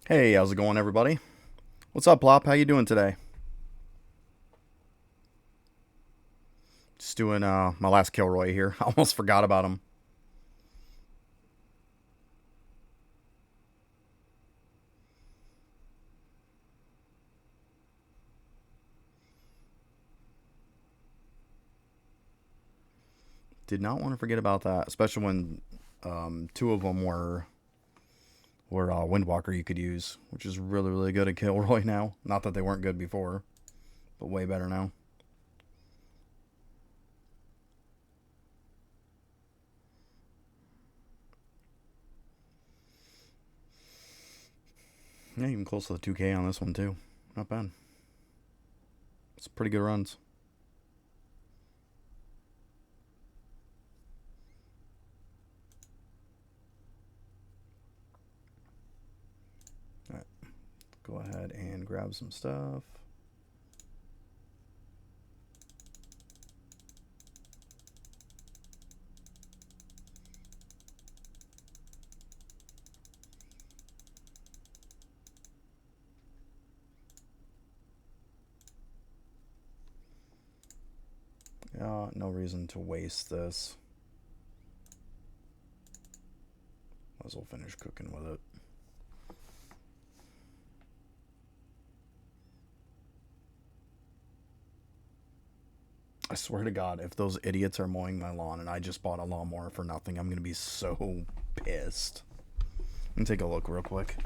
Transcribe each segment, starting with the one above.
Hey, how's it going, everybody? What's up, Plop? How you doing today? Just doing my last Kilroy here. I almost forgot about him. Did not want to forget about that, especially when two of them were Windwalker you could use, which is really good at Kilroy now. Not that they weren't good before, but way better now. Yeah, even close to the 2K on this one too. Not bad. It's pretty good runs. All right, go ahead and grab some stuff. No reason to waste this. Might as well finish cooking with it. I swear to God, if those idiots are mowing my lawn and I just bought a lawnmower for nothing, I'm going to be so pissed. Let me take a look real quick.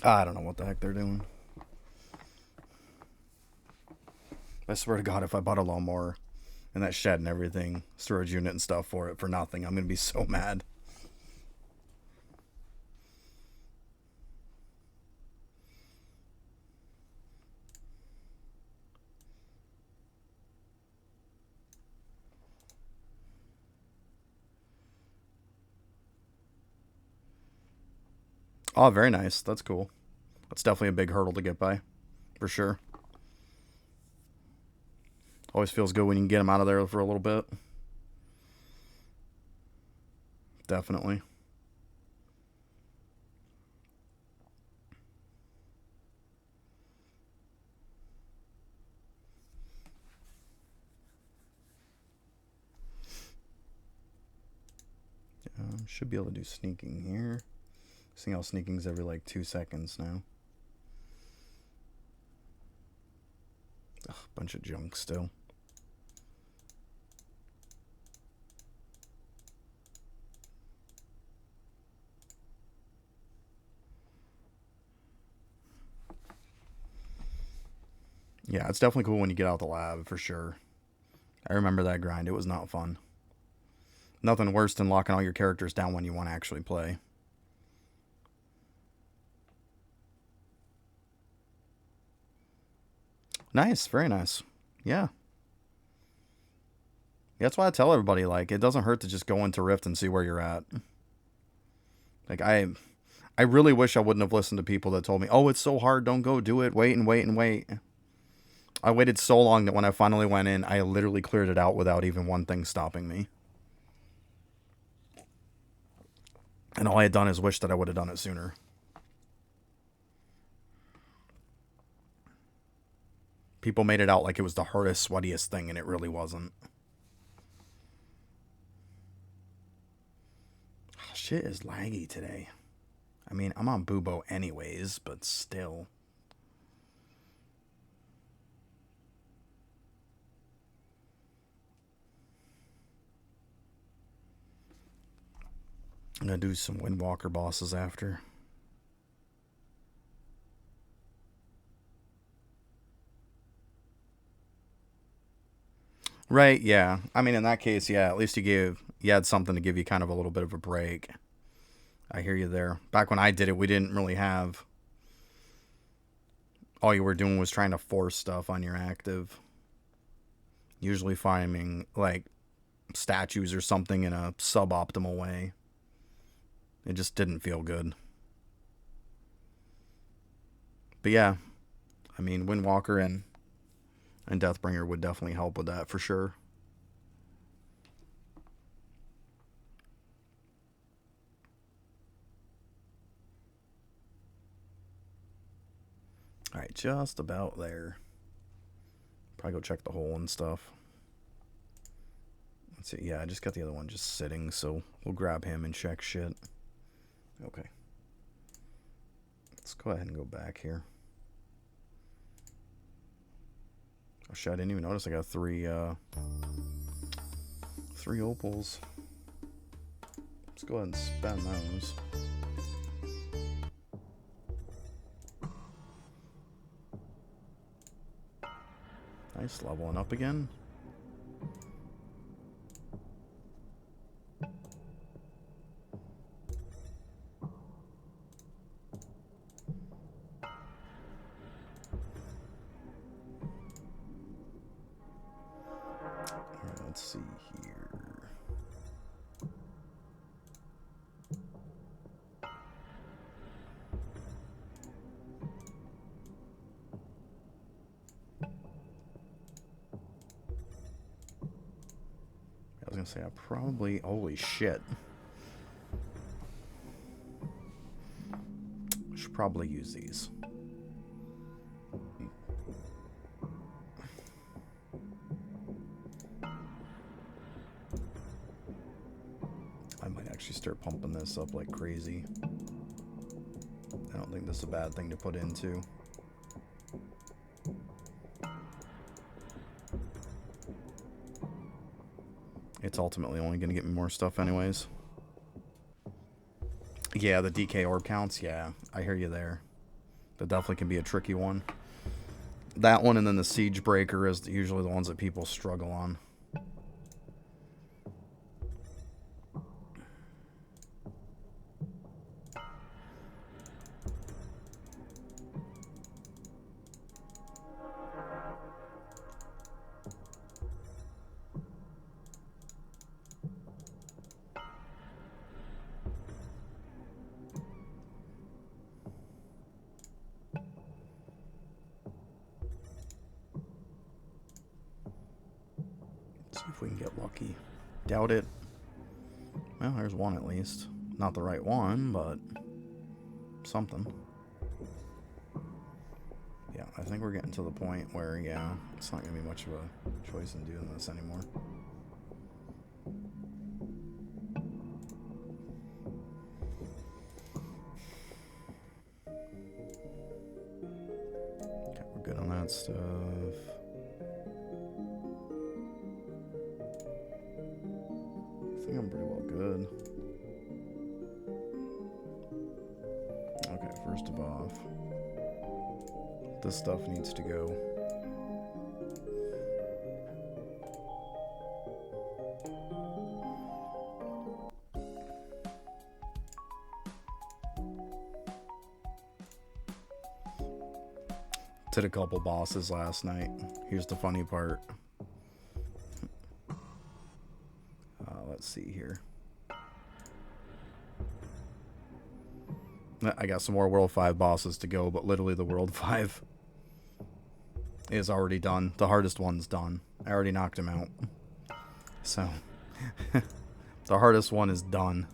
I don't know what the heck they're doing. I swear to God, if I bought a lawnmower and that shed and everything, storage unit and stuff for it for nothing, I'm going to be so mad. Oh, very nice. That's cool. That's definitely a big hurdle to get by, for sure. Always feels good when you can get them out of there for a little bit. Definitely. Should be able to do sneaking here. Seeing how sneaking's every like 2 seconds now. Ugh, bunch of junk still. Yeah, it's definitely cool when you get out the lab, for sure. I remember that grind. It was not fun. Nothing worse than locking all your characters down when you want to actually play. Nice, very nice. Yeah. That's why I tell everybody, like, it doesn't hurt to just go into Rift and see where you're at. Like, I really wish I wouldn't have listened to people that told me, oh, it's so hard, don't go do it, wait and wait and wait. I waited so long that when I finally went in, I literally cleared it out without even one thing stopping me. And all I had done is wish that I would have done it sooner. People made it out like it was the hardest, sweatiest thing, and it really wasn't. Shit is laggy today. I mean, I'm on Bubo anyways, but still. I'm gonna do some Windwalker bosses after. Right, yeah. I mean, in that case, yeah, at least you had something to give you kind of a little bit of a break. I hear you there. Back when I did it, we didn't really have. All you were doing was trying to force stuff on your active. Usually finding, like, statues or something in a suboptimal way. It just didn't feel good. But yeah, I mean, Windwalker and Deathbringer would definitely help with that for sure. Alright, just about there. Probably go check the hole and stuff. Let's see. Yeah, I just got the other one just sitting, so we'll grab him and check shit. Okay. Let's go ahead and go back here. Oh shit, I didn't even notice I got three opals. Let's go ahead and spend those. Nice, leveling up again. Alright, let's see here. I was gonna say I probably, holy shit. Should probably use these. I might actually start pumping this up like crazy. I don't think this is a bad thing to put into. It's ultimately only going to get me more stuff anyways. Yeah, the DK orb counts. Yeah, I hear you there. That definitely can be a tricky one. That one and then the Siege Breaker is usually the ones that people struggle on. See if we can get lucky. Doubt it. Well, there's one at least. Not the right one, but something. Yeah, I think we're getting to the point where, yeah, it's not going to be much of a choice in doing this anymore. Okay, we're good on that stuff. I think I'm pretty well good. Okay, first of all, this stuff needs to go. Did a couple bosses last night. Here's the funny part. Let's see here. I got some more World 5 bosses to go, but literally the World 5 is already done. The hardest one's done. I already knocked him out. So, the hardest one is done.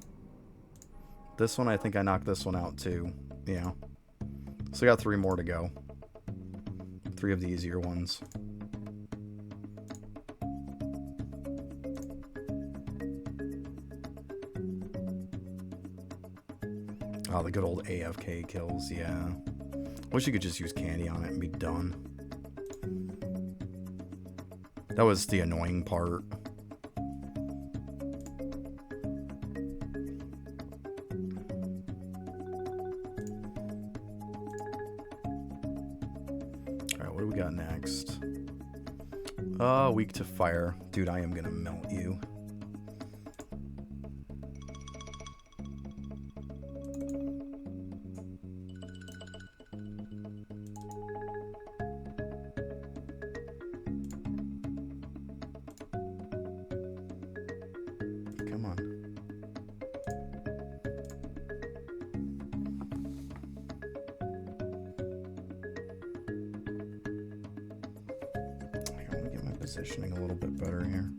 This one, I think I knocked this one out too. Yeah. So I got 3 more to go. 3 of the easier ones. Oh, the good old AFK kills, yeah. Wish you could just use candy on it and be done. That was the annoying part. Alright, what do we got next? Weak to fire. Dude, I am gonna melt you. positioning a little bit better here.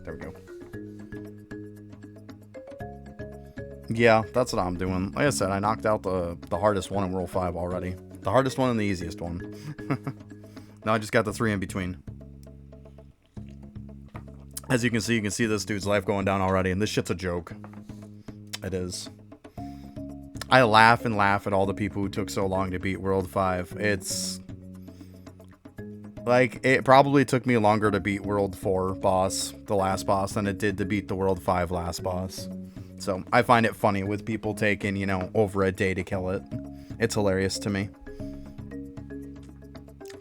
There we go. Yeah, that's what I'm doing. Like I said, I knocked out the hardest one in World 5 already. The hardest one and the easiest one. Now I just got the 3 in between. As you can see this dude's life going down already, and this shit's a joke. It is. I laugh and laugh at all the people who took so long to beat World 5. It's... like, it probably took me longer to beat World 4 boss, the last boss, than it did to beat the World 5 last boss. So, I find it funny with people taking, you know, over a day to kill it. It's hilarious to me.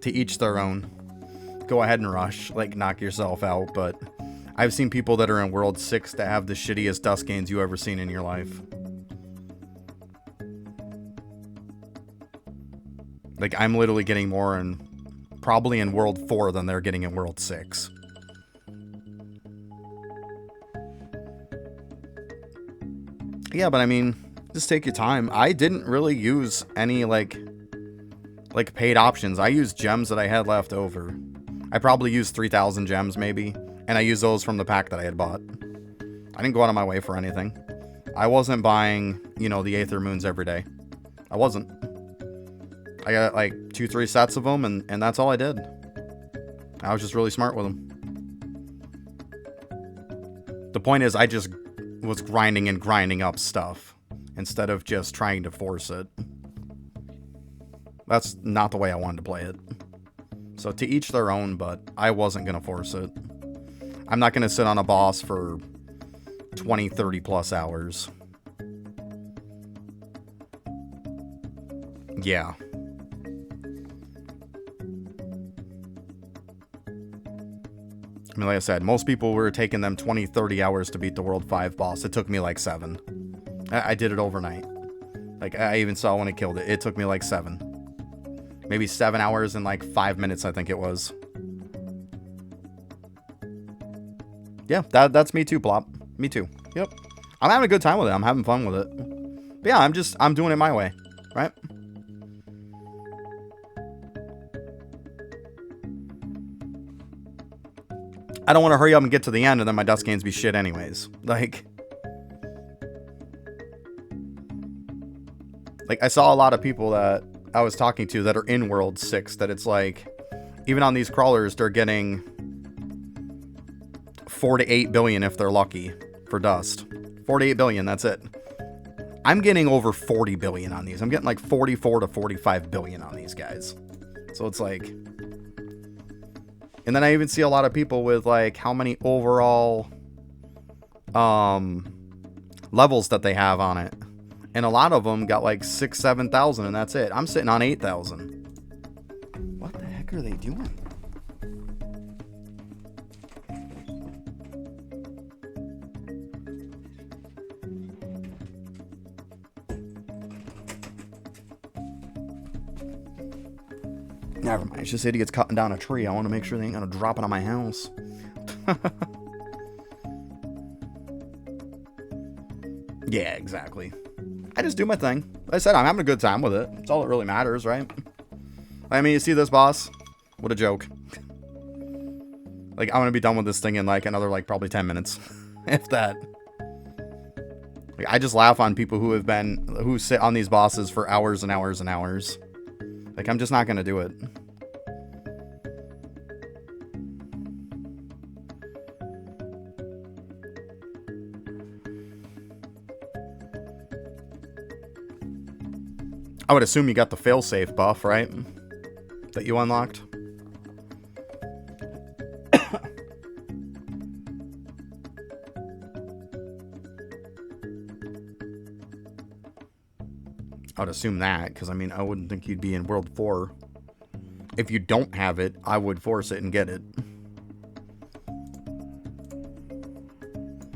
To each their own. Go ahead and rush, like, knock yourself out, but... I've seen people that are in World 6 that have the shittiest dust gains you ever seen in your life. Like, I'm literally getting more in... probably in World 4 than they're getting in World 6. Yeah, but I mean, just take your time. I didn't really use any, like paid options. I used gems that I had left over. I probably used 3,000 gems, maybe. And I used those from the pack that I had bought. I didn't go out of my way for anything. I wasn't buying, you know, the Aether Moons every day. I wasn't. I got like 2-3 sets of them, and that's all I did. I was just really smart with them. The point is, I just was grinding and grinding up stuff instead of just trying to force it. That's not the way I wanted to play it. So to each their own, but I wasn't going to force it. I'm not going to sit on a boss for 20, 30 plus hours. Yeah. I mean, like I said, most people were taking them 20, 30 hours to beat the World 5 boss. It took me like 7. I did it overnight. Like, I even saw when I killed it. It took me like 7. Maybe 7 hours and like 5 minutes, I think it was. Yeah, that's me too, Plop. Me too. Yep. I'm having a good time with it. I'm having fun with it. But yeah, I'm doing it my way. Right? I don't want to hurry up and get to the end and then my dust gains be shit anyways. Like, I saw a lot of people that I was talking to that are in World 6 that it's like, even on these crawlers, they're getting 4 to 8 billion if they're lucky for dust. 4 to 8 billion, that's it. I'm getting over 40 billion on these. I'm getting like 44 to 45 billion on these guys. So it's like... And then I even see a lot of people with like how many overall levels that they have on it. And a lot of them got like 6,000, 7,000 and that's it. I'm sitting on 8,000. What the heck are they doing? Never mind. It's just idiots cutting down a tree. I want to make sure they ain't gonna drop it on my house. Yeah, exactly. I just do my thing. Like I said, I'm having a good time with it. It's all that really matters, right? I mean, you see this boss? What a joke. Like, I'm gonna be done with this thing in like another like probably 10 minutes. If that. Like, I just laugh on people who sit on these bosses for hours and hours and hours. Like, I'm just not gonna do it. I would assume you got the failsafe buff, right? That you unlocked. I would assume that, because I mean, I wouldn't think you'd be in World 4. If you don't have it, I would force it and get it.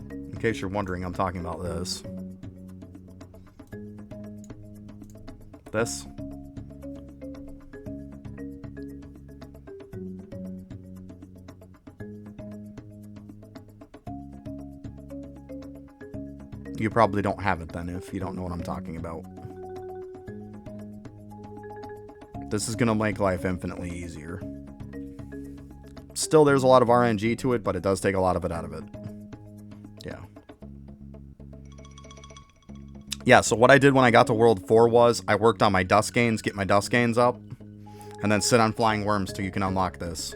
In case you're wondering, I'm talking about this. This. You probably don't have it then if you don't know what I'm talking about. This is gonna make life infinitely easier. Still, there's a lot of RNG to it, but it does take a lot of it out of it. Yeah. Yeah, so what I did when I got to World 4 was I worked on my dust gains, get my dust gains up, and then sit on flying worms till you can unlock this.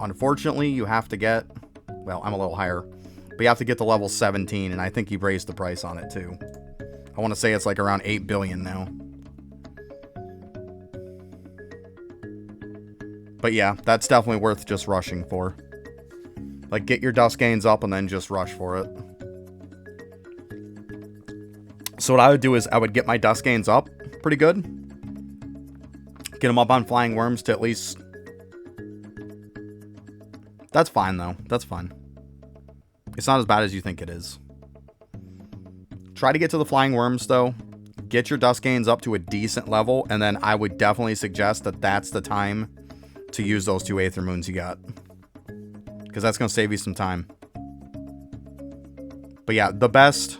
Unfortunately, you have to get, well, I'm a little higher, but you have to get to level 17, and I think he raised the price on it too. I want to say it's like around 8 billion now. But yeah, that's definitely worth just rushing for. Like, get your dust gains up and then just rush for it. So what I would do is I would get my dust gains up pretty good. Get them up on flying worms to at least... That's fine, though. That's fine. It's not as bad as you think it is. Try to get to the flying worms, though. Get your dust gains up to a decent level, and then I would definitely suggest that that's the time to use those 2 Aether Moons you got. Because that's going to save you some time. But yeah, the best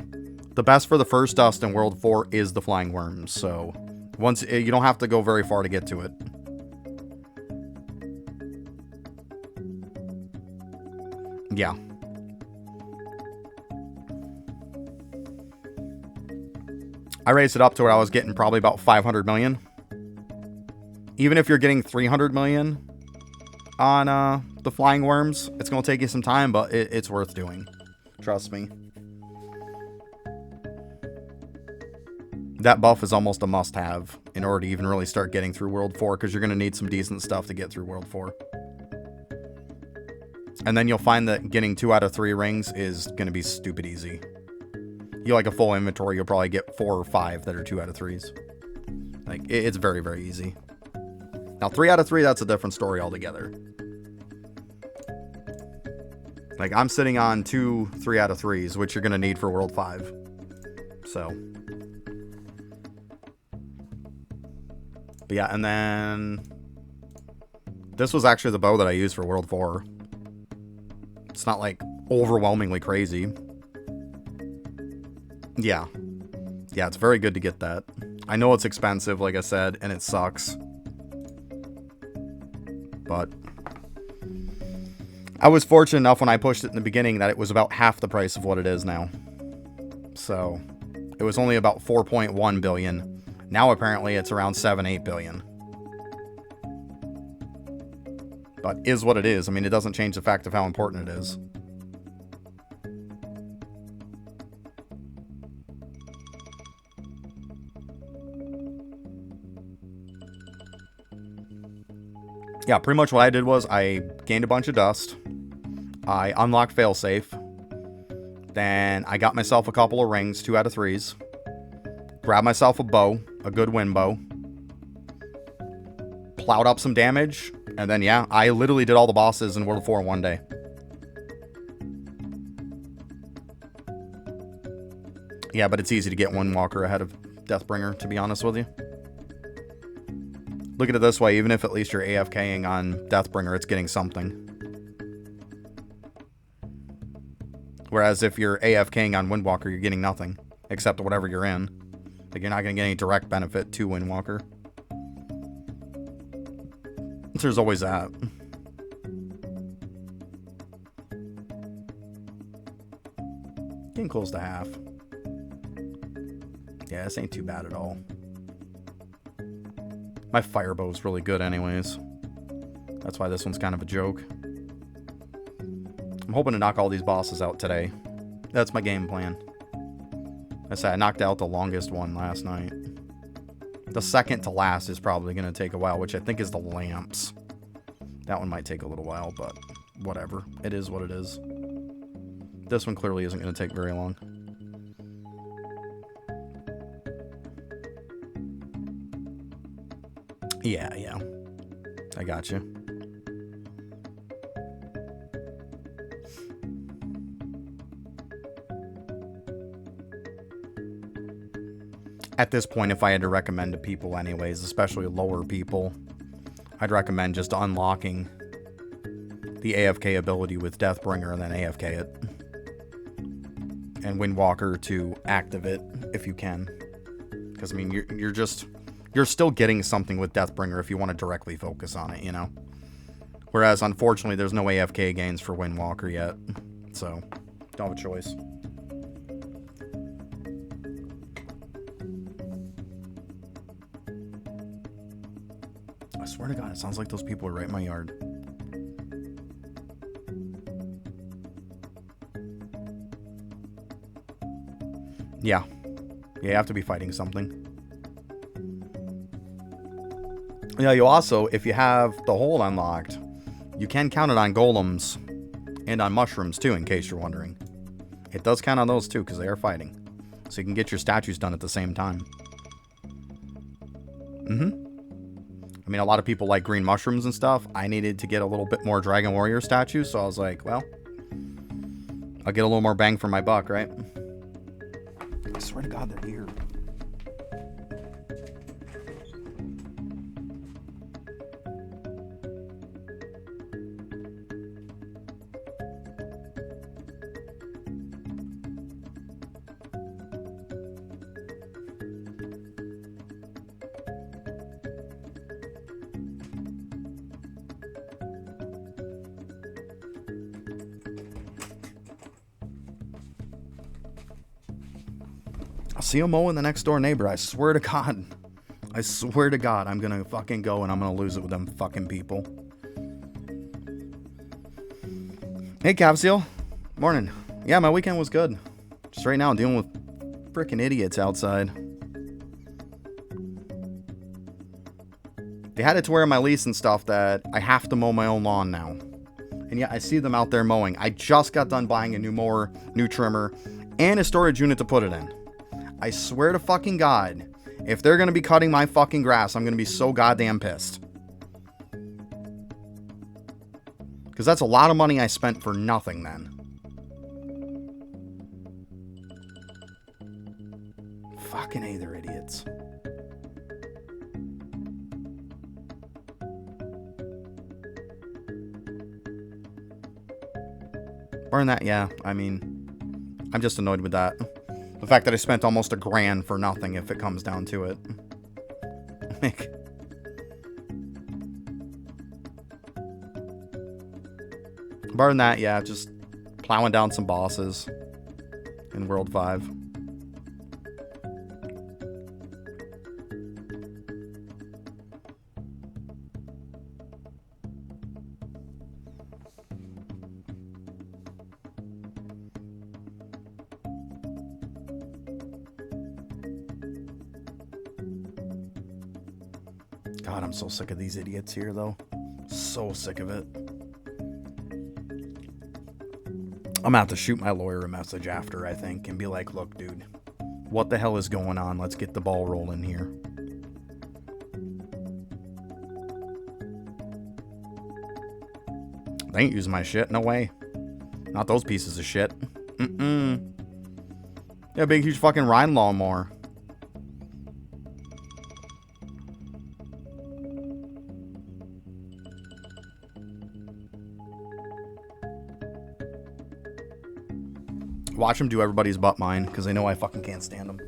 for the first dust in World 4 is the flying worms. So once you don't have to go very far to get to it. Yeah. I raised it up to where I was getting probably about 500 million. Even if you're getting 300 million on the flying worms, it's going to take you some time, but it's worth doing. Trust me. That buff is almost a must-have in order to even really start getting through World 4, because you're going to need some decent stuff to get through World 4. And then you'll find that getting 2 out of 3 rings is going to be stupid easy. You like a full inventory, you'll probably get 4 or 5 that are 2 out of 3s. Like, it's very, very easy. Now, 3 out of 3, that's a different story altogether. Like, I'm sitting on 2 3 out of 3s, which you're going to need for World 5. So. But yeah, and then... This was actually the bow that I used for World 4. It's not, like, overwhelmingly crazy. Yeah. Yeah, it's very good to get that. I know it's expensive, like I said, and it sucks. But I was fortunate enough when I pushed it in the beginning that it was about half the price of what it is now. So it was only about 4.1 billion. Now apparently it's around 7-8 billion. But is what it is. I mean, it doesn't change the fact of how important it is. Yeah, pretty much what I did was I gained a bunch of dust. I unlocked failsafe. Then I got myself a couple of rings, 2 out of 3s. Grabbed myself a bow, a good wind bow. Plowed up some damage. And then, yeah, I literally did all the bosses in World 4 in one day. Yeah, but it's easy to get Windwalker ahead of Deathbringer, to be honest with you. Look at it this way, even if at least you're AFKing on Deathbringer, it's getting something. Whereas if you're AFKing on Windwalker, you're getting nothing. Except whatever you're in. Like, you're not going to get any direct benefit to Windwalker. There's always that. Getting close to half. Yeah, this ain't too bad at all. My firebow's really good anyways. That's why this one's kind of a joke. I'm hoping to knock all these bosses out today. That's my game plan. I said I knocked out the longest one last night. The second to last is probably going to take a while, which I think is the lamps. That one might take a little while, but whatever. It is what it is. This one clearly isn't going to take very long. Yeah. I got you. At this point, if I had to recommend to people anyways, especially lower people, I'd recommend just unlocking the AFK ability with Deathbringer and then AFK it. And Windwalker to active it if you can. Because, I mean, you're still getting something with Deathbringer if you want to directly focus on it, you know? Whereas, unfortunately, there's no AFK gains for Windwalker yet. So, don't have a choice. I swear to God, it sounds like those people are right in my yard. Yeah. Yeah, you have to be fighting something. Yeah, you also, if you have the hole unlocked, you can count it on golems and on mushrooms too, in case you're wondering. It does count on those too, because they are fighting. So you can get your statues done at the same time. I mean, a lot of people like green mushrooms and stuff. I needed to get a little bit more Dragon Warrior statues, so I was like, well, I'll get a little more bang for my buck, right? I swear to God, they're here. I'll see him mowing the next door neighbor. I swear to God. I swear to God, I'm gonna fucking go and I'm gonna lose it with them fucking people. Hey, Cavseal. Morning. Yeah, my weekend was good. Just right now, I'm dealing with freaking idiots outside. They had it to where in my lease and stuff that I have to mow my own lawn now. And yeah, I see them out there mowing. I just got done buying a new mower, new trimmer, and a storage unit to put it in. I swear to fucking God, if they're going to be cutting my fucking grass, I'm going to be so goddamn pissed. Because that's a lot of money I spent for nothing then. Fucking A, they're idiots. Burn that, yeah. I mean, I'm just annoyed with that. The fact that I spent almost $1,000 for nothing if it comes down to it. Burn that, yeah, just plowing down some bosses in World 5. God, I'm so sick of these idiots here, though. So sick of it. I'm gonna have to shoot my lawyer a message after, I think, and be like, look, dude, what the hell is going on? Let's get the ball rolling here. They ain't using my shit, no way. Not those pieces of shit. Yeah, big, huge fucking Rhine lawnmower. Watch them do everybody's butt mine, because they know I fucking can't stand them.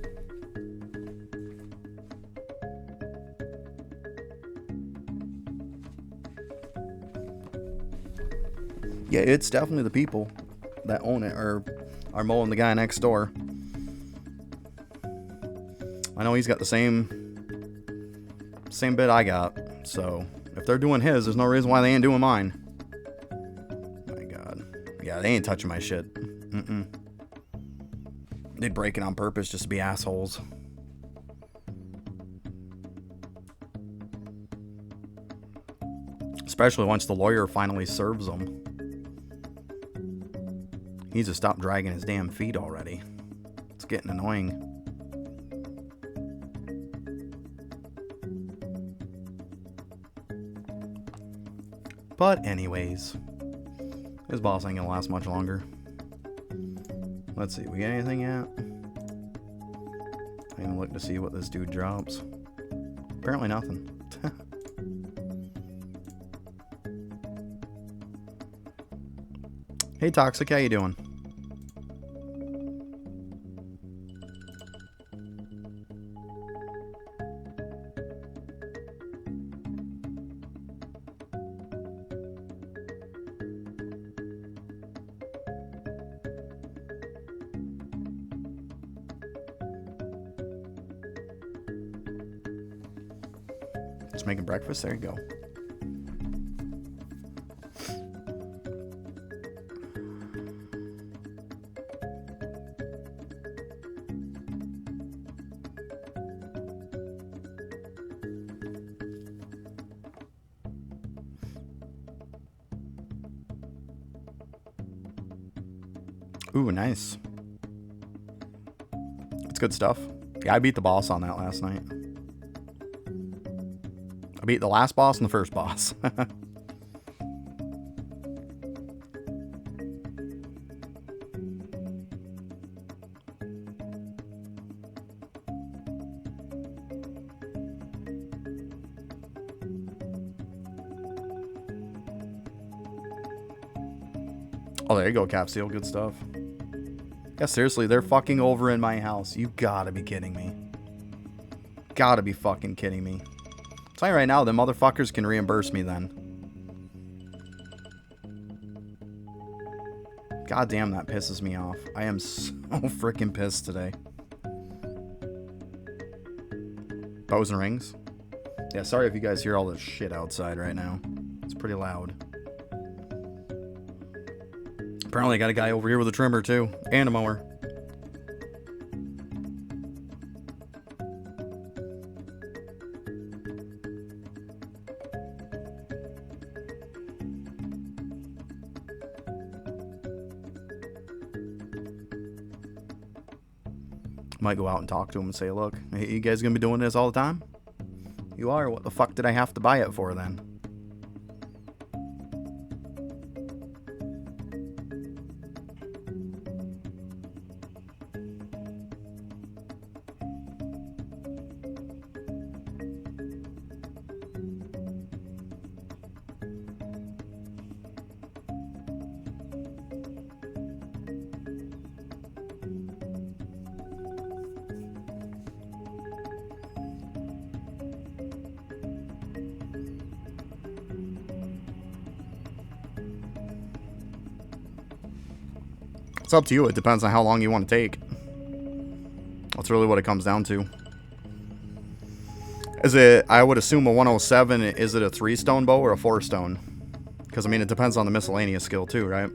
Yeah, it's definitely the people that own it or are mowing the guy next door. I know he's got the same bit I got, so if they're doing his, there's no reason why they ain't doing mine. My God. Yeah, they ain't touching my shit. They'd break it on purpose just to be assholes. Especially once the lawyer finally serves them. He needs to stop dragging his damn feet already. It's getting annoying. But anyways, this boss ain't gonna last much longer. Let's see, we got anything yet? I'm gonna look to see what this dude drops. Apparently nothing. Hey Toxic, how you doing? Just making breakfast. There you go. Ooh, nice. It's good stuff. Yeah, I beat the boss on that last night. I beat the last boss and the first boss. Oh, there you go, Cap Seal. Good stuff. Yeah, seriously, they're fucking over in my house. You gotta be kidding me. Gotta be fucking kidding me. I'll tell you right now, the motherfuckers can reimburse me then. God damn, that pisses me off. I am so freaking pissed today. Bows and rings? Yeah, sorry if you guys hear all this shit outside right now. It's pretty loud. Apparently I got a guy over here with a trimmer too. And a mower. Might go out and talk to him and say, look, hey, you guys gonna be doing this all the time? You are? What the fuck did I have to buy it for then? It's up to you. It depends on how long you want to take. That's really what it comes down to. Is it, I would assume a 107, is it a 3-stone bow or a 4-stone? Because, I mean, it depends on the miscellaneous skill too, right?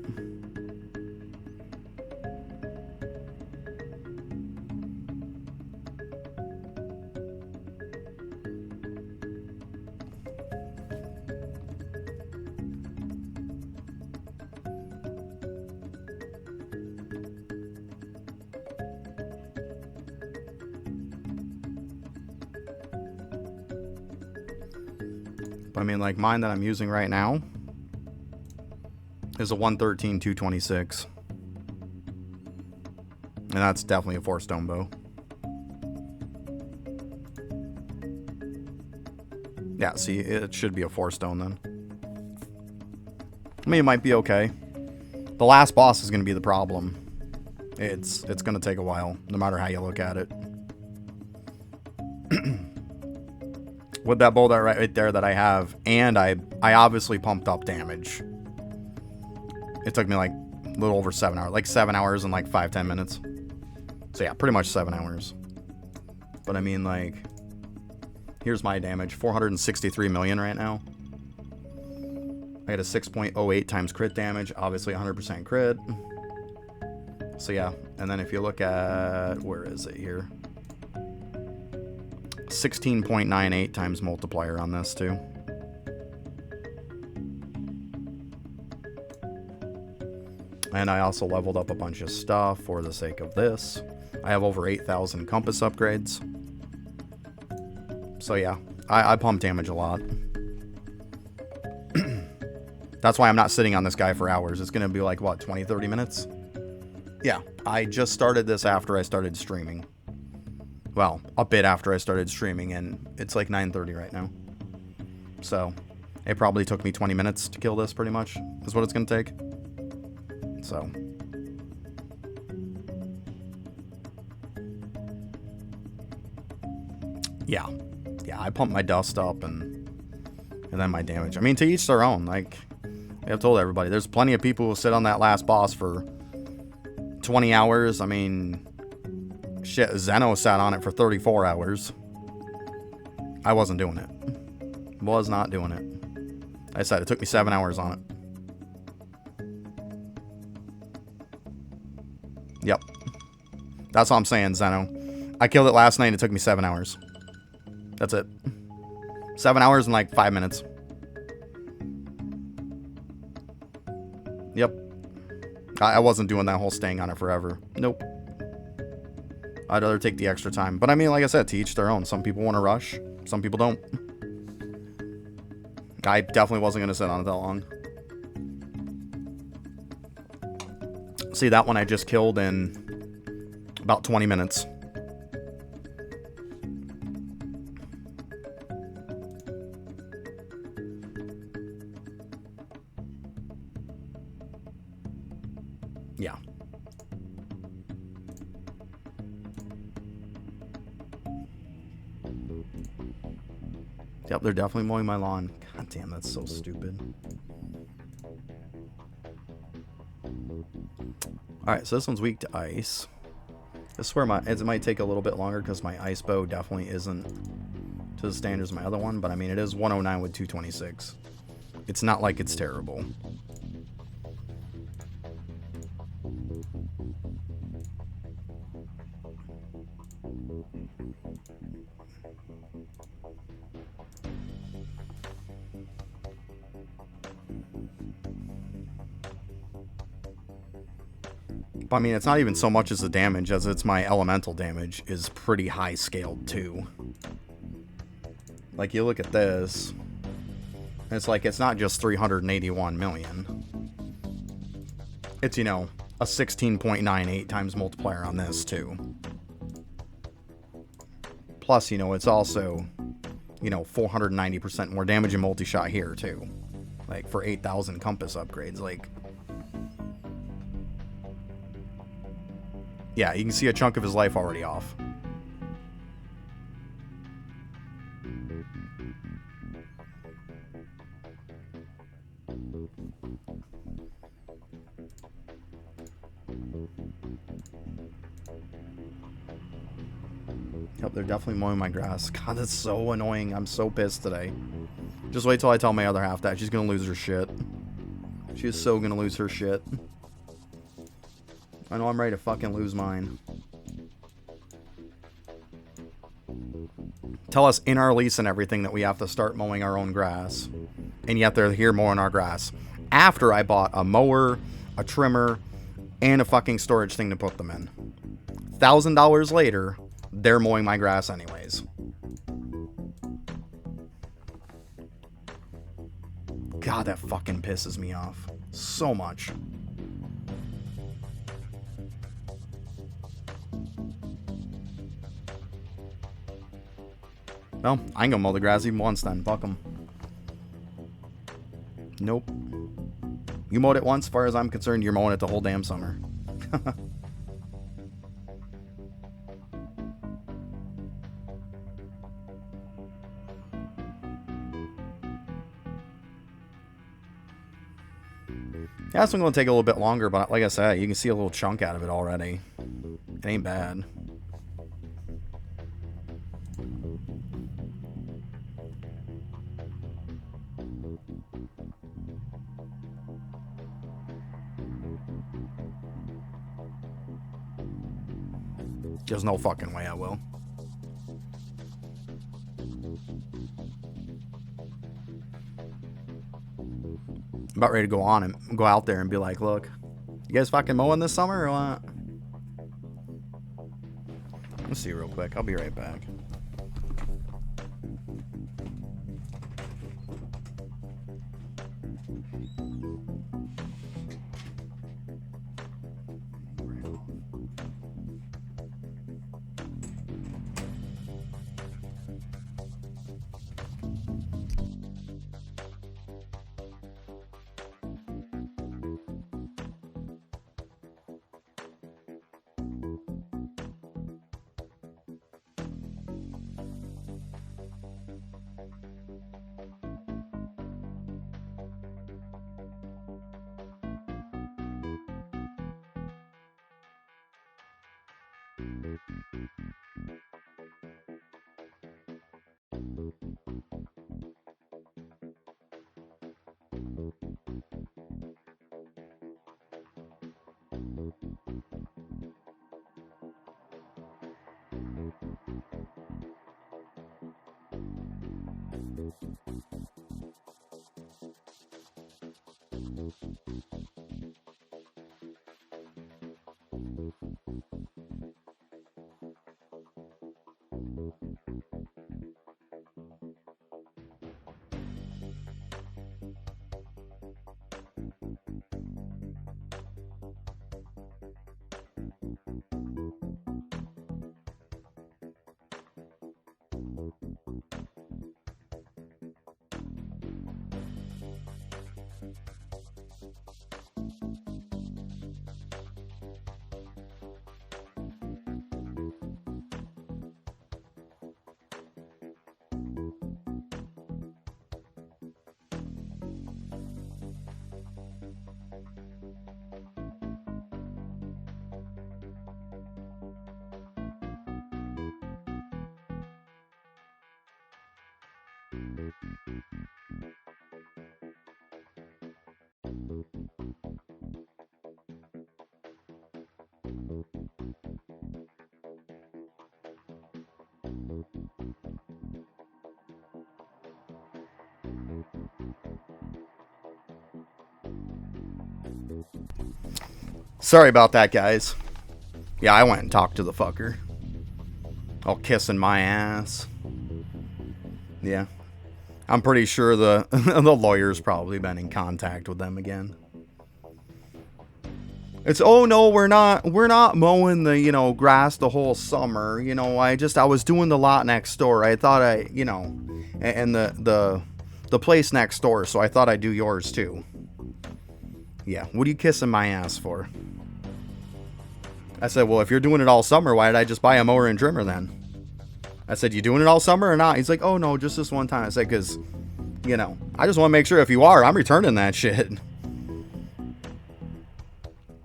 I mean, like mine that I'm using right now is a 113 226. And that's definitely a 4-stone bow. Yeah, see, it should be a 4-stone then. I mean, it might be okay. The last boss is going to be the problem. It's going to take a while, no matter how you look at it. With that bow that right there that I have, and I obviously pumped up damage. It took me like a little over 7 hours, like 7 hours and like 5-10 minutes. So yeah, pretty much 7 hours. But I mean, like, here's my damage, 463 million right now. I had a 6.08 times crit damage, obviously 100% crit. So yeah, and then if you look at, where is it here? 16.98 times multiplier on this too. And I also leveled up a bunch of stuff for the sake of this. I have over 8,000 compass upgrades. So yeah, I pump damage a lot. That's why I'm not sitting on this guy for hours. It's going to be like, what, 20, 30 minutes? Yeah, I just started this after I started streaming. Well, a bit after I started streaming, and it's like 9:30 right now. So, it probably took me 20 minutes to kill this, pretty much, is what it's going to take. So. Yeah. Yeah, I pump my dust up, and then my damage. I mean, to each their own. Like, I've told everybody, there's plenty of people who sit on that last boss for 20 hours. I mean, shit, Zeno sat on it for 34 hours. I wasn't doing it. Was not doing it. I said it took me 7 hours on it. Yep. That's all I'm saying, Zeno. I killed it last night and it took me 7 hours. That's it. 7 hours and like 5 minutes. Yep. I wasn't doing that whole staying on it forever. Nope. I'd rather take the extra time. But I mean, like I said, to each their own. Some people want to rush. Some people don't. I definitely wasn't going to sit on it that long. See, that one I just killed in about 20 minutes. Yeah. Yep, they're definitely mowing my lawn. God damn, that's so stupid. Alright, so this one's weak to ice. I swear it might take a little bit longer because my ice bow definitely isn't to the standards of my other one, but I mean, it is 109 with 226. It's not like it's terrible. I mean, it's not even so much as the damage as it's my elemental damage is pretty high scaled too. Like, you look at this, it's like it's not just 381 million. It's, you know, a 16.98 times multiplier on this too. Plus, you know, it's also, you know, 490% more damage in multi-shot here too. Like, for 8,000 compass upgrades, like... Yeah, you can see a chunk of his life already off. Yep, they're definitely mowing my grass. God, that's so annoying. I'm so pissed today. Just wait till I tell my other half that. She's gonna lose her shit. She is so gonna lose her shit. I know I'm ready to fucking lose mine. Tell us in our lease and everything that we have to start mowing our own grass. And yet they're here mowing our grass. After I bought a mower, a trimmer, and a fucking storage thing to put them in. $1,000 later, they're mowing my grass anyways. God, that fucking pisses me off. So much. Well, I ain't gonna mow the grass even once then. Fuck them. Nope. You mowed it once, as far as I'm concerned, you're mowing it the whole damn summer. Yeah, this one's going to take a little bit longer, but like I said, you can see a little chunk out of it already. It ain't bad. There's no fucking way I will. I'm about ready to go on and go out there and be like, look, you guys fucking mowing this summer or what? Let's see real quick. I'll be right back. Sorry about that, guys. Yeah, I went and talked to the fucker. All kissing my ass. Yeah. I'm pretty sure the the lawyer's probably been in contact with them again. It's, oh no, we're not mowing the, you know, grass the whole summer. You know, I was doing the lot next door. I thought you know, and the place next door, so I thought I'd do yours too. Yeah, what are you kissing my ass for? I said, well, if you're doing it all summer, why did I just buy a mower and trimmer then? I said, you doing it all summer or not? He's like, oh no, just this one time. I said, because, you know, I just want to make sure if you are, I'm returning that shit.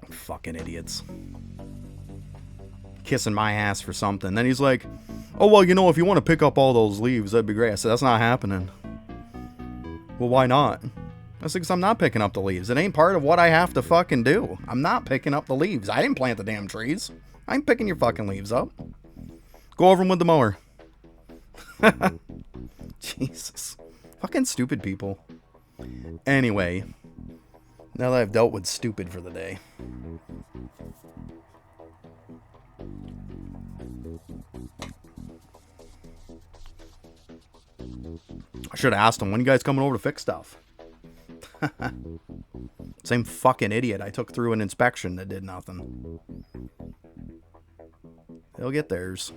Fucking idiots. Kissing my ass for something. Then he's like, oh, well, you know, if you want to pick up all those leaves, that'd be great. I said, that's not happening. Well, why not? I said, because I'm not picking up the leaves. It ain't part of what I have to fucking do. I'm not picking up the leaves. I didn't plant the damn trees. I ain't picking your fucking leaves up. Go over them with the mower. Jesus. Fucking stupid people. Anyway. Now that I've dealt with stupid for the day. I should have asked them, when you guys coming over to fix stuff? Same fucking idiot I took through an inspection that did nothing. They'll get theirs.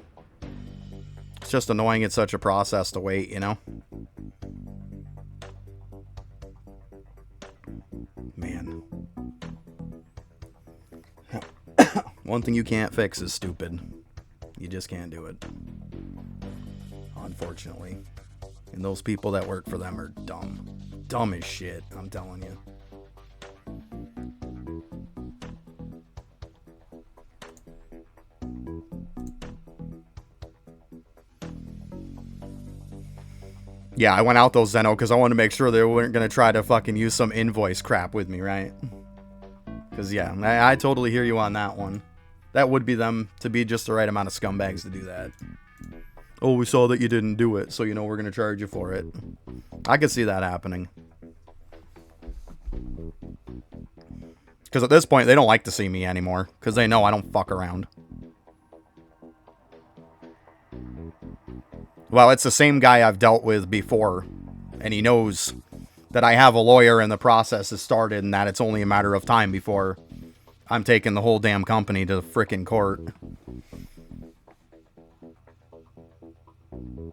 It's just annoying it's such a process to wait, you know? Man. One thing you can't fix is stupid. You just can't do it. Unfortunately. And those people that work for them are dumb. Dumb as shit, I'm telling you. Yeah, I went out those Zeno because I wanted to make sure they weren't going to try to fucking use some invoice crap with me, right? Because, yeah, I totally hear you on that one. That would be them to be just the right amount of scumbags to do that. Oh, we saw that you didn't do it, so, you know, we're going to charge you for it. I could see that happening. Because at this point, they don't like to see me anymore. Because they know I don't fuck around. Well, it's the same guy I've dealt with before. And he knows that I have a lawyer and the process has started and that it's only a matter of time before I'm taking the whole damn company to the frickin' court.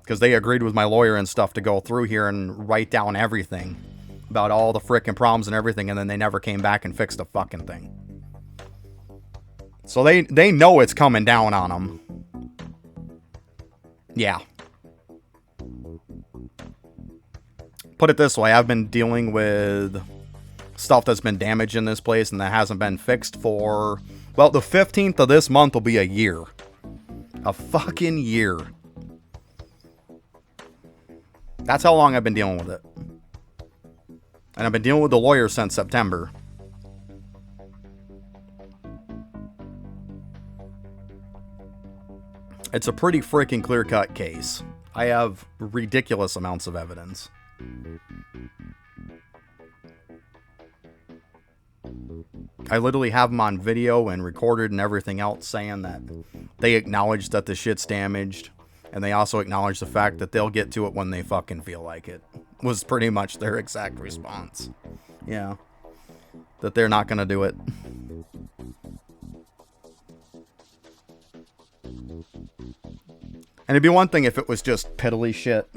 Because they agreed with my lawyer and stuff to go through here and write down everything about all the frickin' problems and everything, and then they never came back and fixed a fucking thing. So they know it's coming down on them. Yeah. Put it this way, I've been dealing with stuff that's been damaged in this place and that hasn't been fixed for, well, the 15th of this month will be a year. A fucking year. That's how long I've been dealing with it. And I've been dealing with the lawyer since September. It's a pretty freaking clear-cut case. I have ridiculous amounts of evidence. I literally have them on video and recorded and everything else saying that they acknowledge that the shit's damaged. And they also acknowledge the fact that they'll get to it when they fucking feel like it. Was pretty much their exact response. Yeah. That they're not going to do it. And it'd be one thing if it was just piddly shit,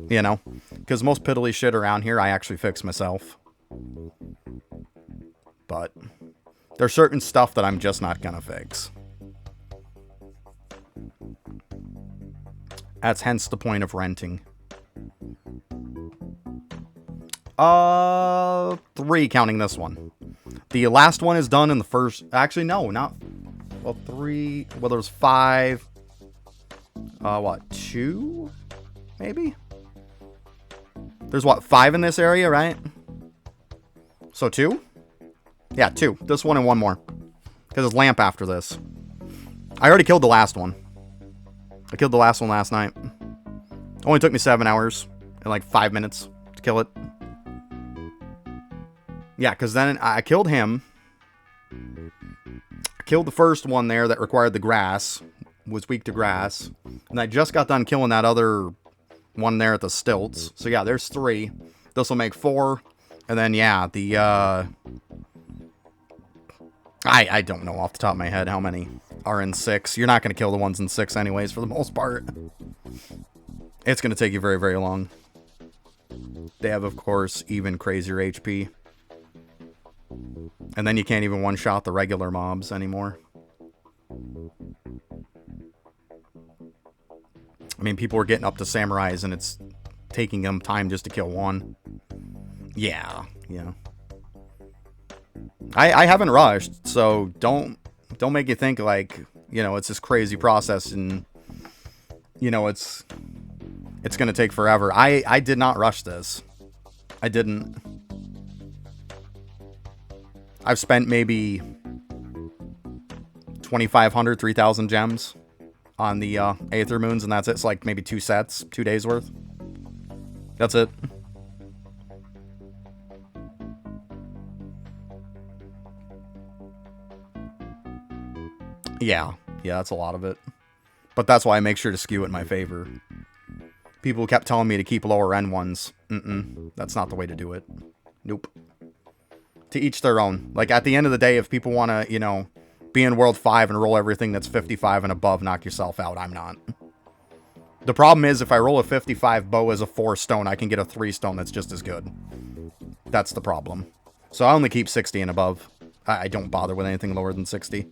you know? Because most piddly shit around here I actually fix myself. But there's certain stuff that I'm just not going to fix. That's hence the point of renting. 3 counting this one. The last one is done in the first... Actually, no, not... Well, 3... Well, there's 5... what? 2? Maybe? There's what? 5 in this area, right? So 2? Yeah, 2. This one and one more. Because it's lamp after this. I already killed the last one. I killed the last one last night. Only took me 7 hours and like 5 minutes to kill it. Yeah, because then I killed him. I killed the first one there that required the grass. Was weak to grass. And I just got done killing that other one there at the stilts. So yeah, there's 3. This will make 4. And then yeah, the I don't know off the top of my head how many are in 6. You're not going to kill the ones in 6 anyways for the most part. It's going to take you very, very long. They have, of course, even crazier HP. And then you can't even one-shot the regular mobs anymore. I mean, people are getting up to samurais and it's taking them time just to kill one. Yeah, yeah. I haven't rushed, so don't make you think like, you know, it's this crazy process and, you know, it's going to take forever. I did not rush this. I didn't. I've spent maybe 2,500, 3,000 gems on the Aether Moons, and that's it. It's like maybe 2 sets, 2 days worth. That's it. Yeah, that's a lot of it. But that's why I make sure to skew it in my favor. People kept telling me to keep lower end ones. That's not the way to do it. Nope. To each their own. Like, at the end of the day, if people want to, you know, be in World 5 and roll everything that's 55 and above, knock yourself out. I'm not. The problem is, if I roll a 55 bow as a 4 stone, I can get a 3 stone that's just as good. That's the problem. So I only keep 60 and above. I don't bother with anything lower than 60.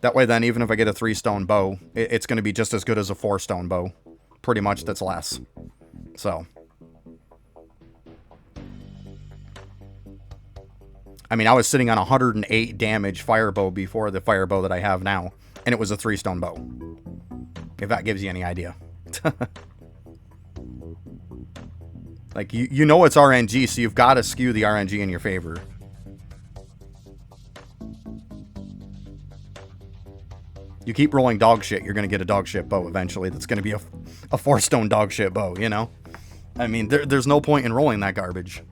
That way then, even if I get a 3 stone bow, it's going to be just as good as a 4 stone bow. Pretty much, that's less. So. I mean, I was sitting on 108 damage fire bow before the fire bow that I have now. And it was a 3 stone bow. If that gives you any idea. Like, you know it's RNG, so you've got to skew the RNG in your favor. You keep rolling dog shit, you're going to get a dog shit bow eventually. That's going to be a 4 stone dog shit bow, you know? I mean, there's no point in rolling that garbage.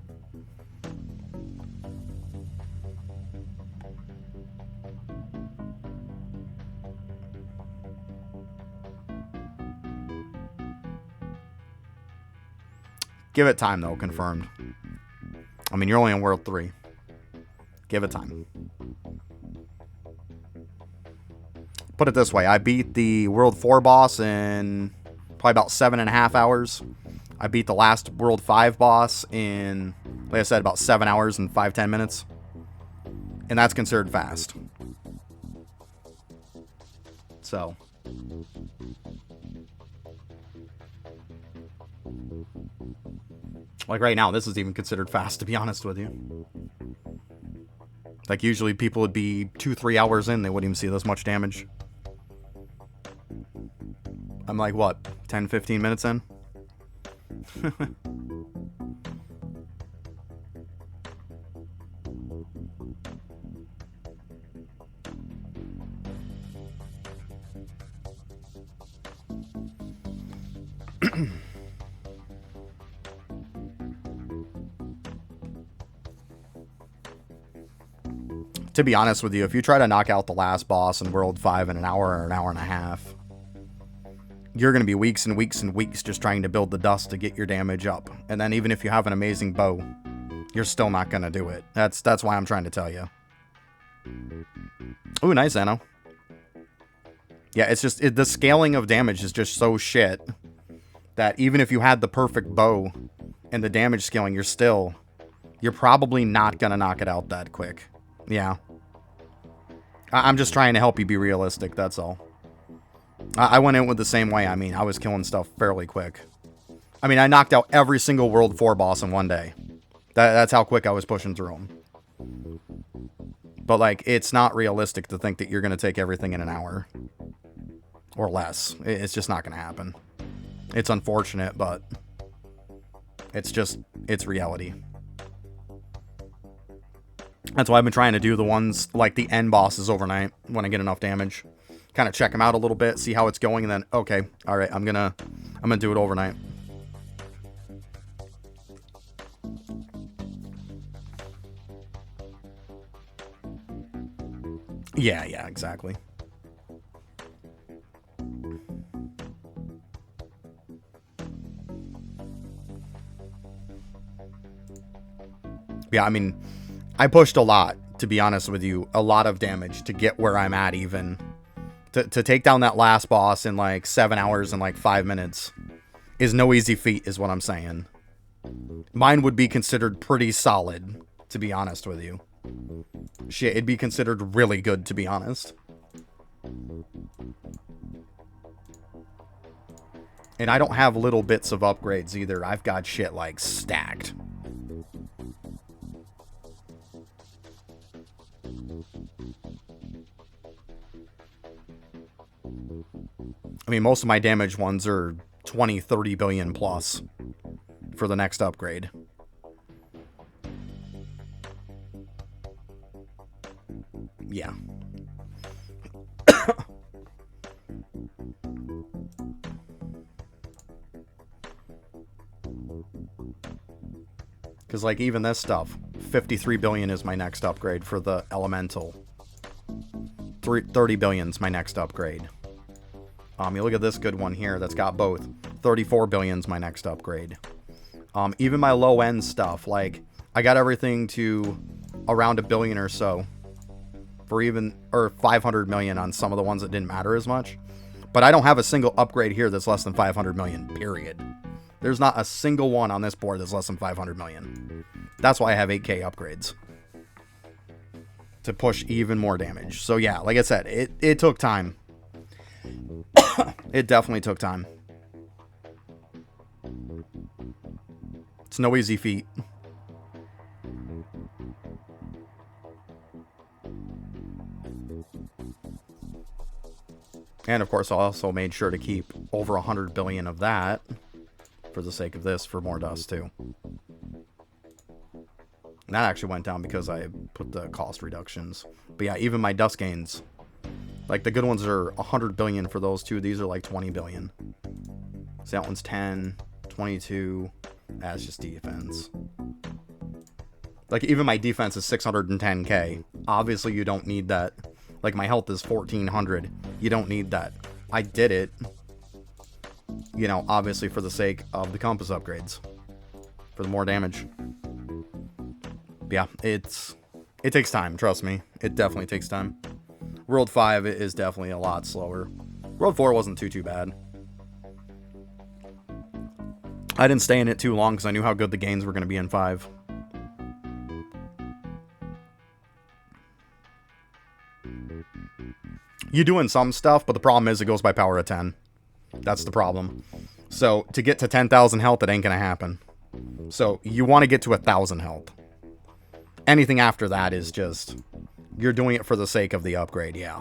Give it time, though, confirmed. I mean, you're only in World 3. Give it time. Put it this way, I beat the World 4 boss in probably about 7.5 hours. I beat the last World 5 boss in, like I said, about 7 hours and 5-10 minutes. And that's considered fast. So. Like right now, this is even considered fast, to be honest with you. Like usually people would be 2-3 hours in, they wouldn't even see this much damage. I'm like, what, 10-15 minutes in? to be honest with you, if you try to knock out the last boss in World 5 in an hour or an hour and a half, you're going to be weeks and weeks and weeks just trying to build the dust to get your damage up. And then even if you have an amazing bow, you're still not going to do it. That's why I'm trying to tell you. Ooh, nice, Anno. Yeah, it's just, the scaling of damage is just so shit that even if you had the perfect bow and the damage scaling, you're probably not going to knock it out that quick. Yeah. I'm just trying to help you be realistic, that's all. I went in with the same way. I mean, I was killing stuff fairly quick. I mean, I knocked out every single World 4 boss in one day. That's how quick I was pushing through them. But, like, it's not realistic to think that you're going to take everything in an hour. Or less. It's just not going to happen. It's unfortunate, but it's reality. That's why I've been trying to do the ones, like the end bosses overnight, when I get enough damage. Kind of check them out a little bit, see how it's going, and then, okay, alright, I'm gonna do it overnight. Yeah, exactly. Yeah, I mean, I pushed a lot, to be honest with you. A lot of damage to get where I'm at, even. To take down that last boss in like 7 hours and like 5 minutes is no easy feat, is what I'm saying. Mine would be considered pretty solid, to be honest with you. Shit, it'd be considered really good, to be honest. And I don't have little bits of upgrades either. I've got shit like stacked. I mean, most of my damage ones are 20, 30 billion plus for the next upgrade. Yeah. Because, like, even this stuff, 53 billion is my next upgrade for the elemental. 30 billion is my next upgrade. You look at this good one here that's got both. 34 billion's my next upgrade. Even my low-end stuff, like, I got everything to around 1 billion or so. Or 500 million on some of the ones that didn't matter as much. But I don't have a single upgrade here that's less than 500 million, period. There's not a single one on this board that's less than 500 million. That's why I have 8k upgrades. To push even more damage. So yeah, like I said, it took time. It definitely took time. It's no easy feat. And of course, I also made sure to keep over 100 billion of that for the sake of this, for more dust too. And that actually went down because I put the cost reductions. But yeah, even my dust gains, like the good ones are 100 billion for those two. These are like 20 billion. So that one's 10, 22. That's just defense. Like even my defense is 610k. Obviously you don't need that. Like my health is 1400. You don't need that. I did it, you know, obviously for the sake of the compass upgrades. For the more damage. Yeah, it takes time, trust me. It definitely takes time. World 5 is definitely a lot slower. World 4 wasn't too bad. I didn't stay in it too long because I knew how good the gains were going to be in 5. You doing some stuff, but the problem is it goes by power of 10. That's the problem. So, to get to 10,000 health, it ain't going to happen. So, you want to get to 1,000 health. Anything after that is just... You're doing it for the sake of the upgrade, yeah.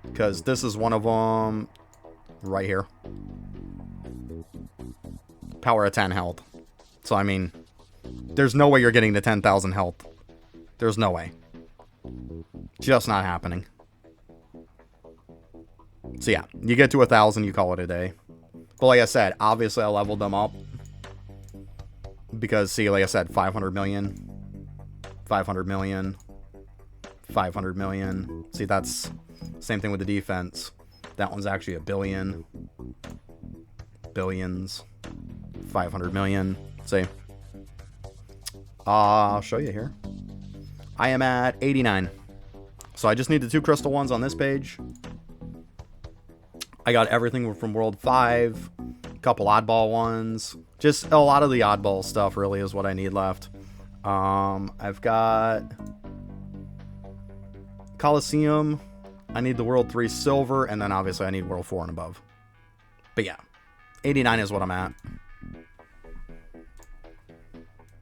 Because this is one of them... Right here. Power of 10 health. So, I mean... There's no way you're getting to 10,000 health. There's no way. Just not happening. So yeah, you get to 1,000, you call it a day. But like I said, obviously I leveled them up. Because, see, like I said, 500 million. 500 million. 500 million. See, that's same thing with the defense. That one's actually a billion. Billions. 500 million. See. I'll show you here. I am at 89. So I just need the 2 crystal ones on this page. I got everything from World 5. A couple oddball ones. Just a lot of the oddball stuff really is what I need left. I've got Coliseum. I need the World 3 silver, and then obviously I need World 4 and above. But yeah, 89 is what I'm at.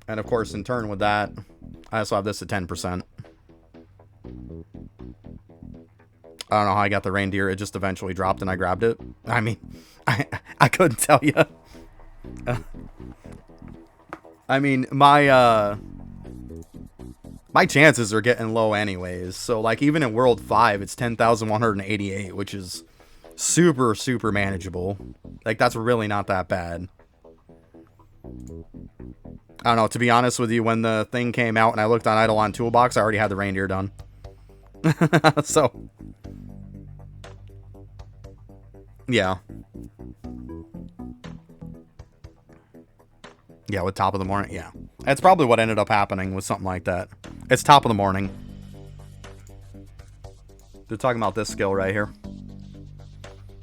And of course, in turn with that, I also have this at 10%. I don't know how I got the reindeer. It just eventually dropped and I grabbed it. I mean, I couldn't tell you. I mean, my chances are getting low anyways. So, like, even in World 5, it's 10,188, which is super, super manageable. Like, that's really not that bad. I don't know, to be honest with you, when the thing came out and I looked on Eidolon Toolbox, I already had the reindeer done. So, yeah. Yeah, with top of the morning, yeah. That's probably what ended up happening with something like that. It's top of the morning. They're talking about this skill right here.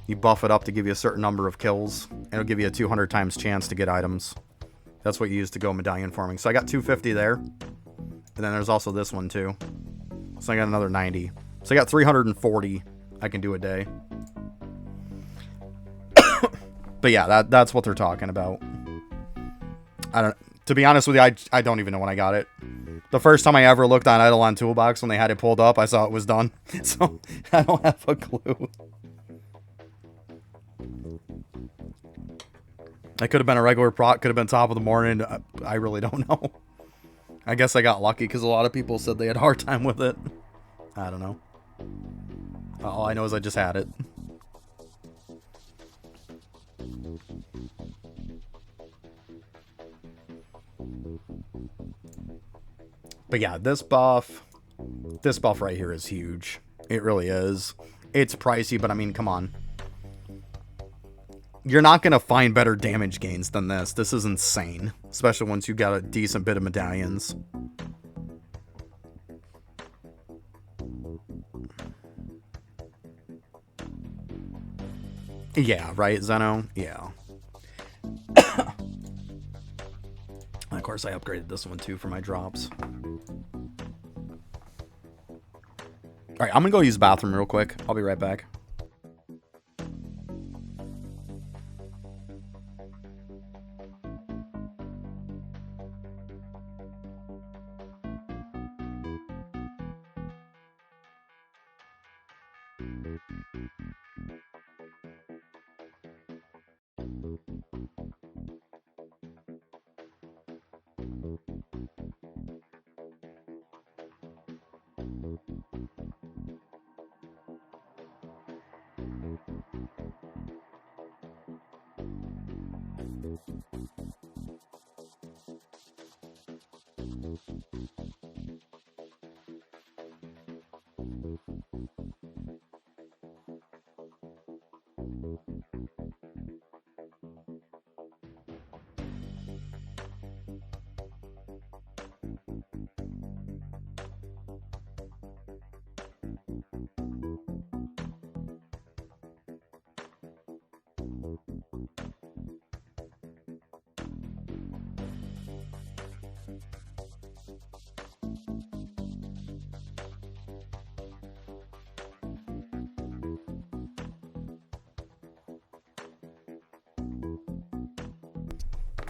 You buff it up to give you a certain number of kills. And it'll give you a 200 times chance to get items. That's what you use to go medallion farming. So I got 250 there. And then there's also this one too. So I got another 90. So I got 340 I can do a day. But yeah, that's what they're talking about. To be honest with you, I don't even know when I got it. The first time I ever looked on Eidolon Toolbox when they had it pulled up, I saw it was done. So I don't have a clue. It could have been a regular proc, could have been top of the morning. I really don't know. I guess I got lucky because a lot of people said they had a hard time with it. I don't know. All I know is I just had it. But yeah, this buff right here is huge. It really is. It's pricey, but I mean, come on. You're not going to find better damage gains than this. This is insane. Especially once you got a decent bit of medallions. Yeah, right, Zeno? Yeah. Of course, I upgraded this one too for my drops. Alright, I'm going to go use the bathroom real quick. I'll be right back.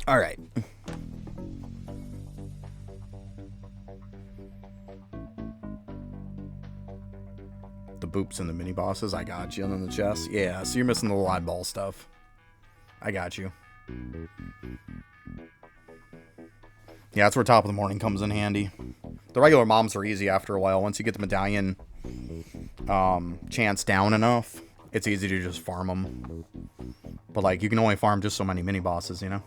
All right. The boops and the mini bosses. I got you. And then the chest. Yeah, so you're missing the little oddball stuff. I got you. Yeah, that's where top of the morning comes in handy. The regular moms are easy after a while. Once you get the medallion chance down enough, it's easy to just farm them. But, like, you can only farm just so many mini bosses, you know?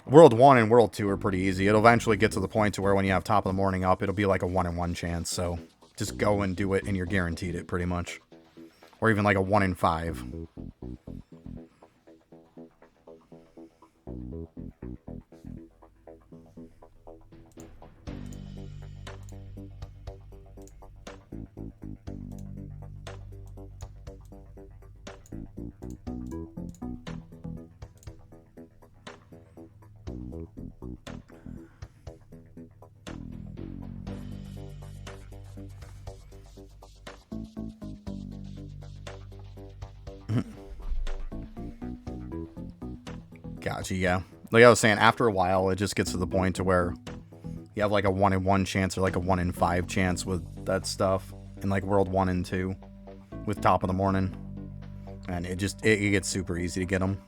World 1 and World 2 are pretty easy. It'll eventually get to the point to where when you have top of the morning up, it'll be like a 1 in 1 chance. So just go and do it and you're guaranteed it pretty much. Or even like a 1 in 5. Gotcha, yeah. Like I was saying, after a while, it just gets to the point to where you have like a 1 in 1 chance or like a 1 in 5 chance with that stuff in like World 1 and 2 with top of the morning. And it gets super easy to get them.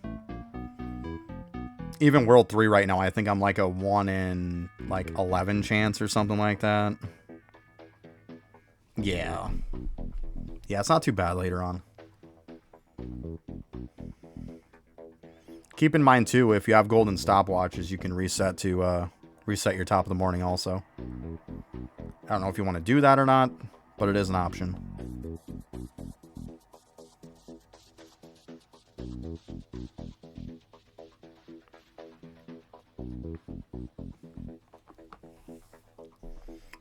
Even World 3 right now, I think I'm like a 1 in like 11 chance or something like that. Yeah. Yeah, it's not too bad later on. Keep in mind, too, if you have golden stopwatches, you can reset to reset your top of the morning also. I don't know if you want to do that or not, but it is an option.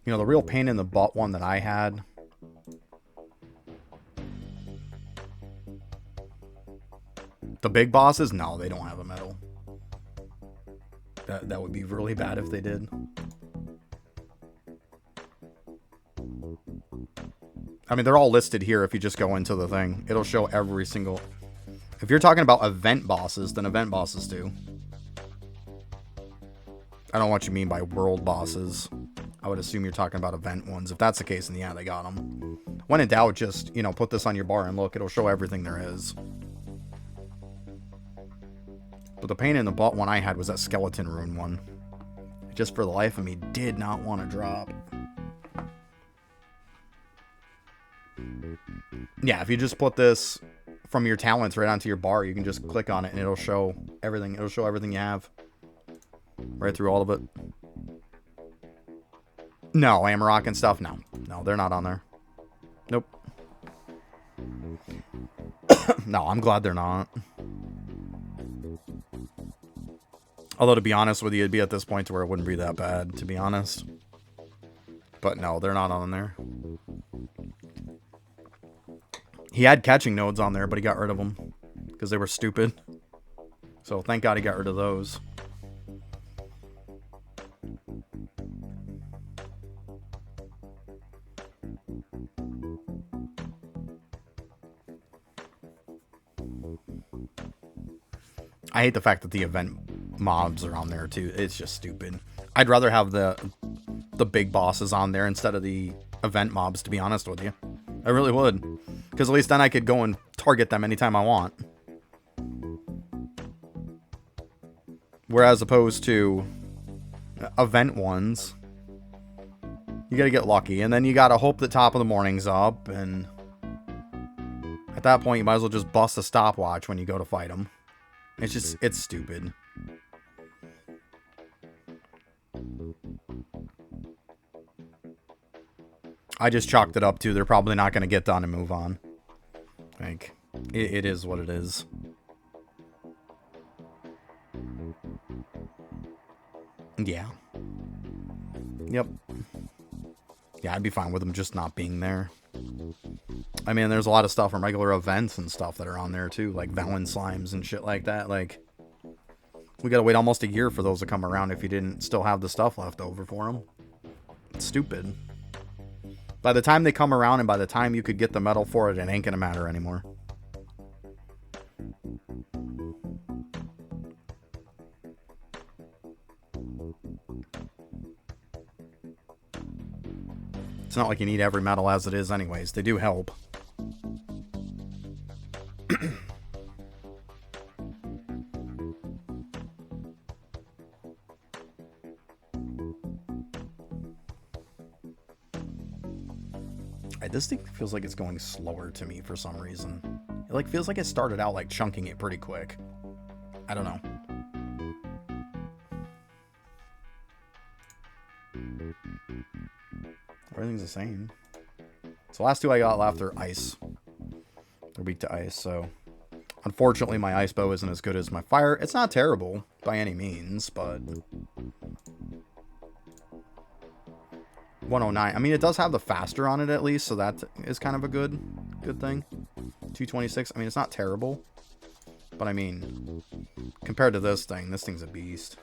You know, the real pain in the butt one that I had... The big bosses? No, they don't have a medal. That would be really bad if they did. I mean, they're all listed here if you just go into the thing. It'll show every single... If you're talking about event bosses, then event bosses do. I don't know what you mean by world bosses. I would assume you're talking about event ones. If that's the case, then yeah, they got them. When in doubt, just, you know, put this on your bar and look. It'll show everything there is. But the pain in the butt one I had was that skeleton rune one. Just for the life of me, did not want to drop. Yeah, if you just put this from your talents right onto your bar, you can just click on it and it'll show everything. It'll show everything you have. Right through all of it. No, Amarok and stuff, no. No, they're not on there. Nope. No, I'm glad they're not. Although, to be honest with you, it'd be at this point to where it wouldn't be that bad, to be honest. But no, they're not on there. He had catching nodes on there, but he got rid of them. Because they were stupid. So, thank God he got rid of those. I hate the fact that the event mobs are on there too. It's just stupid. I'd rather have the big bosses on there instead of the event mobs, to be honest with you. I really would. Because at least then I could go and target them anytime I want. Whereas opposed to event ones, you gotta get lucky. And then you gotta hope that top of the morning's up. And at that point, you might as well just bust a stopwatch when you go to fight them. It's just, it's stupid. I just chalked it up to they're probably not going to get done and move on. Like, it is what it is. Yeah. Yep. Yeah, I'd be fine with them just not being there. I mean, there's a lot of stuff from regular events and stuff that are on there too, like Valen Slimes and shit like that. Like, we gotta wait almost a year for those to come around if you didn't still have the stuff left over for them. It's stupid. By the time they come around and by the time you could get the medal for it, it ain't gonna matter anymore. It's not like you need every medal as it is anyways. They do help. This thing feels like it's going slower to me for some reason. It like feels like it started out like chunking it pretty quick. I don't know. Everything's the same. So the last two I got left are ice. They're weak to ice, so... Unfortunately, my ice bow isn't as good as my fire. It's not terrible by any means, but... 109. I mean, it does have the faster on it at least, so that is kind of a good thing. 226. I mean, it's not terrible. But I mean, compared to this thing's a beast.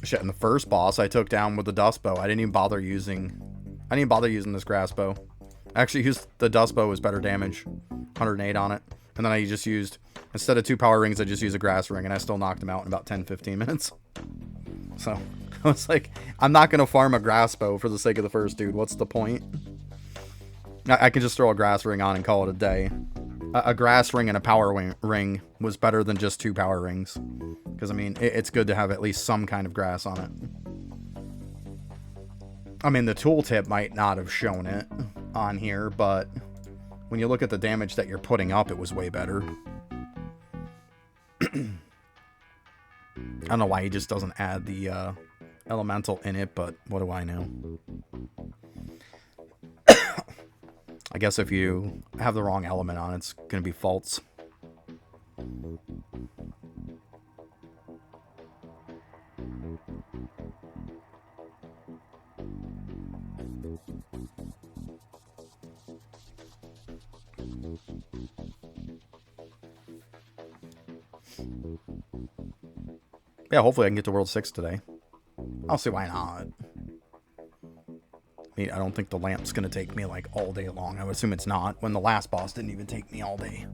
Shit, in the first boss I took down with the dust bow. I didn't even bother using this grass bow. I actually used the dust bow as better damage. 108 on it. And then I just used, instead of 2 power rings, I just used a grass ring, and I still knocked him out in about 10-15 minutes. So, I was like, I'm not going to farm a grass bow for the sake of the first dude. What's the point? I can just throw a grass ring on and call it a day. A grass ring and a power ring was better than just 2 power rings. Because, I mean, it's good to have at least some kind of grass on it. I mean, the tooltip might not have shown it on here, but when you look at the damage that you're putting up, it was way better. I don't know why he just doesn't add the elemental in it, but what do I know? I guess if you have the wrong element on, it's going to be false. Yeah, hopefully I can get to World 6 today. I'll see why not. I mean, I don't think the lamp's going to take me, like, all day long. I would assume it's not, when the last boss didn't even take me all day.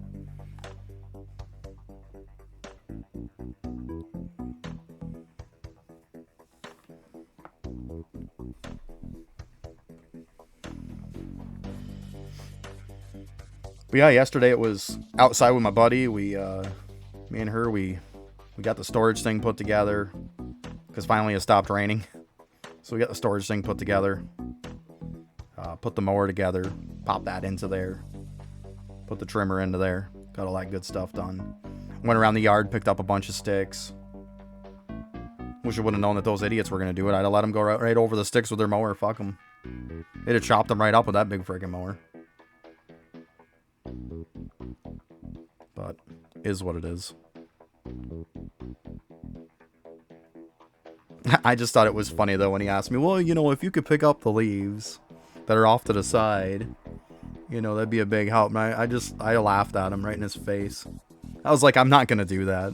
But yeah, yesterday it was outside with my buddy. Me and her, we got the storage thing put together. Because finally it stopped raining. So we got the storage thing put together. Put the mower together. Pop that into there. Put the trimmer into there. Got all that good stuff done. Went around the yard, picked up a bunch of sticks. Wish I would have known that those idiots were going to do it. I'd have let them go right over the sticks with their mower. Fuck them. They'd have chopped them right up with that big freaking mower. But, is what it is. I just thought it was funny, though, when he asked me, well, you know, if you could pick up the leaves that are off to the side, you know, that'd be a big help. And I laughed at him right in his face. I was like, I'm not going to do that.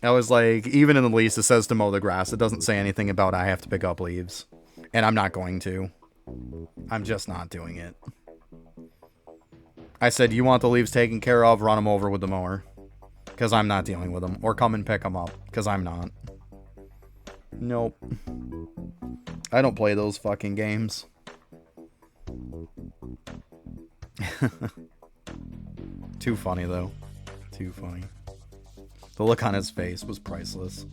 I was like, even in the lease, it says to mow the grass. It doesn't say anything about I have to pick up leaves. And I'm not going to. I'm just not doing it. I said, you want the leaves taken care of, run them over with the mower. Because I'm not dealing with them. Or come and pick them up. Because I'm not. Nope. I don't play those fucking games. Too funny, though. Too funny. The look on his face was priceless.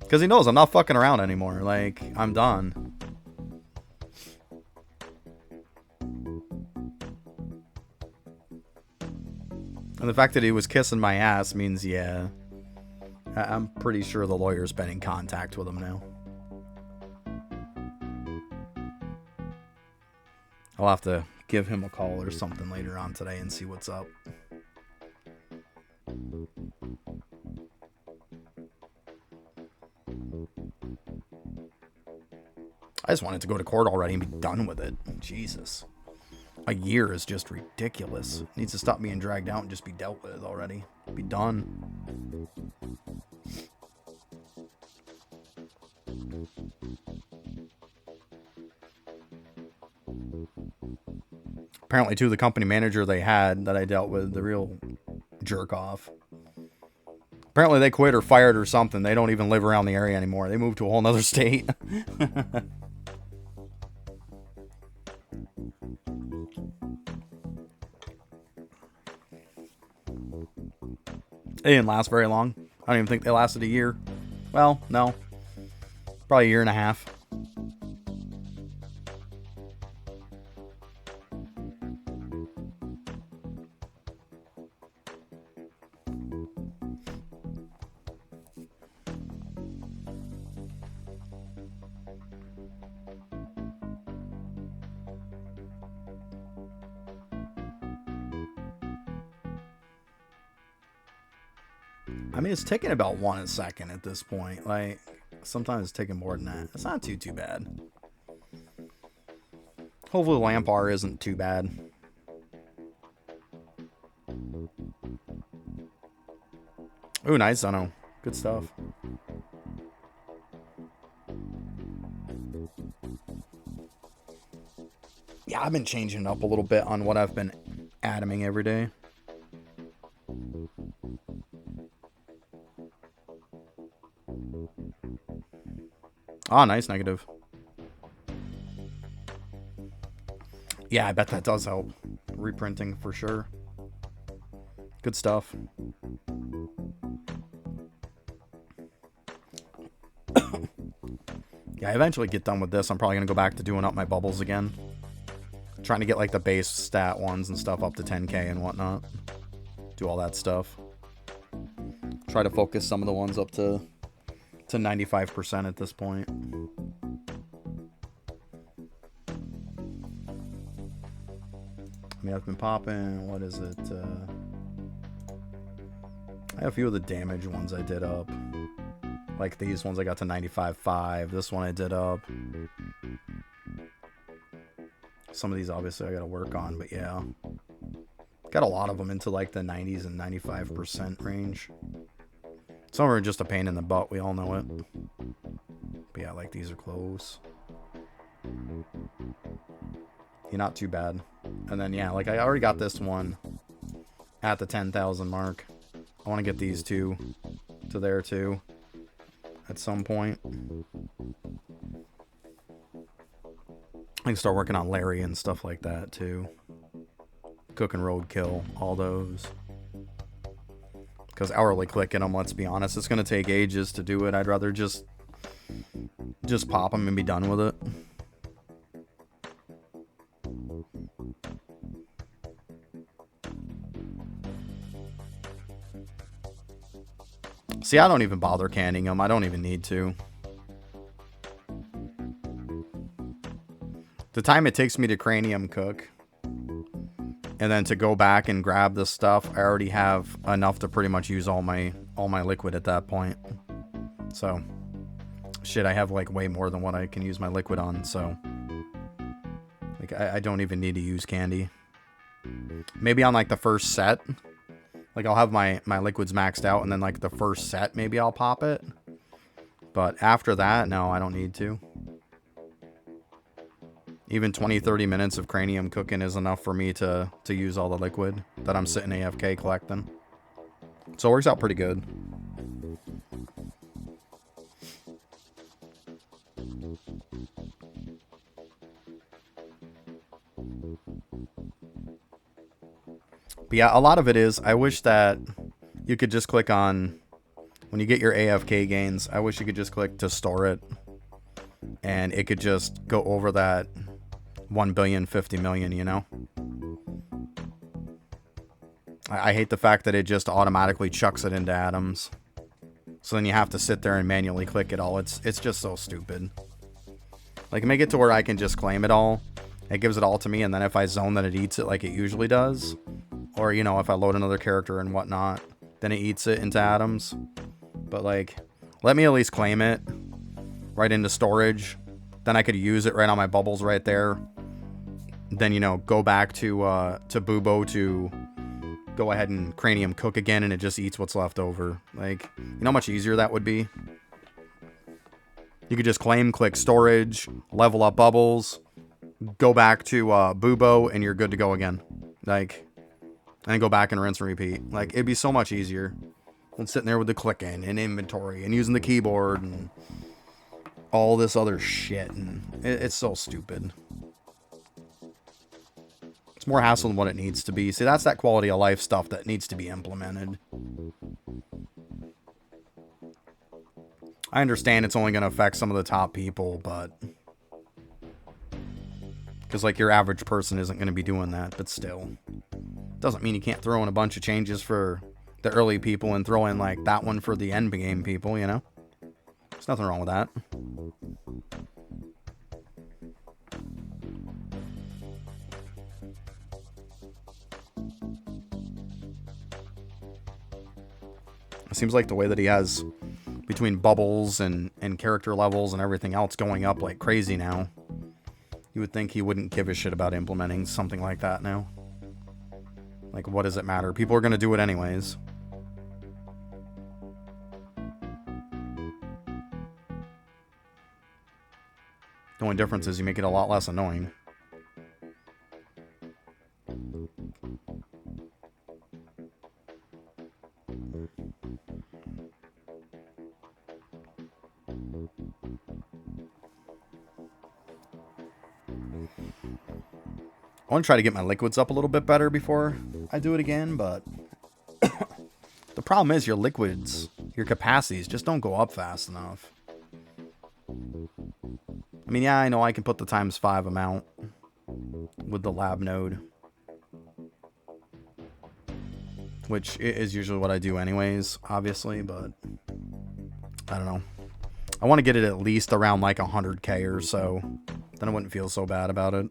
Because he knows I'm not fucking around anymore. Like, I'm done. And the fact that he was kissing my ass means, yeah. I'm pretty sure the lawyer's been in contact with him now. I'll have to give him a call or something later on today and see what's up. I just wanted to go to court already and be done with it. Jesus. A year is just ridiculous. It needs to stop being dragged out and just be dealt with already. Be done. Apparently, too, the company manager they had that I dealt with, the real jerk off. Apparently, they quit or fired or something. They don't even live around the area anymore. They moved to a whole nother state. They didn't last very long. I don't even think they lasted a year. Well, no. Probably a year and a half. I mean, it's taking about 1 second at this point. Like, sometimes it's taking more than that. It's not too bad. Hopefully lamp R isn't too bad. Ooh, nice, Zeno. Good stuff. Yeah, I've been changing up a little bit on what I've been atoming every day. Ah, nice, negative. Yeah, I bet that does help. Reprinting for sure. Good stuff. Yeah, I eventually get done with this. I'm probably going to go back to doing up my bubbles again. Trying to get like the base stat ones and stuff up to 10k and whatnot. Do all that stuff. Try to focus some of the ones up to 95% at this point. I mean, I've been popping, what is it? I have a few of the damage ones I did up. Like these ones I got to 95.5. This one I did up. Some of these obviously I gotta work on, but yeah. Got a lot of them into like the 90s and 95% range. Some are just a pain in the butt, we all know it. But yeah, like these are close. Yeah, not too bad. And then yeah, like I already got this one at the 10,000 mark. I want to get these two to there too at some point. I can start working on Larry and stuff like that too. Cook and Roadkill, all those. Because hourly clicking them, let's be honest, it's going to take ages to do it. I'd rather just pop them and be done with it. See, I don't even bother canning them. I don't even need to. The time it takes me to cranium cook and then to go back and grab this stuff, I already have enough to pretty much use all my liquid at that point. So, shit, I have like way more than what I can use my liquid on. So, like, I don't even need to use candy. Maybe on like the first set. Like, I'll have my liquids maxed out, and then, like, the first set, maybe I'll pop it. But after that, no, I don't need to. Even 20-30 minutes of cranium cooking is enough for me to use all the liquid that I'm sitting AFK collecting. So it works out pretty good. But yeah, a lot of it is, I wish that you could just click on, when you get your AFK gains, I wish you could just click to store it. And it could just go over that 1,050,000,000, you know? I hate the fact that it just automatically chucks it into atoms. So then you have to sit there and manually click it all. It's just so stupid. Like, make it to where I can just claim it all. It gives it all to me, and then if I zone, then it eats it like it usually does. Or, you know, if I load another character and whatnot, then it eats it into atoms. But, like, let me at least claim it right into storage. Then I could use it right on my bubbles right there. Then, you know, go back to Bubo to go ahead and cranium cook again, and it just eats what's left over. Like, you know how much easier that would be? You could just claim, click storage, level up bubbles, go back to Bubo, and you're good to go again. Like, and go back and rinse and repeat. Like, it'd be so much easier than sitting there with the clicking and inventory and using the keyboard and all this other shit. And it's so stupid. It's more hassle than what it needs to be. See, that's that quality of life stuff that needs to be implemented. I understand it's only going to affect some of the top people, but... because, like, your average person isn't going to be doing that, but still. Doesn't mean you can't throw in a bunch of changes for the early people and throw in, like, that one for the end game people, you know? There's nothing wrong with that. See, seems like the way that he has between bubbles and character levels and everything else going up like crazy now. You would think he wouldn't give a shit about implementing something like that now. Like, what does it matter? People are going to do it anyways. The only difference is you make it a lot less annoying. I want to try to get my liquids up a little bit better before I do it again, but the problem is your liquids, your capacities just don't go up fast enough. I mean, yeah, I know I can put the ×5 amount with the lab node, which is usually what I do anyways, obviously, but I don't know. I want to get it at least around like 100k or so, then I wouldn't feel so bad about it.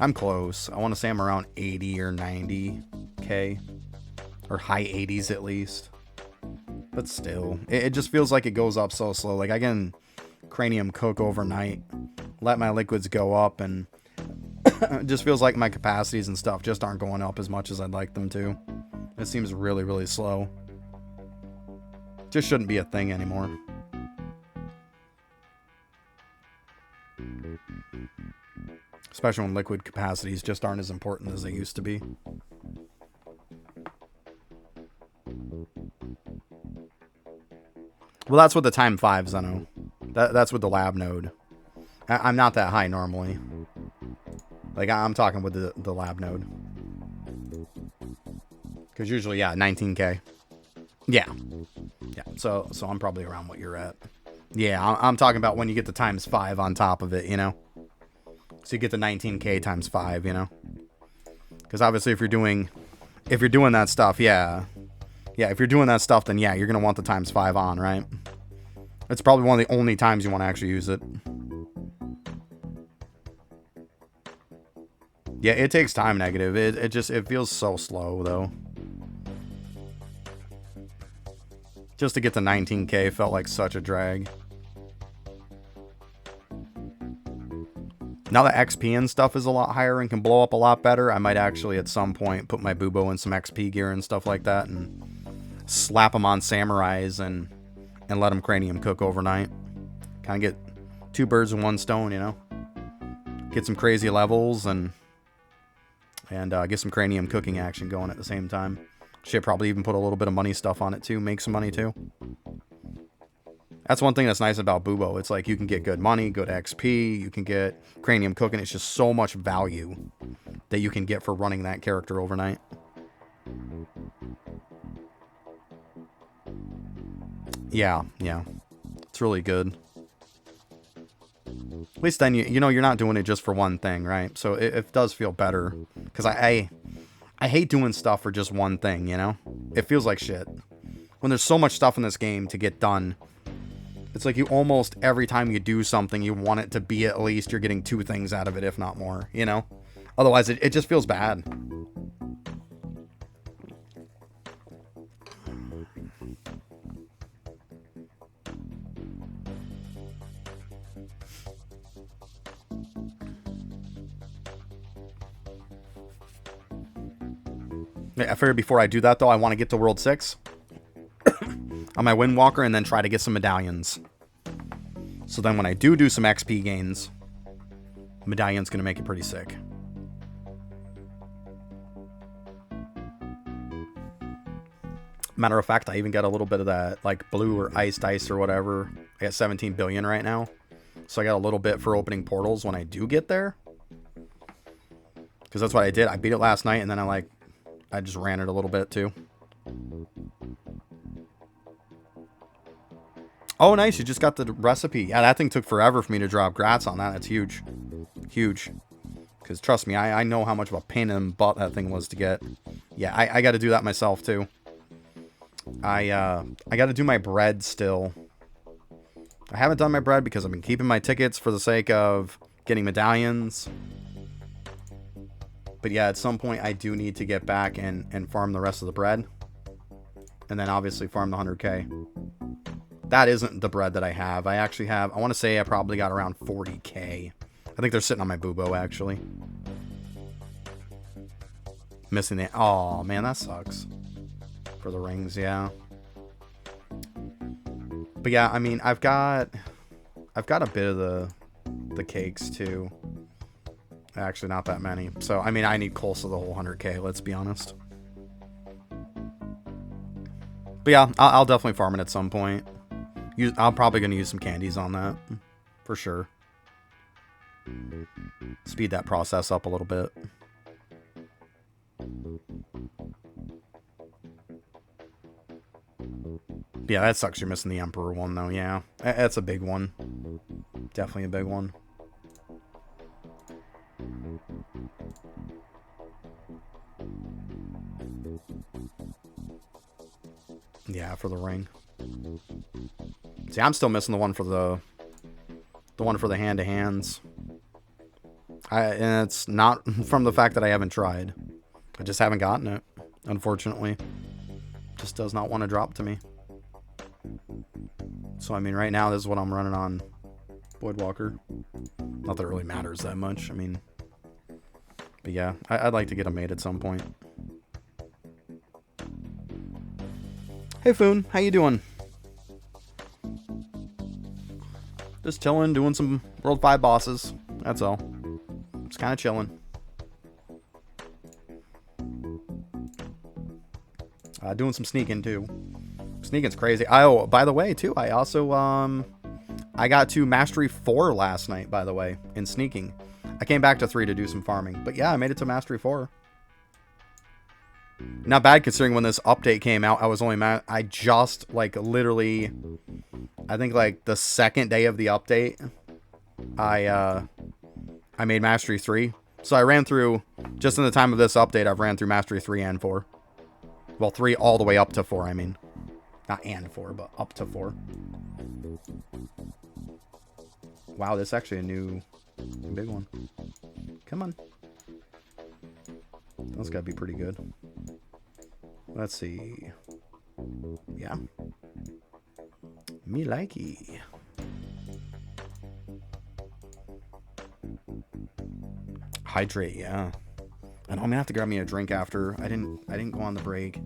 I'm close. I want to say I'm around 80 or 90k, or high 80s at least. But still, it just feels like it goes up so slow. Like, I can cranium cook overnight, let my liquids go up, and it just feels like my capacities and stuff just aren't going up as much as I'd like them to. It seems really, really slow. Just shouldn't be a thing anymore. Especially when liquid capacities just aren't as important as they used to be. Well, that's with the ×5s, I know. That's with the lab node. I'm not that high normally. Like, I'm talking with the lab node. Because usually, yeah, 19k. Yeah. Yeah, so I'm probably around what you're at. Yeah, I'm talking about when you get the ×5 on top of it, you know? So you get the 19k ×5, you know? Because obviously if you're doing that stuff, yeah. Yeah, if you're doing that stuff, then yeah, you're going to want the ×5 on, right? It's probably one of the only times you want to actually use it. Yeah, it takes time, negative. It feels so slow, though. Just to get to 19k felt like such a drag. Now that XP and stuff is a lot higher and can blow up a lot better, I might actually at some point put my Bubo in some XP gear and stuff like that and slap them on Samurais and let them cranium cook overnight. Kind of get 2 birds with 1 stone, you know? Get some crazy levels and get some cranium cooking action going at the same time. Should probably even put a little bit of money stuff on it too, make some money too. That's one thing that's nice about Bubo. It's like you can get good money, good XP, you can get cranium cooking. It's just so much value that you can get for running that character overnight. Yeah. It's really good. At least then you know you're not doing it just for one thing, right? So it does feel better. Because I hate doing stuff for just one thing, you know? It feels like shit. When there's so much stuff in this game to get done, it's like you almost, every time you do something, you want it to be at least you're getting 2 things out of it, if not more, you know? Otherwise, it just feels bad. I figured before I do that, though, I want to get to World 6 on my Windwalker and then try to get some medallions. So then when I do some XP gains, medallion's going to make it pretty sick. Matter of fact, I even got a little bit of that, like, blue or iced ice or whatever. I got 17 billion right now. So I got a little bit for opening portals when I do get there. Because that's what I did. I beat it last night, and then I just ran it a little bit, too. Oh, nice. You just got the recipe. Yeah, that thing took forever for me to drop. Grats on that. That's huge. Huge. Because trust me, I know how much of a pain in the butt that thing was to get. Yeah, I got to do that myself, too. I got to do my bread still. I haven't done my bread because I've been keeping my tickets for the sake of getting medallions. But yeah, at some point I do need to get back and farm the rest of the bread. And then obviously farm the 100k. That isn't the bread that I have. I actually have, I want to say I probably got around 40k. I think they're sitting on my Bubo, actually. Missing the, oh man, that sucks. For the rings, yeah. But yeah, I mean, I've got a bit of the cakes too. Actually, not that many. So, I mean, I need close to the whole 100k, let's be honest. But yeah, I'll definitely farm it at some point. I'm probably going to use some candies on that. For sure. Speed that process up a little bit. Yeah, that sucks you're missing the Emperor one, though. Yeah, that's a big one. Definitely a big one. Yeah, for the ring. See, I'm still missing the one for the hand-to-hands. And it's not from the fact that I haven't tried. I just haven't gotten it, unfortunately. Just does not want to drop to me. So, I mean, right now, this is what I'm running on Voidwalker. Not that it really matters that much. I mean, but yeah, I'd like to get them made at some point. Hey, Foon, how you doing? Just chilling, doing some World 5 bosses. That's all. Just kind of chilling. Doing some sneaking, too. Sneaking's crazy. Oh, by the way, too, I also, I got to Mastery 4 last night, by the way, in sneaking. I came back to 3 to do some farming. But yeah, I made it to Mastery 4. Not bad considering when this update came out, I was only I just, like, literally, I think, like, the second day of the update, I made Mastery 3. So I ran through, just in the time of this update, I've ran through Mastery 3 and 4. Well, 3 all the way up to 4, I mean. Not and 4, but up to 4. Wow, this is actually a new big one. Come on. That's gotta be pretty good. Let's see. Yeah. Me likey. Hydrate, yeah. And I'm gonna have to grab me a drink after. I didn't go on the break.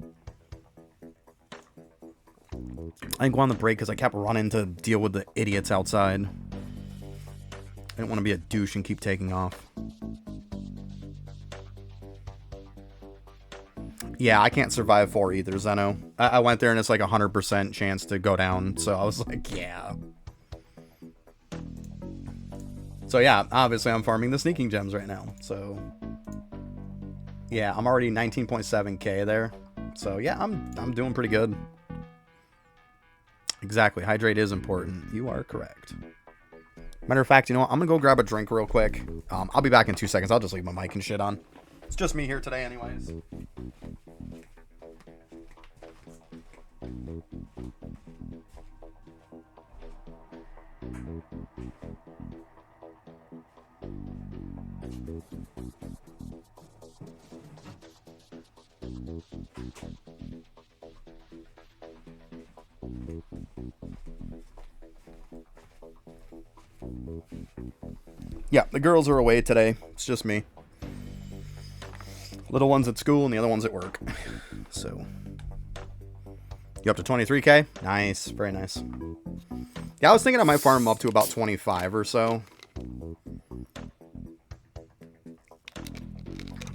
I didn't go on the break because I kept running to deal with the idiots outside. I didn't want to be a douche and keep taking off. Yeah, I can't survive 4 either, Zeno. I went there and it's like 100% chance to go down. So I was like, yeah. So yeah, obviously I'm farming the sneaking gems right now. So yeah, I'm already 19.7k there. So yeah, I'm doing pretty good. Exactly, hydrate is important. You are correct. Matter of fact, you know what? I'm gonna go grab a drink real quick. I'll be back in 2 seconds. I'll just leave my mic and shit on. It's just me here today anyways. Yeah, the girls are away today. It's just me. Little one's at school and the other one's at work. So, you up to 23k? Nice, very nice. Yeah, I was thinking I might farm them up to about 25 or so.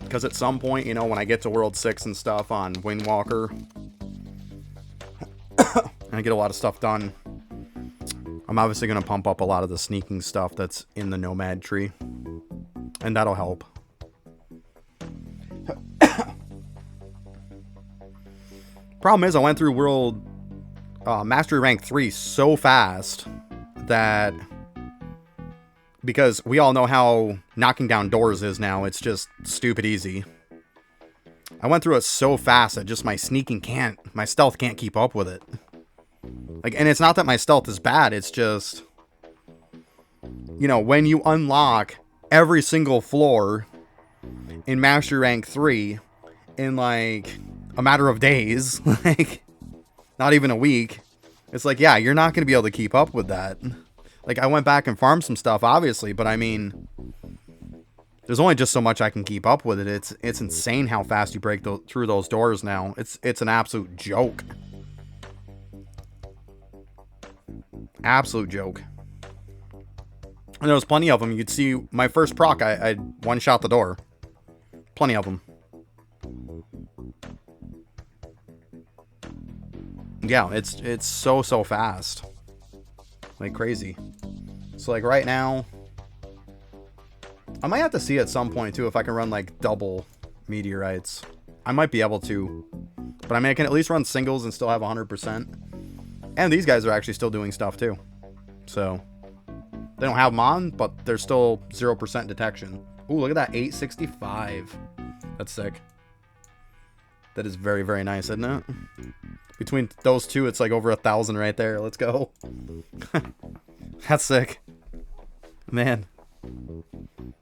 Because at some point, you know, when I get to World 6 and stuff on Windwalker, and I get a lot of stuff done, I'm obviously going to pump up a lot of the sneaking stuff that's in the Nomad tree. And that'll help. Problem is, I went through World Mastery Rank 3 so fast that... Because we all know how knocking down doors is now. It's just stupid easy. I went through it so fast that just my stealth can't keep up with it. Like, and it's not that my stealth is bad, it's just, you know, when you unlock every single floor in Mastery Rank 3 in like a matter of days, like not even a week. It's like, yeah, you're not going to be able to keep up with that. Like, I went back and farmed some stuff, obviously, but I mean, there's only just so much I can keep up with it. It's insane how fast you break through those doors now. It's an absolute joke. Absolute joke. And there was plenty of them. You'd see my first proc, I one-shot the door. Plenty of them. Yeah, it's so fast. Like crazy. So like right now, I might have to see at some point too if I can run like double meteorites. I might be able to. But I mean, I can at least run singles and still have 100%. And these guys are actually still doing stuff too. So they don't have them on, but they're still 0% detection. Ooh, look at that, 865. That's sick. That is very, very nice, isn't it? Between those two, it's like over 1,000 right there. Let's go. That's sick. Man.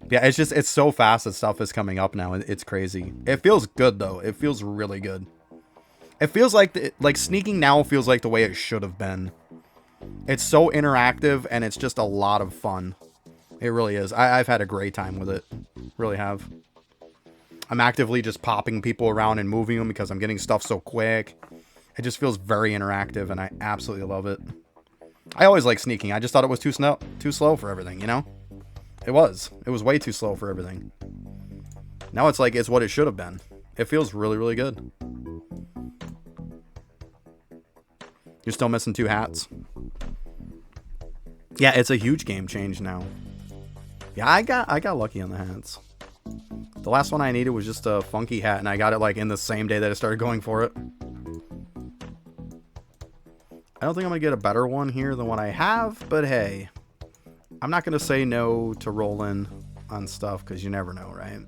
Yeah, it's so fast that stuff is coming up now. It's crazy. It feels good, though. It feels really good. It feels like, sneaking now feels like the way it should have been. It's so interactive, and it's just a lot of fun. It really is. I've had a great time with it. Really have. I'm actively just popping people around and moving them because I'm getting stuff so quick. It just feels very interactive, and I absolutely love it. I always like sneaking. I just thought it was too slow for everything, you know? It was. It was way too slow for everything. Now it's like it's what it should have been. It feels really, really good. You're still missing 2 hats. Yeah, it's a huge game change now. Yeah, I got lucky on the hats. The last one I needed was just a funky hat, and I got it like in the same day that I started going for it. I don't think I'm going to get a better one here than what I have, but hey, I'm not going to say no to rolling on stuff because you never know, right?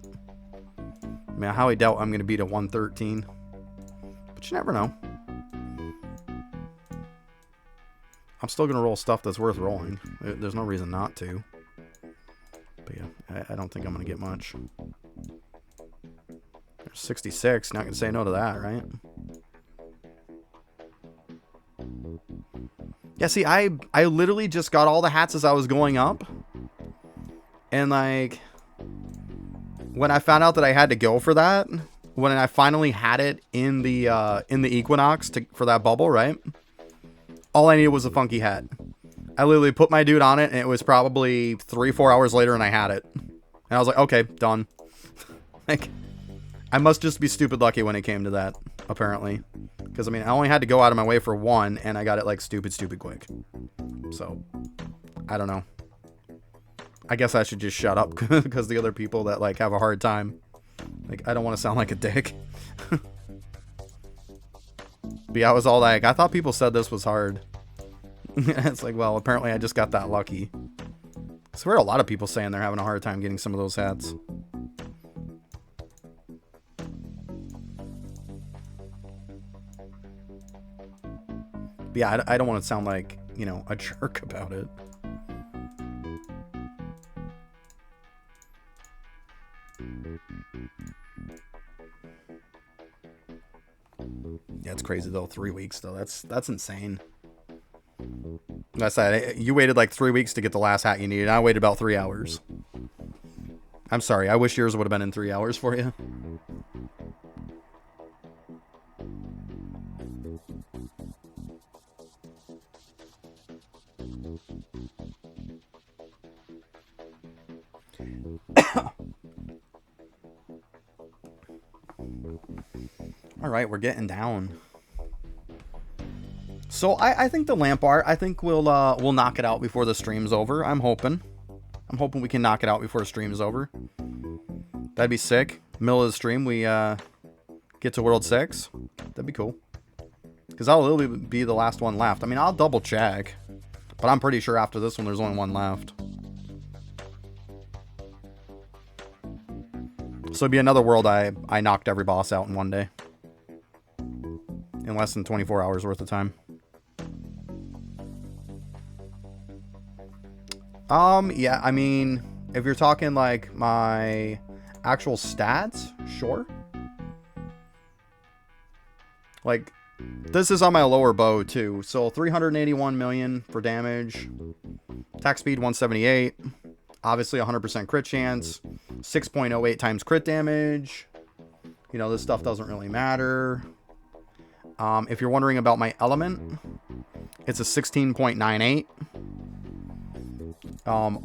I mean, I highly doubt I'm going to beat a 113, but you never know. I'm still going to roll stuff that's worth rolling. There's no reason not to. But yeah, I don't think I'm going to get much. There's 66. Not going to say no to that, right? Yeah, see, I literally just got all the hats as I was going up. And, like, when I found out that I had to go for that, when I finally had it in the Equinox for that bubble, right? All I needed was a funky hat. I literally put my dude on it, and it was probably 3-4 hours later, and I had it. And I was like, okay, done. Like, I must just be stupid lucky when it came to that, apparently. Because, I mean, I only had to go out of my way for one, and I got it, like, stupid quick. So, I don't know. I guess I should just shut up, because the other people that, like, have a hard time. Like, I don't want to sound like a dick. But yeah, I was all like, I thought people said this was hard. It's like, well, apparently I just got that lucky. I swear a lot of people saying they're having a hard time getting some of those hats. But yeah, I don't want to sound like, you know, a jerk about it. Yeah, it's crazy though. 3 weeks though. That's insane. That's that. You waited like 3 weeks to get the last hat you needed. I waited about 3 hours. I'm sorry. I wish yours would have been in 3 hours for you. All right, we're getting down. So I think the lamp art, I think we'll knock it out before the stream's over. I'm hoping we can knock it out before the stream's over. That'd be sick. Middle of the stream, we get to World 6. That'd be cool. Because that'll literally be the last one left. I mean, I'll double check. But I'm pretty sure after this one, there's only one left. So it'd be another world I knocked every boss out in one day. In less than 24 hours worth of time. Yeah, I mean, if you're talking like my Actual stats? Sure. Like, this is on my lower bow, too. So, 381 million for damage. Attack speed, 178. Obviously, 100% crit chance. 6.08 times crit damage. You know, this stuff doesn't really matter. If you're wondering about my element, it's a 16.98.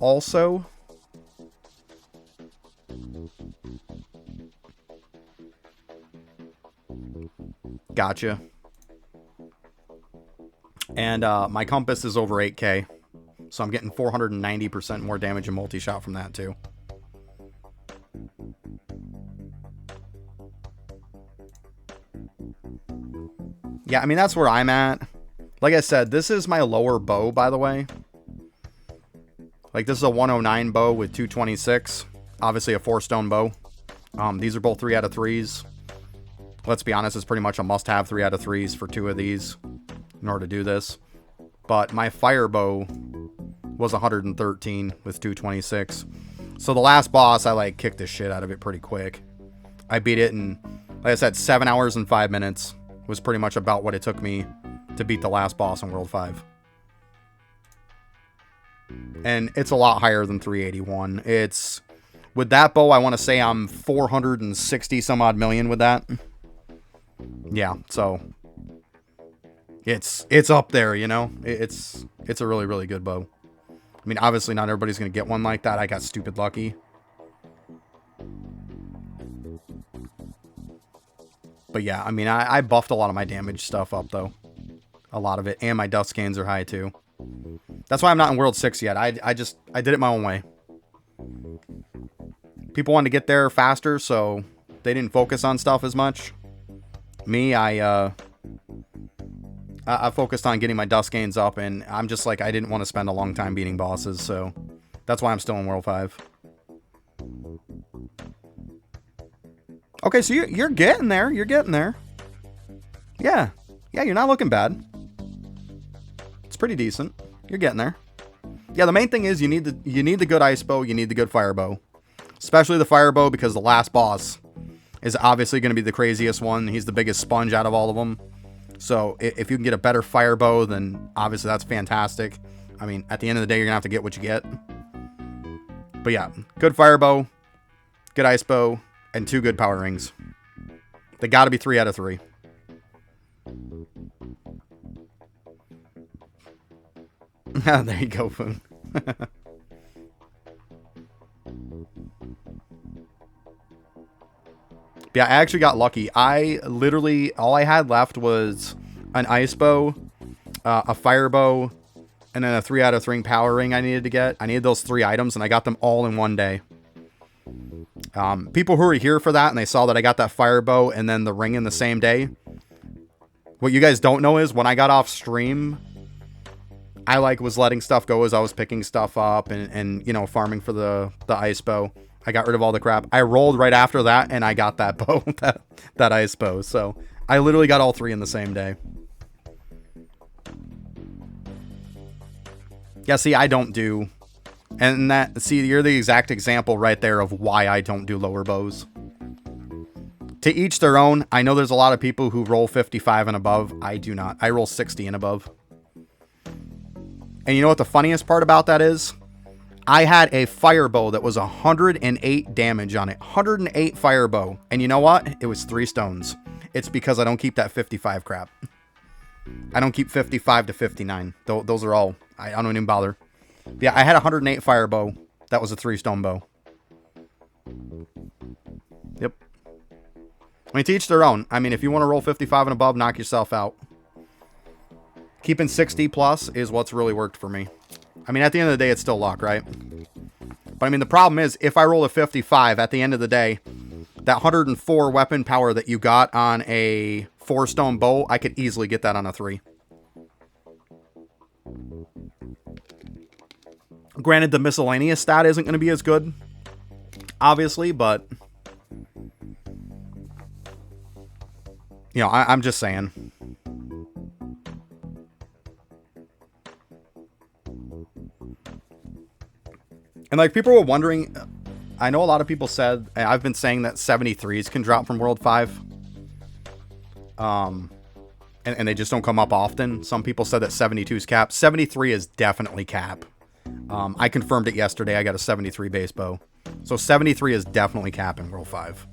Also, gotcha. And my compass is over 8k. So I'm getting 490% more damage and multi-shot from that too. Yeah, I mean, that's where I'm at. Like I said, this is my lower bow, by the way. Like, this is a 109 bow with 226. Obviously a 4-stone bow. These are both 3 out of 3s. Let's be honest, it's pretty much a must-have 3 out of 3s for 2 of these in order to do this. But my fire bow was 113 with 226. So the last boss, I like kicked the shit out of it pretty quick. I beat it in, like I said, 7 hours and 5 minutes was pretty much about what it took me to beat the last boss in World 5. And it's a lot higher than 381. It's, with that bow, I want to say I'm 460 some odd million with that. Yeah, so it's up there, you know. It's a really, really good bow. I mean, obviously not everybody's going to get one like that. I got stupid lucky. But yeah, I mean, I buffed a lot of my damage stuff up, though. A lot of it. And my dust gains are high, too. That's why I'm not in World 6 yet. I did it my own way. People wanted to get there faster, so they didn't focus on stuff as much. Me, I focused on getting my dust gains up, and I'm just like, I didn't want to spend a long time beating bosses, so that's why I'm still in World 5. Okay, so you're getting there. You're getting there. Yeah. Yeah, you're not looking bad. It's pretty decent. You're getting there. Yeah, the main thing is you need the good ice bow, you need the good fire bow. Especially the fire bow, because the last boss is obviously going to be the craziest one. He's the biggest sponge out of all of them. So if you can get a better fire bow, then obviously that's fantastic. I mean, at the end of the day, you're going to have to get what you get. But yeah, good fire bow, good ice bow, and 2 good power rings. They got to be 3 out of 3. There you go, Foon. Yeah, I actually got lucky. I literally, all I had left was an ice bow, a fire bow, and then a 3 out of 3 power ring I needed to get. I needed those 3 items, and I got them all in one day. People who were here for that, and they saw that I got that fire bow and then the ring in the same day. What you guys don't know is when I got off stream, I was letting stuff go as I was picking stuff up and you know, farming for the ice bow. I got rid of all the crap. I rolled right after that, and I got that bow, that ice bow. So I literally got all 3 in the same day. Yeah, see, I don't do... And that, see, you're the exact example right there of why I don't do lower bows. To each their own. I know there's a lot of people who roll 55 and above. I do not. I roll 60 and above. And you know what the funniest part about that is? I had a fire bow that was 108 damage on it. 108 fire bow. And you know what? It was 3 stones. It's because I don't keep that 55 crap. I don't keep 55 to 59. Those are all... I don't even bother. Yeah, I had 108 fire bow. That was a 3-stone bow. Yep. I mean, to each their own. I mean, if you want to roll 55 and above, knock yourself out. Keeping 60 plus is what's really worked for me. I mean, at the end of the day, it's still luck, right? But I mean, the problem is, if I roll a 55 at the end of the day, that 104 weapon power that you got on a 4-stone bow, I could easily get that on a 3. Granted, the miscellaneous stat isn't going to be as good, obviously, but... You know, I'm just saying. And, like, people were wondering... I know a lot of people said, I've been saying that 73s can drop from World 5. And they just don't come up often. Some people said that 72 is cap. 73 is definitely cap. I confirmed it yesterday. I got a 73 base bow. So 73 is definitely cap in World 5.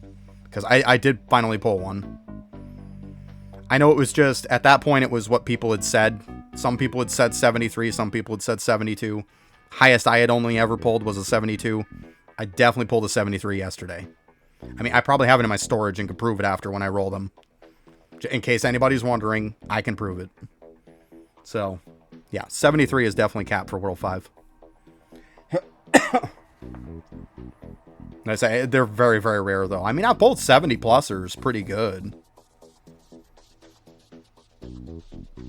Because I did finally pull one. I know it was just, at that point, it was what people had said. Some people had said 73. Some people had said 72. Highest I had only ever pulled was a 72. I definitely pulled a 73 yesterday. I mean, I probably have it in my storage and could prove it after when I roll them. In case anybody's wondering, I can prove it. So, yeah, 73 is definitely capped for World 5. I say they're very, very rare, though. I mean, I pulled 70 plusers pretty good.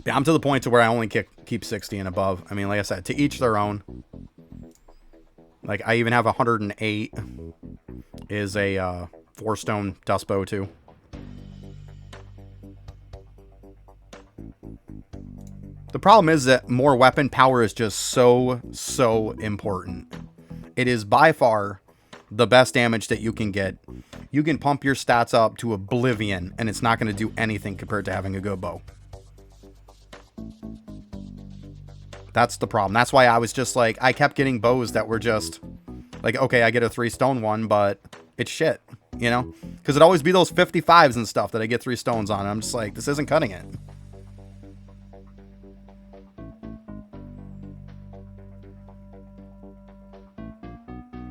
Yeah, I'm to the point to where I only keep 60 and above. I mean, like I said, to each their own. Like, I even have 108 is a 4-stone dust bow, too. The problem is that more weapon power is just so important. It is by far the best damage that you can get. You can pump your stats up to oblivion, and it's not going to do anything compared to having a good bow. That's the problem. That's why I was just like, I kept getting bows that were just like, okay, I get a 3-stone one, but it's shit, you know? Because it'd always be those 55s and stuff that I get 3 stones on. And I'm just like, this isn't cutting it.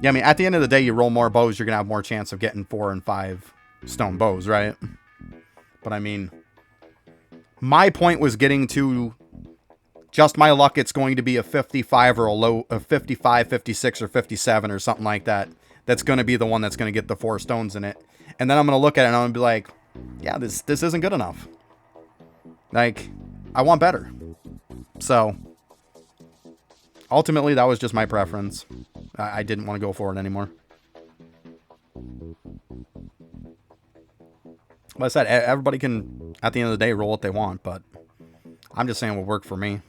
Yeah, I mean, at the end of the day, you roll more bows, you're going to have more chance of getting 4 and 5 stone bows, right? But I mean, my point was getting to just my luck. It's going to be a 55 or a 55, 56, or 57 or something like that. That's going to be the one that's going to get the 4 stones in it. And then I'm going to look at it and I'm going to be like, yeah, this isn't good enough. Like, I want better. So, ultimately, that was just my preference. I didn't want to go for it anymore. Like I said, everybody can, at the end of the day, roll what they want, but I'm just saying what worked for me.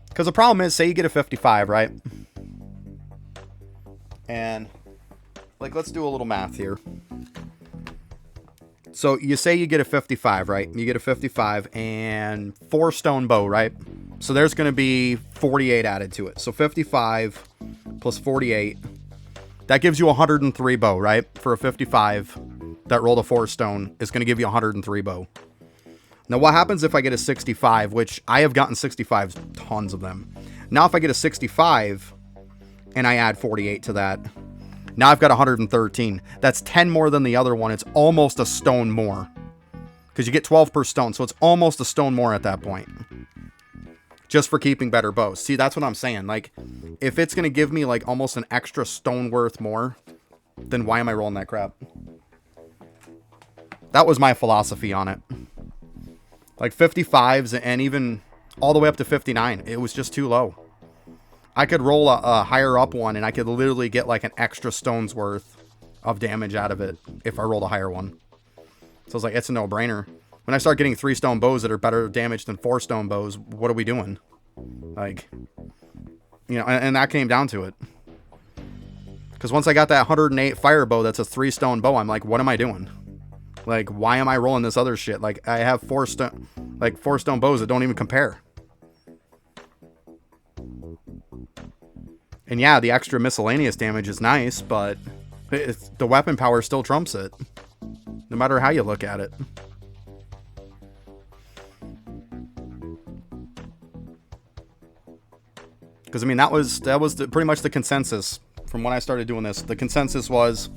Because the problem is, say you get a 55, right? And, like, let's do a little math here. So, you say you get a 55, right? You get a 55 and 4 stone bow, right? So, there's going to be 48 added to it. So, 55 plus 48. That gives you 103 bow, right? For a 55 that rolled a 4 stone is going to give you 103 bow. Now, what happens if I get a 65, which I have gotten 65s, tons of them. Now, if I get a 65 and I add 48 to that, now I've got 113. That's 10 more than the other one. It's almost a stone more. Because you get 12 per stone, so it's almost a stone more at that point. Just for keeping better bows. See, that's what I'm saying. Like, if it's going to give me, like, almost an extra stone worth more, then why am I rolling that crap? That was my philosophy on it. Like, 55s and even all the way up to 59. It was just too low. I could roll a higher up one, and I could literally get, like, an extra stone's worth of damage out of it if I rolled a higher one. So I was like, it's a no-brainer. When I start getting 3 stone bows that are better damage than 4 stone bows, what are we doing? Like, you know, and that came down to it. Because once I got that 108 fire bow that's a 3 stone bow, I'm like, what am I doing? Like, why am I rolling this other shit? Like, I have 4 stone bows that don't even compare. And yeah, the extra miscellaneous damage is nice, but the weapon power still trumps it. No matter how you look at it. Because, I mean, that was pretty much the consensus from when I started doing this. The consensus was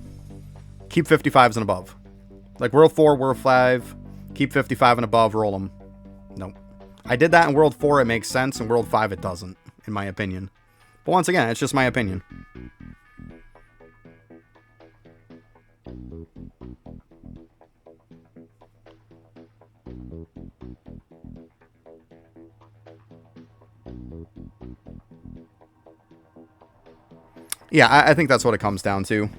keep 55s and above. Like, World 4, World 5, keep 55 and above, roll them. Nope. I did that in World 4, it makes sense. In World 5, it doesn't, in my opinion. But once again, it's just my opinion. Yeah, I think that's what it comes down to.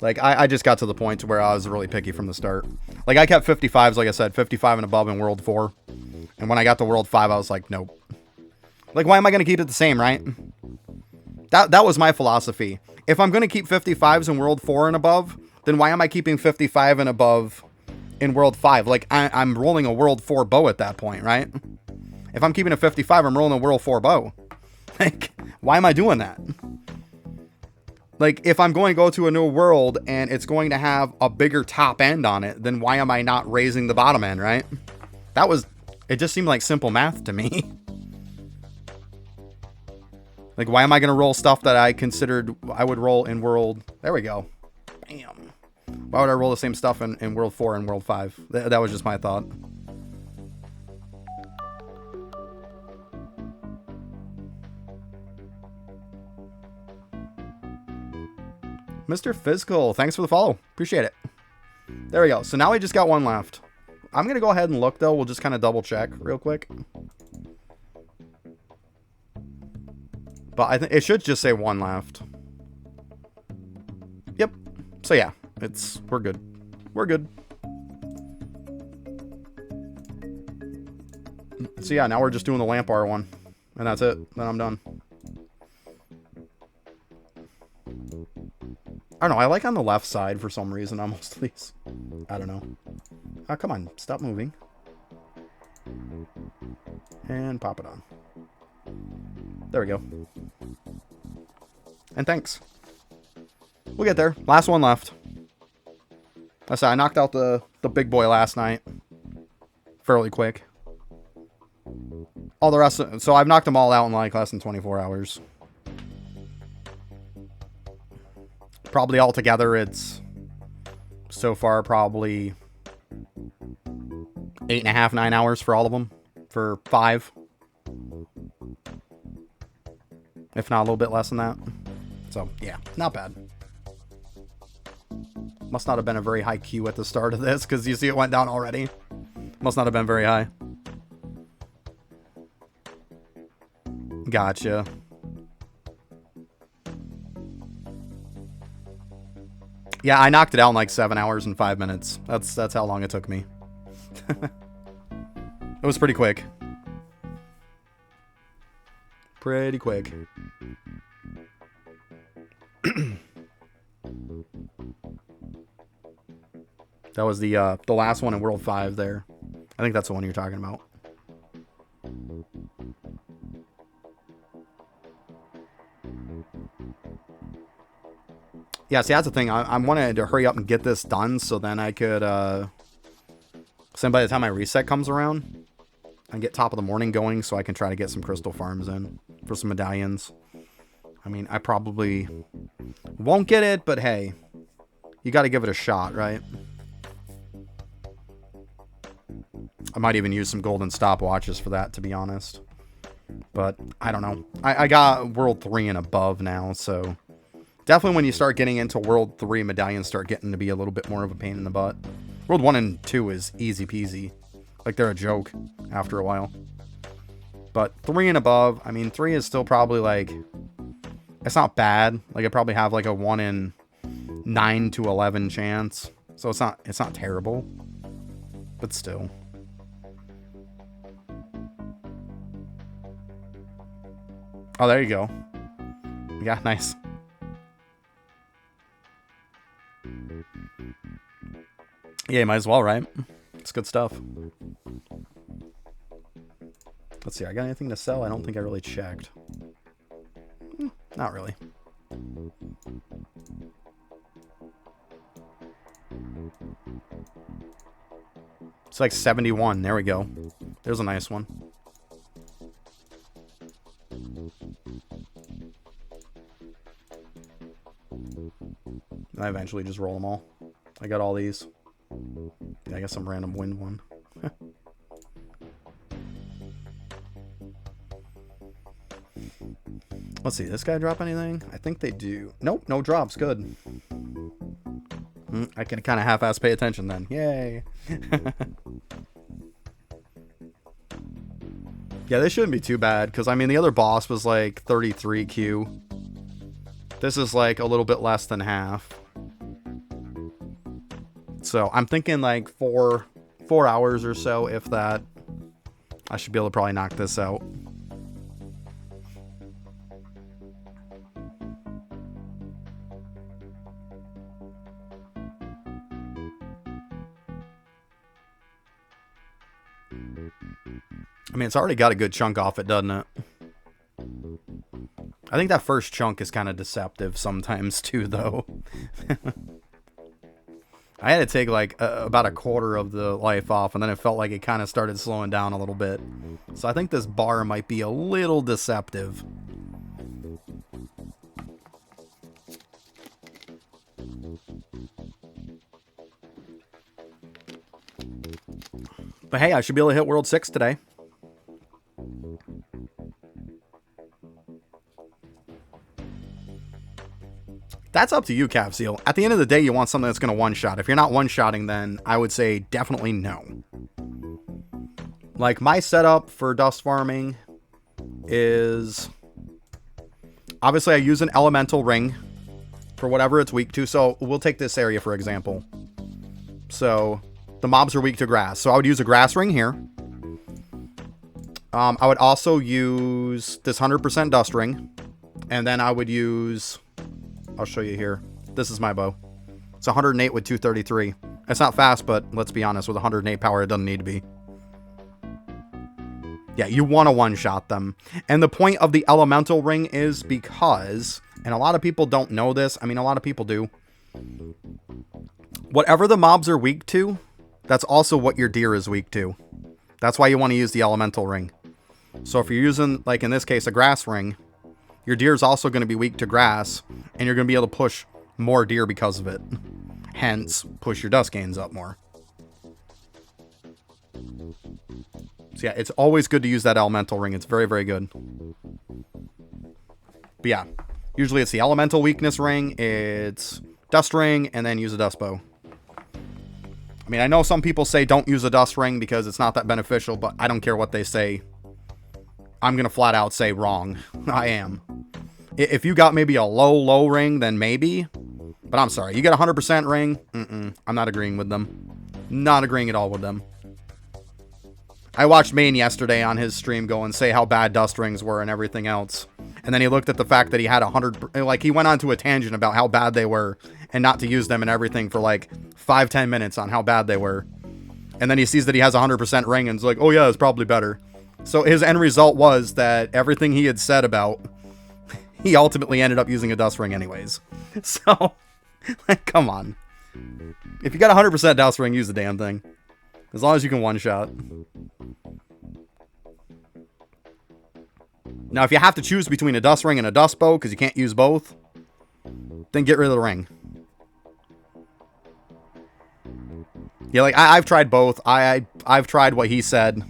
Like, I just got to the point where I was really picky from the start. Like, I kept 55s, like I said, 55 and above in World 4. And when I got to World 5, I was like, nope. Like, why am I going to keep it the same, right? That was my philosophy. if I'm going to keep 55s in World 4 and above, then why am I keeping 55 and above in World 5? Like, I'm rolling a World 4 bow at that point, right? If I'm keeping a 55, I'm rolling a World 4 bow. Like, why am I doing that? Like, if I'm going to go to a new world and it's going to have a bigger top end on it, then why am I not raising the bottom end, right? It just seemed like simple math to me. Like, why am I going to roll stuff that I considered I would roll in World... There we go. Bam. Why would I roll the same stuff in World 4 and World 5? That was just my thought. Mr. Physical, thanks for the follow. Appreciate it. There we go. So now we just got one left. I'm going to go ahead and look, though. We'll just kind of double check real quick. But I think it should just say one left. Yep. So yeah, we're good. We're good. So yeah, now we're just doing the lamp bar one. And that's it. Then I'm done. I don't know. I like on the left side for some reason on most of these. I don't know. Oh, come on. Stop moving. And pop it on. There we go. And thanks. We'll get there. Last one left. I said I knocked out the big boy last night. Fairly quick. All the rest so I've knocked them all out in like less than 24 hours. Probably altogether it's so far probably 8.5, 9 hours for all of them. For 5. If not a little bit less than that. So, yeah, not bad. Must not have been a very high queue at the start of this, because you see it went down already. Must not have been very high. Gotcha. Yeah, I knocked it out in like 7 hours and 5 minutes. That's how long it took me. It was pretty quick. Pretty quick. That was the last one in World 5 there. I think that's the one you're talking about. Yeah, see, that's the thing. I wanted to hurry up and get this done so then I could, so then by the time my reset comes around, I can get top of the morning going so I can try to get some crystal farms in for some medallions. I mean, I probably won't get it, but hey, you got to give it a shot, right? I might even use some golden stopwatches for that, to be honest. But I don't know. I got World 3 and above now, so definitely when you start getting into World 3, medallions start getting to be a little bit more of a pain in the butt. World 1 and 2 is easy peasy. Like, they're a joke after a while. But 3 and above, I mean, 3 is still probably, like, it's not bad. Like, I probably have, like, a 1 in 9 to 11 chance. So it's not terrible. But still. Oh, there you go. Yeah, nice. Yeah, you might as well, right? It's good stuff. Let's see, I got anything to sell? I don't think I really checked. Not really. It's like 71. There we go. There's a nice one. I eventually just roll them all. I got all these. Yeah, I got some random wind one. Let's see, this guy drop anything? I think they do. Nope, no drops. Good. I can kind of half-ass pay attention then. Yay. Yeah, this shouldn't be too bad, because, I mean, the other boss was like 33 Q. This is like a little bit less than half. So I'm thinking like 4 hours or so, if that. I should be able to probably knock this out. I mean, it's already got a good chunk off it, doesn't it? I think that first chunk is kind of deceptive sometimes too, though. I had to take like about a quarter of the life off, and then it felt like it kind of started slowing down a little bit. So I think this bar might be a little deceptive. But hey, I should be able to hit World 6 today. That's up to you, Cavseal. At the end of the day, you want something that's going to one-shot. If you're not one-shotting, then I would say definitely no. Like, my setup for dust farming is... Obviously, I use an elemental ring for whatever it's weak to. So, we'll take this area, for example. So, the mobs are weak to grass. So, I would use a grass ring here. I would also use this 100% dust ring. And then I would use... I'll show you here. This is my bow. It's 108 with 233. It's not fast, but let's be honest, with 108 power, it doesn't need to be. Yeah, you want to one-shot them. And the point of the elemental ring is because, and a lot of people don't know this, I mean, a lot of people do. Whatever the mobs are weak to, that's also what your deer is weak to. That's why you want to use the elemental ring. So if you're using, like in this case, a grass ring, your deer is also going to be weak to grass, and you're going to be able to push more deer because of it. Hence, push your dust gains up more. So yeah, it's always good to use that elemental ring. It's very, very good. But yeah, usually it's the elemental weakness ring, it's dust ring, and then use a dust bow. I mean, I know some people say don't use a dust ring because it's not that beneficial, but I don't care what they say. I'm going to flat out say wrong. I am. If you got maybe a low ring, then maybe. But I'm sorry. You got a 100% ring? I'm not agreeing with them. Not agreeing at all with them. I watched Maine yesterday on his stream go and say how bad dust rings were and everything else. And then he looked at the fact that he had 100... Like, he went on to a tangent about how bad they were and not to use them and everything for like 5-10 minutes on how bad they were. And then he sees that he has a 100% ring and is like, oh yeah, it's probably better. So his end result was that everything he had said about, he ultimately ended up using a dust ring anyways. So, like, come on. If you got a 100% dust ring, use the damn thing. As long as you can one-shot. Now, if you have to choose between a dust ring and a dust bow, because you can't use both, then get rid of the ring. Yeah, like, I've tried both. I've tried what he said.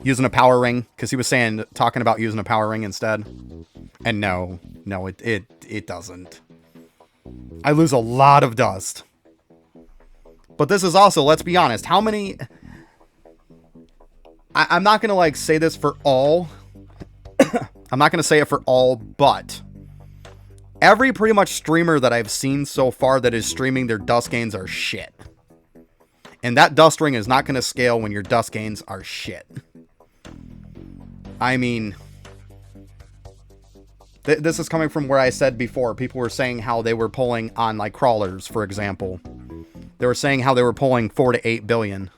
Using a power ring, because he was talking about using a power ring instead. And no, it doesn't. I lose a lot of dust. But this is also, let's be honest, how many... I'm not going to, like, say this for all. I'm not going to say it for all, but... Every pretty much streamer that I've seen so far that is streaming, their dust gains are shit. And that dust ring is not going to scale when your dust gains are shit. I mean, this is coming from where I said before. People were saying how they were pulling on, like, crawlers, for example. They were saying how they were pulling 4 to 8 billion.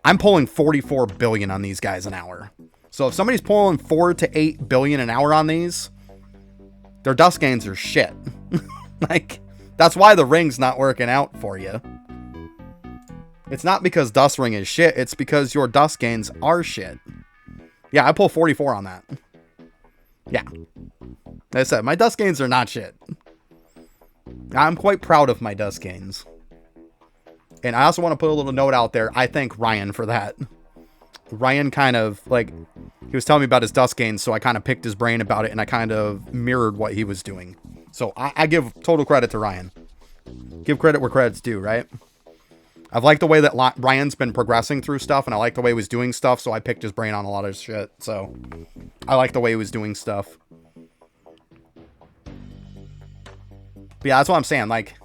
I'm pulling 44 billion on these guys an hour. So if somebody's pulling 4 to 8 billion an hour on these, their dust gains are shit. Like, that's why the ring's not working out for you. It's not because dust ring is shit. It's because your dust gains are shit. Yeah, I pull 44 on that. Yeah. Like I said, my dust gains are not shit. I'm quite proud of my dust gains. And I also want to put a little note out there. I thank Ryan for that. Ryan kind of, like, he was telling me about his dust gains, so I kind of picked his brain about it, and I kind of mirrored what he was doing. So I give total credit to Ryan. Give credit where credit's due, right? I've liked the way that Ryan's been progressing through stuff, and I like the way he was doing stuff, so I picked his brain on a lot of shit. So, I like the way he was doing stuff. But yeah, that's what I'm saying. Like,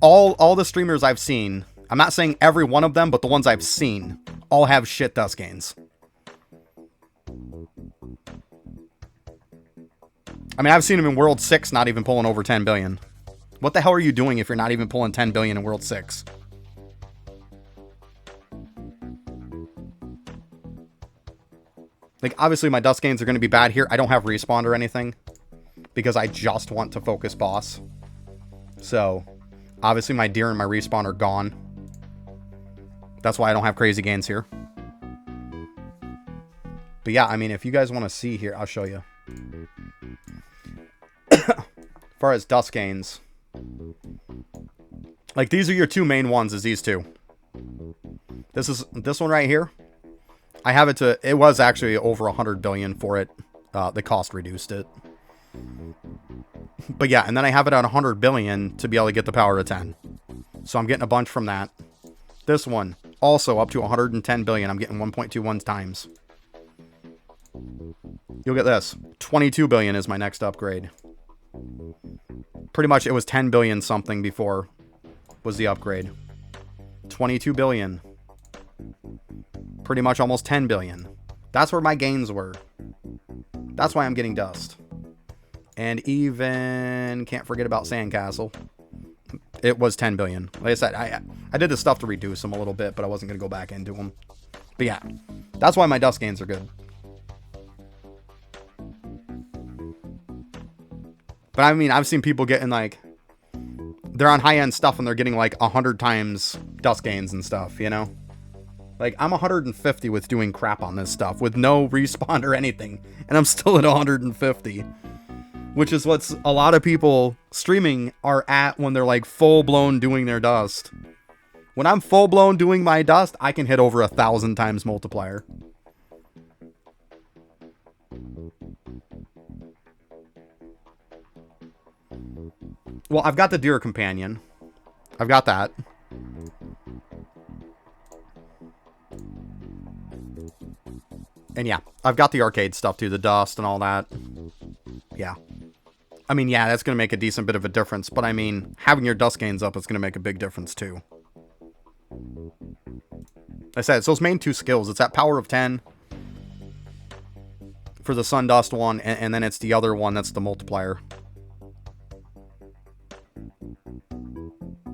all the streamers I've seen, I'm not saying every one of them, but the ones I've seen, all have shit dust gains. I mean, I've seen him in World 6 not even pulling over 10 billion. What the hell are you doing if you're not even pulling 10 billion in World 6? Like, obviously my dust gains are going to be bad here. I don't have respawn or anything because I just want to focus boss. So, obviously my deer and my respawn are gone. That's why I don't have crazy gains here. But yeah, I mean, if you guys want to see here, I'll show you. As far as dust gains, like, these are your two main ones, is these two. This one right here. I have it to, it was actually over 100 billion for it. The cost reduced it. But yeah, and then I have it at 100 billion to be able to get the power of 10. So I'm getting a bunch from that. This one, also up to 110 billion. I'm getting 1.21 times. You'll get this. 22 billion is my next upgrade. Pretty much it was 10 billion something before was the upgrade. 22 billion. Pretty much almost 10 billion. That's where my gains were. That's why I'm getting dust. And even can't forget about Sandcastle. It was 10 billion. Like I said, I did this stuff to reduce them a little bit, but I wasn't going to go back into them. But yeah, that's why my dust gains are good. But I mean, I've seen people getting like, they're on high-end stuff and they're getting like 100 times dust gains and stuff, you know? Like, I'm 150 with doing crap on this stuff with no respawn or anything. And I'm still at 150. Which is what's a lot of people streaming are at when they're like full-blown doing their dust. When I'm full-blown doing my dust, I can hit over 1,000 times multiplier. Well, I've got the Deer Companion. I've got that. And yeah, I've got the arcade stuff too, the dust and all that. Yeah. I mean, yeah, that's going to make a decent bit of a difference. But I mean, having your dust gains up is going to make a big difference too. Like I said, it's those main two skills. It's that power of 10 for the Sun Dust one. And then it's the other one that's the multiplier.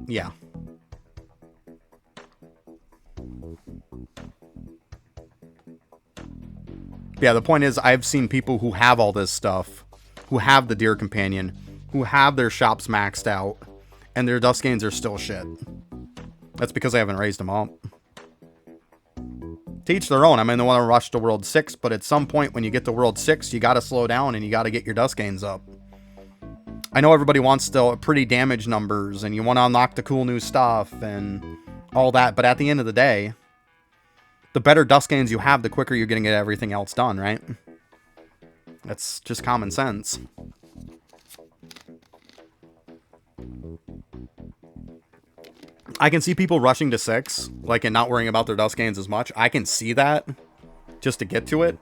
Yeah. Yeah, the point is, I've seen people who have all this stuff, who have the Deer Companion, who have their shops maxed out, and their dust gains are still shit. That's because I haven't raised them up. To each their own. I mean, they want to rush to World 6, but at some point when you get to World 6, you got to slow down and you got to get your dust gains up. I know everybody wants still pretty damage numbers, and you want to unlock the cool new stuff and all that, but at the end of the day, the better dust gains you have, the quicker you're going to get everything else done, right? That's just common sense. I can see people rushing to 6, like, and not worrying about their dust gains as much. I can see that, just to get to it.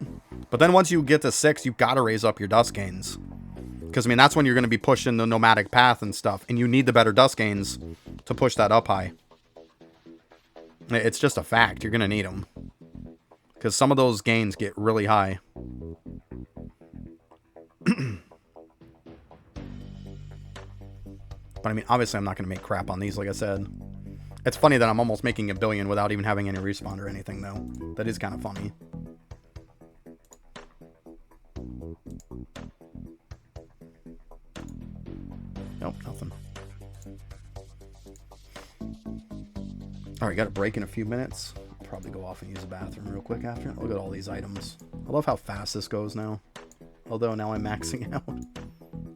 But then once you get to 6, you've got to raise up your dust gains. Because, I mean, that's when you're going to be pushing the nomadic path and stuff. And you need the better dust gains to push that up high. It's just a fact. You're going to need them. Because some of those gains get really high. But I mean, obviously I'm not going to make crap on these, like I said. It's funny that I'm almost making 1 billion without even having any respawn or anything, though. That is kind of funny. Nope, nothing. Alright, got a break in a few minutes. I'll probably go off and use the bathroom real quick after. Look at all these items. I love how fast this goes now. Although now I'm maxing out.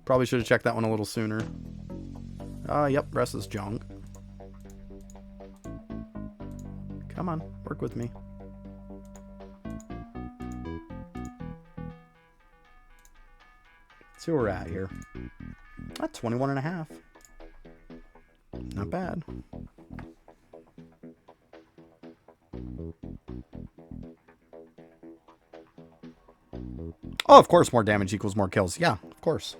Probably should have checked that one a little sooner. Yep, rest is junk. Come on, work with me. Let's see where we're at here. That's 21 and a half. Not bad. Oh, of course, more damage equals more kills. Yeah, of course.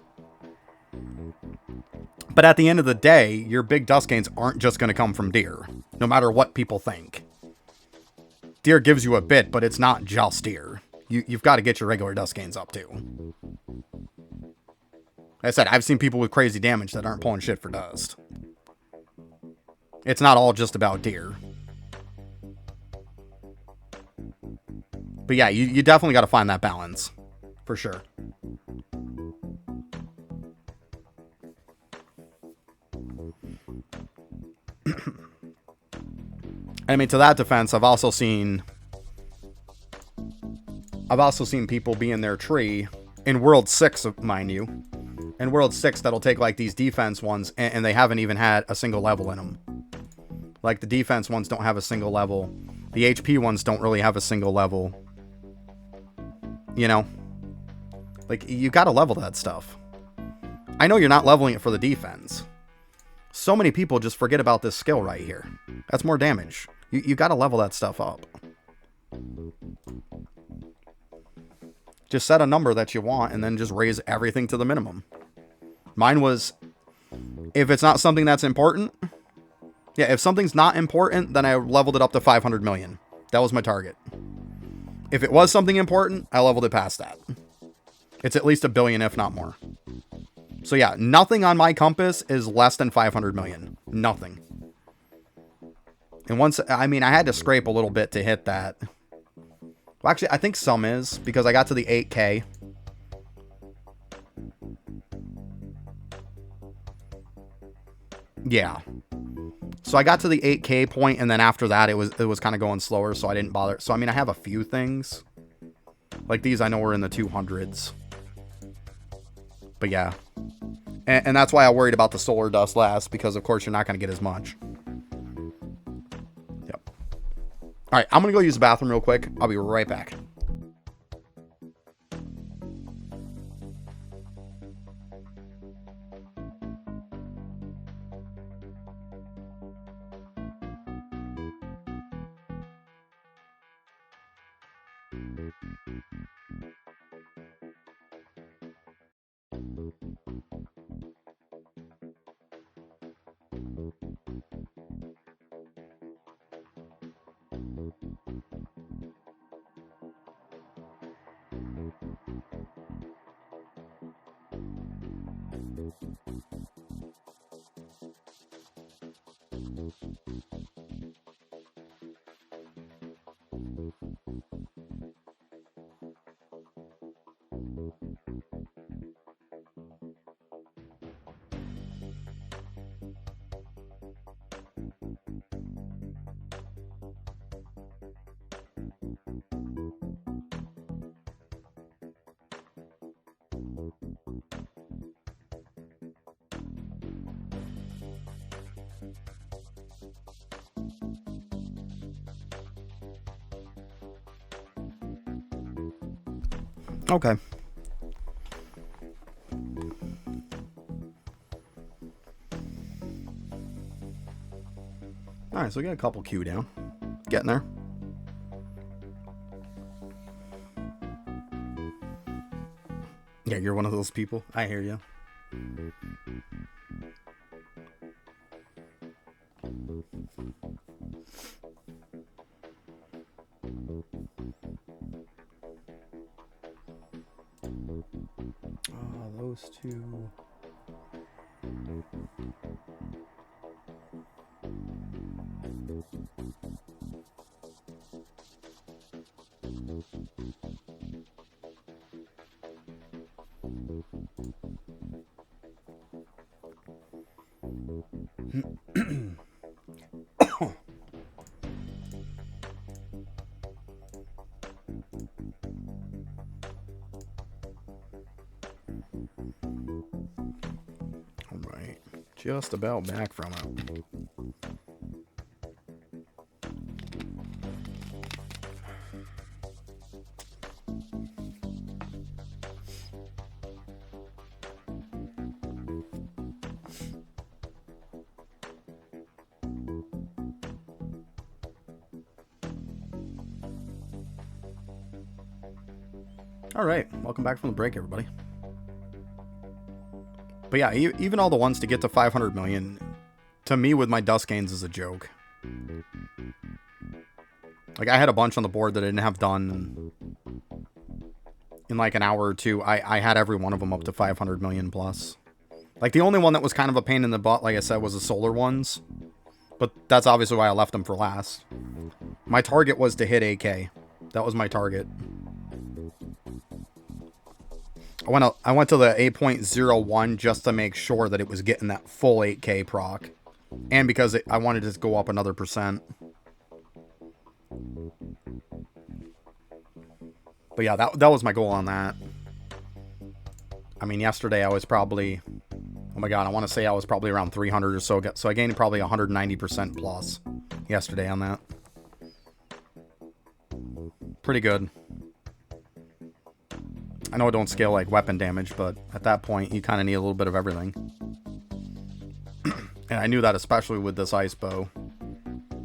But at the end of the day, your big dust gains aren't just going to come from deer, no matter what people think. Deer gives you a bit, but it's not just deer. You've got to get your regular dust gains up too. Like I said, I've seen people with crazy damage that aren't pulling shit for dust. It's not all just about deer. But But yeah, you definitely got to find that balance. For sure. I mean, to that defense, I've also seen people be in their tree in World 6, mind you. In World 6, that'll take like these defense ones, and they haven't even had a single level in them. Like the defense ones don't have a single level. The HP ones don't really have a single level. You know? Like, you gotta level that stuff. I know you're not leveling it for the defense. So many people just forget about this skill right here. That's more damage. You gotta level that stuff up. Just set a number that you want and then just raise everything to the minimum. Mine was, if it's not something that's important, yeah, if something's not important, then I leveled it up to 500 million. That was my target. If it was something important, I leveled it past that. It's at least 1 billion, if not more. So yeah, nothing on my compass is less than 500 million. Nothing. And once, I mean, I had to scrape a little bit to hit that. Well, actually, I think some is, because I got to the 8K. Yeah. So I got to the 8K point, and then after that, it was kind of going slower, so I didn't bother. So, I mean, I have a few things. Like these, I know we're in the 200s. But yeah. And that's why I worried about the solar dust last, because of course you're not going to get as much. Yep. Alright, I'm going to go use the bathroom real quick. I'll be right back. Okay. Alright, so we got a couple Q down. Getting there. Yeah, you're one of those people. I hear you. Those two. Alright, just about back from it. Alright, welcome back from the break, everybody. But yeah, even all the ones to get to 500 million, to me with my dust gains is a joke. Like, I had a bunch on the board that I didn't have done in like an hour or two. I had every one of them up to 500 million plus. Like, the only one that was kind of a pain in the butt, like I said, was the solar ones. But that's obviously why I left them for last. My target was to hit 8K. That was my target. I went to the 8.01 just to make sure that it was getting that full 8K proc. And because I wanted it to go up another %. But yeah, that was my goal on that. I mean, yesterday I was probably... Oh my god, I want to say I was probably around 300 or so. So I gained probably 190% plus yesterday on that. Pretty good. I know it don't scale like weapon damage, but at that point, you kind of need a little bit of everything. And I knew that especially with this ice bow,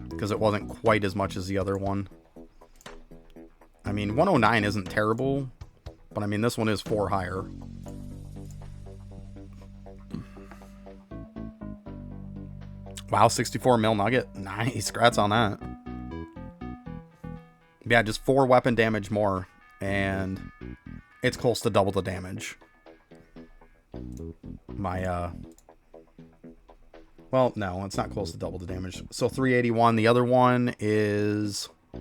because it wasn't quite as much as the other one. I mean, 109 isn't terrible, but I mean, this one is 4 higher. Wow, 64 mil nugget. Nice, congrats on that. Yeah, just 4 weapon damage more, and it's close to double the damage. Well, no, it's not close to double the damage. So 381. The other one is... I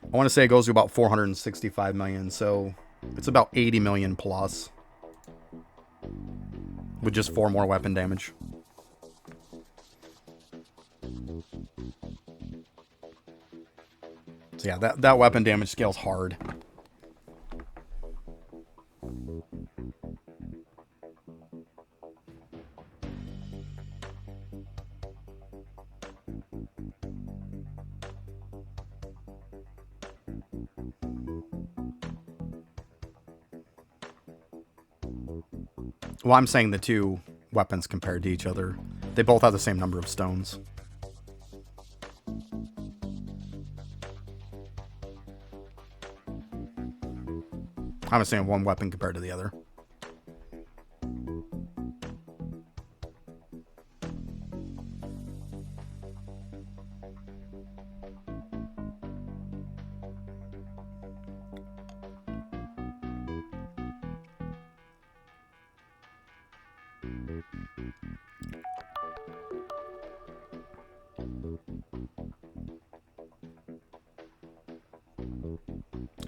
want to say it goes to about 465 million, so it's about 80 million plus. With just 4 more weapon damage. So yeah, that weapon damage scales hard. Well, I'm saying the two weapons compared to each other. They both have the same number of stones. I'm saying one weapon compared to the other.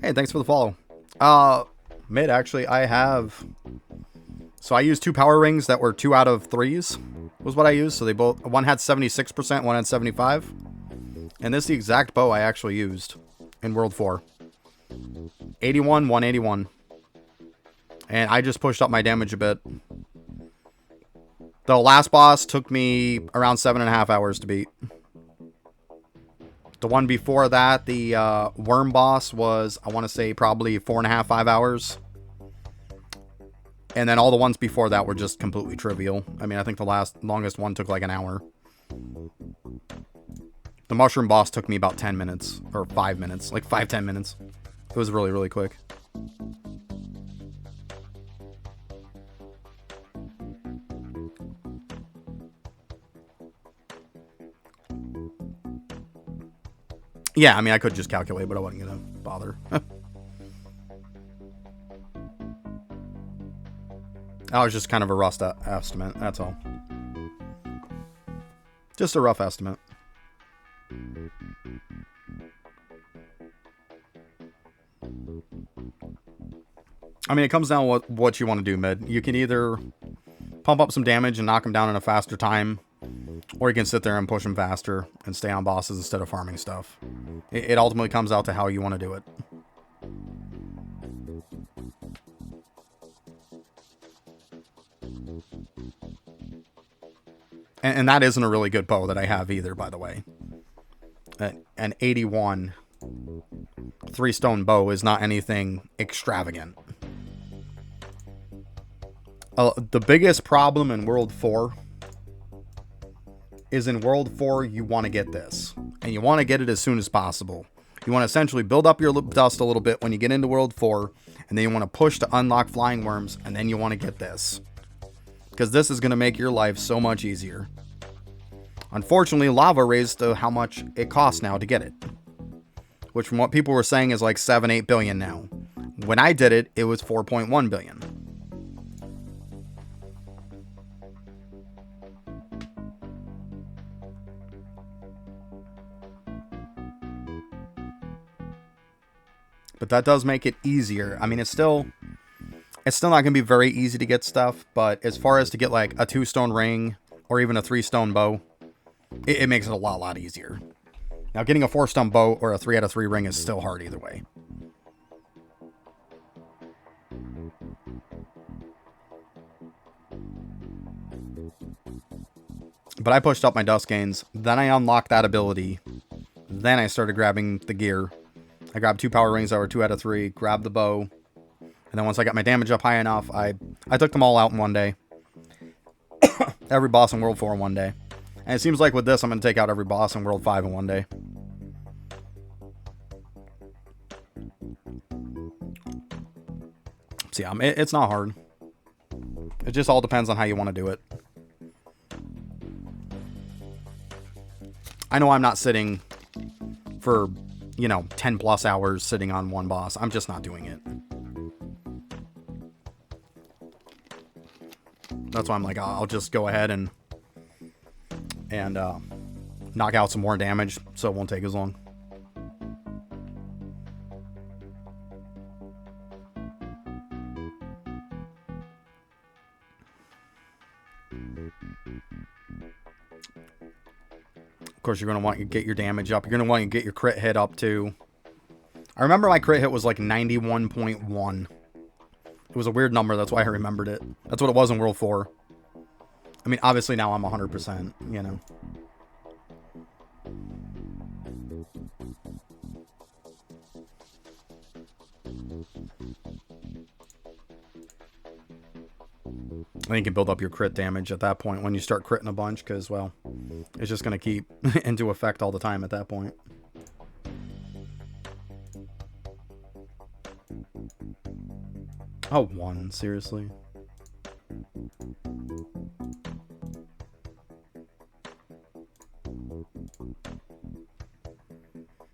Hey, thanks for the follow. Mid, actually, I have... So I used 2 power rings that were 2 out of 3s, was what I used. So they both... One had 76%, one had 75. And this is the exact bow I actually used in World 4. 81, 181. And I just pushed up my damage a bit. The last boss took me around 7.5 hours to beat. The one before that, the worm boss, was, I want to say, probably 4.5, 5 hours. And then all the ones before that were just completely trivial. I mean, I think the longest one took like an hour. The mushroom boss took me about 10 minutes, or 5 minutes, like 5-10 minutes. It was really, really quick. Yeah, I mean, I could just calculate, but I wasn't going to bother. That was just kind of a rough estimate, that's all. Just a rough estimate. I mean, it comes down to what you want to do, mid. You can either pump up some damage and knock them down in a faster time, or you can sit there and push them faster and stay on bosses instead of farming stuff. It ultimately comes out to how you want to do it. And that isn't a really good bow that I have either, by the way. An 81 3-stone bow is not anything extravagant. The biggest problem in World 4 is in World 4 you want to get this. And you want to get it as soon as possible. You want to essentially build up your dust a little bit when you get into World 4. And then you want to push to unlock flying worms. And then you want to get this. Because this is going to make your life so much easier. Unfortunately, lava raised to how much it costs now to get it. Which from what people were saying is like 7-8 billion now. When I did it, it was 4.1 billion. But that does make it easier. I mean, it's still not going to be very easy to get stuff, but as far as to get like a 2-stone ring or even a 3-stone bow, it makes it a lot easier. Now, getting a 4-stone bow or a 3 out of 3 ring is still hard either way. But I pushed up my dust gains, then I unlocked that ability, then I started grabbing the gear. I grabbed 2 power rings that were 2 out of 3, grabbed the bow, and then once I got my damage up high enough, I took them all out in one day. Every boss in World 4 in one day. And it seems like with this, I'm going to take out every boss in World 5 in one day. So yeah, it's not hard. It just all depends on how you want to do it. I know I'm not sitting for, 10 plus hours sitting on one boss. I'm just not doing it. That's why I'm like, I'll just go ahead and knock out some more damage so it won't take as long. Of course, you're going to want to get your damage up. You're going to want to get your crit hit up too. I remember my crit hit was like 91.1. It was a weird number. That's why I remembered it. That's what it was in World 4. I mean, obviously now I'm 100%, I think you can build up your crit damage at that point when you start critting a bunch, because, well, it's just going to keep into effect all the time at that point. Oh, 1, seriously?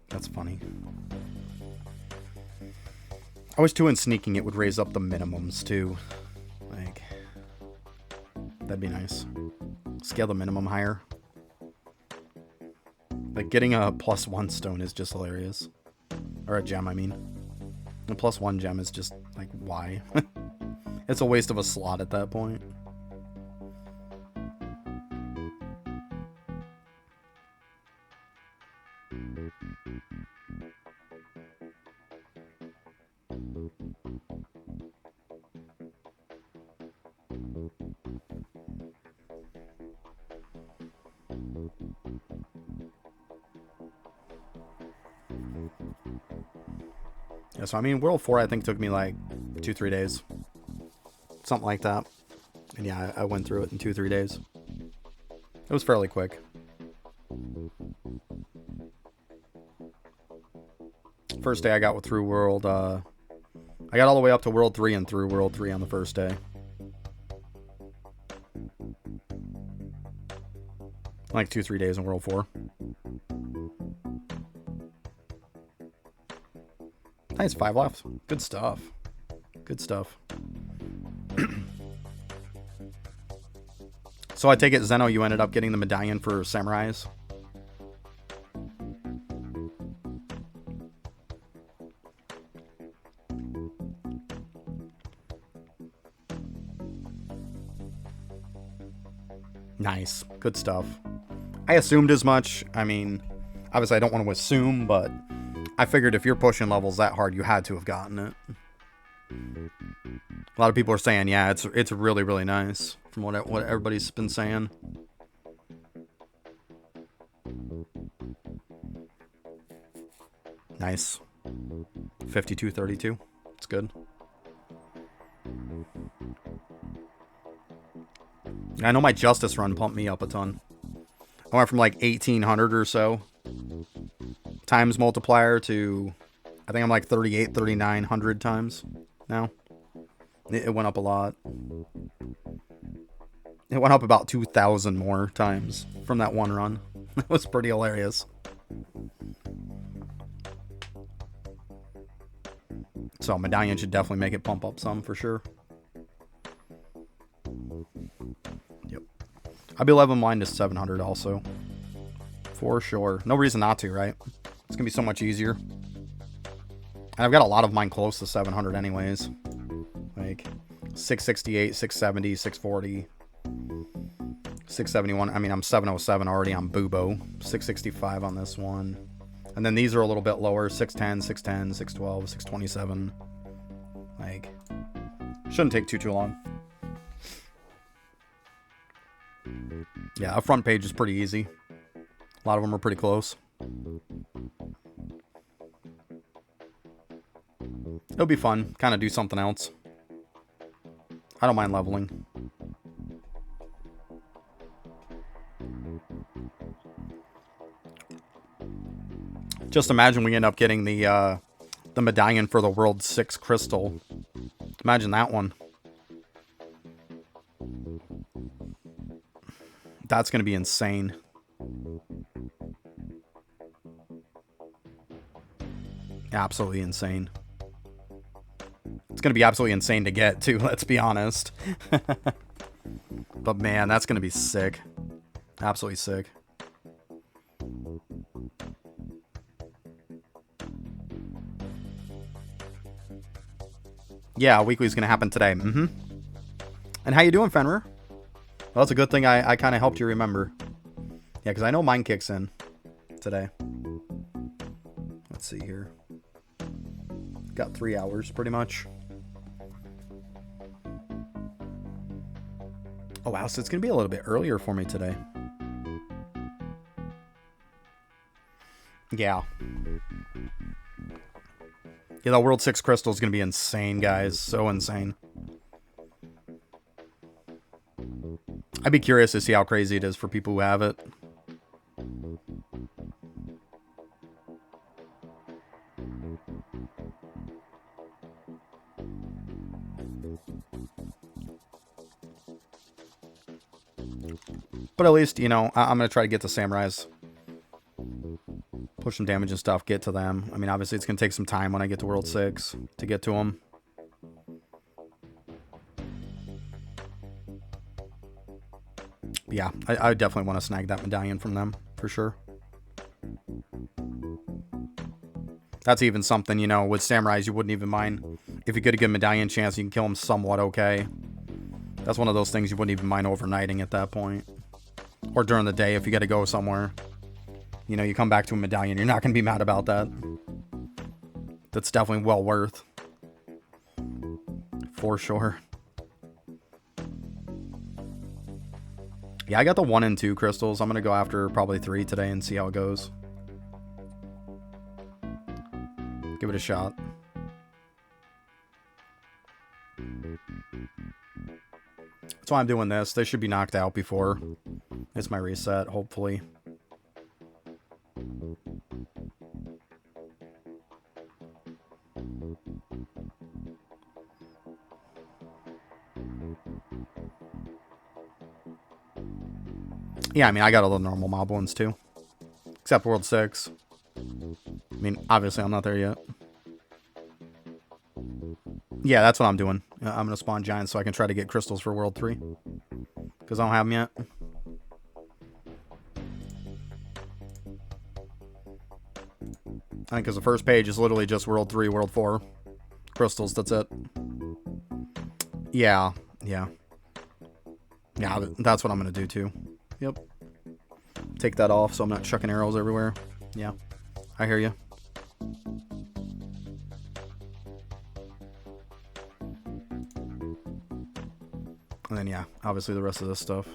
That's funny. I was too in sneaking it would raise up the minimums too. Like, that'd be nice. Scale the minimum higher. Like, getting a +1 stone is just hilarious. Or a gem, I mean. A +1 gem is just, like, why? It's a waste of a slot at that point. Yeah, so I mean, World 4 I think took me like 2-3 days. Something like that. And yeah, I went through it in 2-3 days. It was fairly quick. First day I got through World, I got all the way up to World 3 and through World 3 on the first day. Like 2-3 days in World 4. Nice, 5 left. Good stuff. Good stuff. So I take it, Zeno, you ended up getting the medallion for samurais? Nice. Good stuff. I assumed as much. I mean, obviously I don't want to assume, but I figured if you're pushing levels that hard, you had to have gotten it. A lot of people are saying, yeah, it's really, really nice from what everybody's been saying. Nice. 52-32. It's good. I know my Justice run pumped me up a ton. I went from like 1800 or so times multiplier to, I think I'm like 3,900 times now. It went up a lot. It went up about 2,000 more times from that one run. That was pretty hilarious. So medallion should definitely make it pump up some for sure. Yep. I'll be leveling mine to 700 also. For sure. No reason not to, right? It's gonna be so much easier. And I've got a lot of mine close to 700 anyways. Like 668, 670, 640, 671. I mean, I'm 707 already on Bubo. 665 on this one. And then these are a little bit lower. 610, 610, 612, 627. Like, shouldn't take too long. Yeah, a front page is pretty easy. A lot of them are pretty close. It'll be fun. Kind of do something else. I don't mind leveling. Just imagine we end up getting the medallion for the World 6 crystal. Imagine that one. That's going to be insane. Absolutely insane. It's going to be absolutely insane to get, too, let's be honest. But, man, that's going to be sick. Absolutely sick. Yeah, weekly's going to happen today. Mm-hmm. And how you doing, Fenrir? Well, that's a good thing I kind of helped you remember. Yeah, because I know mine kicks in today. Let's see here. Got 3 hours, pretty much. Oh, wow, so it's going to be a little bit earlier for me today. Yeah. Yeah, the World 6 crystal is going to be insane, guys. So insane. I'd be curious to see how crazy it is for people who have it. But at least, you know, I'm going to try to get the samurais. Push some damage and stuff, get to them. I mean, obviously it's going to take some time when I get to World 6 to get to them. Yeah, I definitely want to snag that medallion from them, for sure. That's even something, you know, with samurais you wouldn't even mind. If you get a good medallion chance, you can kill them somewhat okay. That's one of those things you wouldn't even mind overnighting at that point. Or during the day if you got to go somewhere. You know, you come back to a medallion, you're not going to be mad about that. That's definitely well worth. For sure. Yeah, I got the 1 and 2 crystals. I'm going to go after probably 3 today and see how it goes. Give it a shot. That's why I'm doing this. They should be knocked out before it's my reset, hopefully. Yeah, I mean, I got all the normal mob ones too. Except World 6. I mean, obviously I'm not there yet. Yeah, that's what I'm doing. I'm going to spawn giants so I can try to get crystals for World 3. Because I don't have them yet. I think because the first page is literally just World 3, World 4. Crystals, that's it. Yeah, yeah. Yeah, that's what I'm going to do too. Yep. Take that off so I'm not chucking arrows everywhere. Yeah, I hear you. And then, yeah, obviously the rest of this stuff.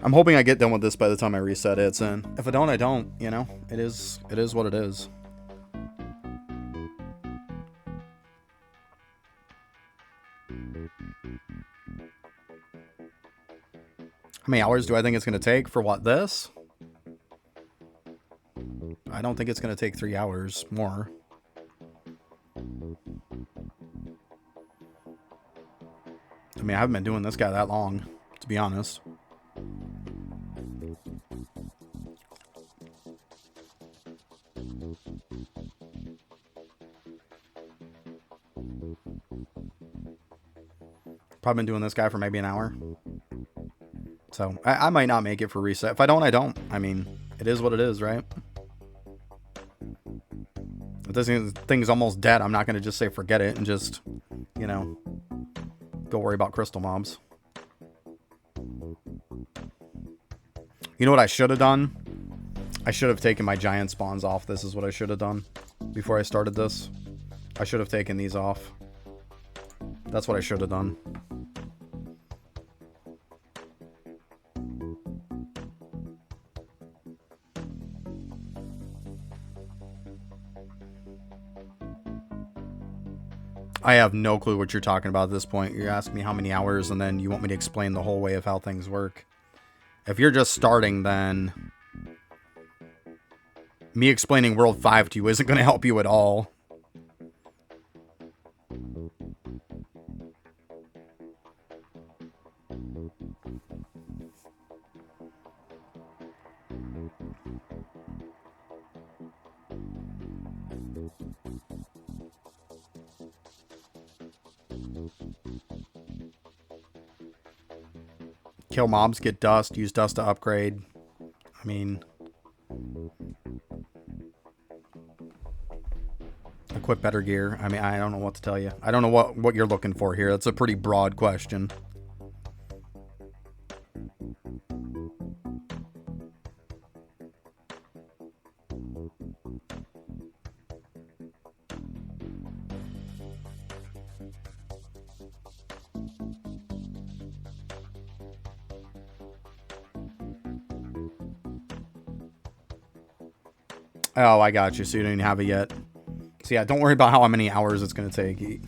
I'm hoping I get done with this by the time I reset it, and if I don't, I don't, you know? It is what it is. How many hours do I think it's going to take for what, this? I don't think it's going to take 3 hours more. I mean, I haven't been doing this guy that long, to be honest. Probably been doing this guy for maybe an hour. So, I might not make it for reset. If I don't, I don't. I mean, It is what it is, right? If this thing's almost dead, I'm not going to just say forget it and just, you know, go worry about crystal mobs. You know what I should have done? I should have taken my giant spawns off. This is what I should have done before I started this. I should have taken these off. That's what I should have done. I have no clue what you're talking about at this point. You're asking me how many hours, and then you want me to explain the whole way of how things work. If you're just starting, then me explaining World 5 to you isn't going to help you at all. Kill mobs, get dust, use dust to upgrade. I mean, equip better gear. I mean, I don't know what to tell you. I don't know what you're looking for here. That's a pretty broad question. Oh, I got you. So you don't even have it yet. So yeah, don't worry about how many hours it's going to take.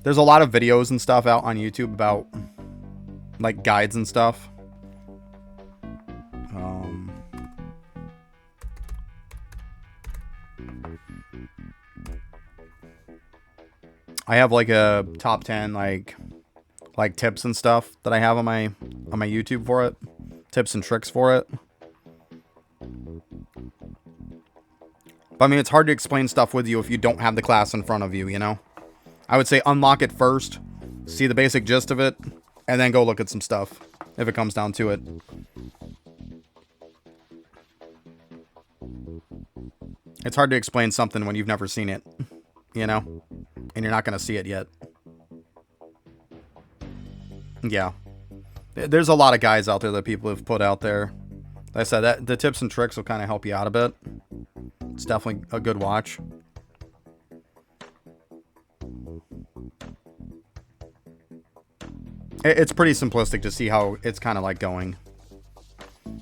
There's a lot of videos and stuff out on YouTube about, like, guides and stuff. I have, like, a top 10, like tips and stuff that I have on my YouTube for it. Tips and tricks for it. But I mean, it's hard to explain stuff with you if you don't have the class in front of you, you know? I would say unlock it first, see the basic gist of it, and then go look at some stuff, if it comes down to it. It's hard to explain something when you've never seen it, you know? And you're not going to see it yet. Yeah. There's a lot of guides out there that people have put out there. Like I said, that the tips and tricks will kind of help you out a bit. It's definitely a good watch. It's pretty simplistic to see how it's kind of like going.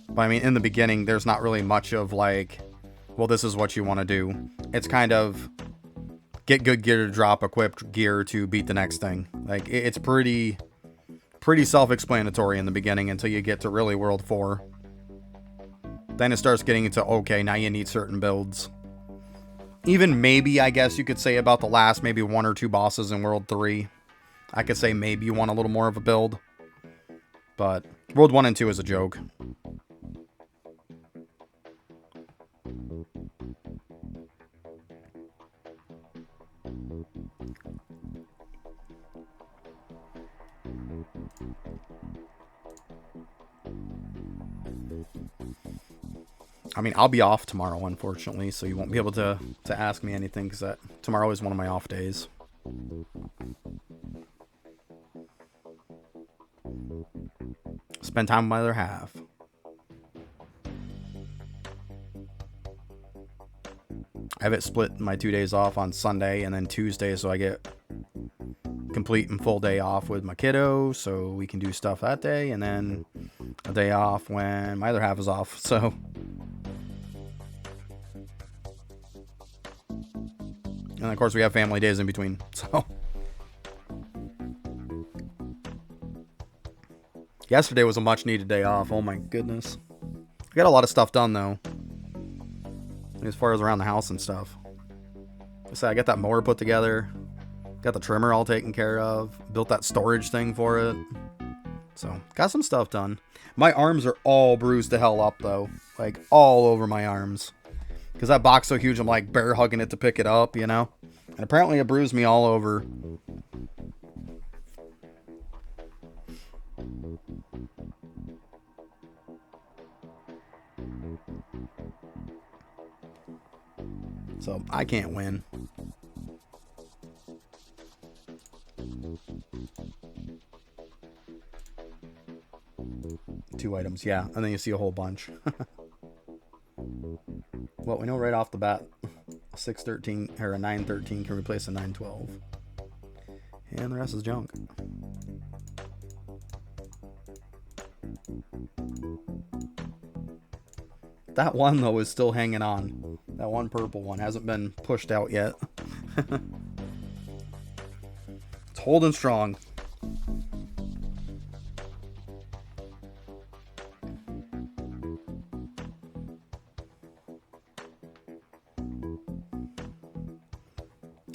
But I mean, in the beginning, there's not really much of like, well, this is what you want to do. It's kind of get good gear to drop, equipped gear to beat the next thing. Like, it's pretty self-explanatory in the beginning until you get to really World 4. Then it starts getting into, okay, now you need certain builds. Even maybe, I guess you could say about the last maybe 1 or 2 bosses in World 3. I could say maybe you want a little more of a build. But World 1 and 2 is a joke. I mean, I'll be off tomorrow, unfortunately, so you won't be able to ask me anything, because tomorrow is one of my off days. Spend time with my other half. I have it split my 2 days off on Sunday and then Tuesday, so I get complete and full day off with my kiddo, so we can do stuff that day, and then a day off when my other half is off, so... And of course we have family days in between, so... Yesterday was a much needed day off, oh my goodness. I got a lot of stuff done though. As far as around the house and stuff. So I got that mower put together. Got the trimmer all taken care of. Built that storage thing for it. So, got some stuff done. My arms are all bruised to hell up though. Like, all over my arms. Because that box so huge, I'm like bear hugging it to pick it up, you know? And apparently it bruised me all over. So I can't win. Two items, yeah. And then you see a whole bunch. Well, we know right off the bat, a 613 or a 913 can replace a 912. And the rest is junk. That one, though, is still hanging on. That one purple one hasn't been pushed out yet. It's holding strong.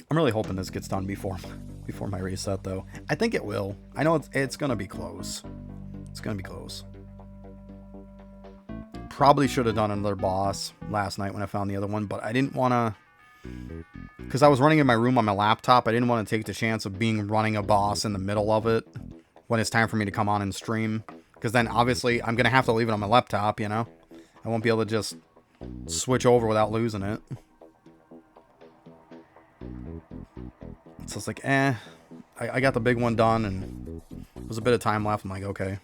I'm really hoping this gets done before my reset, though. I think it will. I know it's going to be close. It's going to be close. Probably should have done another boss last night when I found the other one, but I didn't want to... Because I was running in my room on my laptop, I didn't want to take the chance of running a boss in the middle of it when it's time for me to come on and stream. Because then, obviously, I'm going to have to leave it on my laptop, you know? I won't be able to just switch over without losing it. So it's like, I got the big one done, and there's a bit of time left. I'm like, okay.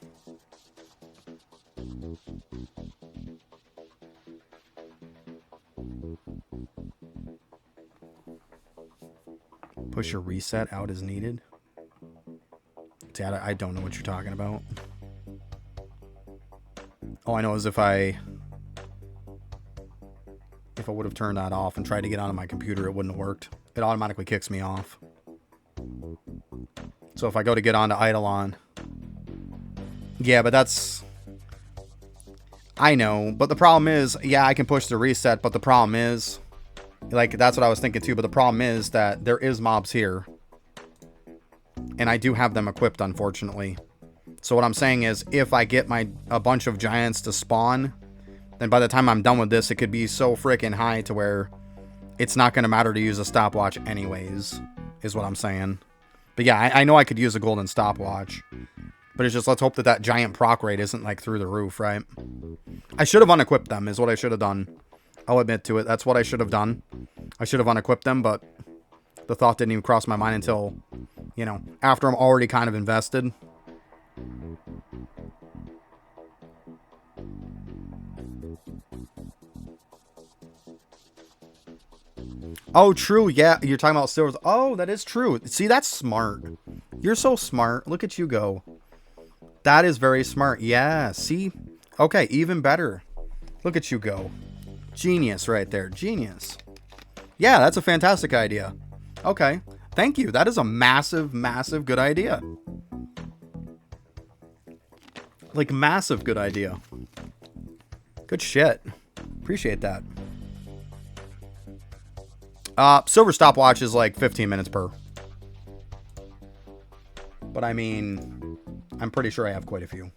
Push your reset out as needed. See, I don't know what you're talking about. All I know is if I would have turned that off and tried to get onto my computer, it wouldn't have worked. It automatically kicks me off. So if I go to get onto Eidolon... Yeah, but that's... I know, but the problem is... Yeah, I can push the reset, but the problem is... Like, that's what I was thinking too, but the problem is that there is mobs here. And I do have them equipped, unfortunately. So what I'm saying is, if I get a bunch of giants to spawn, then by the time I'm done with this, it could be so freaking high to where it's not going to matter to use a stopwatch anyways, is what I'm saying. But yeah, I know I could use a golden stopwatch. But it's just, let's hope that that giant proc rate isn't like through the roof, right? I should have unequipped them, is what I should have done. I'll admit to it. That's what I should have done. I should have unequipped them, but the thought didn't even cross my mind until, you know, after I'm already kind of invested. Oh, true. Yeah, you're talking about silvers. Oh, that is true. See, that's smart. You're so smart. Look at you go. That is very smart. Yeah, see? Okay, even better. Look at you go. Genius right there. Genius. Yeah, that's a fantastic idea. Okay. Thank you. That is a massive, massive good idea. Like, massive good idea. Good shit. Appreciate that. Silver stopwatch is like 15 minutes per. But I mean, I'm pretty sure I have quite a few.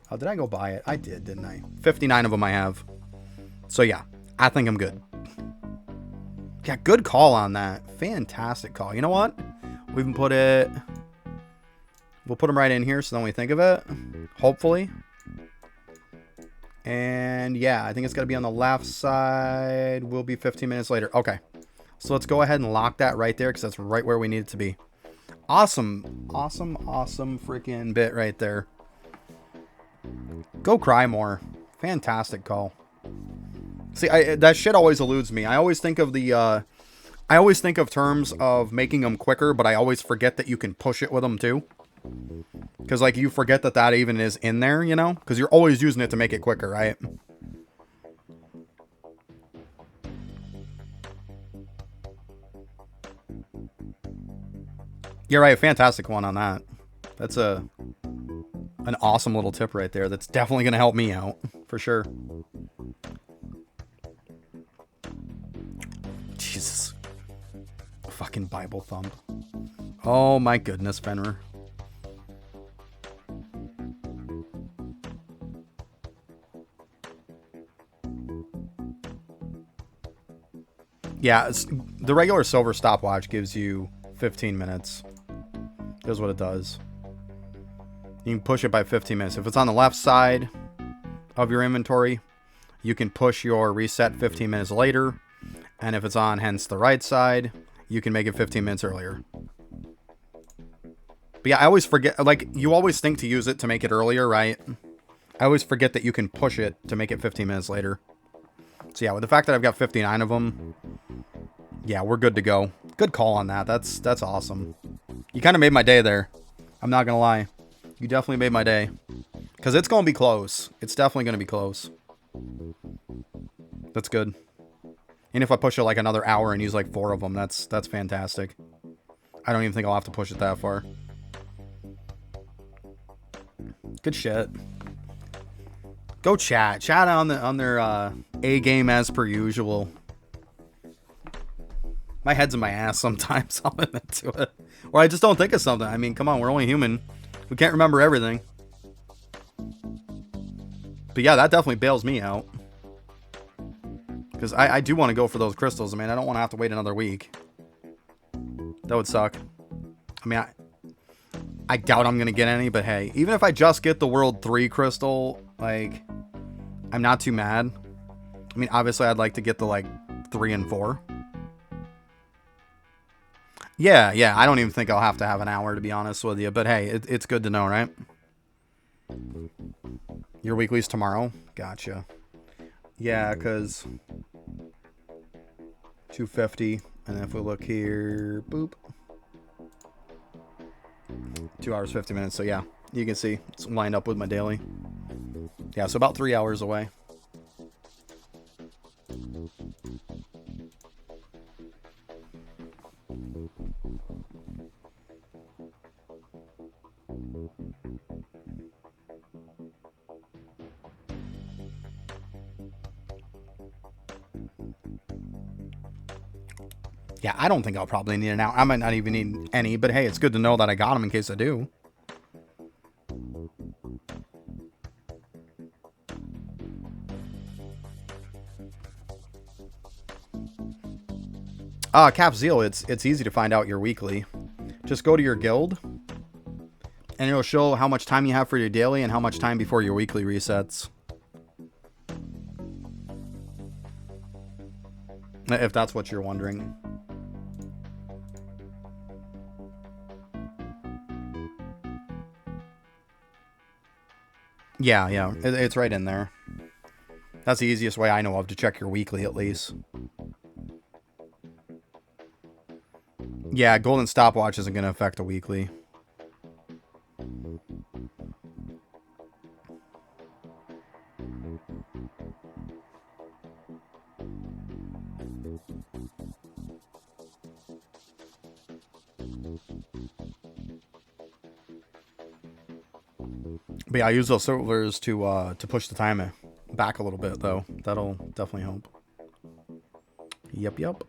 Oh, did I go buy it? I did, didn't I? 59 of them I have. So yeah, I think I'm good. Yeah, good call on that. Fantastic call. You know what? We can put it... We'll put them right in here so then we think of it. Hopefully. And yeah, I think it's got to be on the left side. Will be 15 minutes later. Okay. So let's go ahead and lock that right there because that's right where we need it to be. Awesome. Awesome, awesome freaking bit right there. Go cry more. Fantastic call. See, that shit always eludes me. I always think of terms of making them quicker, but I always forget that you can push it with them too. Because, like, you forget that even is in there, you know? Because you're always using it to make it quicker, right? You're right. Fantastic one on that. That's an awesome little tip right there. That's definitely going to help me out. For sure. Jesus. Fucking Bible thump. Oh, my goodness, Fenrir. Yeah, the regular silver stopwatch gives you 15 minutes. Here's what it does. You can push it by 15 minutes. If it's on the left side of your inventory, you can push your reset 15 minutes later. And if it's on, hence the right side, you can make it 15 minutes earlier. But yeah, I always forget, like, you always think to use it to make it earlier, right? I always forget that you can push it to make it 15 minutes later. So yeah, with the fact that I've got 59 of them, yeah, we're good to go. Good call on that. That's awesome. You kind of made my day there. I'm not going to lie. You definitely made my day. Because it's going to be close. It's definitely going to be close. That's good. And if I push it like another hour and use like 4 of them, that's fantastic. I don't even think I'll have to push it that far. Good shit. Go chat. Chat on their A game as per usual. My head's in my ass sometimes. I'll admit to it. Or I just don't think of something. I mean, come on, we're only human. We can't remember everything. But yeah, that definitely bails me out. Because I do want to go for those crystals. I mean, I don't want to have to wait another week. That would suck. I mean, I doubt I'm going to get any, but hey, even if I just get the World 3 crystal, like, I'm not too mad. I mean, obviously, I'd like to get the, like, 3 and 4. Yeah, I don't even think I'll have to have an hour, to be honest with you. But hey, it's good to know, right? Your weekly's tomorrow? Gotcha. Yeah, because 250. And then if we look here, boop. 2 hours, 50 minutes. So yeah, you can see it's lined up with my daily. Yeah, so about 3 hours away. Yeah, I don't think I'll probably need an hour. I might not even need any, but hey, it's good to know that I got them in case I do. Capzeal, it's easy to find out your weekly. Just go to your guild, and it'll show how much time you have for your daily and how much time before your weekly resets. If that's what you're wondering. Yeah, it's right in there. That's the easiest way I know of to check your weekly, at least. Yeah, golden stopwatch isn't going to affect a weekly. But yeah, I use those servers to push the timer back a little bit, though. That'll definitely help. Yep.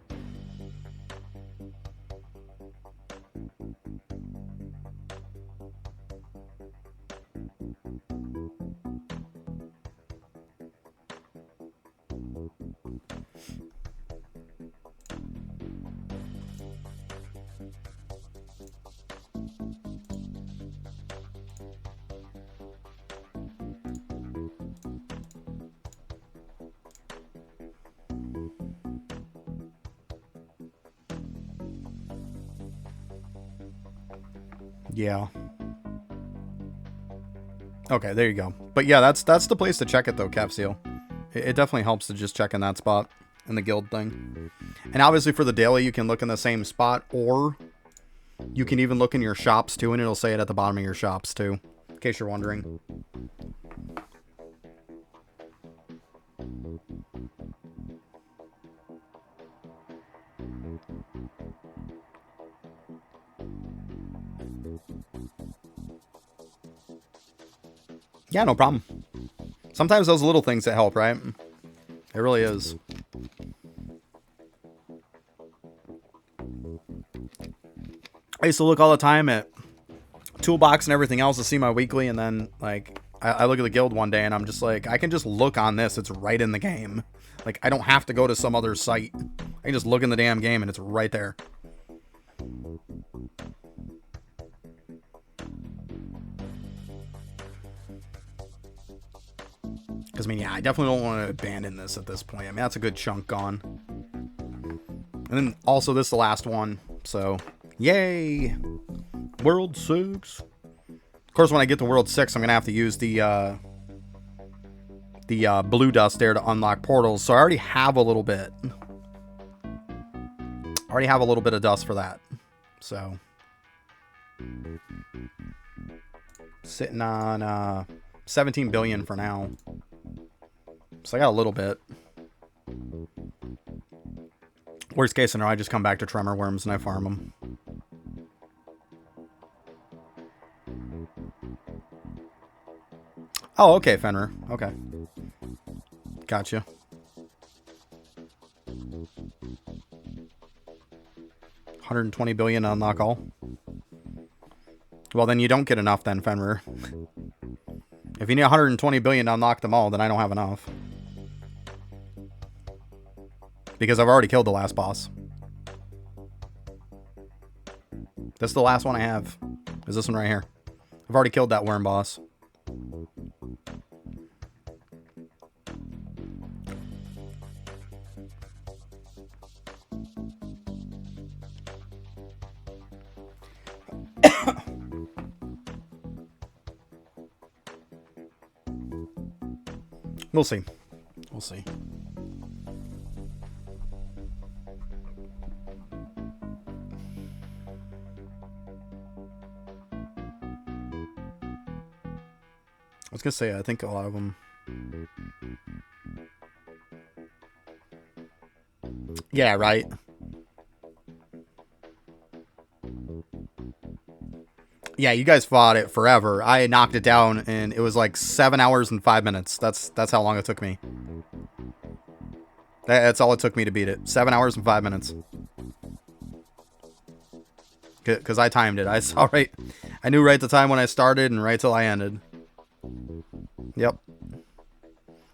Yeah. Okay, there you go. But yeah, that's the place to check it, though, Capseal. It definitely helps to just check in that spot in the guild thing. And obviously for the daily, you can look in the same spot, or you can even look in your shops, too, and it'll say it at the bottom of your shops, too, in case you're wondering. Yeah, no problem. Sometimes those little things that help, right? It really is. I used to look all the time at Toolbox and everything else to see my weekly, and then, like, I look at the guild one day, and I'm just like, I can just look on this. It's right in the game. Like, I don't have to go to some other site. I can just look in the damn game, and it's right there. Because, I mean, yeah, I definitely don't want to abandon this at this point. I mean, that's a good chunk gone. And then, also, this is the last one. So, yay! World 6. Of course, when I get to World 6, I'm going to have to use the blue dust there to unlock portals. So, I already have a little bit. I already have a little bit of dust for that. So, sitting on 17 billion for now. So I got a little bit. Worst case scenario, I just come back to Tremor Worms and I farm them. Oh, okay, Fenrir. Okay. Gotcha. $120 billion to unlock all. Well, then you don't get enough then, Fenrir. If you need 120 billion to unlock them all, then I don't have enough. Because I've already killed the last boss. This is the last one I have. Is this one right here. I've already killed that worm boss. We'll see. We'll see. I was gonna say, I think a lot of them. Yeah, right. Yeah, you guys fought it forever. I knocked it down, and it was like 7 hours and 5 minutes. That's how long it took me. That's all it took me to beat it. 7 hours and 5 minutes. Because I timed it. I saw right. I knew right the time when I started and right till I ended. Yep.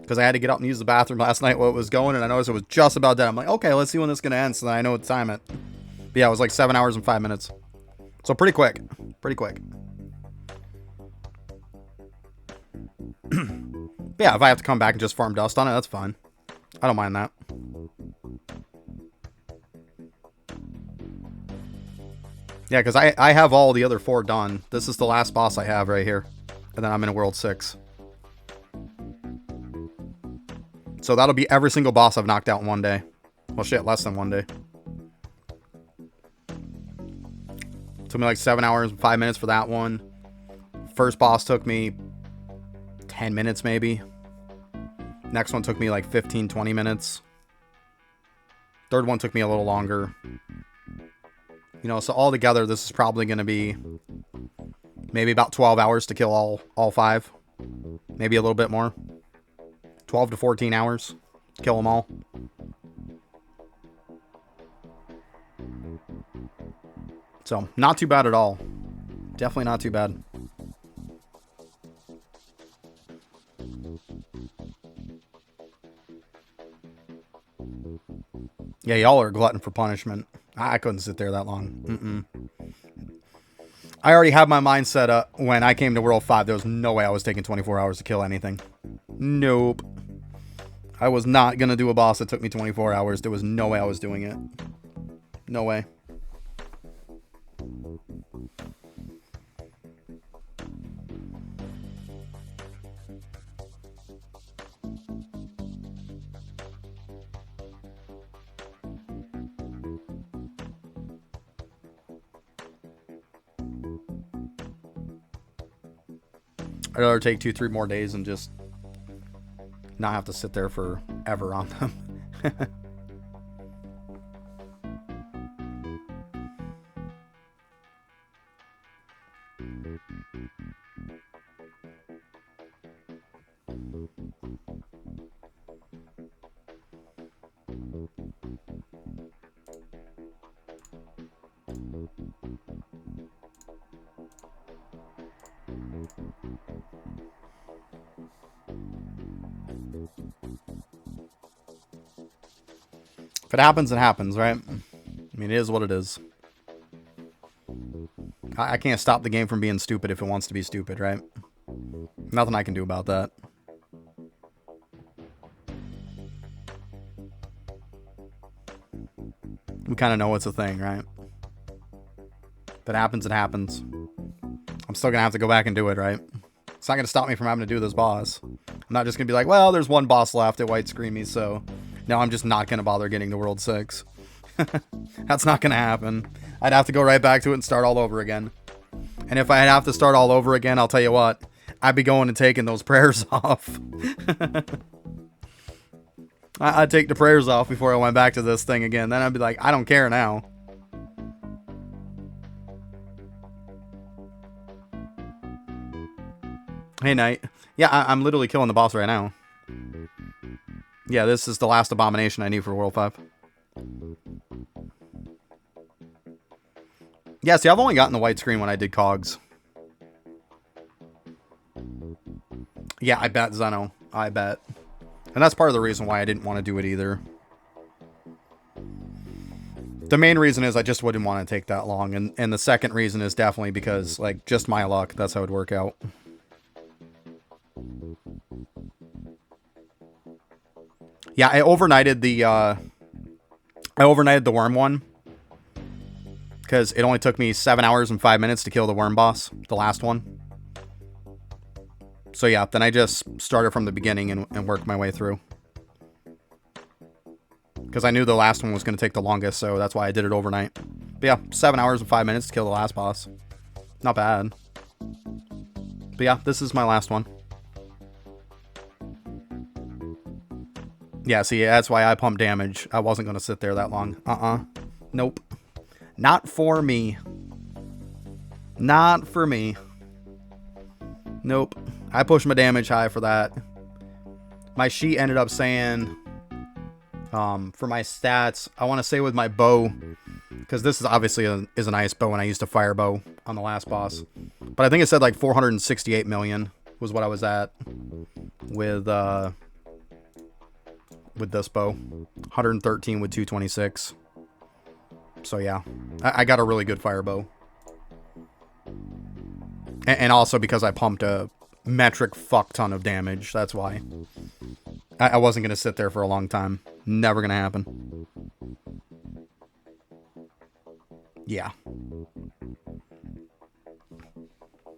Because I had to get up and use the bathroom last night while it was going, and I noticed it was just about dead. I'm like, okay, let's see when this is going to end, so then I know what time it. But yeah, it was like 7 hours and 5 minutes. So pretty quick. Pretty quick. Yeah, if I have to come back and just farm dust on it, that's fine. I don't mind that. Yeah, because I have all the other 4 done. This is the last boss I have right here. And then I'm in World 6. So that'll be every single boss I've knocked out in one day. Well, shit, less than one day. Took me like 7 hours and 5 minutes for that one. First boss took me 10 minutes maybe. Next one took me like 15, 20 minutes. Third one took me a little longer. You know, so all together, this is probably going to be maybe about 12 hours to kill all 5. Maybe a little bit more. 12 to 14 hours to kill them all. So, not too bad at all. Definitely not too bad. Yeah, y'all are a glutton for punishment. I couldn't sit there that long. I already had my mind set up when I came to World 5. There was no way I was taking 24 hours to kill anything. Nope. I was not going to do a boss that took me 24 hours. There was no way I was doing it. No way. I'd rather take 2-3 more days and just not have to sit there forever on them. If it happens, it happens, right? I mean, it is what it is. I can't stop the game from being stupid if it wants to be stupid, right? Nothing I can do about that. We kind of know it's a thing, right? If it happens, it happens. I'm still going to have to go back and do it, right? It's not going to stop me from having to do this boss. I'm not just going to be like, well, there's one boss left at White Screamy, so no, I'm just not going to bother getting to World 6. That's not going to happen. I'd have to go right back to it and start all over again. And if I have to start all over again, I'll tell you what, I'd be going and taking those prayers off. I'd take the prayers off before I went back to this thing again. Then I'd be like, I don't care now. Hey, Knight. Yeah, I'm literally killing the boss right now. Yeah, this is the last abomination I need for World 5. Yeah, see, I've only gotten the white screen when I did Cogs. Yeah, I bet, Zeno. I bet. And that's part of the reason why I didn't want to do it either. The main reason is I just wouldn't want to take that long. And the second reason is definitely because, like, just my luck. That's how it would work out. Yeah, I overnighted the worm one. Because it only took me 7 hours and 5 minutes to kill the worm boss, the last one. So yeah, then I just started from the beginning and worked my way through. Because I knew the last one was going to take the longest, so that's why I did it overnight. But yeah, 7 hours and 5 minutes to kill the last boss. Not bad. But yeah, this is my last one. Yeah, see, that's why I pumped damage. I wasn't going to sit there that long. Nope. Not for me. Not for me. Nope. I pushed my damage high for that. My sheet ended up saying, for my stats, I want to say with my bow, because this is obviously is an ice bow, and I used a fire bow on the last boss. But I think it said like 468 million was what I was at with this bow. 113 with 226. So yeah, I got a really good fire bow. And also because I pumped a metric fuck ton of damage. That's why. I wasn't going to sit there for a long time. Never going to happen. Yeah.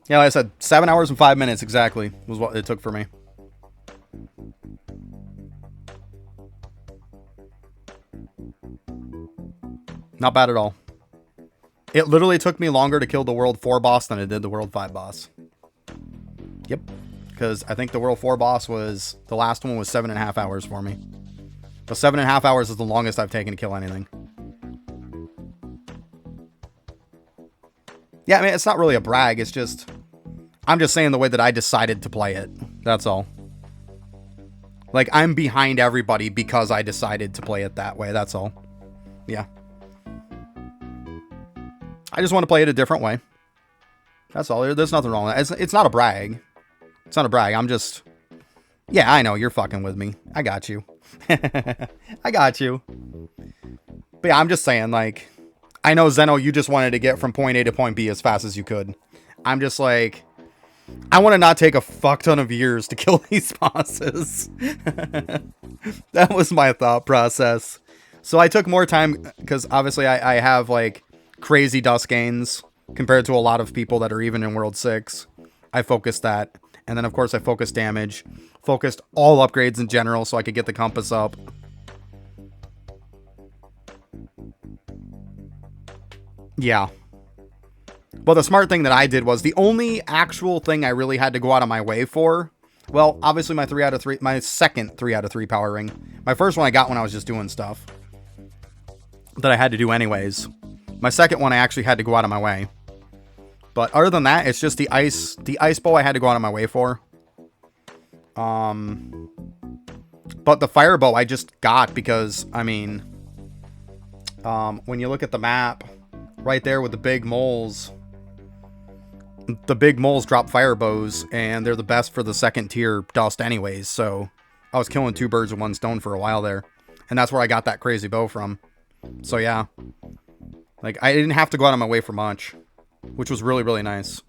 Yeah, like I said, 7 hours and 5 minutes exactly was what it took for me. Not bad at all. It literally took me longer to kill the World 4 boss than it did the World 5 boss. Yep. Because I think the World 4 boss was... The last one was 7.5 hours for me. But 7.5 hours is the longest I've taken to kill anything. Yeah, I mean, it's not really a brag. It's just... I'm just saying the way that I decided to play it. That's all. Like, I'm behind everybody because I decided to play it that way. That's all. Yeah. I just want to play it a different way. That's all. There's nothing wrong with that. It's not a brag. It's not a brag. I'm just... Yeah, I know. You're fucking with me. I got you. I got you. But yeah, I'm just saying, like... I know, Zeno, you just wanted to get from point A to point B as fast as you could. I'm just like... I want to not take a fuck ton of years to kill these bosses. That was my thought process. So I took more time, because obviously I have, like... crazy dust gains compared to a lot of people that are even in World 6. I focused that. And then, of course, I focused damage. Focused all upgrades in general so I could get the compass up. Yeah. Well, the smart thing that I did was the only actual thing I really had to go out of my way for. Well, obviously my 3 out of 3, my second 3 out of 3 power ring. My first one I got when I was just doing stuff that I had to do anyways. My second one I actually had to go out of my way. But other than that, it's just the ice bow I had to go out of my way for. But the fire bow I just got because, I mean, when you look at the map right there with the big moles drop fire bows, and they're the best for the second tier dust anyways. So I was killing 2 birds with 1 stone for a while there. And that's where I got that crazy bow from. So yeah. Like, I didn't have to go out of my way for much, which was really, really nice.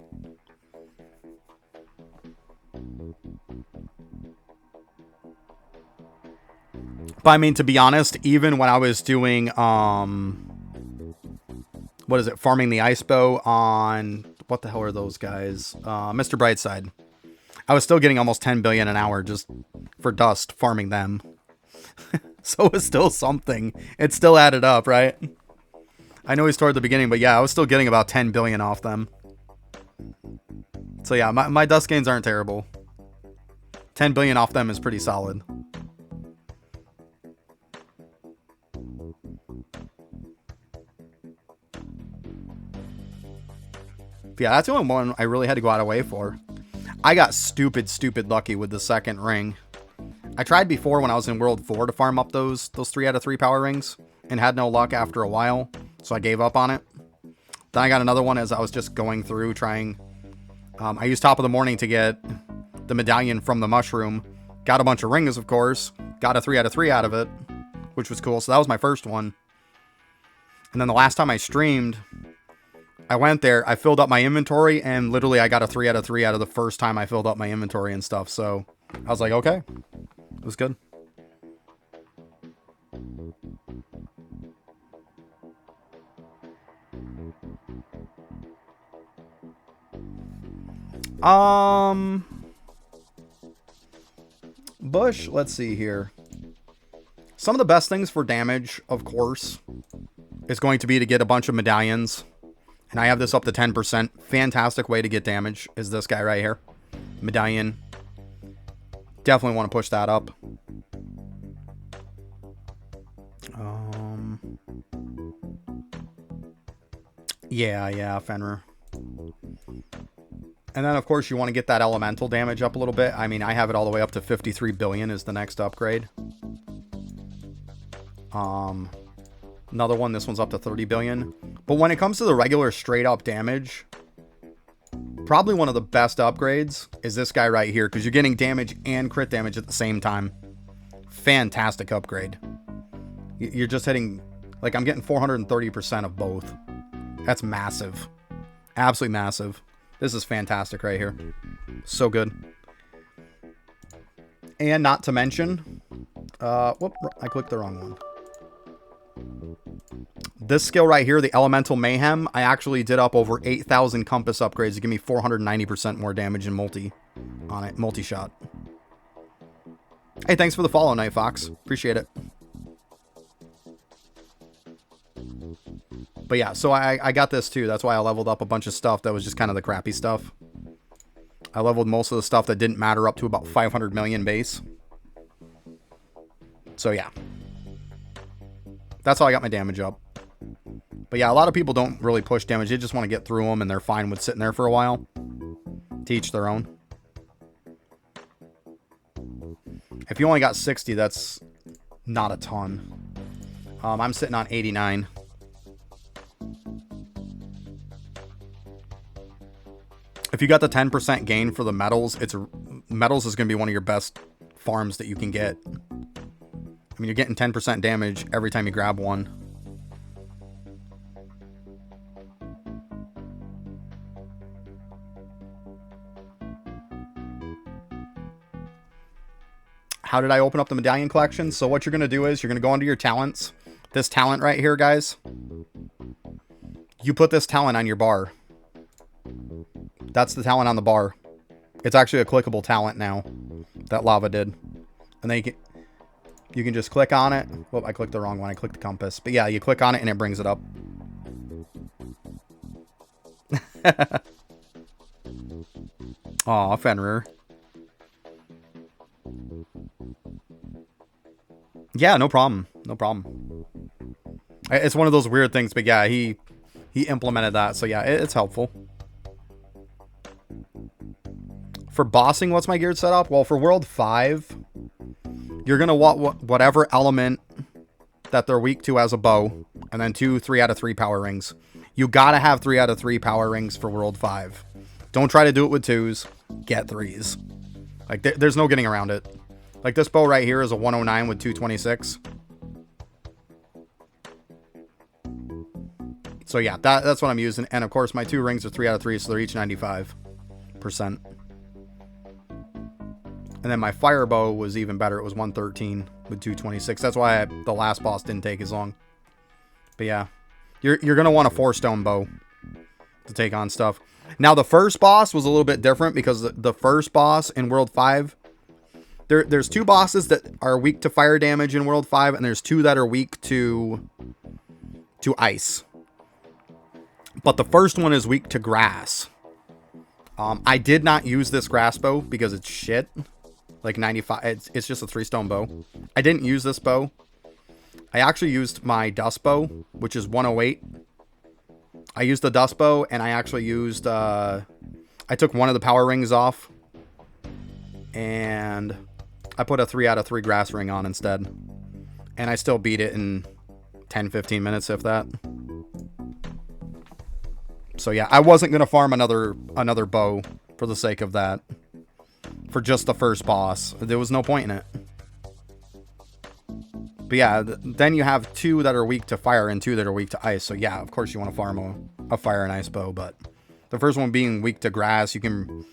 But I mean, to be honest, even when I was doing, what is it? Farming the ice bow on, what the hell are those guys? Mr. Brightside. I was still getting almost 10 billion an hour just for dust farming them. So it's still something. It still added up, right? I know he's toward the beginning, but yeah, I was still getting about 10 billion off them. So yeah, my dust gains aren't terrible. 10 billion off them is pretty solid. But yeah, that's the only one I really had to go out of way for. I got stupid lucky with the second ring. I tried before when I was in World 4 to farm up those 3 out of 3 power rings and had no luck after a while, so I gave up on it. Then I got another one as I was just going through trying. I used Top of the Morning to get the medallion from the mushroom. Got a bunch of rings, of course. Got a 3 out of 3 out of it, which was cool. So that was my first one. And then the last time I streamed, I went there, I filled up my inventory, and literally I got a 3 out of 3 out of the first time I filled up my inventory and stuff. So I was like, okay, it was good. Bush, let's see here. Some of the best things for damage, of course, is going to be to get a bunch of medallions. And I have this up to 10%. Fantastic way to get damage is this guy right here. Medallion. Definitely want to push that up. Yeah, Fenrir. And then, of course, you want to get that elemental damage up a little bit. I mean, I have it all the way up to 53 billion is the next upgrade. Another one, this one's up to 30 billion. But when it comes to the regular straight up damage, probably one of the best upgrades is this guy right here, because you're getting damage and crit damage at the same time. Fantastic upgrade. You're just hitting, like, I'm getting 430% of both. That's massive. Absolutely massive. This is fantastic right here. So good. And not to mention, whoop, I clicked the wrong one. This skill right here, the Elemental Mayhem, I actually did up over 8,000 compass upgrades to give me 490% more damage in multi on it, multi-shot. Hey, thanks for the follow, Night Fox. Appreciate it. But yeah, so I got this too. That's why I leveled up a bunch of stuff that was just kind of the crappy stuff. I leveled most of the stuff that didn't matter up to about 500 million base. So yeah. That's how I got my damage up. But yeah, a lot of people don't really push damage. They just want to get through them, and they're fine with sitting there for a while. To each their own. If you only got 60, that's not a ton. I'm sitting on 89. If you got the 10% gain for the metals, metals is going to be one of your best farms that you can get. I mean, you're getting 10% damage every time you grab one. How did I open up the medallion collection? So what you're going to do is you're going to go into your talents. This talent right here, guys. You put this talent on your bar. That's the talent on the bar. It's actually a clickable talent now that Lava did. And then you can just click on it. Well, I clicked the wrong one. I clicked the compass. But yeah, you click on it and it brings it up. Aw, Fenrir. Yeah, no problem. No problem. It's one of those weird things, but yeah, he implemented that. So yeah, it's helpful. For bossing, what's my geared setup? Well, for World 5, you're going to want whatever element that they're weak to as a bow, and then 2 3 out of 3 power rings. You got to have 3 out of 3 power rings for World 5. Don't try to do it with 2s. Get 3s. Like, there's no getting around it. Like, this bow right here is a 109 with 226. So yeah, that's what I'm using. And of course, my 2 rings are 3 out of 3, so they're each 95%. And then my fire bow was even better. It was 113 with 226. That's why the last boss didn't take as long. But yeah, You're going to want a 4-stone bow to take on stuff. Now, the first boss was a little bit different because the first boss in World 5, there's 2 bosses that are weak to fire damage in World 5, and there's 2 that are weak to ice. But the first one is weak to grass. I did not use this grass bow because it's shit. Like 95, it's just a 3-stone bow. I didn't use this bow. I actually used my dust bow, which is 108. I used the dust bow, and I actually used, I took one of the power rings off, and I put a 3 out of 3 grass ring on instead. And I still beat it in 10-15 minutes, if that. So yeah, I wasn't going to farm another bow for the sake of that. For just the first boss. There was no point in it. But yeah, then you have 2 that are weak to fire and 2 that are weak to ice. So yeah, of course you want to farm a fire and ice bow. But the first one being weak to grass, you can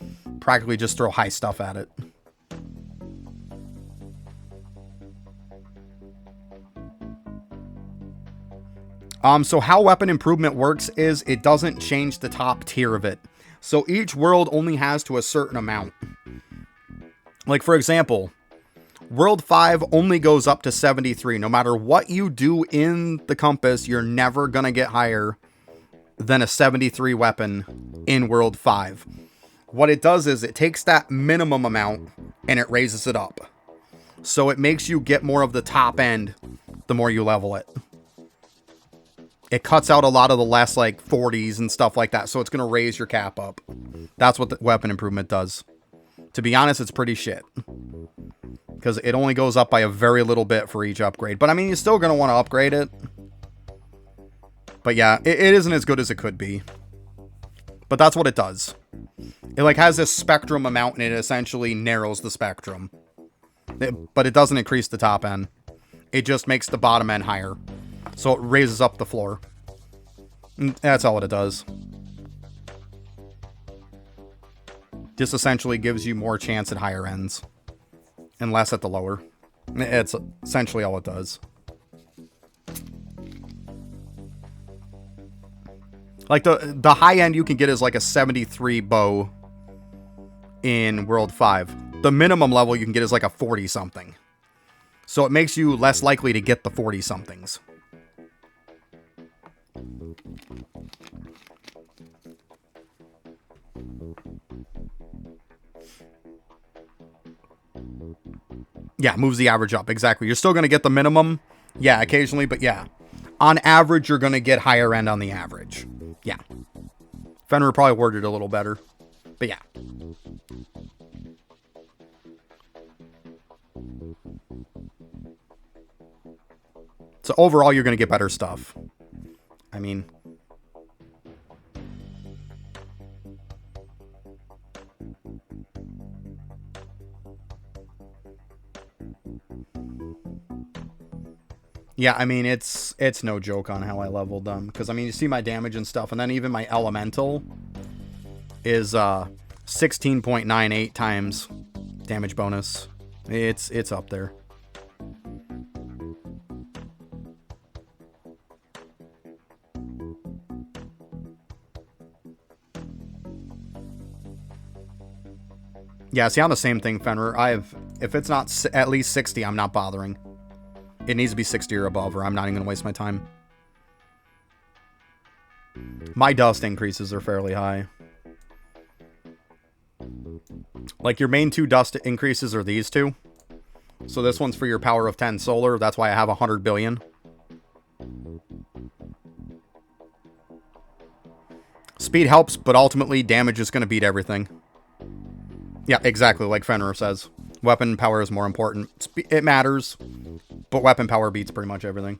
practically just throw high stuff at it. So how weapon improvement works is it doesn't change the top tier of it. So each world only has to a certain amount. Like, for example, World 5 only goes up to 73. No matter what you do in the compass, you're never going to get higher than a 73 weapon in World 5. What it does is it takes that minimum amount and it raises it up. So it makes you get more of the top end the more you level it. It cuts out a lot of the less like 40s and stuff like that. So it's going to raise your cap up. That's what the weapon improvement does. To be honest, it's pretty shit. Because it only goes up by a very little bit for each upgrade. But I mean, you're still going to want to upgrade it. But yeah, it isn't as good as it could be. But that's what it does. It like has this spectrum amount and it essentially narrows the spectrum. But it doesn't increase the top end. It just makes the bottom end higher. So it raises up the floor. And that's all it does. Just essentially gives you more chance at higher ends. And less at the lower. It's essentially all it does. Like the high end you can get is like a 73 bow in World 5. The minimum level you can get is like a 40 something. So it makes you less likely to get the 40 somethings. Yeah, moves the average up. Exactly. You're still going to get the minimum. Yeah, occasionally. But yeah, on average, you're going to get higher end on the average. Yeah. Fenrir probably worded it a little better. But yeah. So overall, you're going to get better stuff. I mean... Yeah, I mean, it's no joke on how I leveled them. Because, I mean, you see my damage and stuff. And then even my elemental is 16.98 times damage bonus. It's up there. Yeah, see, I'm the same thing, Fenrir. If it's not at least 60, I'm not bothering. It needs to be 60 or above, or I'm not even going to waste my time. My dust increases are fairly high. Like, your main 2 dust increases are these 2. So this one's for your power of 10 solar. That's why I have 100 billion. Speed helps, but ultimately damage is going to beat everything. Yeah, exactly, like Fenrir says. Weapon power is more important. It matters, but weapon power beats pretty much everything.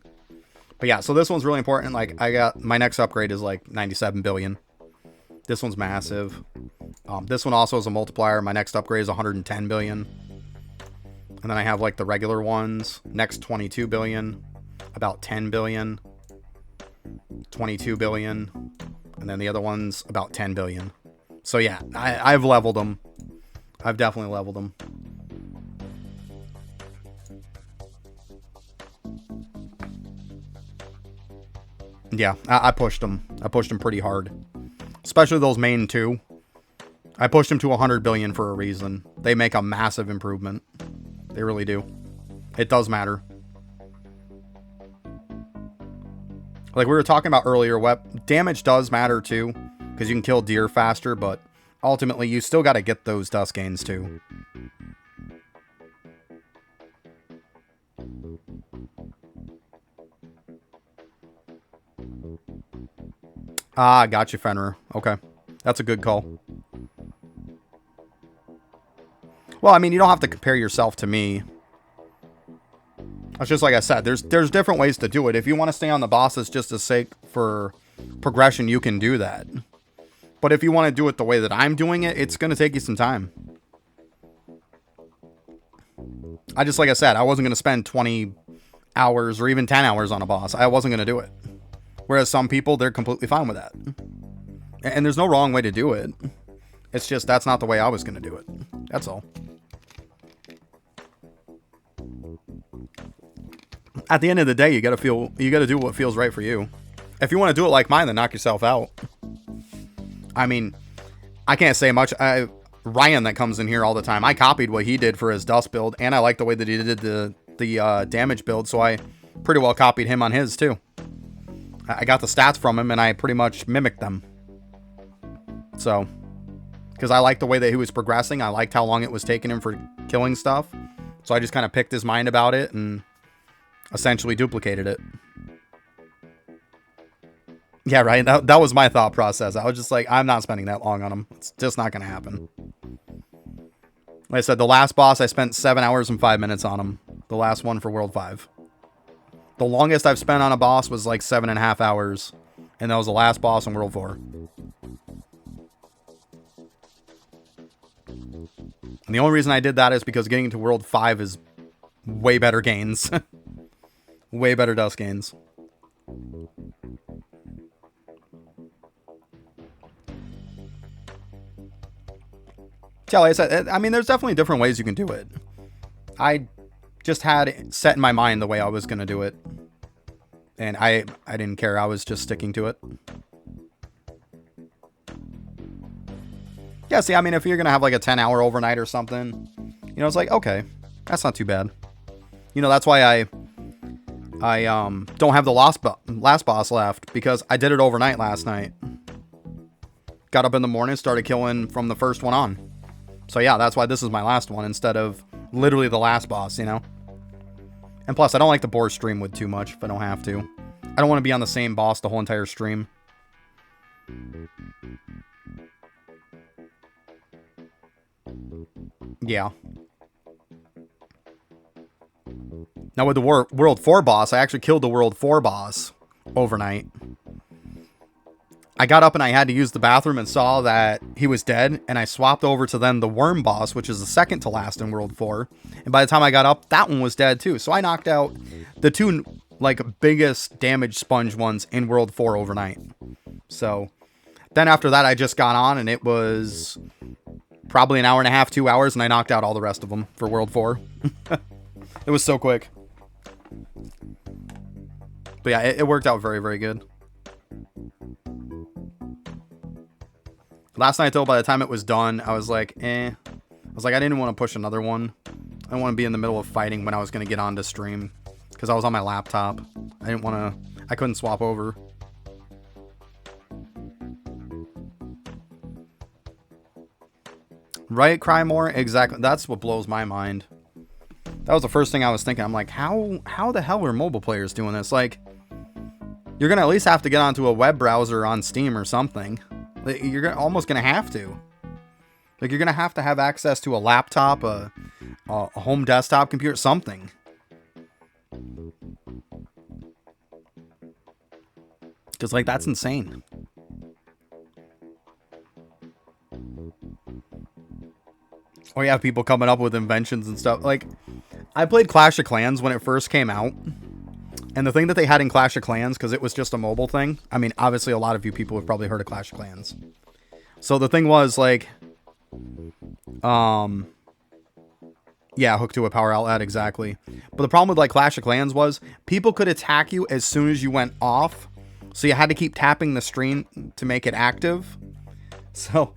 But yeah, so this one's really important. Like, I got... My next upgrade is like 97 billion. This one's massive. This one also is a multiplier. My next upgrade is 110 billion. And then I have like the regular ones. Next 22 billion. About 10 billion. 22 billion. And then the other one's about 10 billion. So yeah, I've leveled them. I've definitely leveled them. Yeah, I pushed them. I pushed them pretty hard. Especially those main two. I pushed them to 100 billion for a reason. They make a massive improvement. They really do. It does matter. Like we were talking about earlier, damage does matter too. Because you can kill deer faster, but ultimately you still got to get those dust gains too. Ah, got you, Fenrir. Okay. That's a good call. Well, I mean, you don't have to compare yourself to me. It's just like I said, there's different ways to do it. If you want to stay on the bosses just to sake for progression, you can do that. But if you want to do it the way that I'm doing it, it's going to take you some time. Like I said, I wasn't going to spend 20 hours or even 10 hours on a boss. I wasn't going to do it. Whereas some people, they're completely fine with that. And there's no wrong way to do it. It's just that's not the way I was going to do it. That's all. At the end of the day, you got to do what feels right for you. If you want to do it like mine, then knock yourself out. I mean, I can't say much. Ryan that comes in here all the time, I copied what he did for his dust build, and I like the way that he did the damage build, so I pretty well copied him on his too. I got the stats from him, and I pretty much mimicked them. So, because I liked the way that he was progressing, I liked how long it was taking him for killing stuff, so I just kind of picked his mind about it and essentially duplicated it. Yeah, right. That was my thought process. I was just like, I'm not spending that long on him. It's just not going to happen. Like I said, the last boss, I spent 7 hours and 5 minutes on him. The last one for World 5. The longest I've spent on a boss was like 7.5 hours. And that was the last boss in World 4. And the only reason I did that is because getting into World 5 is way better gains. Way better dust gains. Yeah, like I said, I mean, there's definitely different ways you can do it. I just had it set in my mind the way I was going to do it. And I didn't care. I was just sticking to it. Yeah, see, I mean, if you're going to have like a 10-hour overnight or something, you know, it's like, okay, that's not too bad. You know, that's why I don't have the last boss left, because I did it overnight last night. Got up in the morning, started killing from the first one on. So yeah, that's why this is my last one instead of literally the last boss, you know? And plus, I don't like to bore stream with too much if I don't have to. I don't want to be on the same boss the whole entire stream. Yeah. Now with the World 4 boss, I actually killed the World 4 boss overnight. I got up and I had to use the bathroom and saw that he was dead, and I swapped over to then the worm boss, which is the second to last in World 4. And by the time I got up, that one was dead too. So I knocked out the two like biggest damage sponge ones in World 4 overnight. So then after that, I just got on, and it was probably an hour and a half, 2 hours, and I knocked out all the rest of them for World 4. It was so quick. But yeah, it worked out very, very good. Last night, though, by the time it was done, I was like, eh. I was like, I didn't want to push another one. I didn't want to be in the middle of fighting when I was going to get on to stream. Because I was on my laptop. I couldn't swap over. Right, Crymore? Exactly. That's what blows my mind. That was the first thing I was thinking. I'm like, how the hell are mobile players doing this? Like, you're going to at least have to get onto a web browser on Steam or something. You're almost going to have to. Like, you're going to have access to a laptop, a home desktop computer, something. Because, like, that's insane. Or you have people coming up with inventions and stuff. Like, I played Clash of Clans when it first came out. And the thing that they had in Clash of Clans, because it was just a mobile thing. I mean, obviously a lot of you people have probably heard of Clash of Clans. So the thing was, like, yeah, hooked to a power outlet, exactly. But the problem with, like, Clash of Clans was people could attack you as soon as you went off So you had to keep tapping the screen to make it active. So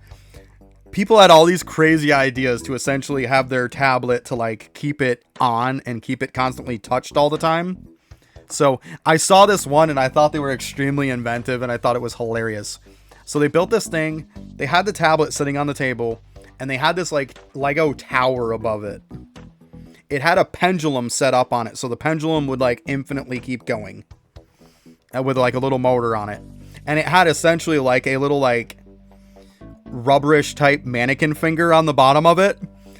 people had all these crazy ideas to essentially have their tablet to like keep it on and keep it constantly touched all the time. So I saw this one and I thought they were extremely inventive and I thought it was hilarious. So they built this thing, they had the tablet sitting on the table, and they had this like Lego tower above it. It had a pendulum set up on it, so the pendulum would like infinitely keep going. With like a little motor on it. And it had essentially like a little like rubberish type mannequin finger on the bottom of it.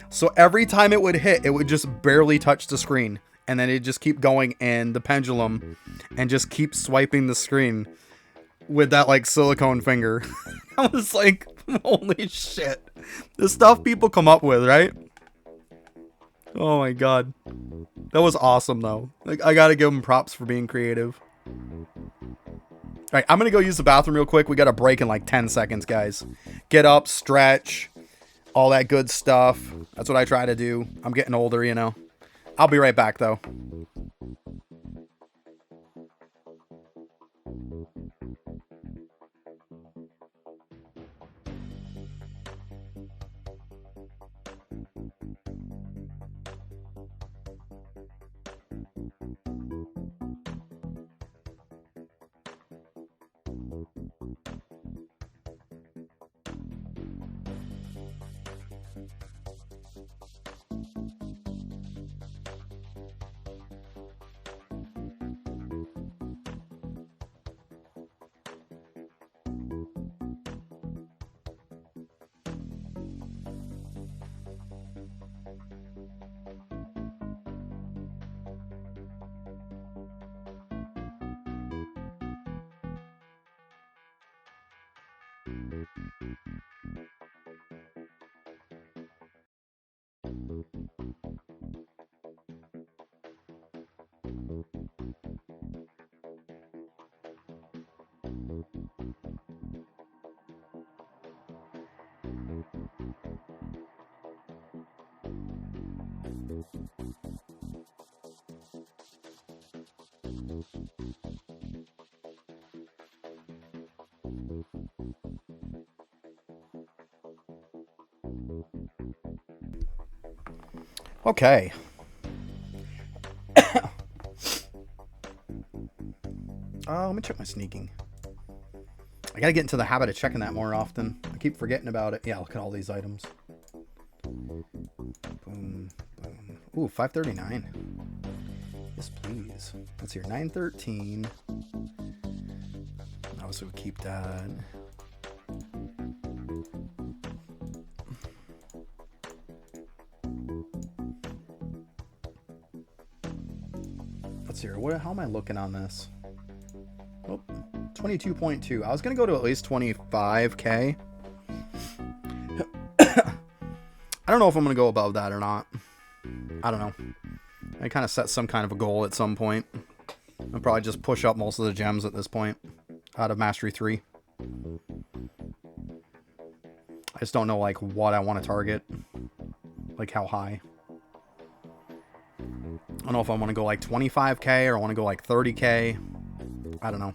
So every time it would hit, it would just barely touch the screen. And then it'd just keep going in the pendulum and just keep swiping the screen with that like silicone finger. I was like, holy shit. The stuff people come up with, right? Oh my god. That was awesome though. Like, I gotta give them props for being creative. Alright, I'm gonna go use the bathroom real quick. We got a break in like 10 seconds, guys. Get up, stretch, all that good stuff. That's what I try to do. I'm getting older, you know. I'll be right back though. Okay. Let me check my sneaking. I gotta get into the habit of checking that more often. I keep forgetting about it. Yeah, look at all these items. Boom, boom. Ooh, 539. Yes, please. Let's see here. 913. Obviously, we'll keep that. Let's see here. How am I looking on this? Oh, 22.2. I was going to go to at least 25K. I don't know if I'm going to go above that or not. I don't know. I kind of set some kind of a goal at some point. I'll probably just push up most of the gems at this point out of Mastery 3. I just don't know like what I want to target. Like how high. I don't know if I want to go like 25K or I want to go like 30K. I don't know.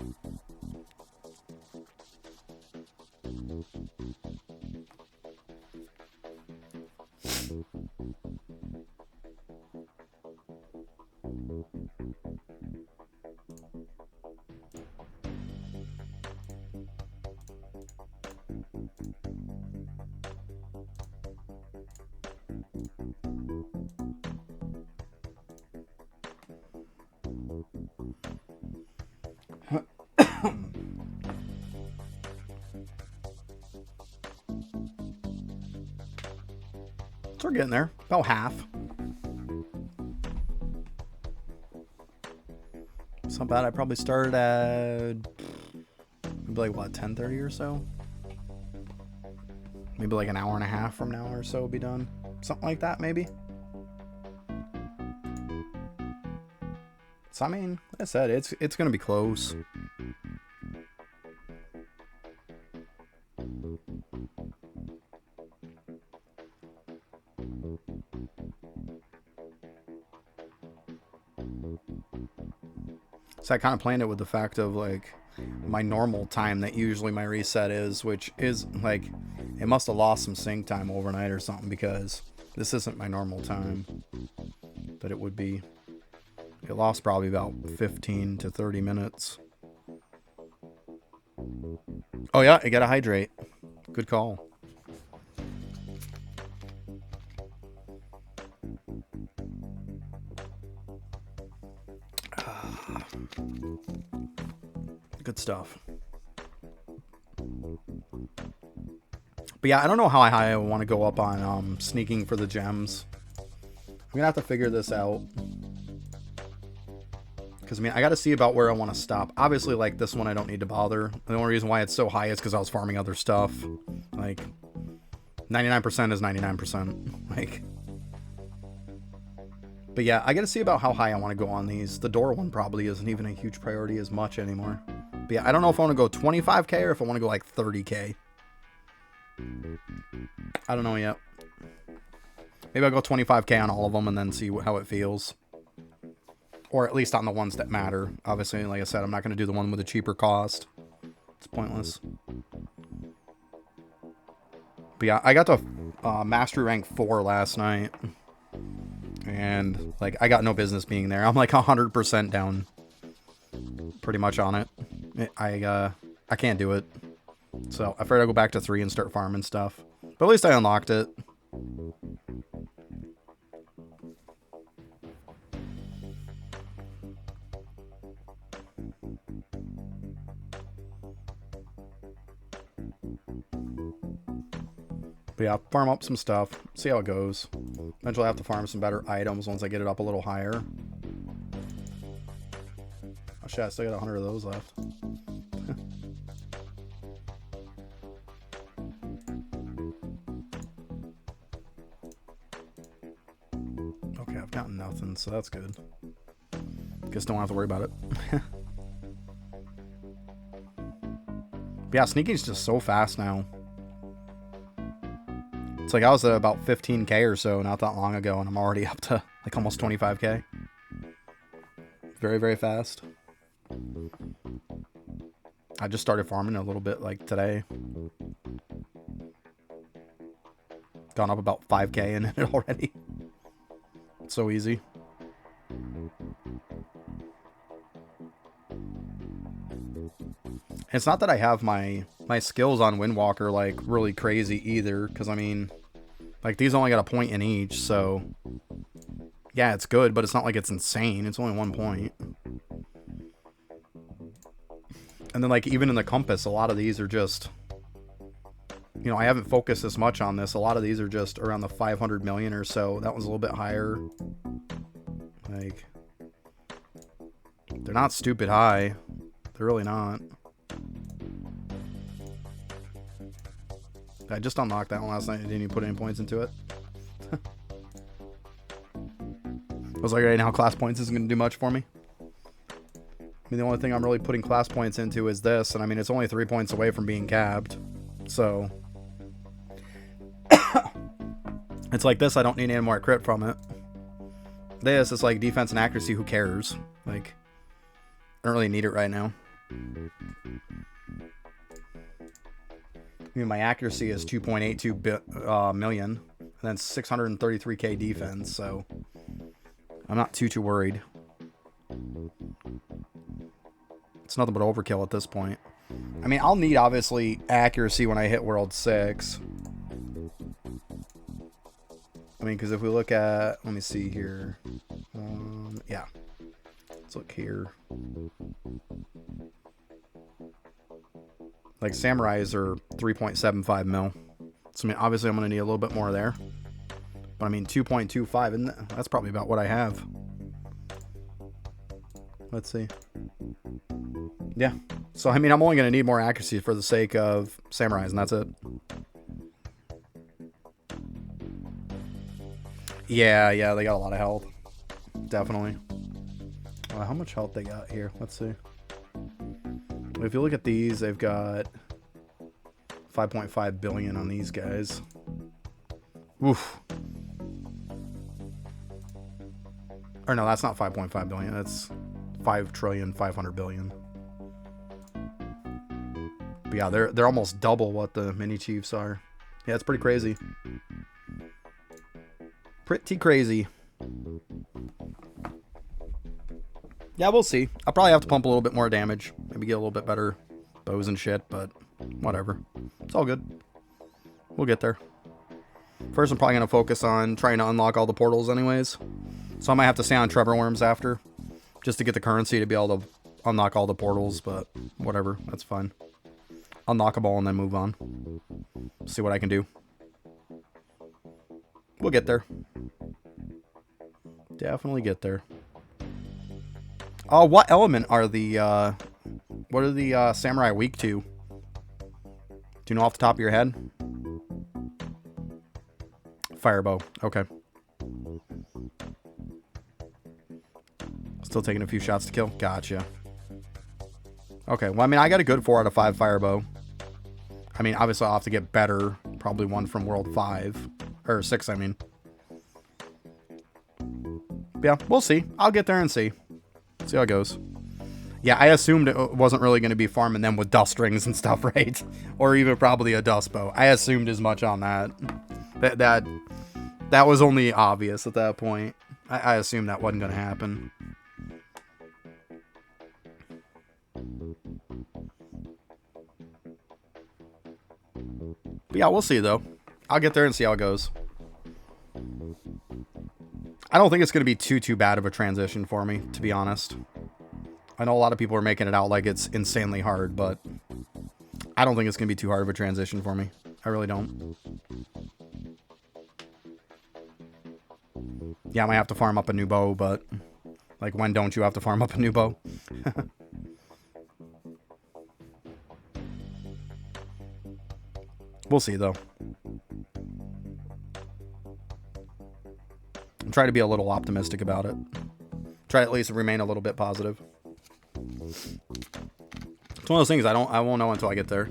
So we're getting there. About half. It's not bad. I probably started at maybe like what, 10:30 or so? Maybe like an hour and a half from now or so will be done. Something like that, maybe. So I mean, like I said, it's gonna be close. So I kind of planned it with the fact of like, my normal time that usually my reset is, which is like, it must have lost some sync time overnight or something, because this isn't my normal time that it would be. It lost probably about 15 to 30 minutes. Oh yeah, I gotta hydrate. Good call. Good stuff. But yeah, I don't know how high I want to go up on sneaking for the gems. I'm gonna have to figure this out. Because, I mean, I got to see about where I want to stop. Obviously, like, this one I don't need to bother. The only reason why it's so high is because I was farming other stuff. Like, 99% is 99%. Like, but yeah, I got to see about how high I want to go on these. The door one probably isn't even a huge priority as much anymore. But yeah, I don't know if I want to go 25k or if I want to go like 30k. I don't know yet. Maybe I'll go 25k on all of them and then see how it feels. Or at least on the ones that matter. Obviously, like I said, I'm not going to do the one with the cheaper cost. It's pointless. But yeah, I got to Mastery Rank 4 last night. And, like, I got no business being there. I'm like 100% down. Pretty much on it. I can't do it. So, I figured I'd go back to 3 and start farming stuff. But at least I unlocked it. But yeah, farm up some stuff, see how it goes. Eventually I have to farm some better items once I get it up a little higher. Oh shit, I still got 100 of those left. Okay, I've gotten nothing, so that's good. Guess don't have to worry about it. But yeah, sneaking's just so fast now. It's like I was at about 15k or so not that long ago, and I'm already up to like almost 25k. Very, very fast. I just started farming a little bit like today. Gone up about 5k in it already. It's so easy. It's not that I have my skills on Windwalker like really crazy either, because I mean, like these only got a point in each, so yeah, it's good, but it's not like it's insane. It's only 1 point. And then like even in the compass, a lot of these are just, you know, I haven't focused as much on this. A lot of these are just around the 500 million or so. That one's a little bit higher. Like, they're not stupid high. They're really not. I just unlocked that one last night. I didn't even put any points into it. I was like, right now, class points isn't going to do much for me. I mean, the only thing I'm really putting class points into is this. And I mean, it's only 3 points away from being capped. So, it's like this. I don't need any more crit from it. This is like defense and accuracy. Who cares? Like, I don't really need it right now. I mean, my accuracy is 2.82 million, and then 633k defense, so I'm not too worried. It's nothing but overkill at this point. I mean, I'll need, obviously, accuracy when I hit World 6. I mean, because if we look at, let me see here. Yeah. Let's look here. Like, samurais are 3.75 mil. So, I mean, obviously I'm going to need a little bit more there. But, I mean, 2.25, and that's probably about what I have. Let's see. Yeah. So, I mean, I'm only going to need more accuracy for the sake of samurais, and that's it. Yeah, they got a lot of health. Definitely. How much health they got here? Let's see. If you look at these, they've got 5.5 billion on these guys. Oof. Or no, that's not 5.5 billion. That's 5 trillion, 500 billion. But yeah, they're almost double what the mini chiefs are. Yeah, it's pretty crazy. Pretty crazy. Yeah, we'll see. I'll probably have to pump a little bit more damage. Maybe get a little bit better bows and shit, but whatever. It's all good. We'll get there. First, I'm probably going to focus on trying to unlock all the portals anyways. So I might have to stay on Trevor Worms after, just to get the currency to be able to unlock all the portals, but whatever. That's fine. Unlock them all and then move on. See what I can do. We'll get there. Definitely get there. Oh, what element are the, what are the samurai weak to? Do you know off the top of your head? Firebow. Okay. Still taking a few shots to kill. Gotcha. Okay. Well, I mean, I got a good 4 out of 5 firebow. I mean, obviously I'll have to get better. Probably one from World 5. Or 6, I mean. Yeah, we'll see. I'll get there and see. See how it goes. Yeah, I assumed it wasn't really going to be farming them with dust rings and stuff, right? Or even probably a dust bow. I assumed as much on that. That was only obvious at that point. I assumed that wasn't going to happen. But yeah, we'll see though. I'll get there and see how it goes. I don't think it's going to be too bad of a transition for me, to be honest. I know a lot of people are making it out like it's insanely hard, but I don't think it's going to be too hard of a transition for me. I really don't. Yeah, I might have to farm up a new bow, but like, when don't you have to farm up a new bow? We'll see, though. I'm trying to be a little optimistic about it. Try to at least remain a little bit positive. It's one of those things I won't know until I get there.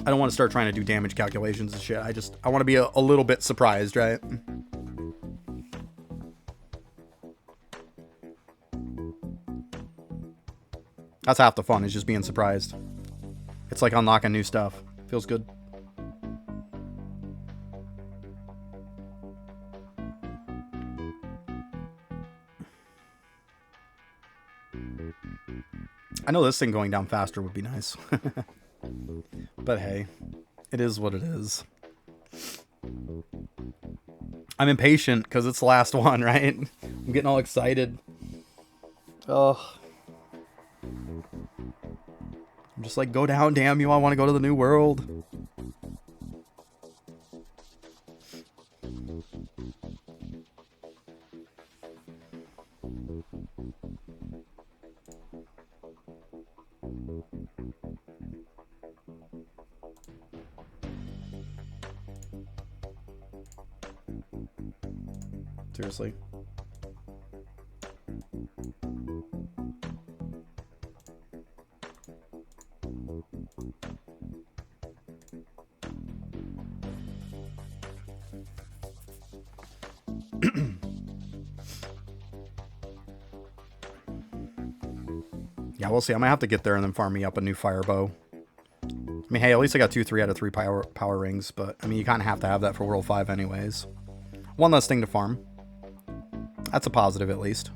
I don't want to start trying to do damage calculations and shit. I want to be a little bit surprised, right? That's half the fun, is just being surprised. It's like unlocking new stuff. Feels good. I know this thing going down faster would be nice. But hey, it is what it is. I'm impatient because it's the last one, right? I'm getting all excited. Ugh. I'm just like, go down, damn you. I want to go to the new world. Seriously. Yeah, we'll see. I might have to get there and then farm me up a new fire bow. I mean, hey, at least I got 3 out of 3 power rings, but I mean, you kind of have to have that for World 5 anyways. One less thing to farm. That's a positive, at least.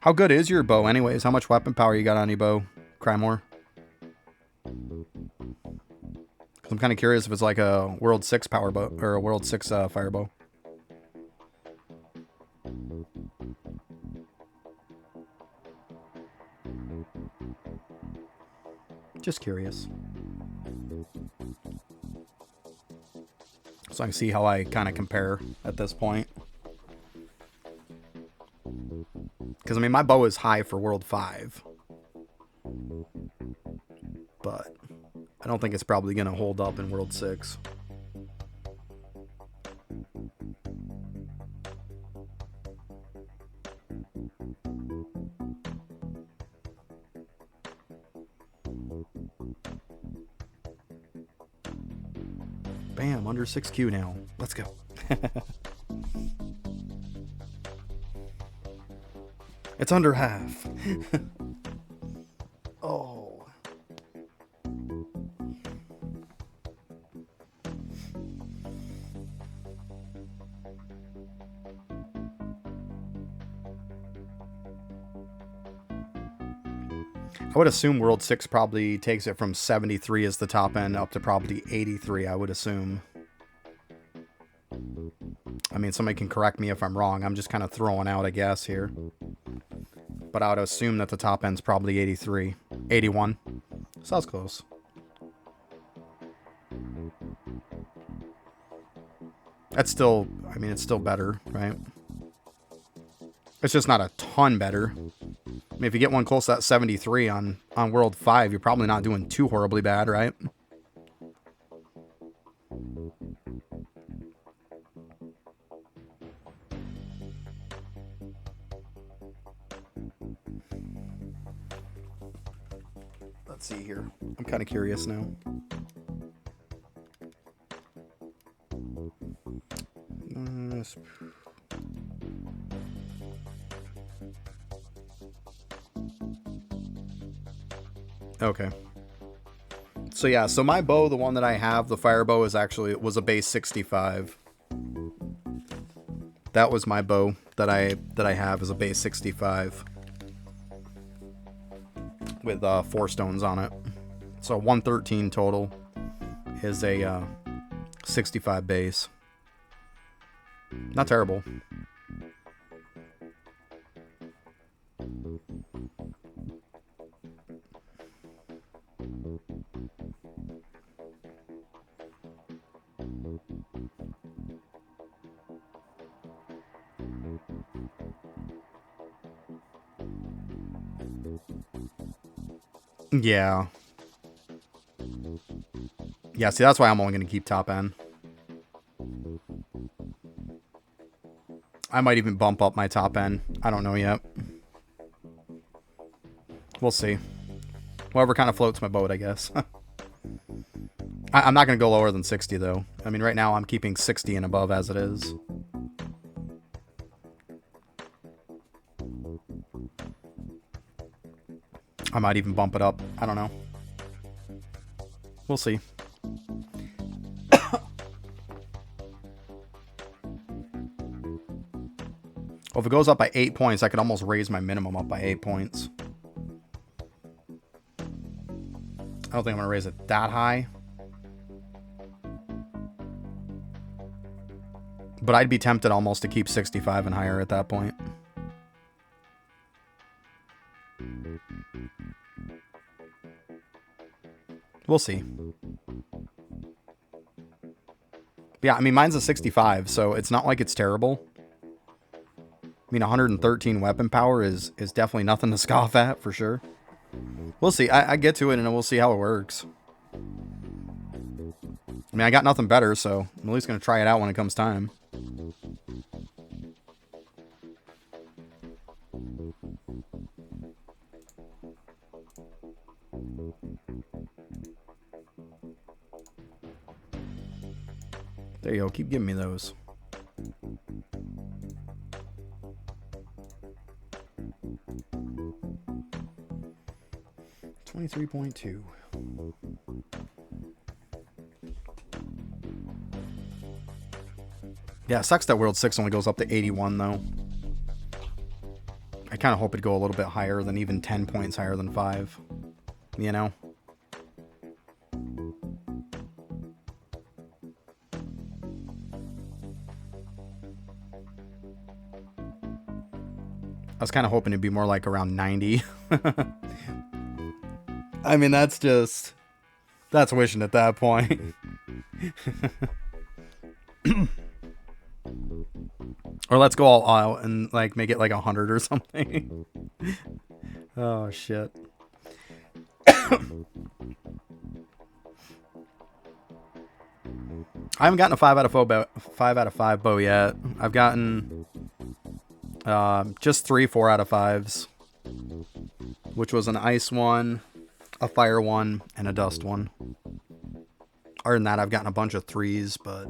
How good is your bow anyways? How much weapon power you got on your bow, Crymore? I'm kind of curious if it's like a World 6 power bow or a World 6 fire bow. Just curious. So I can see how I kind of compare at this point. Because, I mean, my bow is high for World 5. But I don't think it's probably going to hold up in World 6. Bam, under 6Q now. Let's go. It's under half. Oh. I would assume World 6 probably takes it from 73 as the top end up to probably 83, I would assume. I mean, somebody can correct me if I'm wrong. I'm just kind of throwing out a guess here. But I would assume that the top end's probably 83. 81. So that's close. That's still, I mean, it's still better, right? It's just not a ton better. I mean, if you get one close to that 73 on World 5, you're probably not doing too horribly bad, right? Let's see here. I'm kind of curious now. Okay. So yeah, so my bow, the one that I have, the fire bow, is actually, it was a base 65. That was my bow that I have, is a base 65 with 4 stones on it. So 113 total is a 65 base. Not terrible. Yeah. Yeah, see, that's why I'm only going to keep top end. I might even bump up my top end. I don't know yet. We'll see. Whatever kind of floats my boat, I guess. I'm not going to go lower than 60, though. I mean, right now I'm keeping 60 and above as it is. I might even bump it up. I don't know. We'll see. Well, if it goes up by 8 points, I could almost raise my minimum up by 8 points. I don't think I'm going to raise it that high. But I'd be tempted almost to keep 65 and higher at that point. We'll see. Yeah, I mean, mine's a 65, so it's not like it's terrible. I mean, 113 weapon power is definitely nothing to scoff at, for sure. We'll see. I get to it, and we'll see how it works. I mean, I got nothing better, so I'm at least going to try it out when it comes time. There you go. Keep giving me those. $23.2. Yeah, it sucks that World 6 only goes up to 81, though. I kind of hope it'd go a little bit higher than even 10 points higher than 5. You know? I was kind of hoping it'd be more like around 90. I mean, that's wishing at that point. Or let's go all out and like make it like 100 or something. Oh shit. I haven't gotten a 5 out of 5 bow yet. I've gotten just 3 4 out of 5s, which was an ice one, a fire one, and a dust one. Other than that, I've gotten a bunch of 3s, but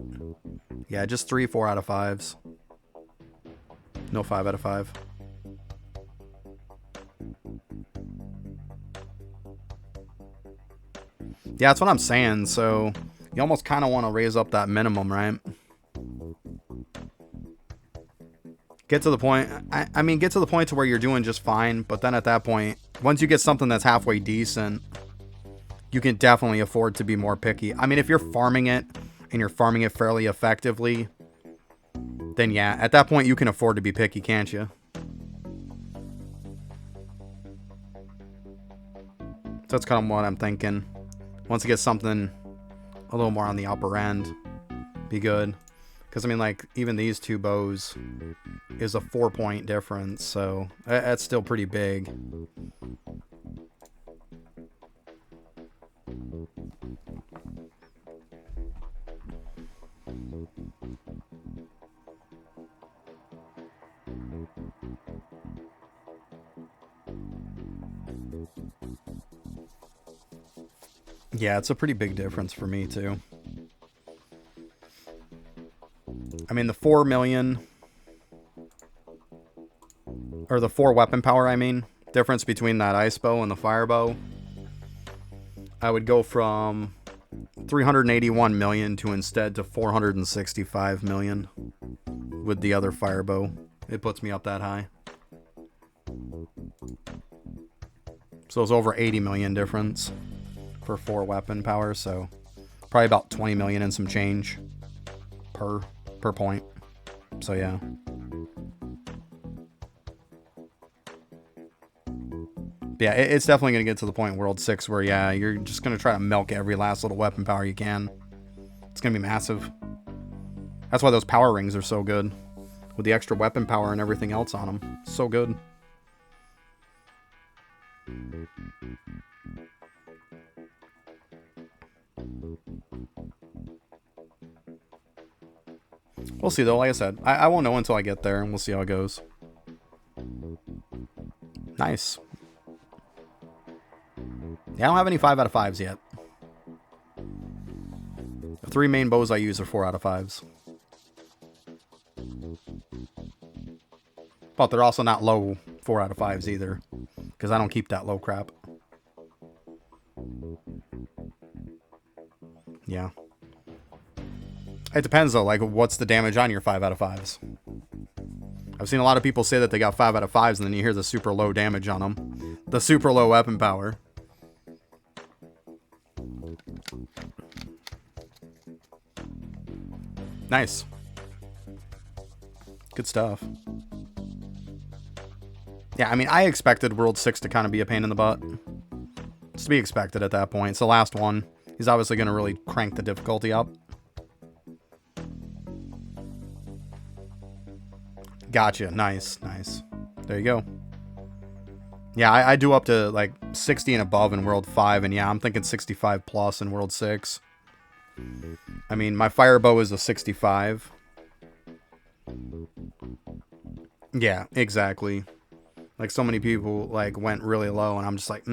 yeah, just 3 4 out of 5s. No 5 out of 5. Yeah, that's what I'm saying. So you almost kind of want to raise up that minimum, right? Get to the point. I mean, get to the point to where you're doing just fine. But then at that point, once you get something that's halfway decent, you can definitely afford to be more picky. I mean, if you're farming it and you're farming it fairly effectively, then yeah, at that point you can afford to be picky, can't you? So that's kind of what I'm thinking. Once you get something a little more on the upper end, be good. Because, I mean, like, even these two bows is a 4-point difference, so that's still pretty big. Yeah, it's a pretty big difference for me, too. I mean, the 4 million, or the 4 weapon power, I mean, difference between that ice bow and the fire bow, I would go from 381 million to instead to 465 million with the other fire bow. It puts me up that high. So it's over 80 million difference for 4 weapon power, so probably about 20 million and some change per point. So yeah. Yeah, it's definitely going to get to the point in World 6 where, yeah, you're just going to try to milk every last little weapon power you can. It's going to be massive. That's why those power rings are so good. With the extra weapon power and everything else on them. So good. We'll see, though. Like I said, I won't know until I get there, and we'll see how it goes. Nice. Yeah, I don't have any 5 out of 5s yet. The 3 main bows I use are 4 out of 5s. But they're also not low 4 out of 5s either. Because I don't keep that low crap. Yeah. It depends though, like what's the damage on your 5 out of 5s? I've seen a lot of people say that they got 5 out of 5s and then you hear the super low damage on them. The super low weapon power. Nice. Good stuff. Yeah, I mean, I expected World 6 to kind of be a pain in the butt. It's to be expected at that point. It's the last one. He's obviously going to really crank the difficulty up. Gotcha. Nice, nice. There you go. Yeah, I do up to like 60 and above in World 5, and yeah, I'm thinking 65 plus in World 6. I mean, my fire bow is a 65. Yeah, exactly. Like, so many people, like, went really low, and I'm just like,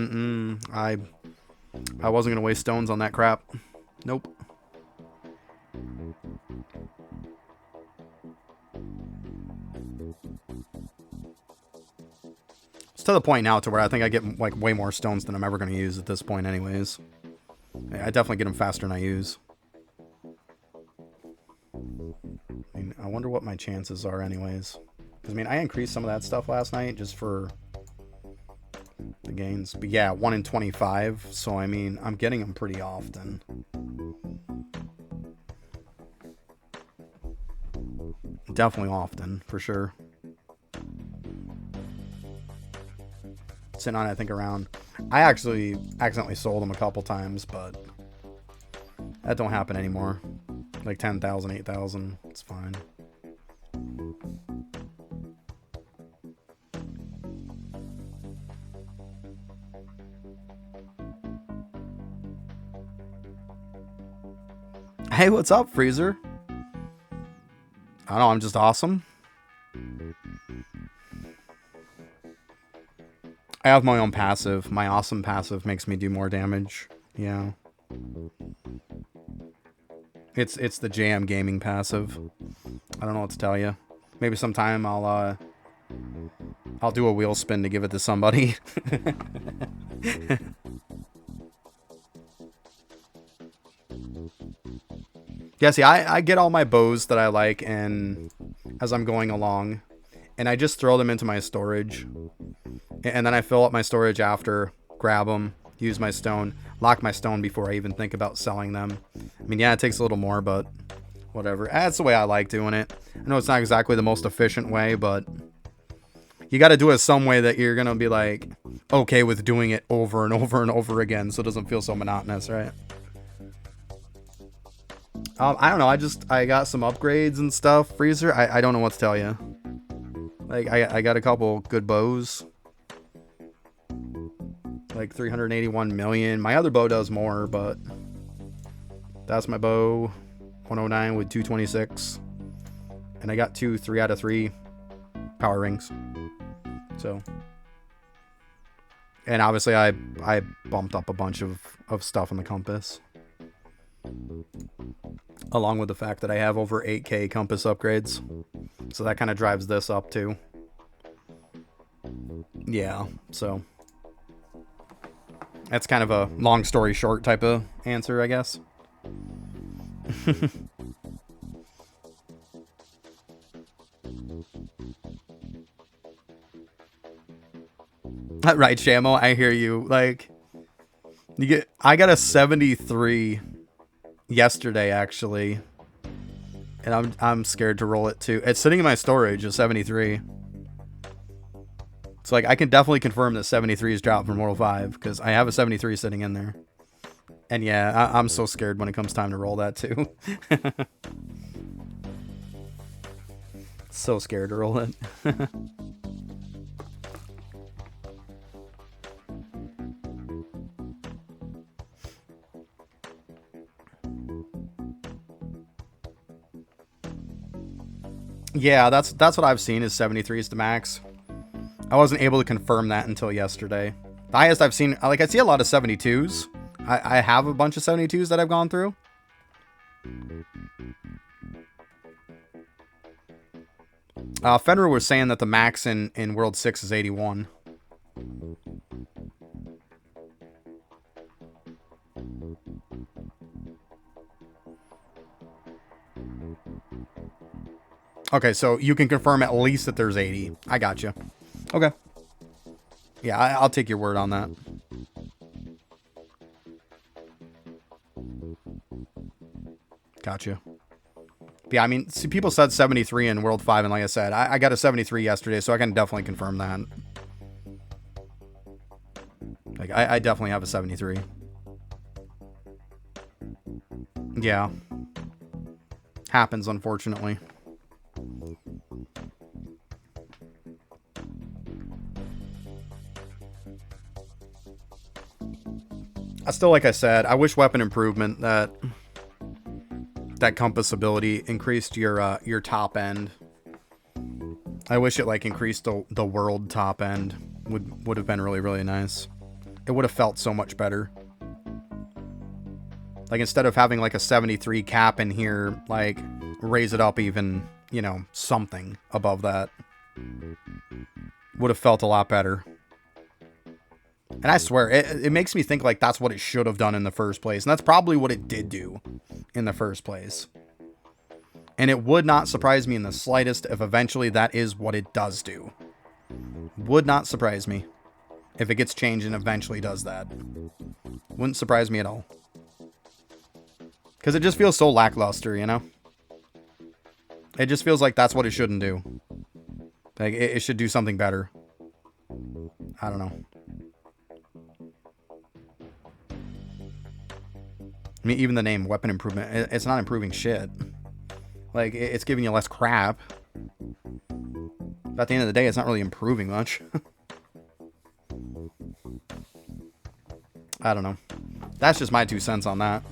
I wasn't gonna waste stones on that crap. Nope. It's to the point now to where I think I get, like, way more stones than I'm ever gonna use at this point anyways. I definitely get them faster than I use. I mean, I wonder what my chances are anyways. Because, I mean, I increased some of that stuff last night just for the gains. But yeah, 1 in 25. So, I mean, I'm getting them pretty often. Definitely often, for sure. Sitting on, I think, around... I actually accidentally sold them a couple times, but that don't happen anymore. Like 10,000, 8,000. It's fine. Hey, what's up, Freezer? I don't know, I'm just awesome. I have my own passive. My awesome passive makes me do more damage. Yeah. It's the JM Gaming passive. I don't know what to tell you. Maybe sometime I'll do a wheel spin to give it to somebody. Yeah, see, I get all my bows that I like and as I'm going along, and I just throw them into my storage, and then I fill up my storage after, grab them, use my stone, lock my stone before I even think about selling them. I mean, yeah, it takes a little more, but whatever. That's the way I like doing it. I know it's not exactly the most efficient way, but you got to do it some way that you're going to be like okay with doing it over and over and over again so it doesn't feel so monotonous, right? I don't know. I got some upgrades and stuff. Freezer, I don't know what to tell you. Like, I got a couple good bows. Like 381 million. My other bow does more, but that's my bow. 109 with 226. And I got 3 out of 3 power rings. So. And obviously I bumped up a bunch of stuff in the compass. Along with the fact that I have over 8k compass upgrades. So that kind of drives this up too. Yeah, so that's kind of a long story short type of answer, I guess. Right, Shamo, I hear you. Like, I got a 73 yesterday actually, and I'm scared to roll it too. It's sitting in my storage, a 73. So like I can definitely confirm that 73 is dropped from World 5 because I have a 73 sitting in there. And yeah, I'm so scared when it comes time to roll that too. So scared to roll it. Yeah, that's what I've seen is 73 is the max. I wasn't able to confirm that until yesterday. The highest I've seen, like I see a lot of 72s. I have a bunch of 72s that I've gone through. Fenrir was saying that the max in World 6 is 81. Okay, so you can confirm at least that there's 80. I got you. Okay. Yeah, I'll take your word on that. Gotcha. Yeah, I mean, see, people said 73 in World 5, and like I said, I got a 73 yesterday, so I can definitely confirm that. Like, I definitely have a 73. Yeah. Happens, unfortunately. I still, like I said, I wish weapon improvement that compass ability increased your top end. I wish it like increased the world top end. Would have been really, really nice. It would have felt so much better. Like instead of having like a 73 cap in here, like raise it up even, you know, something above that. Would have felt a lot better. And I swear, it makes me think like that's what it should have done in the first place. And that's probably what it did do in the first place. And it would not surprise me in the slightest if eventually that is what it does do. Would not surprise me if it gets changed and eventually does that. Wouldn't surprise me at all. Because it just feels so lackluster, you know? It just feels like that's what it shouldn't do. Like, it should do something better. I don't know. I mean, even the name, weapon improvement, it's not improving shit. Like, it's giving you less crap. But at the end of the day, it's not really improving much. I don't know. That's just my 2 cents on that.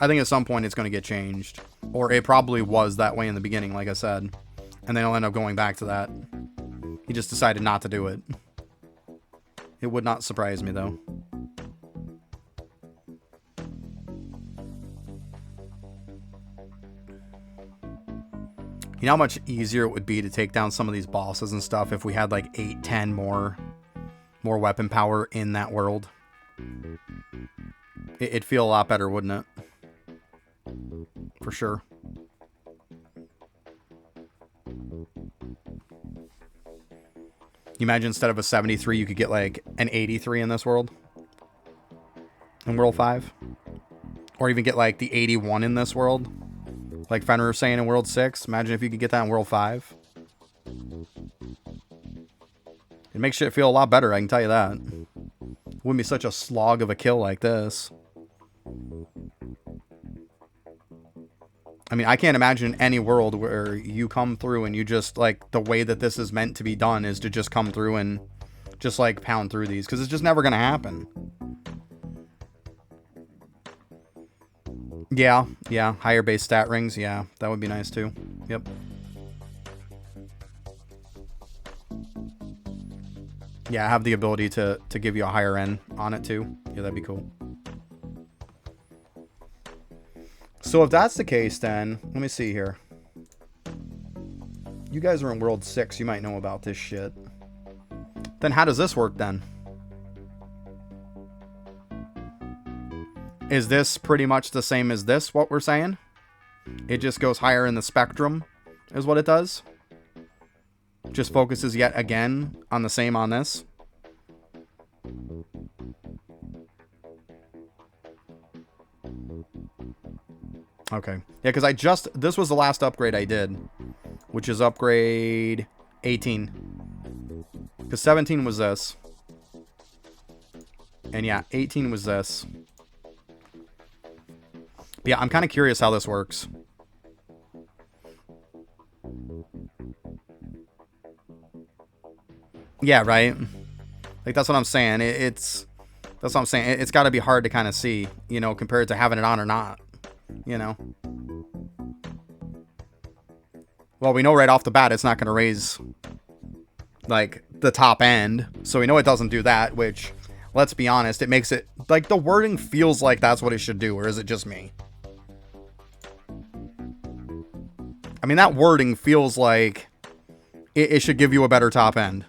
I think at some point it's going to get changed. Or it probably was that way in the beginning, like I said. And then they'll end up going back to that. He just decided not to do it. It would not surprise me, though. You know how much easier it would be to take down some of these bosses and stuff if we had like 8, 10 more weapon power in that world? It'd feel a lot better, wouldn't it? for sure. You imagine instead of a 73, you could get like an 83 in this world. In World 5. Or even get like the 81 in this world. Like Fenrir was saying in World 6. Imagine if you could get that in World 5. It makes shit feel a lot better, I can tell you that. It wouldn't be such a slog of a kill like this. I mean, I can't imagine any world where you come through and you just, like, the way that this is meant to be done is to just come through and just, like, pound through these. Because it's just never going to happen. Yeah, yeah. Higher base stat rings. Yeah, that would be nice, too. Yep. Yeah, I have the ability to give you a higher end on it, too. Yeah, that'd be cool. So if that's the case, then let me see here. You guys are in World 6. You might know about this shit. Then how does this work then? Is this pretty much the same as this, what we're saying? It just goes higher in the spectrum, is what it does? Just focuses yet again on the same on this? Okay. Yeah, because this was the last upgrade I did, which is upgrade 18. Because 17 was this. And yeah, 18 was this. Yeah, I'm kind of curious how this works. Yeah, right? Like, that's what I'm saying. That's what I'm saying. It's got to be hard to kind of see, you know, compared to having it on or not. You know? Well, we know right off the bat it's not going to raise, like, the top end. So we know it doesn't do that, which, let's be honest, it makes it, like, the wording feels like that's what it should do, or is it just me? I mean, that wording feels like it should give you a better top end.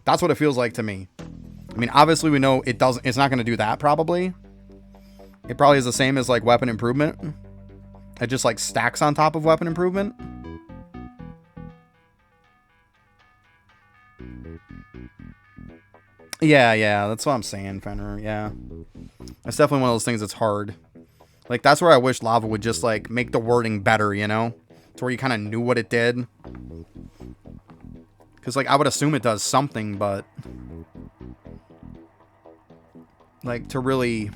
That's what it feels like to me. I mean, obviously we know it's not going to do that, probably. It probably is the same as, like, weapon improvement. It just, like, stacks on top of weapon improvement. Yeah, that's what I'm saying, Fenrir, yeah. That's definitely one of those things that's hard. Like, that's where I wish Lava would just, like, make the wording better, you know? To where you kind of knew what it did. Because, like, I would assume it does something, but... like, to really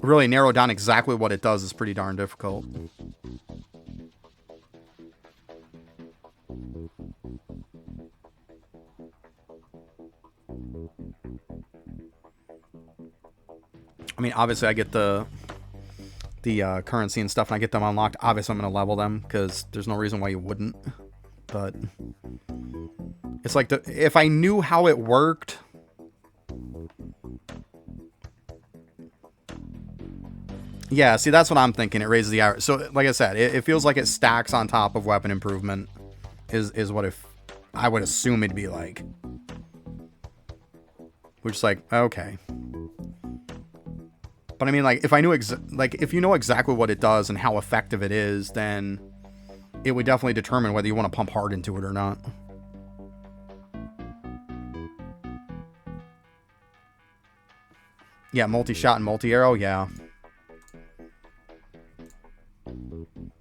narrow down exactly what it does is pretty darn difficult. I mean, obviously I get the currency and stuff and I get them unlocked. Obviously I'm going to level them because there's no reason why you wouldn't. But it's like, if I knew how it worked... yeah, see, that's what I'm thinking. It raises the average. So, like I said, it feels like it stacks on top of weapon improvement is what I would assume it'd be like. Which is like, okay. But I mean, like, if I knew if you know exactly what it does and how effective it is, then it would definitely determine whether you want to pump hard into it or not. Yeah, multi-shot and multi-arrow, yeah.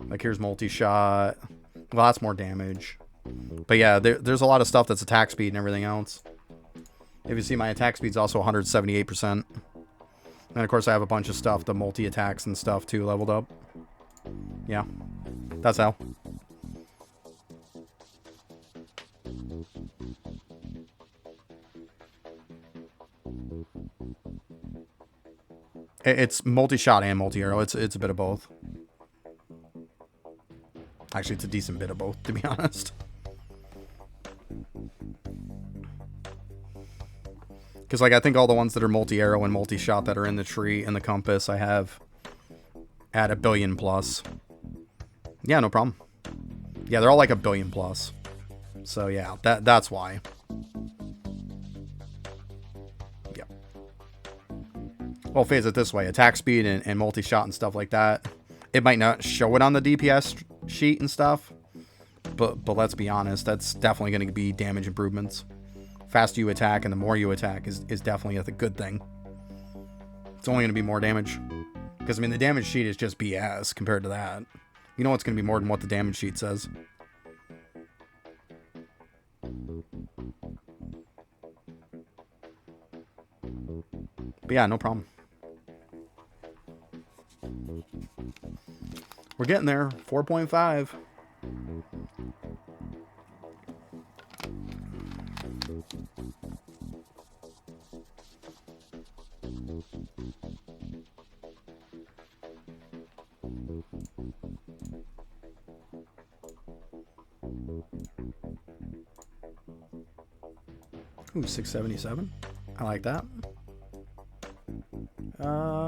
Like, here's multi-shot. Well, that's more damage. But yeah, there's a lot of stuff that's attack speed and everything else. If you see, my attack speed's also 178%. And of course, I have a bunch of stuff, the multi-attacks and stuff, too, leveled up. Yeah, that's how. It's multi-shot and multi-arrow. It's a bit of both. Actually, it's a decent bit of both, to be honest. Because, like, I think all the ones that are multi-arrow and multi-shot that are in the tree and the compass, I have at 1 billion plus. Yeah, no problem. Yeah, they're all like 1 billion plus. So, yeah, that's why. Yeah. Well, phase it this way. Attack speed and multi-shot and stuff like that. It might not show it on the DPS sheet and stuff, but let's be honest, that's definitely going to be damage improvements. Faster you attack and the more you attack is definitely a good thing. It's only going to be more damage. Because, I mean, the damage sheet is just BS compared to that. You know it's going to be more than what the damage sheet says. But yeah, no problem. We're getting there. 4.5. Ooh, 677. I like that.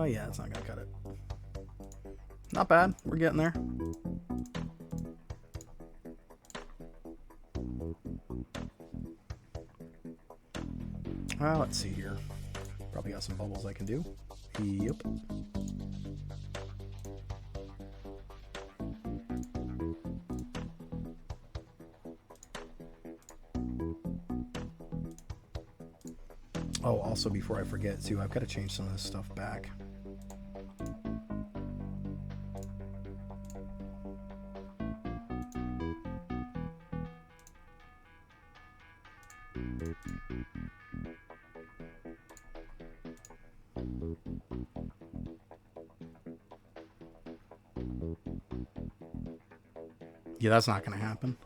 Yeah, it's not gonna cut it. Not bad. We're getting there. Well, let's see here. Probably got some bubbles I can do. Yep. Oh, also before I forget too, I've got to change some of this stuff back. Yeah, that's not going to happen.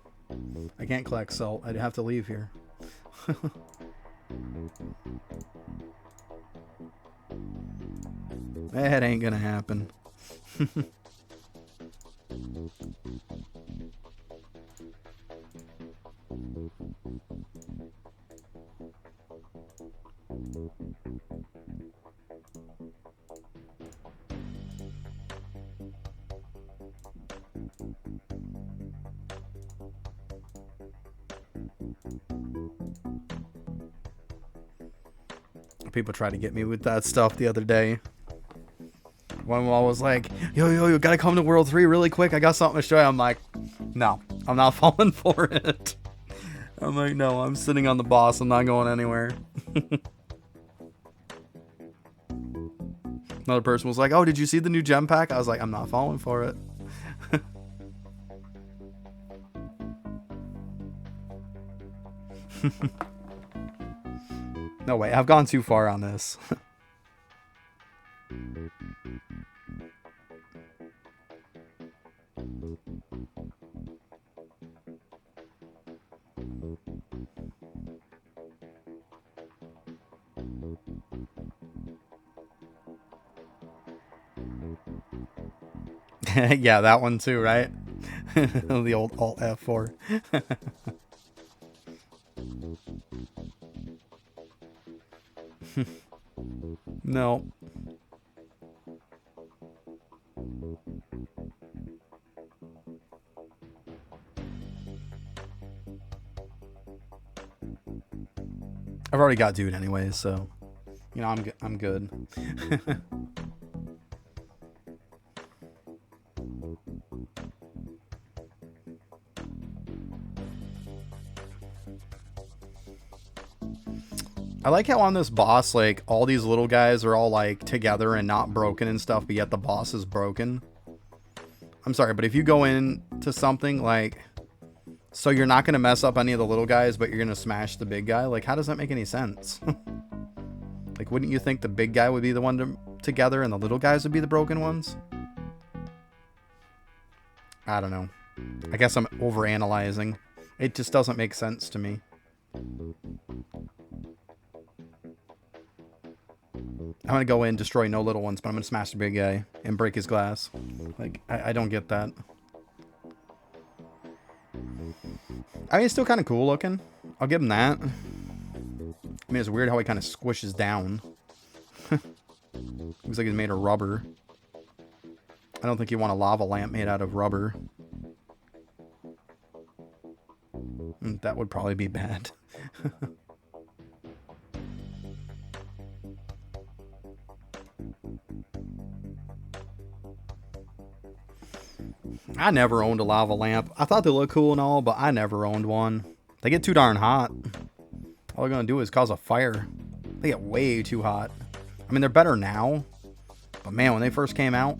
I can't collect salt. I'd have to leave here. That ain't going to happen. People tried to get me with that stuff the other day. One wall was like, yo, you gotta come to World 3 really quick. I got something to show you. I'm like, no, I'm not falling for it. I'm like, no, I'm sitting on the boss. I'm not going anywhere. Another person was like, oh, did you see the new gem pack? I was like, I'm not falling for it. No way, I've gone too far on this. Yeah, that one too, right? The old Alt F4. No. I've already got dude anyways, so you know I'm good. I like how on this boss, like, all these little guys are all, like, together and not broken and stuff, but yet the boss is broken. I'm sorry, but if you go into something, like, so you're not going to mess up any of the little guys, but you're going to smash the big guy, like, how does that make any sense? Like, wouldn't you think the big guy would be the one together and the little guys would be the broken ones? I don't know. I guess I'm overanalyzing. It just doesn't make sense to me. I'm going to go in, destroy no little ones, but I'm going to smash the big guy and break his glass. Like, I don't get that. I mean, it's still kind of cool looking. I'll give him that. I mean, it's weird how he kind of squishes down. Looks like he's made of rubber. I don't think you want a lava lamp made out of rubber. That would probably be bad. I never owned a lava lamp. I thought they looked cool and all, but I never owned one. They get too darn hot. All they're going to do is cause a fire. They get way too hot. I mean, they're better now. But man, when they first came out,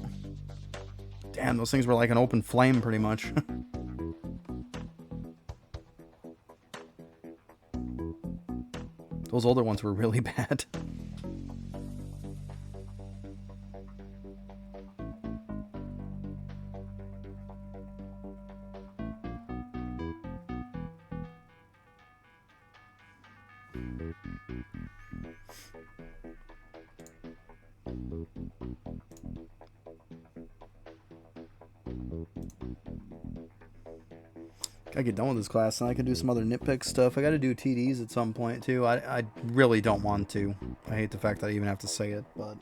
damn, those things were like an open flame pretty much. Those older ones were really bad. Gotta get done with this class and I can do some other nitpick stuff. I gotta do TDs at some point too. I really don't want to. I hate the fact that I even have to say it, but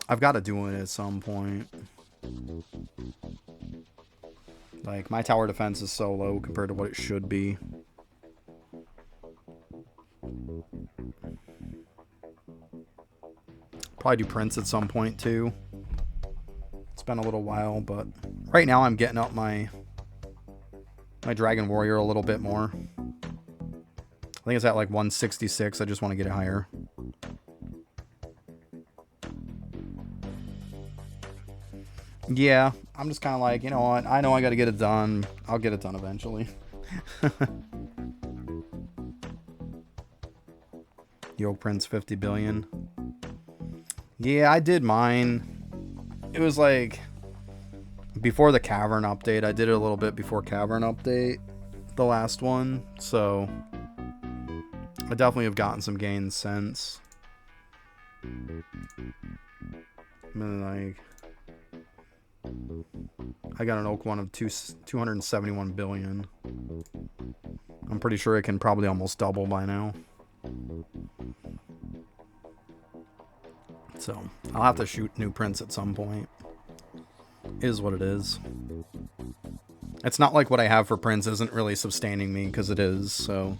I've got to do it at some point. Like, my tower defense is so low compared to what it should be. Probably do Prince at some point too. It's been a little while, but right now I'm getting up my Dragon Warrior a little bit more. I think it's at like 166. I just want to get it higher. Yeah, I'm just kind of like, you know what? I know I got to get it done. I'll get it done eventually. Yoke Prince 50 billion. Yeah, I did mine. It was like before the Cavern update. I did it a little bit before Cavern update, the last one. So I definitely have gotten some gains since. I mean, like, I got an Oak one of 271 billion. I'm pretty sure it can probably almost double by now. So I'll have to shoot new Prince at some point. Is what it is. It's not like what I have for Prince isn't really sustaining me, because it is. So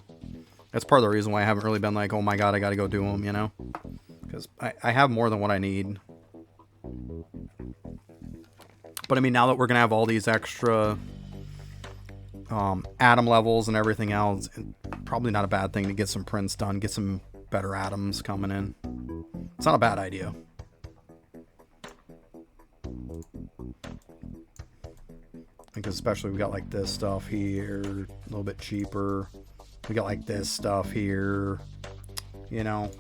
that's part of the reason why I haven't really been like, oh my god, I gotta go do them, you know? Because I have more than what I need. But I mean, now that we're gonna have all these extra atom levels and everything else, probably not a bad thing to get some Prince done, get some better atoms coming in. It's not a bad idea. Because especially we got like this stuff here, a little bit cheaper. We got like this stuff here. You know,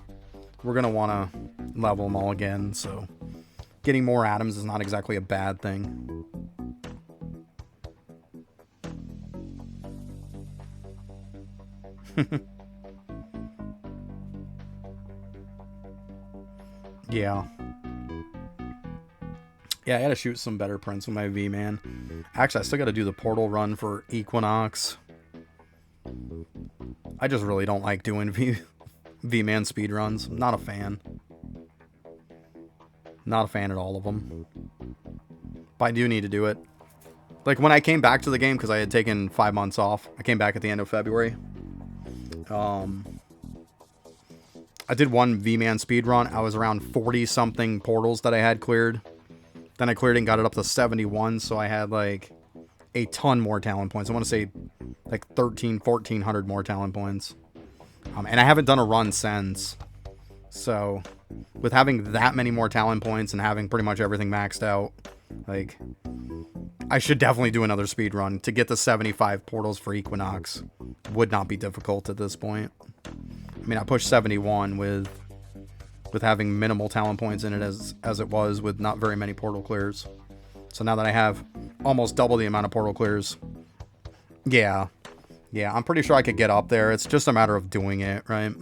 we're gonna want to level them all again, so getting more atoms is not exactly a bad thing. Yeah. Yeah, I gotta shoot some better Prince with my V-Man. Actually, I still gotta do the portal run for Equinox. I just really don't like doing V-Man speedruns. I'm not a fan. Not a fan at all of them. But I do need to do it. Like, when I came back to the game, because I had taken 5 months off. I came back at the end of February. I did one V-Man speedrun. I was around 40-something portals that I had cleared. Then I cleared it and got it up to 71, so I had, like, a ton more talent points. I want to say, like, 1,400 more talent points. And I haven't done a run since. So, with having that many more talent points and having pretty much everything maxed out, like, I should definitely do another speed run to get the 75 portals for Equinox. Would not be difficult at this point. I mean, I pushed 71 with having minimal talent points in it as it was with not very many portal clears. So now that I have almost double the amount of portal clears, yeah, I'm pretty sure I could get up there. It's just a matter of doing it, right?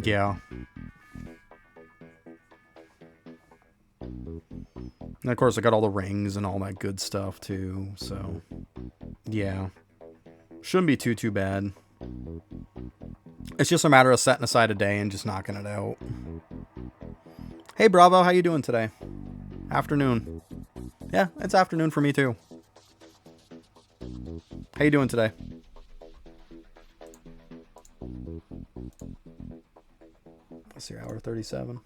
Yeah. And of course, I got all the rings and all that good stuff too. So, yeah, shouldn't be too bad. It's just a matter of setting aside a day and just knocking it out. Hey, Bravo, how you doing today? Afternoon. Yeah, it's afternoon for me too. How you doing today? Let's see, hour 37.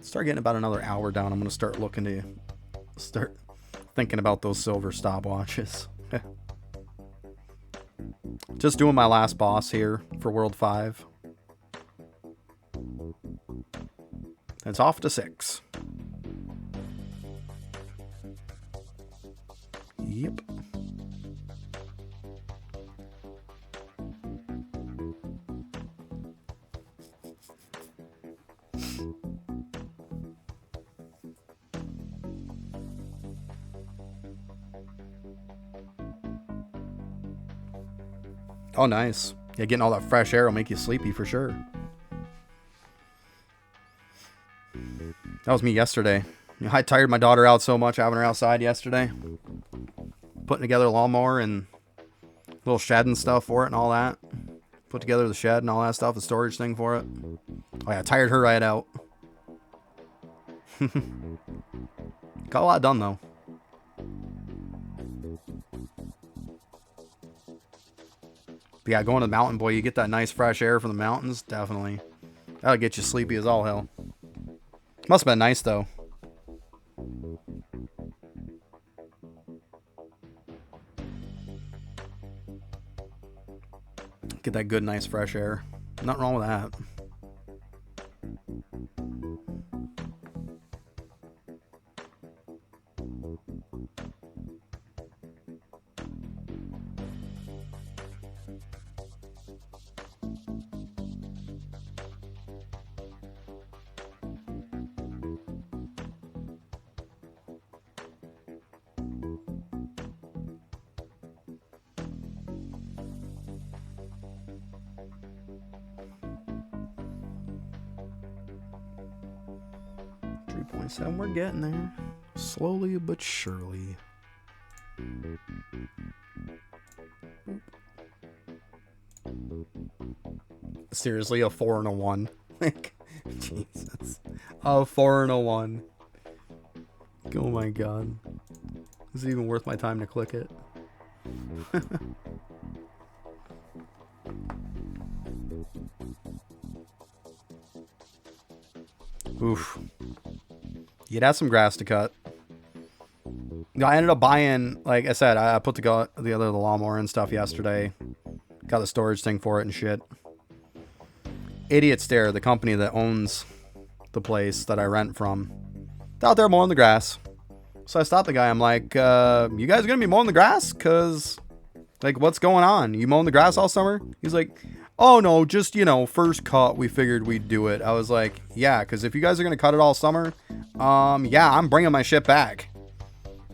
Start getting about another hour down. I'm going to start looking to start thinking about those silver stopwatches. Just doing my last boss here for World 5. It's off to 6. Yep. Oh, nice. Yeah, getting all that fresh air will make you sleepy for sure. That was me yesterday. I tired my daughter out so much having her outside yesterday. Putting together a lawnmower and little shed and stuff for it and all that. Put together the shed and all that stuff, the storage thing for it. Oh yeah, tired her right out. Got a lot done though. But yeah, going to the mountain, boy, you get that nice fresh air from the mountains, definitely. That'll get you sleepy as all hell. Must have been nice though. Get that good, nice fresh air. Nothing wrong with that. 3.7, we're getting there. Slowly but surely. Seriously, a 4 and a 1. Like, Jesus. A 4 and a 1. Oh my god. Is it even worth my time to click it? Oof. You'd have some grass to cut. No, I ended up buying, like I said, I put the lawnmower and stuff yesterday. Got the storage thing for it and shit. Idiot Stare, the company that owns the place that I rent from, out there mowing the grass. So I stopped the guy. I'm like, you guys gonna be mowing the grass? Cause, like, what's going on? You mowing the grass all summer? He's like, oh no, just, you know, first cut, we figured we'd do it. I was like, yeah, because if you guys are going to cut it all summer, yeah, I'm bringing my shit back.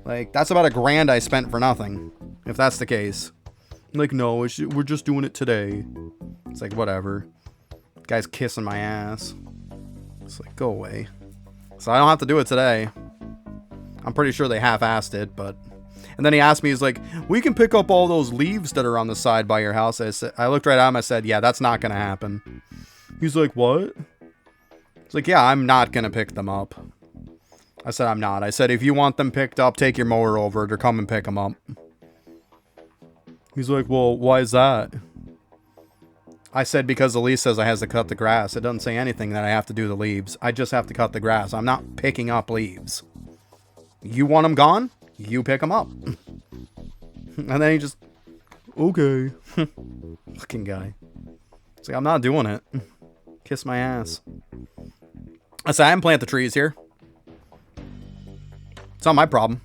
Like, that's about $1,000 I spent for nothing, if that's the case. I'm like, no, we're just doing it today. It's like, whatever. Guy's kissing my ass. It's like, go away. So I don't have to do it today. I'm pretty sure they half-assed it, but... And then he asked me, he's like, we can pick up all those leaves that are on the side by your house. I looked right at him. I said, yeah, that's not going to happen. He's like, what? It's like, yeah, I'm not going to pick them up. I said, I'm not. I said, if you want them picked up, take your mower over it or come and pick them up. He's like, well, why is that? I said, because the lease says I has to cut the grass. It doesn't say anything that I have to do the leaves. I just have to cut the grass. I'm not picking up leaves. You want them gone? You pick them up. And then he just, okay. Fucking guy. It's like, I'm not doing it. Kiss my ass. I said, I didn't plant the trees here. It's not my problem.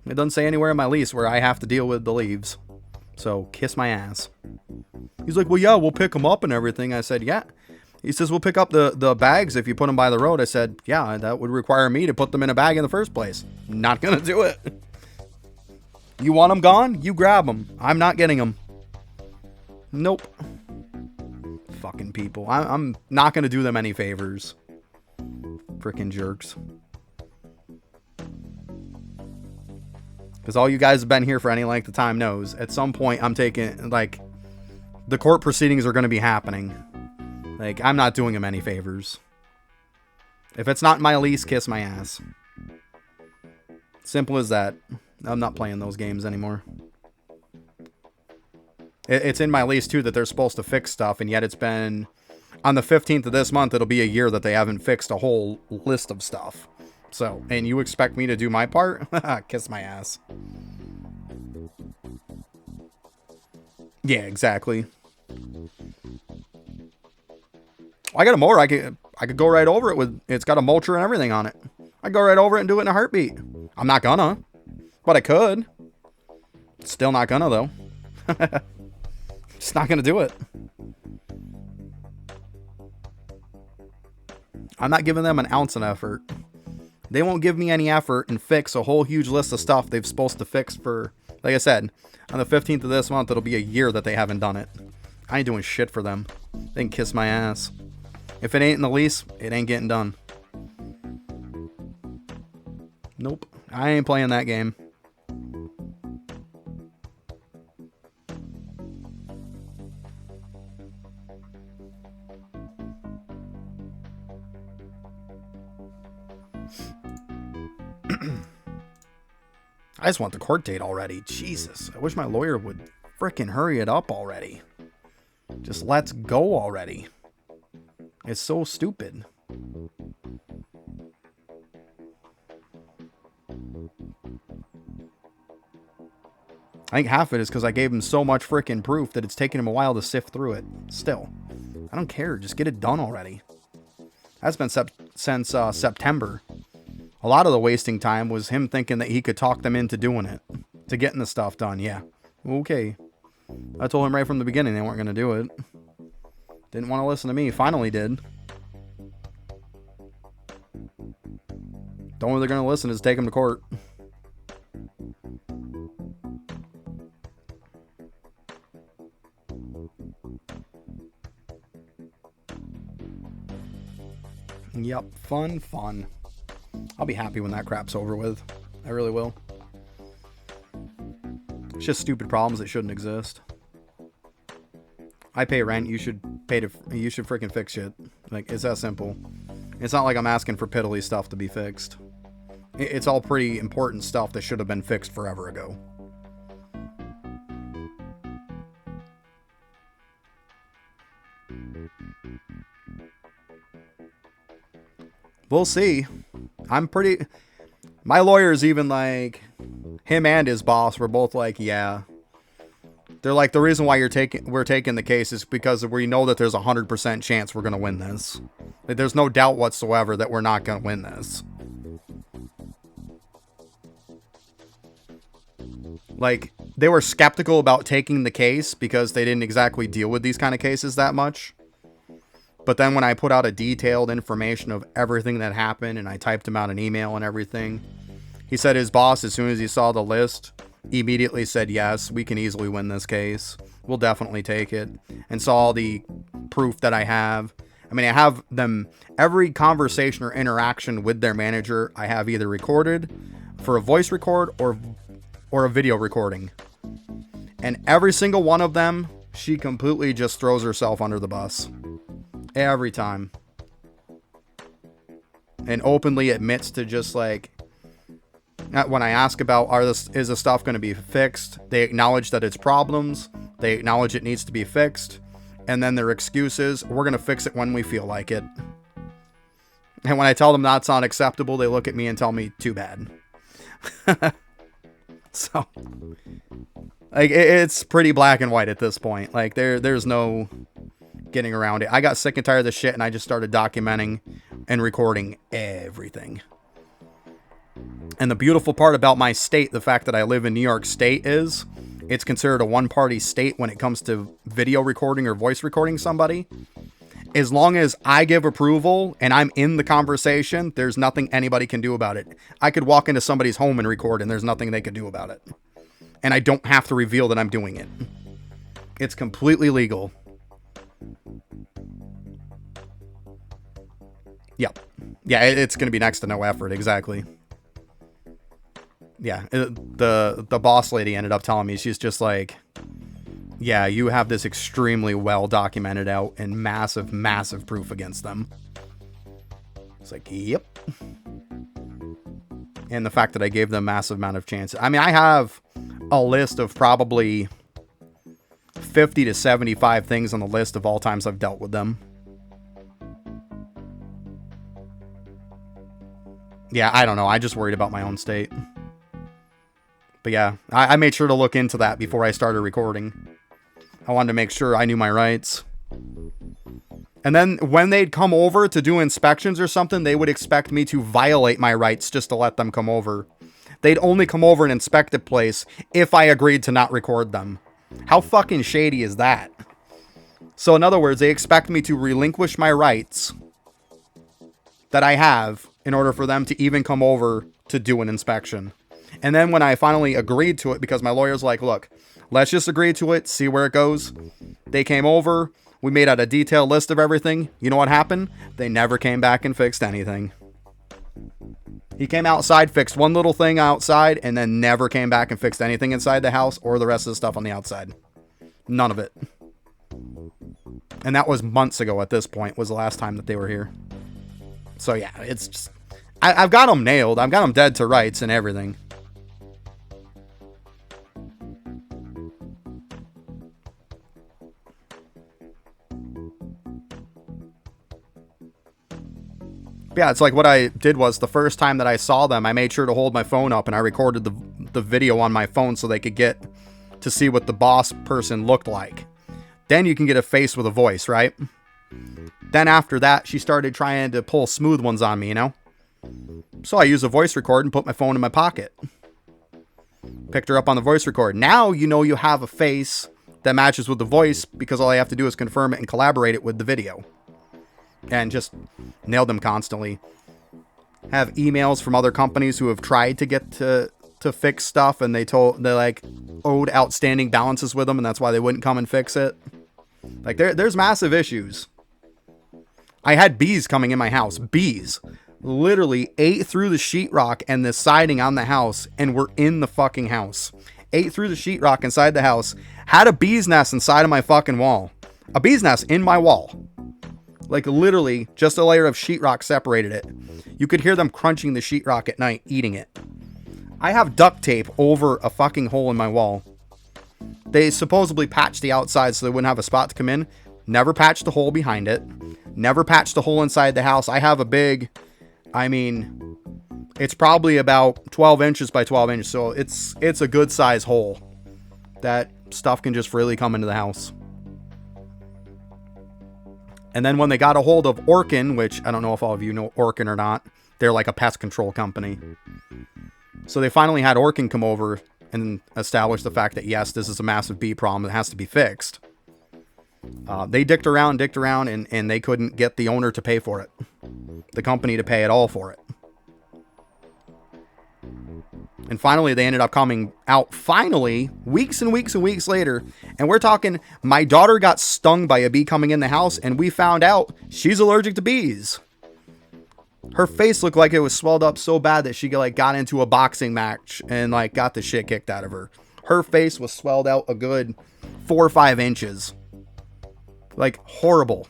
It doesn't say anywhere in my lease where I have to deal with the leaves. So, kiss my ass. He's like, well, yeah, we'll pick them up and everything. I said, yeah. He says, we'll pick up the bags if you put them by the road. I said, yeah, that would require me to put them in a bag in the first place. Not going to do it. You want them gone? You grab them. I'm not getting them. Nope. Fucking people. I'm not going to do them any favors. Frickin' jerks. Because all you guys have been here for any length of time knows, at some point I'm taking, like, the court proceedings are going to be happening. Like, I'm not doing him any favors. If it's not my lease, kiss my ass. Simple as that. I'm not playing those games anymore. It's in my lease, too, that they're supposed to fix stuff, and yet it's been... On the 15th of this month, it'll be a year that they haven't fixed a whole list of stuff. So, and you expect me to do my part? Kiss my ass. Yeah, exactly. I got a mower. I could go right over it with... It's got a mulcher and everything on it. I'd go right over it and do it in a heartbeat. I'm not gonna. But I could. Still not gonna, though. Just not gonna do it. I'm not giving them an ounce of effort. They won't give me any effort and fix a whole huge list of stuff they've supposed to fix for... Like I said, on the 15th of this month, it'll be a year that they haven't done it. I ain't doing shit for them. They can kiss my ass. If it ain't in the lease, it ain't getting done. Nope. I ain't playing that game. I just want the court date already. Jesus. I wish my lawyer would frickin' hurry it up already. Just let's go already. It's so stupid. I think half of it is because I gave him so much frickin' proof that it's taken him a while to sift through it. Still. I don't care. Just get it done already. That's been since September. A lot of the wasting time was him thinking that he could talk them into doing it. To getting the stuff done, yeah. Okay. I told him right from the beginning they weren't going to do it. Didn't want to listen to me. Finally did. The only way they're going to listen is take him to court. Yep. Fun. I'll be happy when that crap's over with. I really will. It's just stupid problems that shouldn't exist. I pay rent. You should freaking fix shit. Like, it's that simple. It's not like I'm asking for piddly stuff to be fixed. It's all pretty important stuff that should have been fixed forever ago. We'll see. My lawyer's even like, him and his boss were both like, yeah. They're like, the reason why we're taking the case is because we know that there's 100% chance we're going to win this. Like, there's no doubt whatsoever that we're not going to win this. Like, they were skeptical about taking the case because they didn't exactly deal with these kind of cases that much. But then when I put out a detailed information of everything that happened and I typed him out an email and everything, he said his boss, as soon as he saw the list, immediately said, yes, we can easily win this case. We'll definitely take it. And saw all the proof that I have. I mean, I have them, every conversation or interaction with their manager, I have either recorded for a voice record or a video recording. And every single one of them, she completely just throws herself under the bus. Every time. And openly admits to just like, when I ask about is the stuff going to be fixed, they acknowledge that it's problems. They acknowledge it needs to be fixed. And then their excuse is, we're going to fix it when we feel like it. And when I tell them that's not acceptable, they look at me and tell me, too bad. So, like, it's pretty black and white at this point. Like, there's no getting around it. I got sick and tired of this shit, and I just started documenting and recording everything. And the beautiful part about my state, the fact that I live in New York State, is it's considered a one-party state when it comes to video recording or voice recording somebody. As long as I give approval and I'm in the conversation, there's nothing anybody can do about it. I could walk into somebody's home and record, and there's nothing they could do about it. And I don't have to reveal that I'm doing it. It's completely legal. Yep. Yeah, it's going to be next to no effort, exactly. Yeah, the boss lady ended up telling me, she's just like, yeah, you have this extremely well documented out and massive proof against them. It's like, yep. and the fact that I gave them a massive amount of chances. I mean, I have a list of probably 50 to 75 things on the list of all times I've dealt with them. Yeah, I don't know. I just worried about my own state. But yeah, I made sure to look into that before I started recording. I wanted to make sure I knew my rights. And then when they'd come over to do inspections or something, they would expect me to violate my rights just to let them come over. They'd only come over and inspect the place if I agreed to not record them. How fucking shady is that? So in other words, they expect me to relinquish my rights that I have in order for them to even come over to do an inspection. And then when I finally agreed to it, because my lawyer's like, look, let's just agree to it, see where it goes. They came over. We made out a detailed list of everything. You know what happened? They never came back and fixed anything. He came outside, fixed one little thing outside, and then never came back and fixed anything inside the house or the rest of the stuff on the outside. None of it. And that was months ago at this point, was the last time that they were here. So yeah, it's just... I've got them nailed. I've got them dead to rights and everything. Yeah, it's like what I did was the first time that I saw them, I made sure to hold my phone up and I recorded the video on my phone so they could get to see what the boss person looked like. Then you can get a face with a voice, right? Then after that, she started trying to pull smooth ones on me, you know? So I used a voice record and put my phone in my pocket. Picked her up on the voice record. Now you know you have a face that matches with the voice because all I have to do is confirm it and collaborate it with the video. And just nail them constantly. Have emails from other companies who have tried to get to fix stuff and they like owed outstanding balances with them and that's why they wouldn't come and fix it. Like there's massive issues. I had bees coming in my house. Bees literally ate through the sheetrock and the siding on the house and were in the fucking house. Ate through the sheetrock inside the house. Had a bee's nest inside of my fucking wall. A bee's nest in my wall. Like literally just a layer of sheetrock separated it. You could hear them crunching the sheetrock at night, eating it. I have duct tape over a fucking hole in my wall. They supposedly patched the outside so they wouldn't have a spot to come in. Never patched the hole behind it. Never patched the hole inside the house. I have a big, I mean, it's probably about 12 inches by 12 inches. So it's a good size hole that stuff can just freely come into the house. And then when they got a hold of Orkin, which I don't know if all of you know Orkin or not, they're like a pest control company. So they finally had Orkin come over and establish the fact that, yes, this is a massive bee problem that has to be fixed. They dicked around, and they couldn't get the owner to pay for it. The company to pay it all for it. And finally, they ended up coming out, weeks and weeks and weeks later. And we're talking, my daughter got stung by a bee coming in the house, and we found out she's allergic to bees. Her face looked like it was swelled up so bad that she like got into a boxing match and like got the shit kicked out of her. Her face was swelled out a good 4 or 5 inches. Like horrible.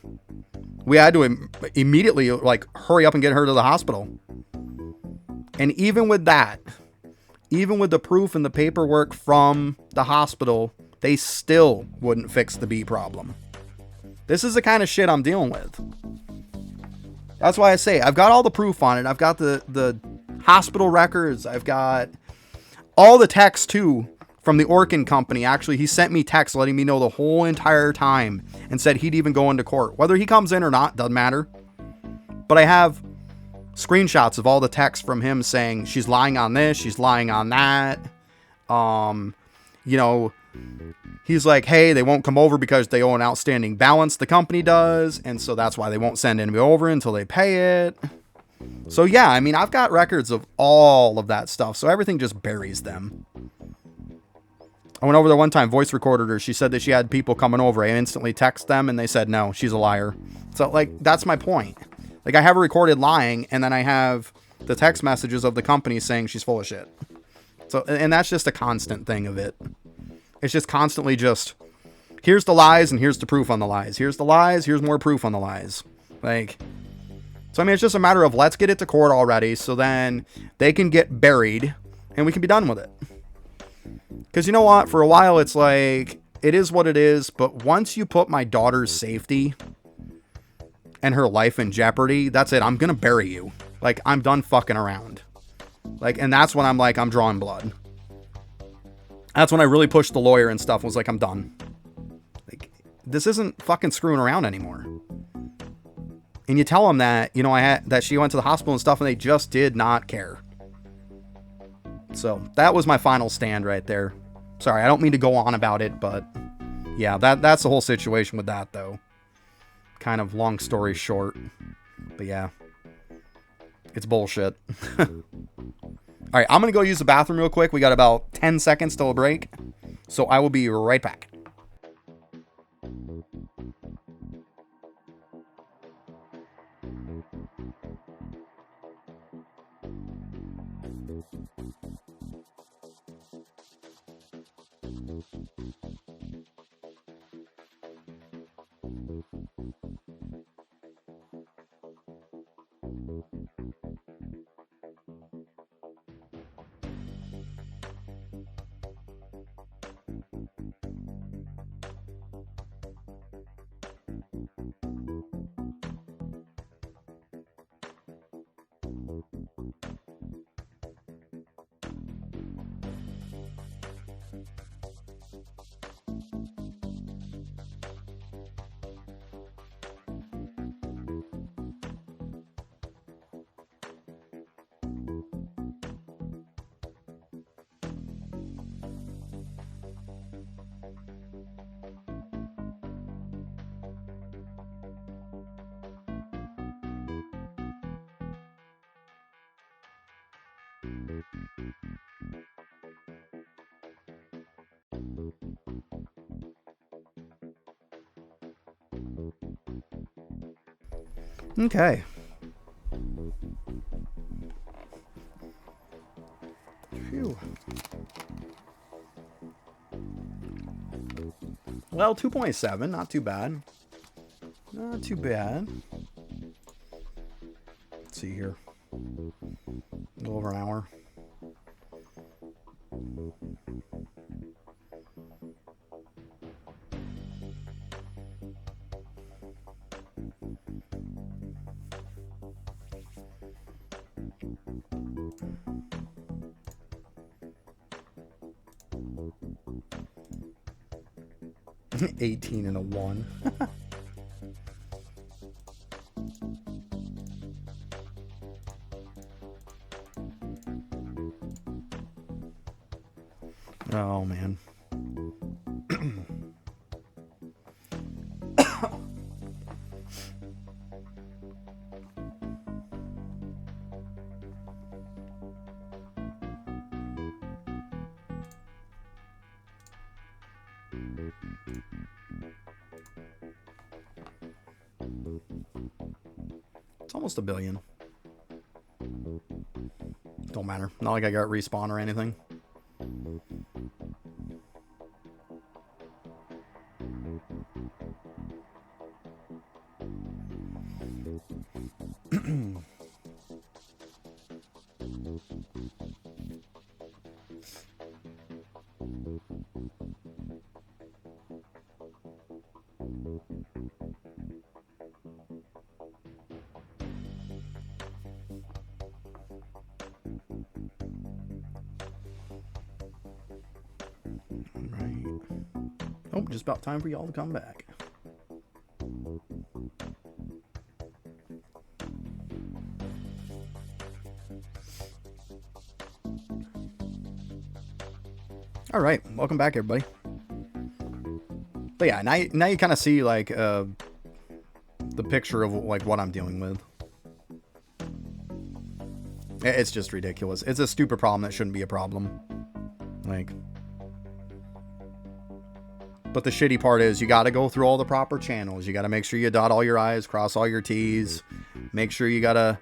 We had to immediately like hurry up and get her to the hospital. And even with that, even with the proof and the paperwork from the hospital, they still wouldn't fix the bee problem. This is the kind of shit I'm dealing with. That's why I say I've got all the proof on it. I've got the hospital records. I've got all the texts too from the Orkin company. Actually, he sent me texts letting me know the whole entire time and said he'd even go into court. Whether he comes in or not, doesn't matter. But I have screenshots of all the texts from him saying she's lying on this, she's lying on that. You know, he's like, hey, they won't come over because they owe an outstanding balance, the company does, and so that's why they won't send anybody over until they pay it. So yeah, I mean, I've got records of all of that stuff, so everything just buries them. I went over there one time, voice recorded her. She said that she had people coming over. I instantly text them, and they said, no, she's a liar. So, like, that's my point. Like, I have her recorded lying, and then I have the text messages of the company saying she's full of shit. So, and that's just a constant thing of it. It's just constantly just, here's the lies and here's the proof on the lies. Here's the lies, here's more proof on the lies. Like, So, I mean, it's just a matter of let's get it to court already so then they can get buried and we can be done with it. Because you know what? For a while, it's like, it is what it is. But once you put my daughter's safety and her life in jeopardy, that's it. I'm going to bury you. Like, I'm done fucking around. Like, and that's when I'm like, I'm drawing blood. That's when I really pushed the lawyer and stuff. Was like, I'm done. Like, this isn't fucking screwing around anymore. And you tell them that, you know, that she went to the hospital and stuff, and they just did not care. So that was my final stand right there. Sorry, I don't mean to go on about it, but yeah, that's the whole situation with that, though. Kind of long story short. But yeah, it's bullshit. All right, I'm going to go use the bathroom real quick. We got about 10 seconds till a break. So I will be right back. Okay. Phew. Well, 2.7, not too bad. Not too bad. Let's see here. A little over an hour. $18 and a $1. Oh, man. It's almost $1 billion. Don't matter. Not like I got respawn or anything. Oh, just about time for y'all to come back. All right, welcome back, everybody. But yeah, now you kind of see like the picture of like what I'm dealing with. It's just ridiculous. It's a stupid problem that shouldn't be a problem. Like. But the shitty part is you got to go through all the proper channels. You got to make sure you dot all your I's, cross all your T's. Make sure you got to,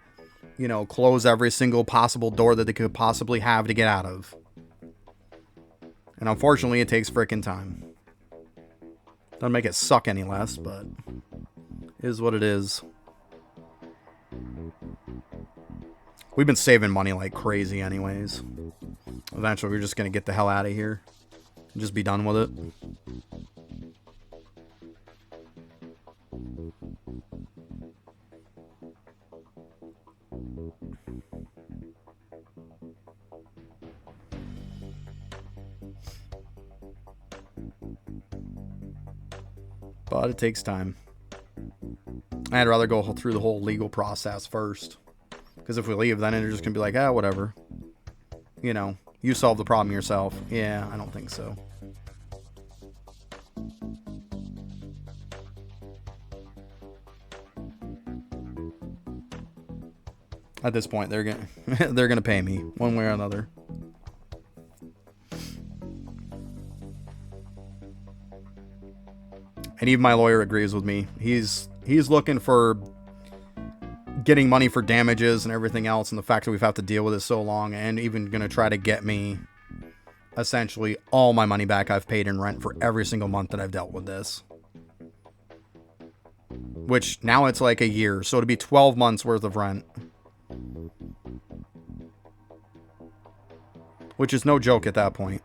you know, close every single possible door that they could possibly have to get out of. And unfortunately, it takes frickin' time. Doesn't make it suck any less, but it is what it is. We've been saving money like crazy anyways. Eventually, we're just going to get the hell out of here. And just be done with it. But it takes time. I'd rather go through the whole legal process first. Because if we leave, then they're just going to be like, ah, whatever. You know, you solve the problem yourself. Yeah, I don't think so. At this point, they're gonna pay me one way or another. And even my lawyer agrees with me. He's looking for getting money for damages and everything else, and the fact that we've had to deal with it so long, and even gonna try to get me essentially all my money back I've paid in rent for every single month that I've dealt with this. Which now it's like a year, so it'd be 12 months worth of rent. Which is no joke at that point.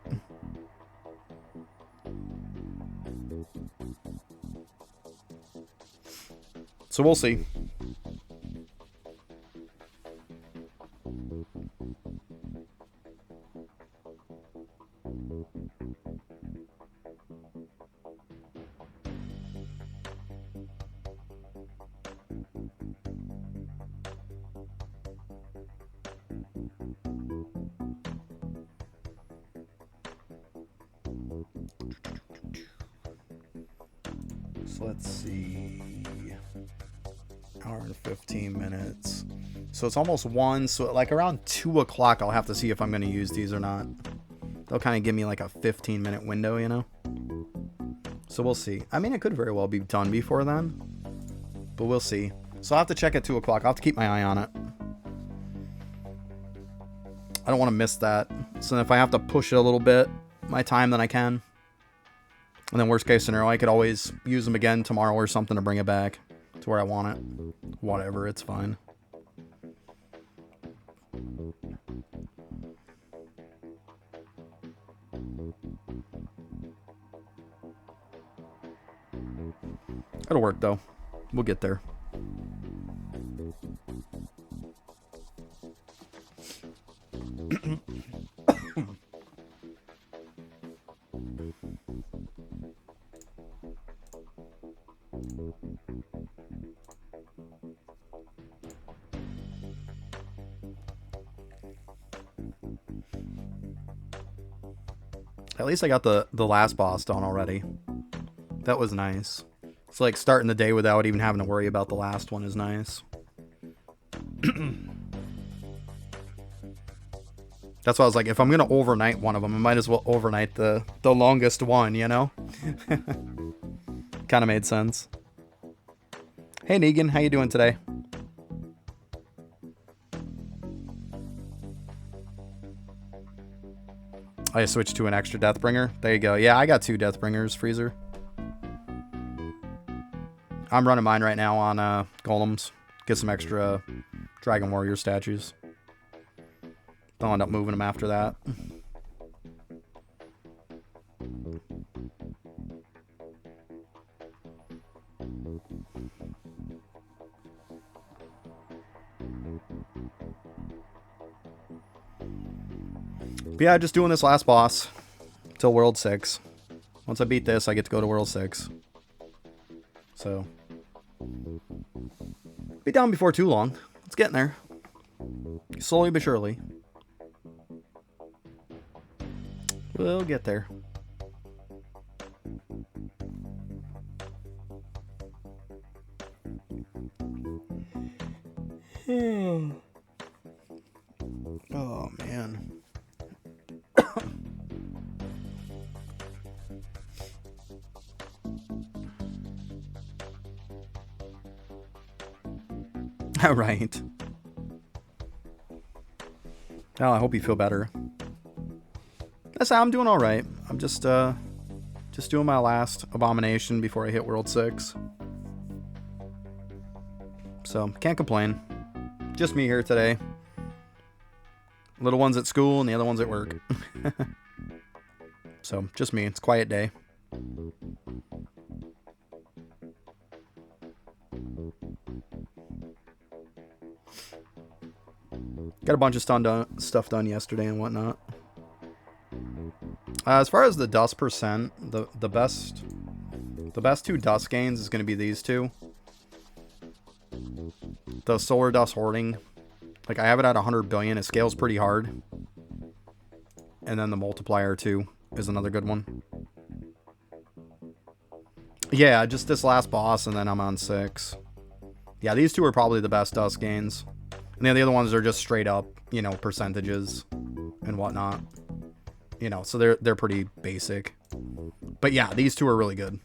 So we'll see. So let's see. Hour and 15 minutes. So it's almost 1. So like around 2 o'clock, I'll have to see if I'm going to use these or not. They'll kind of give me like a 15-minute window, you know? So we'll see. I mean, it could very well be done before then. But we'll see. So I'll have to check at 2 o'clock. I'll have to keep my eye on it. I don't want to miss that. So if I have to push it a little bit, my time, then I can. And then worst case scenario, I could always use them again tomorrow or something to bring it back to where I want it. Whatever, it's fine. It'll work though. We'll get there. At least I got the last boss done already. That was nice. It's like starting the day without even having to worry about the last one is nice. That's why I was like, if I'm going to overnight one of them, I might as well overnight the longest one, you know? Kind of made sense. Hey, Negan, how you doing today? I switched to an extra Deathbringer. There you go. Yeah, I got 2 Deathbringers, Freezer. I'm running mine right now on golems. Get some extra Dragon Warrior statues. I'll end up moving them after that. But yeah, just doing this last boss till World 6. Once I beat this, I get to go to World 6. So, be down before too long. It's getting there. Slowly but surely. We'll get there. Oh, man. All right. Oh, I hope you feel better. I'm doing all right. I'm just doing my last abomination before I hit World 6. So, can't complain. Just me here today. Little one's at school and the other one's at work. So, just me. It's a quiet day. Got a bunch of stuff done yesterday and whatnot. As far as the dust percent, the best two dust gains is going to be these two. The solar dust hoarding, like I have it at 100 billion. It scales pretty hard. And then the multiplier too is another good one. Yeah, just this last boss, and then I'm on 6. Yeah, these two are probably the best dust gains. And then the other ones are just straight up, you know, percentages and whatnot. You know, so they're pretty basic. But yeah, these two are really good.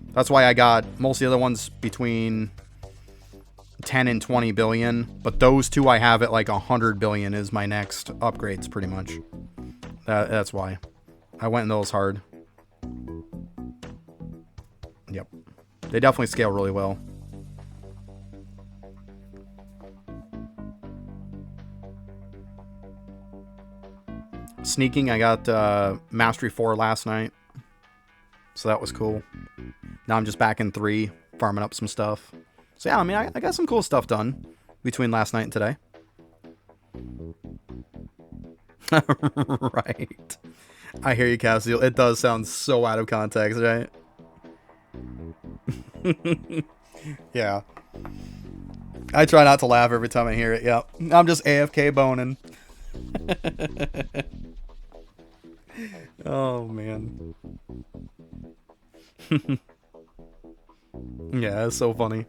That's why I got most of the other ones between 10 and 20 billion. But those two I have at like 100 billion is my next upgrades pretty much. That's why. I went in those hard. Yep. They definitely scale really well. Sneaking, I got Mastery 4 last night. So that was cool. Now I'm just back in 3, farming up some stuff. So yeah, I mean, I got some cool stuff done between last night and today. Right. I hear you, Cassiel. It does sound so out of context, right? Yeah. I try not to laugh every time I hear it. Yep. I'm just AFK boning. Oh, man. Yeah, it's so funny.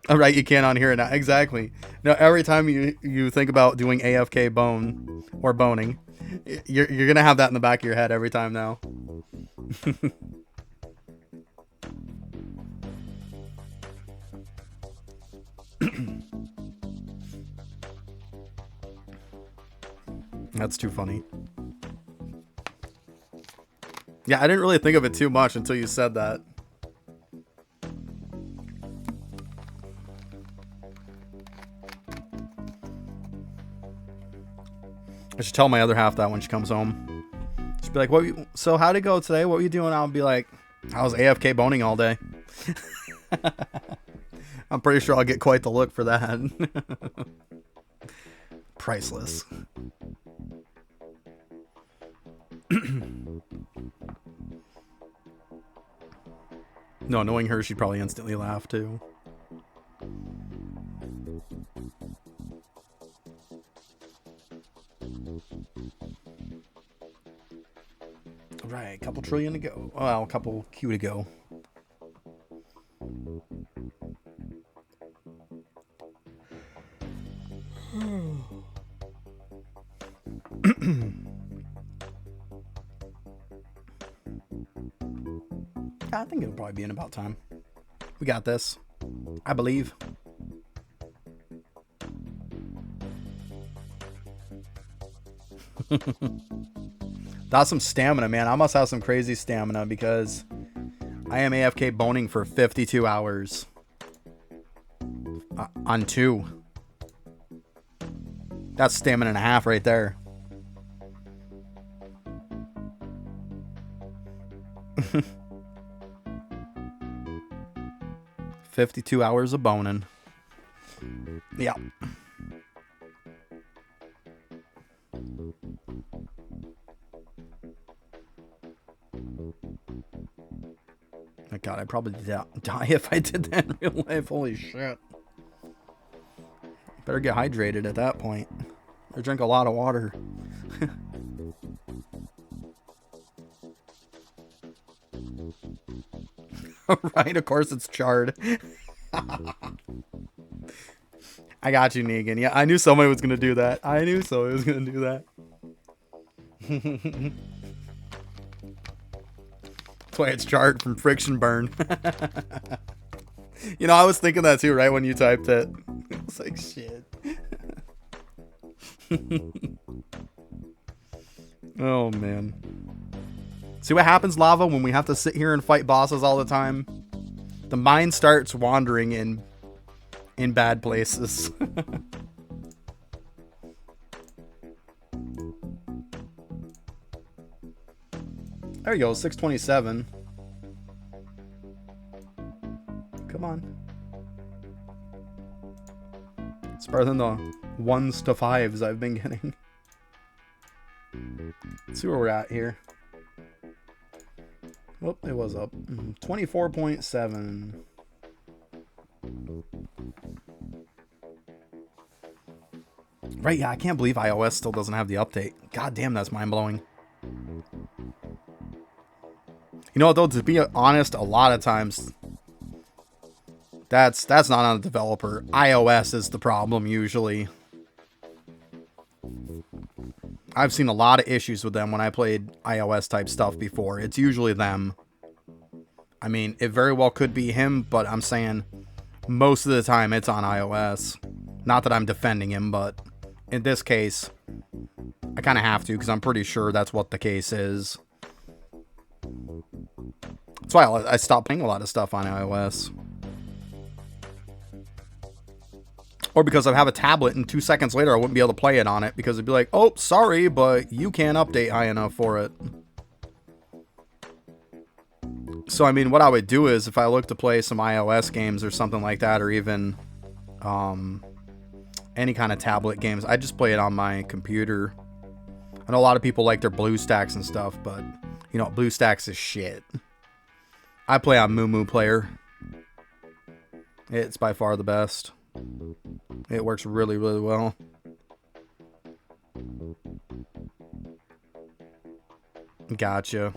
All right, you can't unhear it now. Exactly. Now, every time you think about doing AFK bone or boning, you're going to have that in the back of your head every time now. That's too funny. Yeah, I didn't really think of it too much until you said that. I should tell my other half that when she comes home. She'd be like, so how'd it go today? What were you doing? I'll be like, I was AFK boning all day. I'm pretty sure I'll get quite the look for that. Priceless. No, knowing her, she'd probably instantly laugh too. Alright, a couple trillion to go. Well, a couple Q to go. I think it'll probably be in about time. We got this. I believe. That's some stamina, man. I must have some crazy stamina because I am AFK boning for 52 hours. On 2. That's stamina and a half right there. $52 hours of boning. Yeah. My God, I'd probably die if I did that in real life. Holy shit. Better get hydrated at that point. Or drink a lot of water. Right, of course it's charred. I got you, Negan. Yeah, I knew somebody was going to do that. I knew somebody was going to do that. That's why it's charred from friction burn. You know, I was thinking that too, right, when you typed it. It's like, shit. Oh, man. See what happens, Lava, when we have to sit here and fight bosses all the time? The mind starts wandering in bad places. There you go, 627. Come on. It's better than the 1s to 5s I've been getting. Let's see where we're at here. Oh, it was up. 24.7. Right, yeah, I can't believe iOS still doesn't have the update. God damn, that's mind-blowing. You know, though, to be honest, a lot of times that's not on the developer. iOS is the problem usually. I've seen a lot of issues with them when I played iOS type stuff before. It's usually them. I mean, it very well could be him, but I'm saying most of the time it's on iOS. Not that I'm defending him, but in this case, I kind of have to because I'm pretty sure that's what the case is. That's why I stopped playing a lot of stuff on iOS. Or because I have a tablet and 2 seconds later I wouldn't be able to play it on it because it'd be like, oh, sorry, but you can't update high enough for it. So, I mean, what I would do is if I look to play some iOS games or something like that, or even any kind of tablet games, I just play it on my computer. I know a lot of people like their BlueStacks and stuff, but, you know, BlueStacks is shit. I play on Moo Player. It's by far the best. It works really, really well. Gotcha.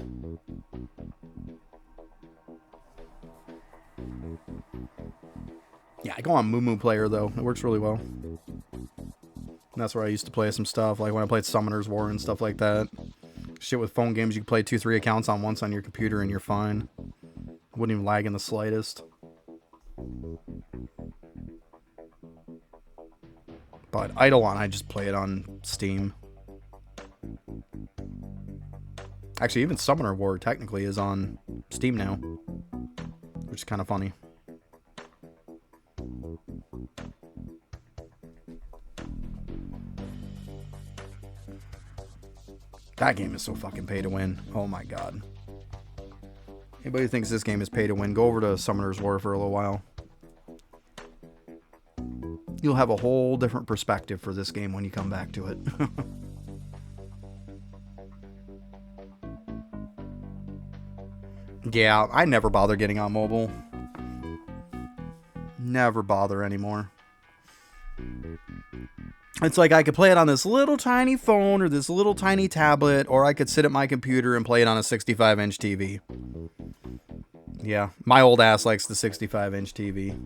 Yeah, I go on Moo Player, though. It works really well. And that's where I used to play some stuff, like when I played Summoner's War and stuff like that. Shit, with phone games, you can play 2-3 accounts on once on your computer and you're fine. Wouldn't even lag in the slightest. But Eidolon, I just play it on Steam. Actually, even Summoner War technically is on Steam now, which is kind of funny. That game is so fucking pay to win. Oh my god. Anybody who thinks this game is pay to win, go over to Summoner's War for a little while. You'll have a whole different perspective for this game when you come back to it. Yeah, I never bother getting on mobile. Never bother anymore. It's like I could play it on this little tiny phone or this little tiny tablet, or I could sit at my computer and play it on a 65-inch TV. Yeah, my old ass likes the 65-inch TV.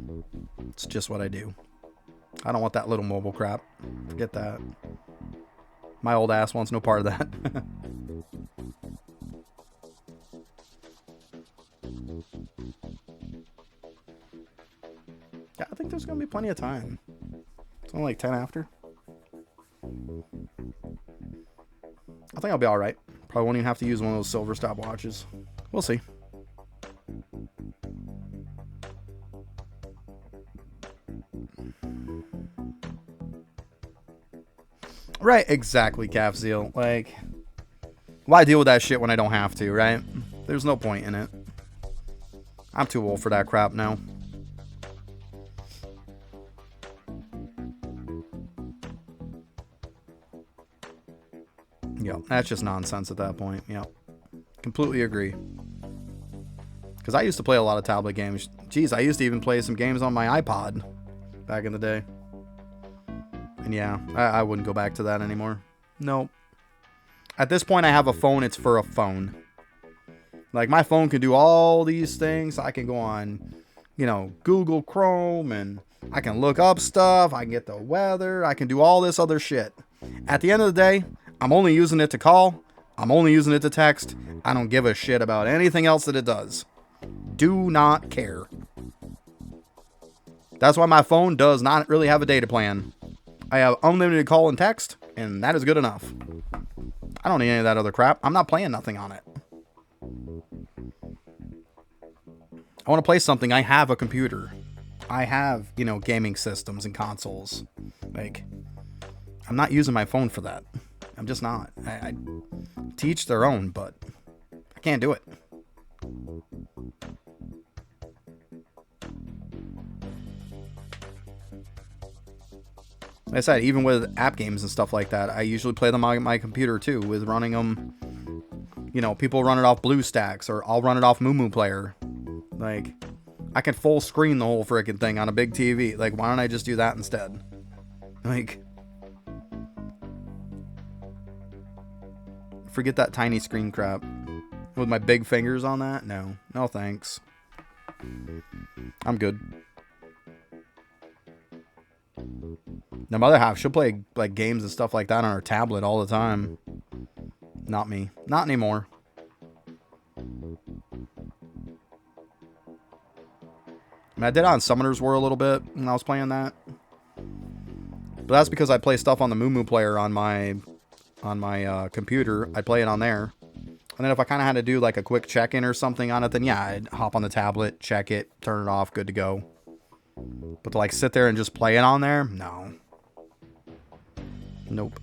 It's just what I do. I don't want that little mobile crap. Forget that. My old ass wants no part of that. Yeah, I think there's going to be plenty of time. It's only like 10 after. I think I'll be alright. Probably won't even have to use one of those silver stopwatches. We'll see. Right, exactly, Calfzeal. Like, why deal with that shit when I don't have to, right? There's no point in it. I'm too old for that crap now. Yep, that's just nonsense at that point. Yep. Completely agree. Because I used to play a lot of tablet games. Jeez, I used to even play some games on my iPod back in the day. And yeah, I wouldn't go back to that anymore. Nope. At this point, I have a phone. It's for a phone. Like, my phone can do all these things. I can go on, you know, Google Chrome, and I can look up stuff. I can get the weather. I can do all this other shit. At the end of the day, I'm only using it to call. I'm only using it to text. I don't give a shit about anything else that it does. Do not care. That's why my phone does not really have a data plan. I have unlimited call and text, and that is good enough. I don't need any of that other crap. I'm not playing nothing on it. I want to play something. I have a computer. I have, you know, gaming systems and consoles. Like, I'm not using my phone for that. I'm just not. I teach their own, but I can't do it. Like I said, even with app games and stuff like that, I usually play them on my computer too, with running them. You know, people run it off BlueStacks, or I'll run it off Moomoo Player. Like, I can full screen the whole freaking thing on a big TV. Like, why don't I just do that instead? Like, forget that tiny screen crap. With my big fingers on that? No. No thanks. I'm good. Now, my other half, she'll play like games and stuff like that on her tablet all the time. Not me. Not anymore. I mean, I did it on Summoner's War a little bit when I was playing that. But that's because I play stuff on the Moomoo Player on my computer. I play it on there. And then if I kind of had to do like a quick check-in or something on it, then yeah, I'd hop on the tablet, check it, turn it off, good to go. But to like sit there and just play it on there? No. Nope.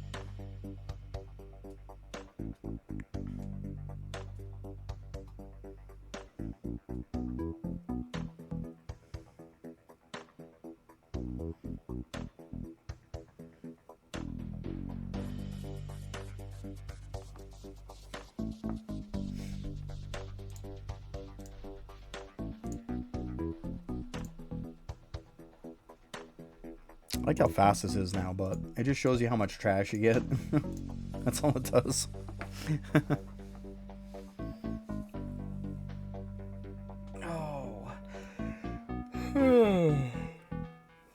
I like how fast this is now, but it just shows you how much trash you get. That's all it does. Oh.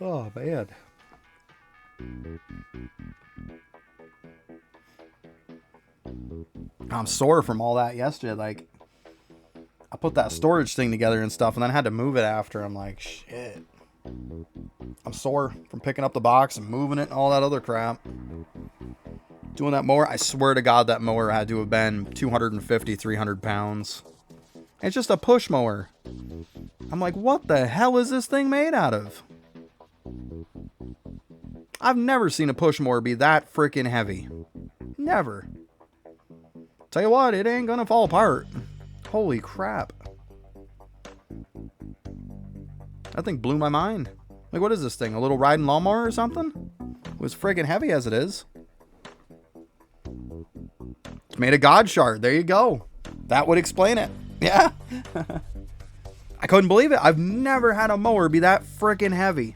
Oh, man. I'm sore from all that yesterday. Like, I put that storage thing together and stuff, and then I had to move it after. I'm like, shit. I'm sore from picking up the box and moving it and all that other crap. Doing that mower, I swear to God, that mower had to have been 250, 300 pounds. It's just a push mower. I'm like, what the hell is this thing made out of? I've never seen a push mower be that freaking heavy. Never. Tell you what, it ain't gonna fall apart. Holy crap. That thing blew my mind. Like, what is this thing? A little riding lawnmower or something? It was friggin' heavy as it is. It's made of God shard. There you go. That would explain it. Yeah. I couldn't believe it. I've never had a mower be that freaking heavy.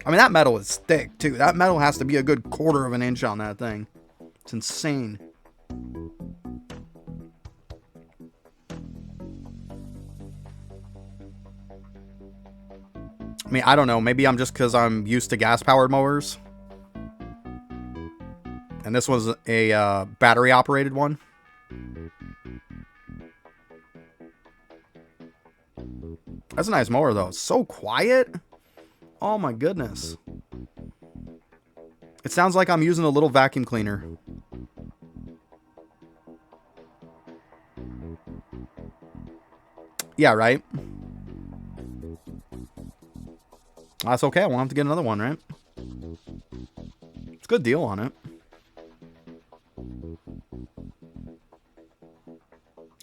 I mean, that metal is thick, too. That metal has to be a good 1/4 of an inch on that thing. It's insane. I mean, I don't know. Maybe I'm just because I'm used to gas-powered mowers. And this was a battery-operated one. That's a nice mower, though. It's so quiet. Oh, my goodness. It sounds like I'm using a little vacuum cleaner. Yeah, right? That's okay. I won't have to get another one, right? It's a good deal on it.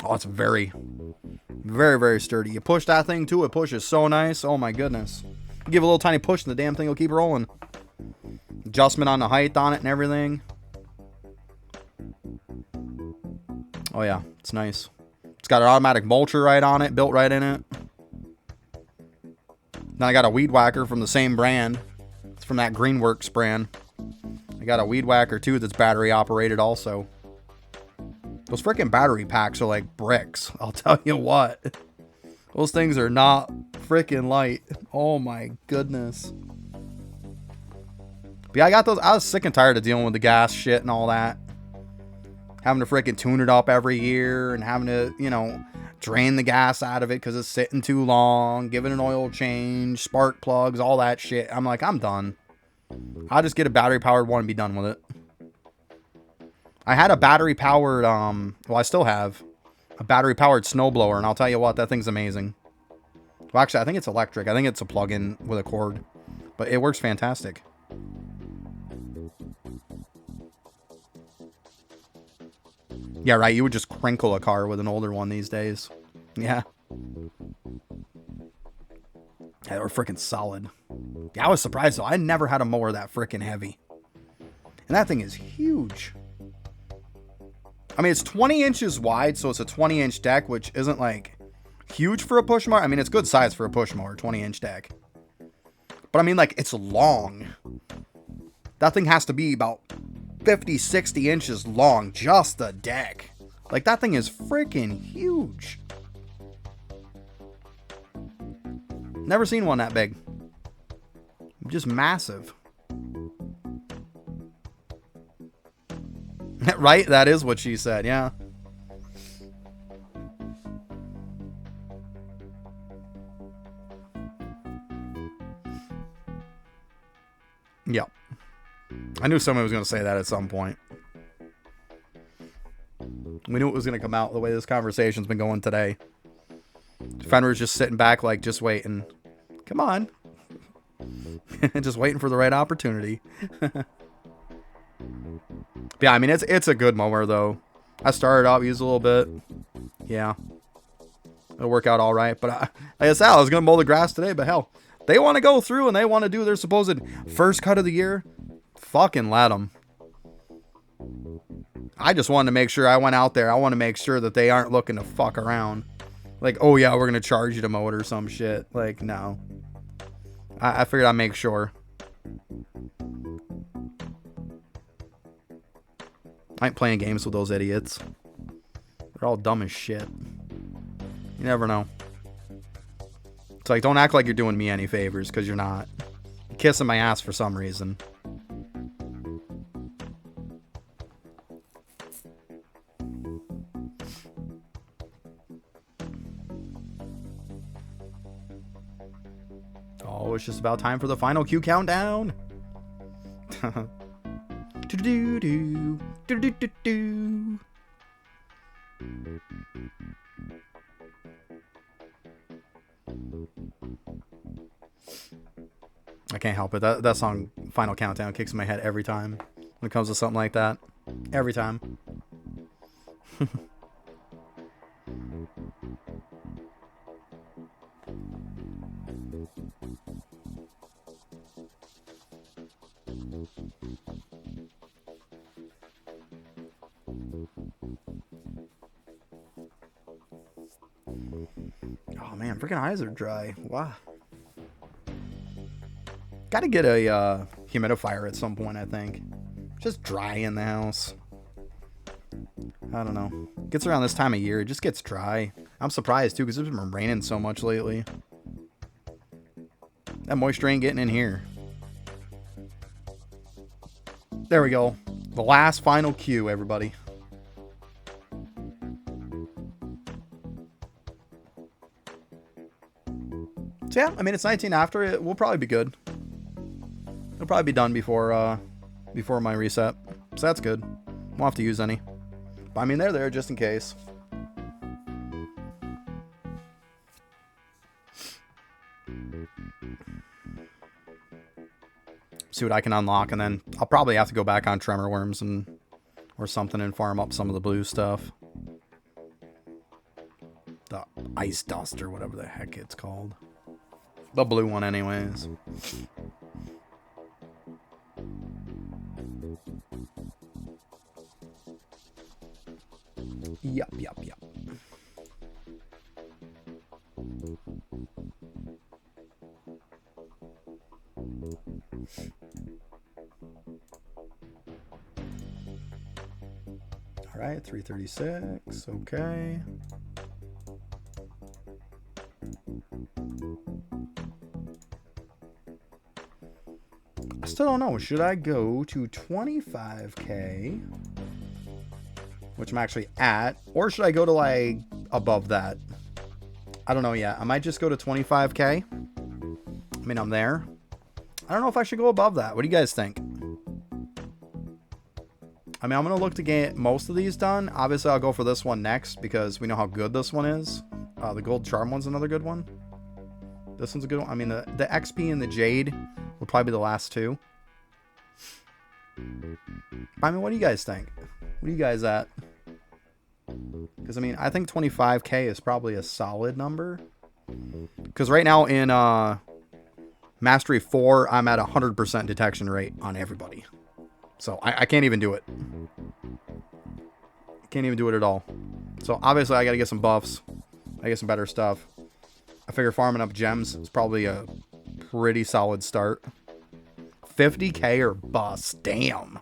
Oh, it's very, very, very sturdy. You push that thing too, it pushes so nice. Oh my goodness. You give a little tiny push and the damn thing will keep rolling. Adjustment on the height on it and everything. Oh yeah, it's nice. It's got an automatic mulcher right on it, built right in it. Then I got a weed whacker from the same brand. It's from that Greenworks brand. I got a weed whacker too that's battery operated also. Those freaking battery packs are like bricks. I'll tell you what. Those things are not freaking light. Oh my goodness. But yeah, I got those. I was sick and tired of dealing with the gas shit and all that. Having to freaking tune it up every year and having to, you know, drain the gas out of it because it's sitting too long, give it an oil change, spark plugs, all that shit. I'm like, I'm done. I'll just get a battery powered one and be done with it. I had a battery powered, well, I still have a battery powered snowblower, and I'll tell you what, that thing's amazing. Well, actually, I think it's electric. I think it's a plug-in with a cord. But it works fantastic. Yeah, right. You would just crinkle a car with an older one these days. Yeah. Yeah, they were freaking solid. Yeah, I was surprised, though. I never had a mower that freaking heavy. And that thing is huge. I mean, it's 20 inches wide, so it's a 20-inch deck, which isn't, like, huge for a push mower. I mean, it's good size for a push mower, 20-inch deck. But, I mean, like, it's long. That thing has to be about 50, 60 inches long, just the deck. Like, that thing is freaking huge. Never seen one that big. Just massive. Right? That is what she said, yeah. Yep. I knew someone was going to say that at some point. We knew it was going to come out the way this conversation's been going today. Fenrir's just sitting back, like, just waiting. Come on. Just waiting for the right opportunity. Yeah, I mean, it's a good mower, though. I started out, used a little bit. Yeah. It'll work out all right. But like I said, I was going to mow the grass today, but hell, they want to go through and they want to do their supposed first cut of the year. Fucking let them. I just wanted to make sure I went out there. I want to make sure that they aren't looking to fuck around. Like, oh yeah, we're going to charge you to mow it or some shit. Like, no. I figured I'd make sure. I ain't playing games with those idiots. They're all dumb as shit. You never know. It's like, don't act like you're doing me any favors, because you're not. You're kissing my ass for some reason. Oh, it's just about time for the final Q countdown. Do-do-do-do. Do-do-do-do. I can't help it. That song, Final Countdown, kicks in my head every time when it comes to something like that. Every time. Oh man, freaking eyes are dry. Wow. Gotta get a humidifier at some point, I think. Just dry in the house. I don't know. Gets around this time of year, it just gets dry. I'm surprised too, because it's been raining so much lately. That moisture ain't getting in here. There we go. The last final cue, everybody. So yeah, I mean, it's 19 after. It will probably be good. It'll probably be done before my reset. So that's good. Won't have to use any. But I mean, they're there just in case. See what I can unlock, and then I'll probably have to go back on Tremor Worms or something and farm up some of the blue stuff. The Ice Dust or whatever the heck it's called. The blue one anyways. Yup. All right, 336. Okay. I still don't know. Should I go to 25K, which I'm actually at, or should I go to like above that? I don't know yet. I might just go to 25K. I mean, I'm there. I don't know if I should go above that. What do you guys think? I mean, I'm going to look to get most of these done. Obviously, I'll go for this one next because we know how good this one is. The Gold Charm one's another good one. This one's a good one. I mean, the XP and the Jade will probably be the last two. I mean, what do you guys think? What are you guys at? Because, I mean, I think 25k is probably a solid number. Because right now in Mastery 4, I'm at 100% detection rate on everybody. So I can't even do it. Can't even do it at all. So obviously I got to get some buffs. I get some better stuff. I figure farming up gems is probably a pretty solid start. 50k or bust. Damn.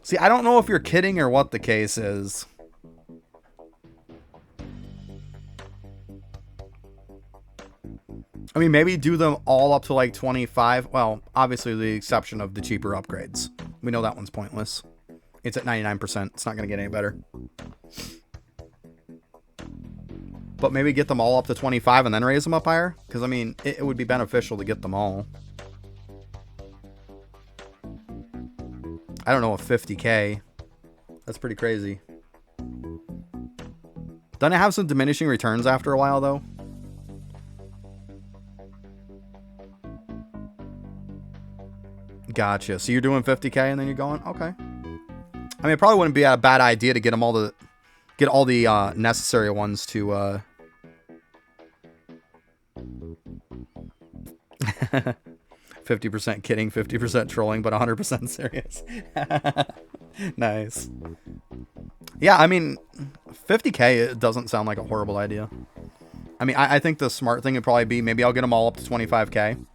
See, I don't know if you're kidding or what the case is. I mean, maybe do them all up to like 25. Well, obviously the exception of the cheaper upgrades. We know that one's pointless. It's at 99%. It's not going to get any better. But maybe get them all up to 25 and then raise them up higher. Because, I mean, it would be beneficial to get them all. I don't know, a 50k. That's pretty crazy. Doesn't it have some diminishing returns after a while, though? Gotcha. So you're doing 50k and then you're going, okay. I mean, it probably wouldn't be a bad idea to get them all the necessary ones to 50% kidding, 50% trolling, but 100% serious. Nice. Yeah, I mean, 50k, it doesn't sound like a horrible idea. I mean, I think the smart thing would probably be maybe I'll get them all up to 25k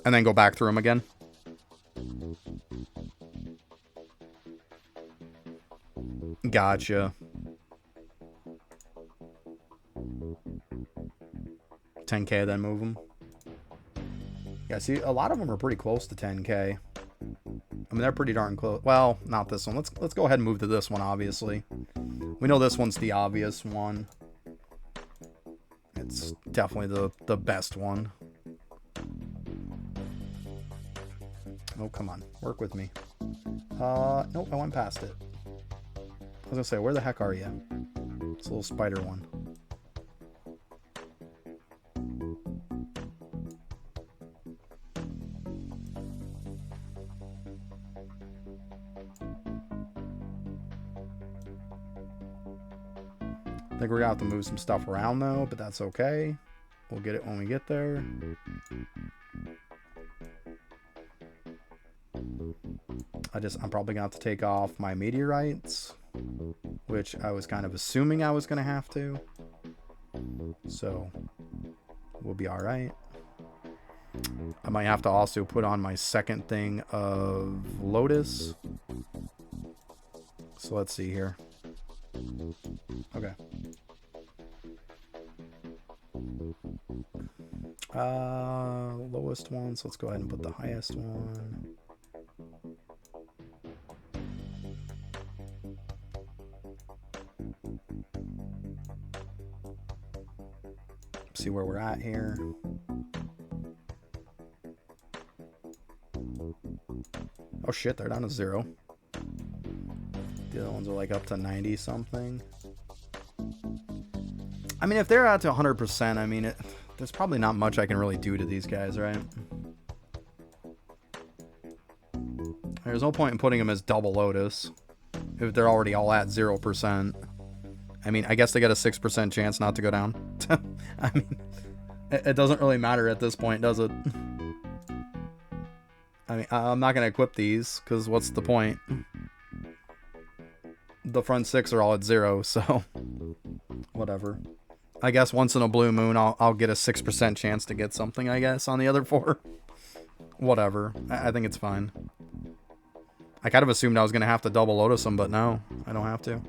and then go back through them again. Gotcha. 10k, then move them. Yeah, see, a lot of them are pretty close to 10k. I mean, they're pretty darn close. Well, not this one. Let's go ahead and move to this one, obviously. We know this one's the obvious one. It's definitely the best one. Oh, come on. Work with me. Nope, I went past it. I was gonna say, where the heck are you? It's a little spider one. I think we're gonna have to move some stuff around though, but that's okay. We'll get it when we get there. I'm probably gonna have to take off my meteorites, which I was kind of assuming I was gonna have to. So we'll be all right. I might have to also put on my second thing of Lotus. So let's see here. Okay. Lowest one, so let's go ahead and put the highest one. See where we're at here. Oh shit, they're down to 0. The other ones are like up to 90 something. I mean, if they're out to 100%, I mean, there's probably not much I can really do to these guys, right? There's no point in putting them as double Lotus if they're already all at 0%. I mean, I guess they got a 6% chance not to go down. I mean, it doesn't really matter at this point, does it? I mean, I'm not going to equip these, because what's the point? The front 6 are all at 0, so whatever. I guess once in a blue moon, I'll get a 6% chance to get something, I guess, on the other 4. Whatever. I think it's fine. I kind of assumed I was going to have to double Lotus them, but no, I don't have to.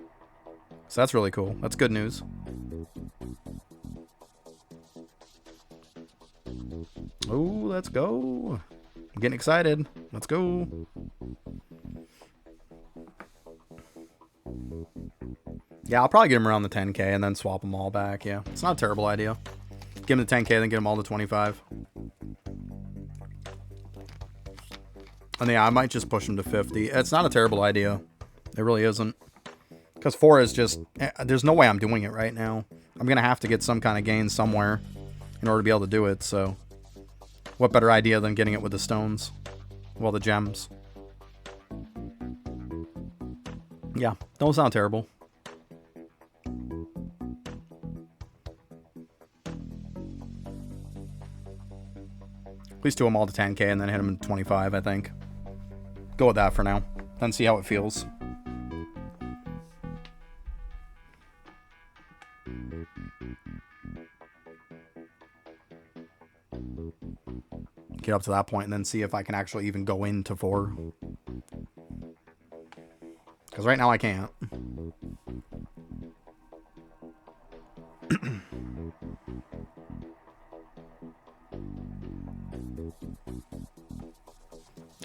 So that's really cool. That's good news. Oh, let's go. I'm getting excited. Let's go. Yeah, I'll probably get them around the 10k and then swap them all back. Yeah, it's not a terrible idea. Give them the 10k, then get them all to 25. And yeah, I might just push them to 50. It's not a terrible idea. It really isn't. Because 4 is just... There's no way I'm doing it right now. I'm going to have to get some kind of gain somewhere. in order to be able to do it, so what better idea than getting it with the stones? Well, the gems. Yeah, don't sound terrible. At least do them all to 10k and then hit them in 25, I think. Go with that for now. Then see how it feels. Get up to that point and then see if I can actually even go into 4. Because right now I can't.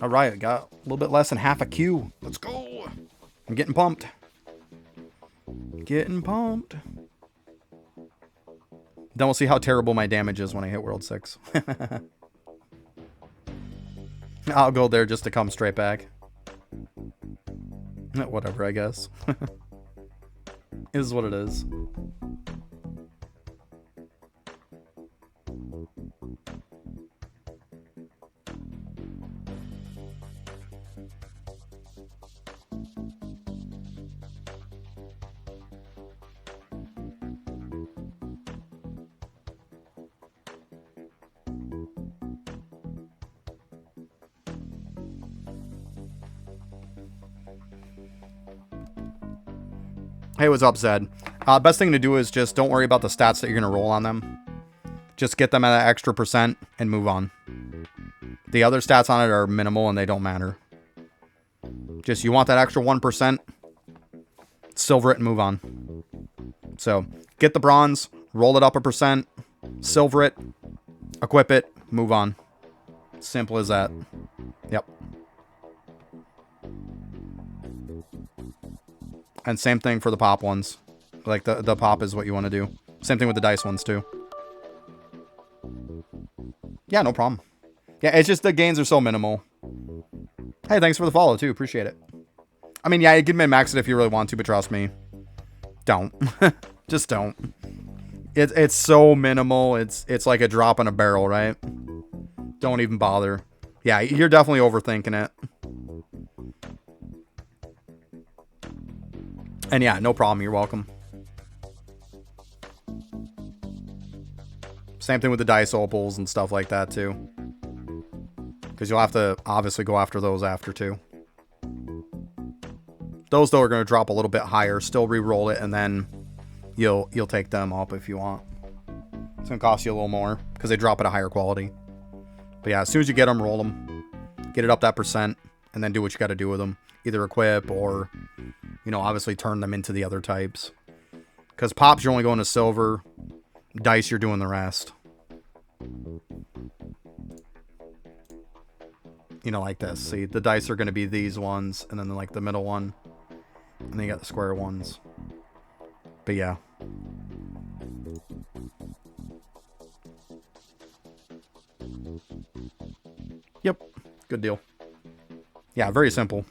Alright, got a little bit less than half a Q. Let's go. I'm getting pumped. Getting pumped. Then we'll see how terrible my damage is when I hit World 6. I'll go there just to come straight back. Whatever, I guess. Is what it is. Hey, what's up, Zed? Best thing to do is just don't worry about the stats that you're going to roll on them. Just get them at an extra % and move on. The other stats on it are minimal and they don't matter. Just you want that extra 1%, silver it and move on. So get the bronze, roll it up a %, silver it, equip it, move on. Simple as that. Yep. And same thing for the pop ones. Like the pop is what you want to do. Same thing with the dice ones too. Yeah, no problem. Yeah, it's just the gains are so minimal. Hey, thanks for the follow too. Appreciate it. I mean, yeah, you can min-max it if you really want to, but trust me, don't. Just don't. It's so minimal. It's like a drop in a barrel, right? Don't even bother. Yeah, you're definitely overthinking it. And yeah, no problem. You're welcome. Same thing with the dice opals and stuff like that too. Because you'll have to obviously go after those after too. Those though are going to drop a little bit higher. Still re-roll it and then you'll take them up if you want. It's going to cost you a little more because they drop at a higher quality. But yeah, as soon as you get them, roll them. Get it up that %, and then do what you got to do with them. Either equip or, you know, obviously turn them into the other types. Because pops, you're only going to silver. Dice, you're doing the rest. You know, like this. See, the dice are going to be these ones, and then like the middle one. And then you got the square ones. But yeah. Yep. Good deal. Yeah, very simple.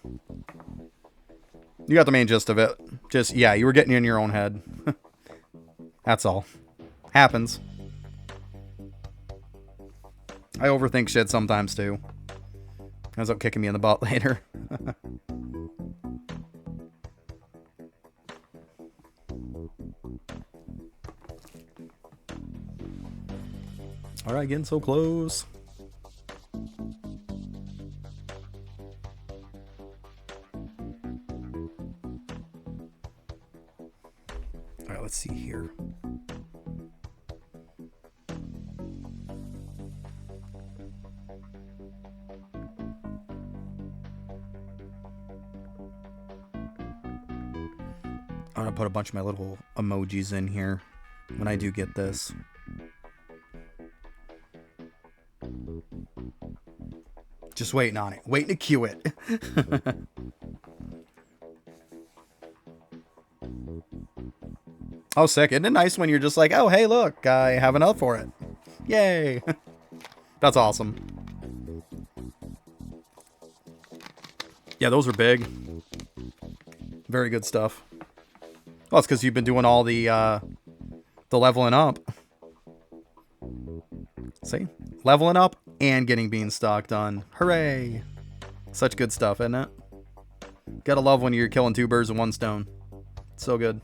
You got the main gist of it. Just, yeah, you were getting in your own head. That's all. Happens. I overthink shit sometimes, too. Ends up kicking me in the butt later. Alright, getting so close. Alright, let's see here. I'm gonna put a bunch of my little emojis in here when I do get this. Just waiting on it. Waiting to cue it. Oh, sick. Isn't it nice when you're just like, oh, hey, look, I have enough for it. Yay. That's awesome. Yeah, those are big. Very good stuff. Well, it's because you've been doing all the leveling up. See? Leveling up and getting Beanstalk done. Hooray! Such good stuff, isn't it? Gotta love when you're killing 2 birds with 1 stone. So good.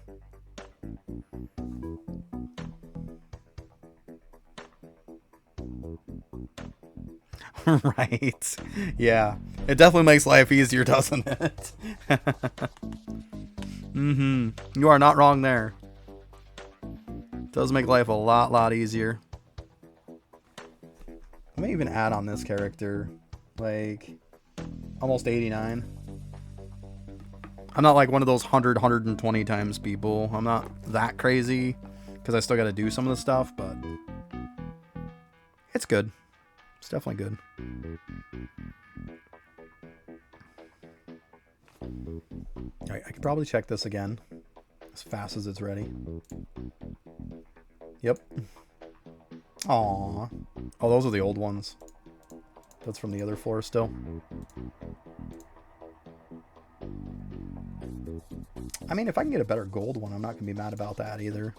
Right. Yeah. It definitely makes life easier, doesn't it? Mm-hmm. You are not wrong there. It does make life a lot easier. I may even add on this character, like, almost 89. I'm not like one of those 120 times people. I'm not that crazy, because I still got to do some of the stuff, but it's good. It's definitely good. Alright, I could probably check this again as fast as it's ready. Yep. Aww. Oh, those are the old ones. That's from the other floor still. I mean, if I can get a better gold one, I'm not going to be mad about that either.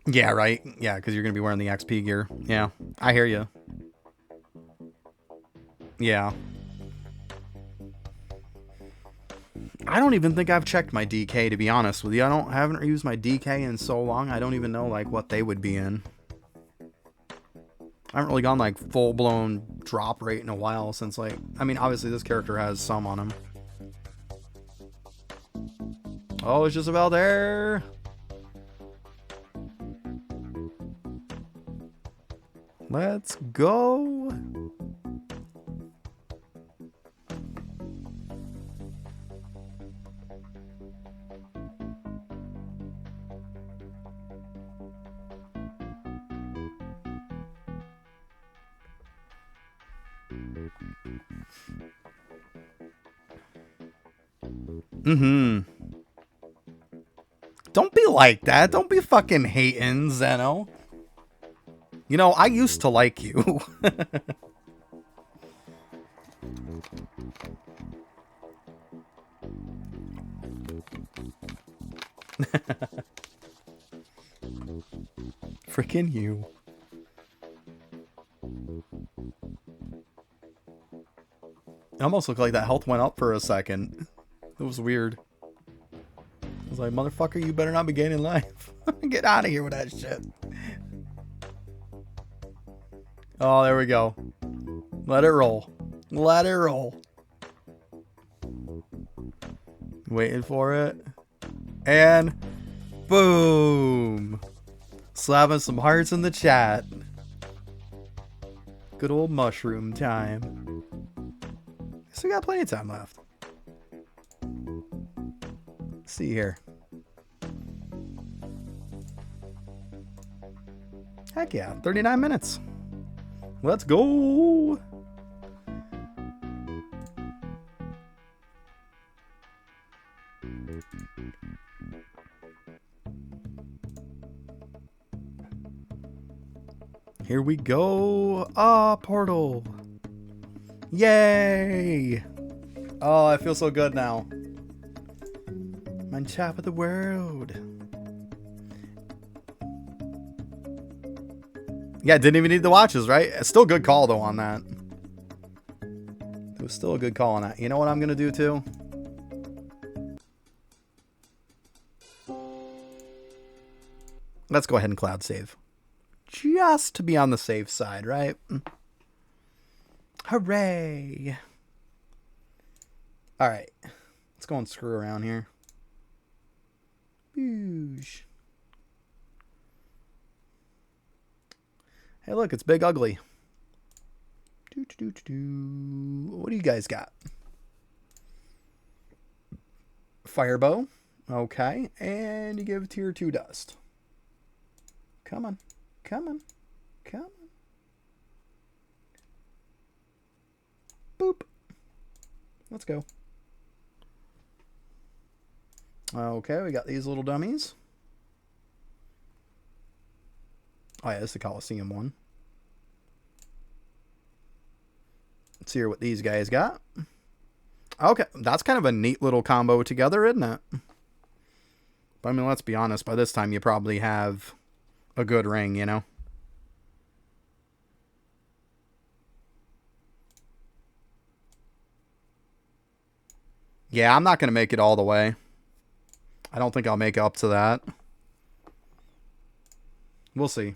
Yeah, right? Yeah, because you're going to be wearing the XP gear. Yeah, I hear you. Yeah. I don't even think I've checked my DK, to be honest with you. Haven't used my DK in so long, I don't even know like what they would be in. I haven't really gone like full-blown drop rate in a while since, like, I mean, obviously this character has some on him. Oh, it's just about there. Let's go. Mm-hmm. Don't be like that. Don't be fucking hating, Zeno. You know, I used to like you. Freaking you. It almost looked like that health went up for a second. It was weird. I was like, motherfucker, you better not be gaining life. Get out of here with that shit. Oh, there we go. Let it roll. Let it roll. Waiting for it. And boom. Slapping some hearts in the chat. Good old mushroom time. So we got plenty of time left. Let's see here. Heck yeah, 39 minutes. Let's go. Here we go. Ah, portal. Yay. Oh, I feel so good now. I'm on top of the world. Yeah, didn't even need the watches, right? It's still a good call, though, on that. It was still a good call on that. You know what I'm going to do, too? Let's go ahead and cloud save. Just to be on the safe side, right? Hooray! Alright. Let's go and screw around here. Boosh. Hey, look, it's Big Ugly. What do you guys got? Firebow. Okay. And you give tier 2 dust. Come on. Come on. Come on. Boop. Let's go. Okay, we got these little dummies. Oh yeah, this is the Coliseum one. Let's hear what these guys got. Okay, that's kind of a neat little combo together, isn't it? But I mean, let's be honest. By this time, you probably have a good ring, you know? Yeah, I'm not going to make it all the way. I don't think I'll make up to that. We'll see.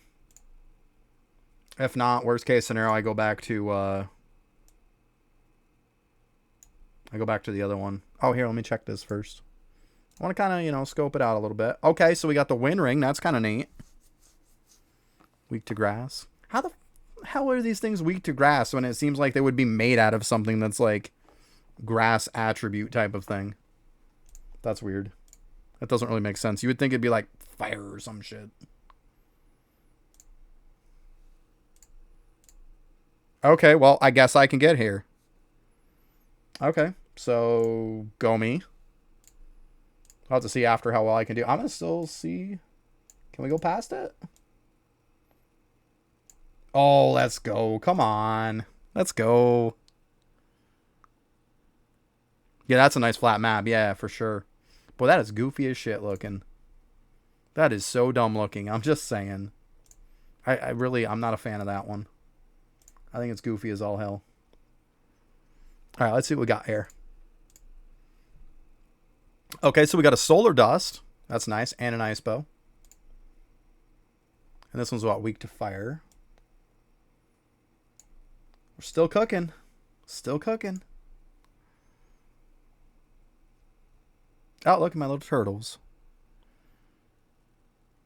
If not, worst case scenario, I go back to the other one. Oh, here, let me check this first. I want to kind of, you know, scope it out a little bit. Okay, so we got the wind ring. That's kind of neat. Weak to grass. How the hell are these things weak to grass when it seems like they would be made out of something that's like grass attribute type of thing? That's weird. That doesn't really make sense. You would think it'd be like fire or some shit. Okay, well, I guess I can get here. Okay, so go me. I'll have to see after how well I can do. I'm going to still see. Can we go past it? Oh, let's go. Come on. Let's go. Yeah, that's a nice flat map. Yeah, for sure. Boy, that is goofy as shit looking. That is so dumb looking. I'm just saying. I'm not a fan of that one. I think it's goofy as all hell. All right, let's see what we got here. Okay, so we got a solar dust. That's nice. And an ice bow. And this one's what? Weak to fire. We're still cooking. Still cooking. Oh, look at my little turtles.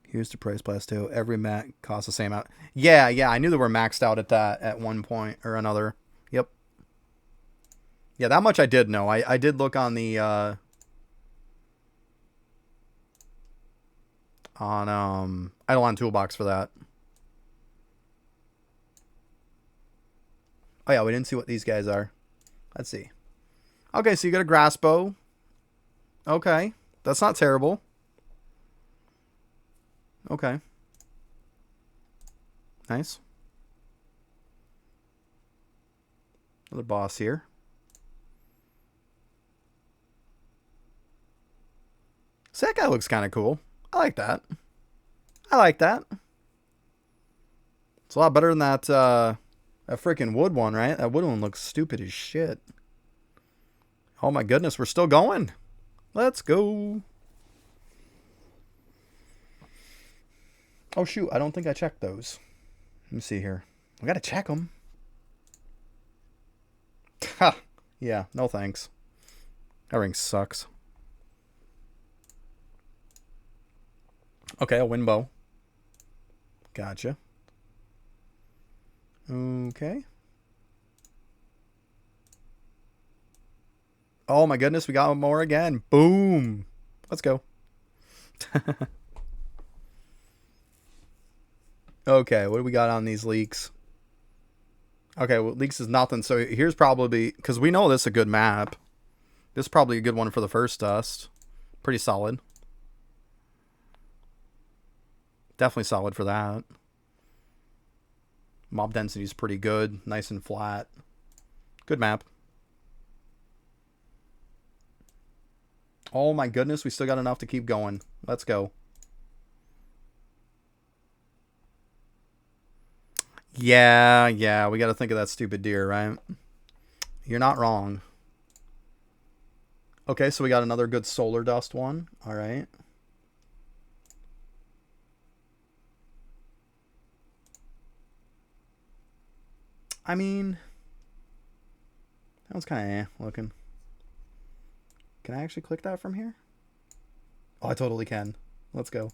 Here's the price plateau. Every mat costs the same amount. Yeah, I knew they were maxed out at that at one point or another. Yep. Yeah, that much I did know. I did look on the Eidolon Toolbox for that. Oh yeah, we didn't see what these guys are. Let's see. Okay, so you got a grass bow. Okay, that's not terrible. Okay. Nice. Another boss here. So that guy looks kind of cool. I like that. I like that. It's a lot better than that freaking wood one, right? That wood one looks stupid as shit. Oh my goodness, we're still going. Let's go. Oh shoot, I don't think I checked those. Let me see here. I gotta check them. Ha! Yeah, no thanks. That ring sucks. Okay, a wind bow. Gotcha. Okay. Oh my goodness, we got more again. Boom. Let's go. Okay, what do we got on these leaks? Okay, well, leaks is nothing. So here's probably, because we know this is a good map. This is probably a good one for the first dust. Pretty solid. Definitely solid for that. Mob density is pretty good. Nice and flat. Good map. Oh my goodness, we still got enough to keep going. Let's go. Yeah, we got to think of that stupid deer, right? You're not wrong. Okay, so we got another good solar dust one. All right. I mean, that one's kind of looking. Can I actually click that from here? Oh, I totally can. Let's go.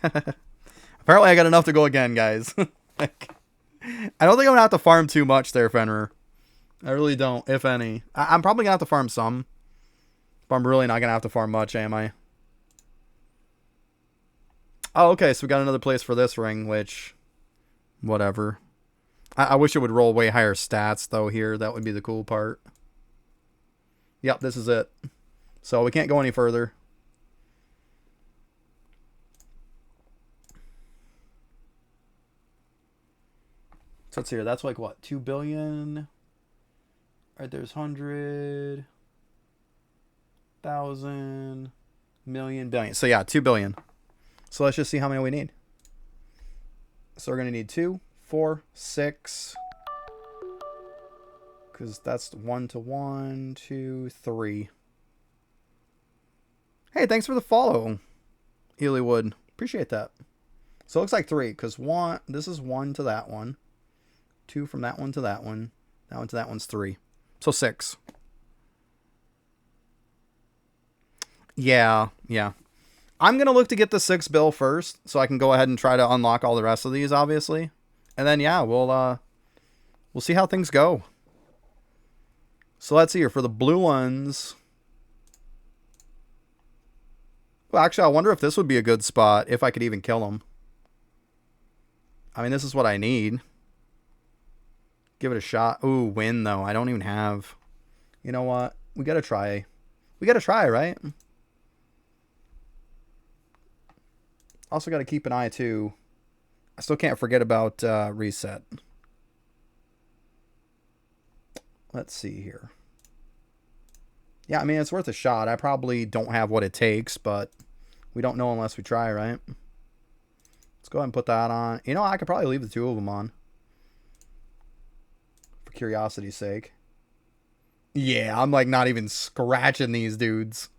Apparently I got enough to go again, guys. I don't think I'm going to have to farm too much there, Fenrir. I really don't, if any. I'm probably going to have to farm some. But I'm really not going to have to farm much, am I? Oh, okay, so we got another place for this ring, which... Whatever. I wish it would roll way higher stats, though, here. That would be the cool part. Yep, this is it. So we can't go any further. So let's see here. That's like what? 2 billion? Right there's 100,000. million, billion. So yeah, 2 billion. So let's just see how many we need. So we're going to need 2, 4, 6. Because that's 1 to 1, 2, 3. Hey, thanks for the follow, Elywood. Appreciate that. So it looks like 3, because this is 1 to that one. 2 from that one to that one. That one to that one's 3. So 6. Yeah. I'm going to look to get the 6 bill first, so I can go ahead and try to unlock all the rest of these, obviously. And then, yeah, we'll see how things go. So let's see here. For the blue ones... Well, actually, I wonder if this would be a good spot, if I could even kill them. I mean, this is what I need. Give it a shot. Ooh, win, though. I don't even have... You know what? We gotta try. We gotta try, right? Also gotta keep an eye, too. I still can't forget about reset. Let's see here. Yeah, I mean, it's worth a shot. I probably don't have what it takes, but we don't know unless we try, right? Let's go ahead and put that on. You know, I could probably leave the 2 of them on. For curiosity's sake. Yeah, I'm like not even scratching these dudes.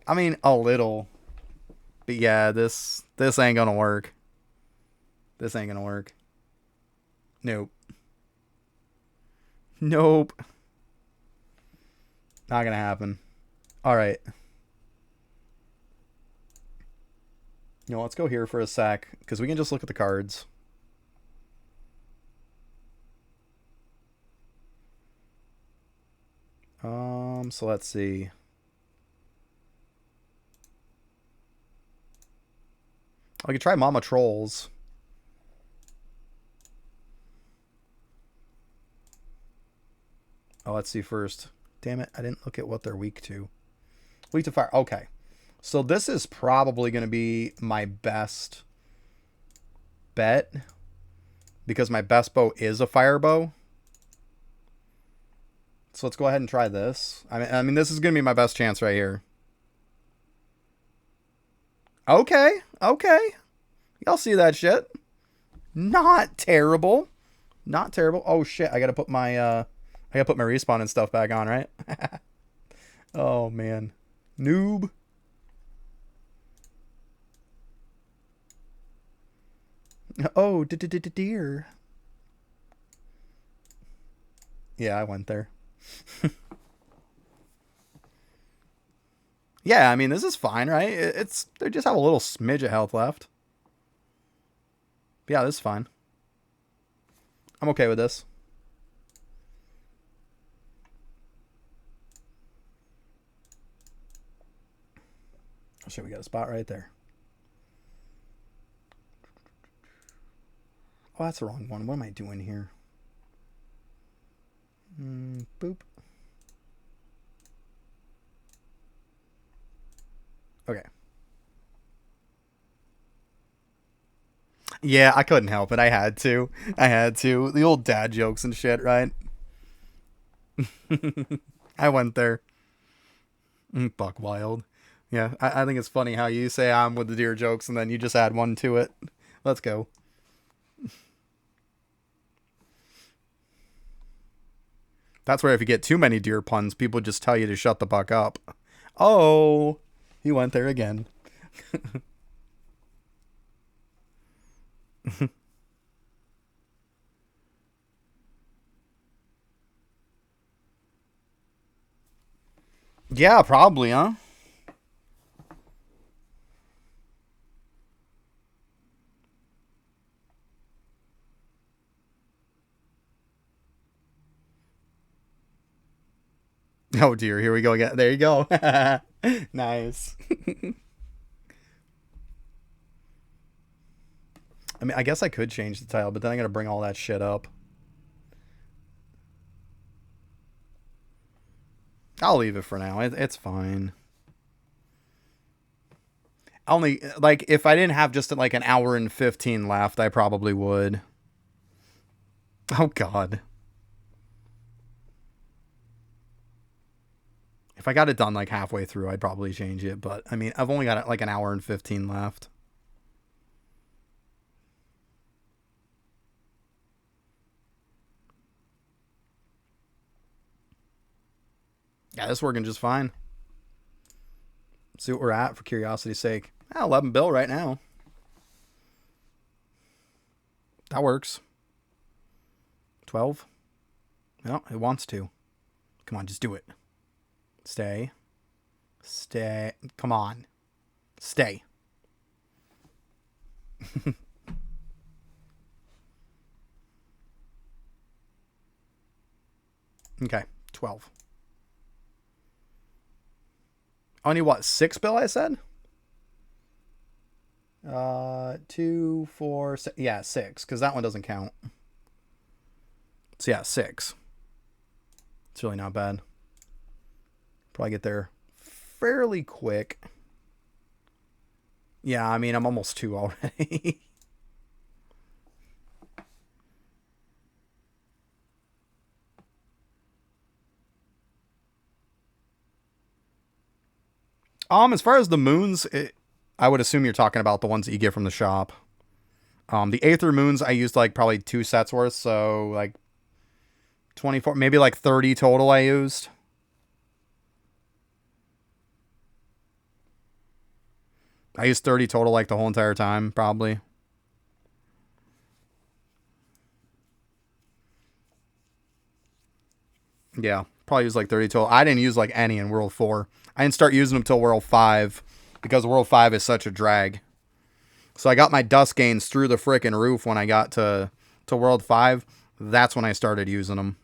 I mean, a little. But yeah, this ain't gonna work. This ain't gonna work. Nope. Nope. Not gonna happen. Alright. You know, let's go here for a sec, because we can just look at the cards. So let's see. I could try Mama Trolls. Oh, let's see first. Damn it, I didn't look at what they're weak to. Weak to fire. Okay. So this is probably going to be my best bet. Because my best bow is a fire bow. So let's go ahead and try this. I mean, this is going to be my best chance right here. Okay. Y'all see that shit? Not terrible. Not terrible. Oh shit, I gotta put my respawn and stuff back on, right? Oh man. Noob. Oh, deer. Yeah, I went there. Yeah, I mean, this is fine, right? They just have a little smidge of health left. But yeah, this is fine. I'm okay with this. Oh shit, we got a spot right there. Oh, that's the wrong one. What am I doing here? Boop. Okay. Yeah, I couldn't help it. I had to. The old dad jokes and shit, right? I went there. Buck wild. Yeah, I think it's funny how you say I'm with the deer jokes and then you just add one to it. Let's go. That's where if you get too many deer puns, people just tell you to shut the fuck up. Oh, he went there again. Yeah, probably, huh? Oh dear, here we go again. There you go. Nice. I mean, I guess I could change the title, but then I gotta bring all that shit up. I'll leave it for now. It's fine. Only, like, if I didn't have just like an hour and 15 left, I probably would. Oh, God. If I got it done like halfway through, I'd probably change it. But I mean, I've only got like an hour and 15 left. Yeah, this is working just fine. See what we're at for curiosity's sake. 11 bill right now. That works. 12. No, it wants to. Come on, just do it. Stay. Stay. Come on. Stay. Okay, 12. Only what, 6 bill I said? 2, 4, 6. Yeah, 6, because that one doesn't count. So yeah, 6. It's really not bad. Probably get there fairly quick. Yeah, I mean, I'm almost 2 already. As far as the moons, I would assume you're talking about the ones that you get from the shop. The Aether moons, I used like probably 2 sets worth, so like 24, maybe like 30 total I used. I used 30 total like the whole entire time, probably. Yeah, probably used like 30 total. I didn't use like any in World 4. I didn't start using them until World 5 because World 5 is such a drag. So I got my dust gains through the frickin' roof when I got to World 5. That's when I started using them.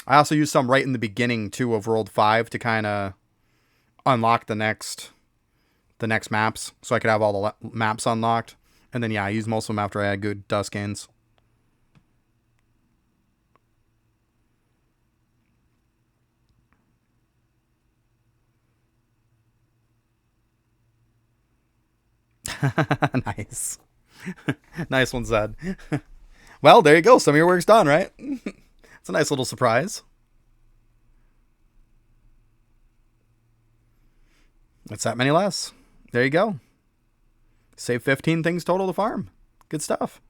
I also used some right in the beginning too of World 5 to kind of unlock the next maps, so I could have all the maps unlocked. And then yeah, I used most of them after I had good dust gains. Nice. Nice one, Zed. Well, there you go. Some of your work's done, right? It's a nice little surprise. It's that many less. There you go. Save 15 things total to farm. Good stuff.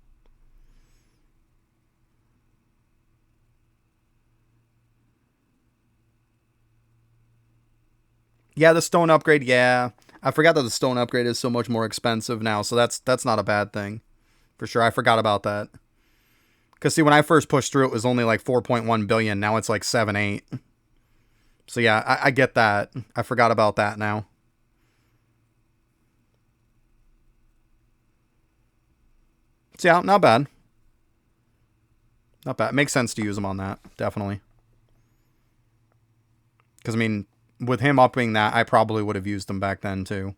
Yeah, the stone upgrade, yeah. I forgot that the stone upgrade is so much more expensive now, so that's not a bad thing. For sure, I forgot about that. Because see, when I first pushed through, it was only like 4.1 billion. Now it's like 7, 8. So yeah, I get that. I forgot about that now. So yeah, not bad. Not bad. It makes sense to use them on that, definitely. Because, I mean, with him upping that, I probably would have used them back then, too.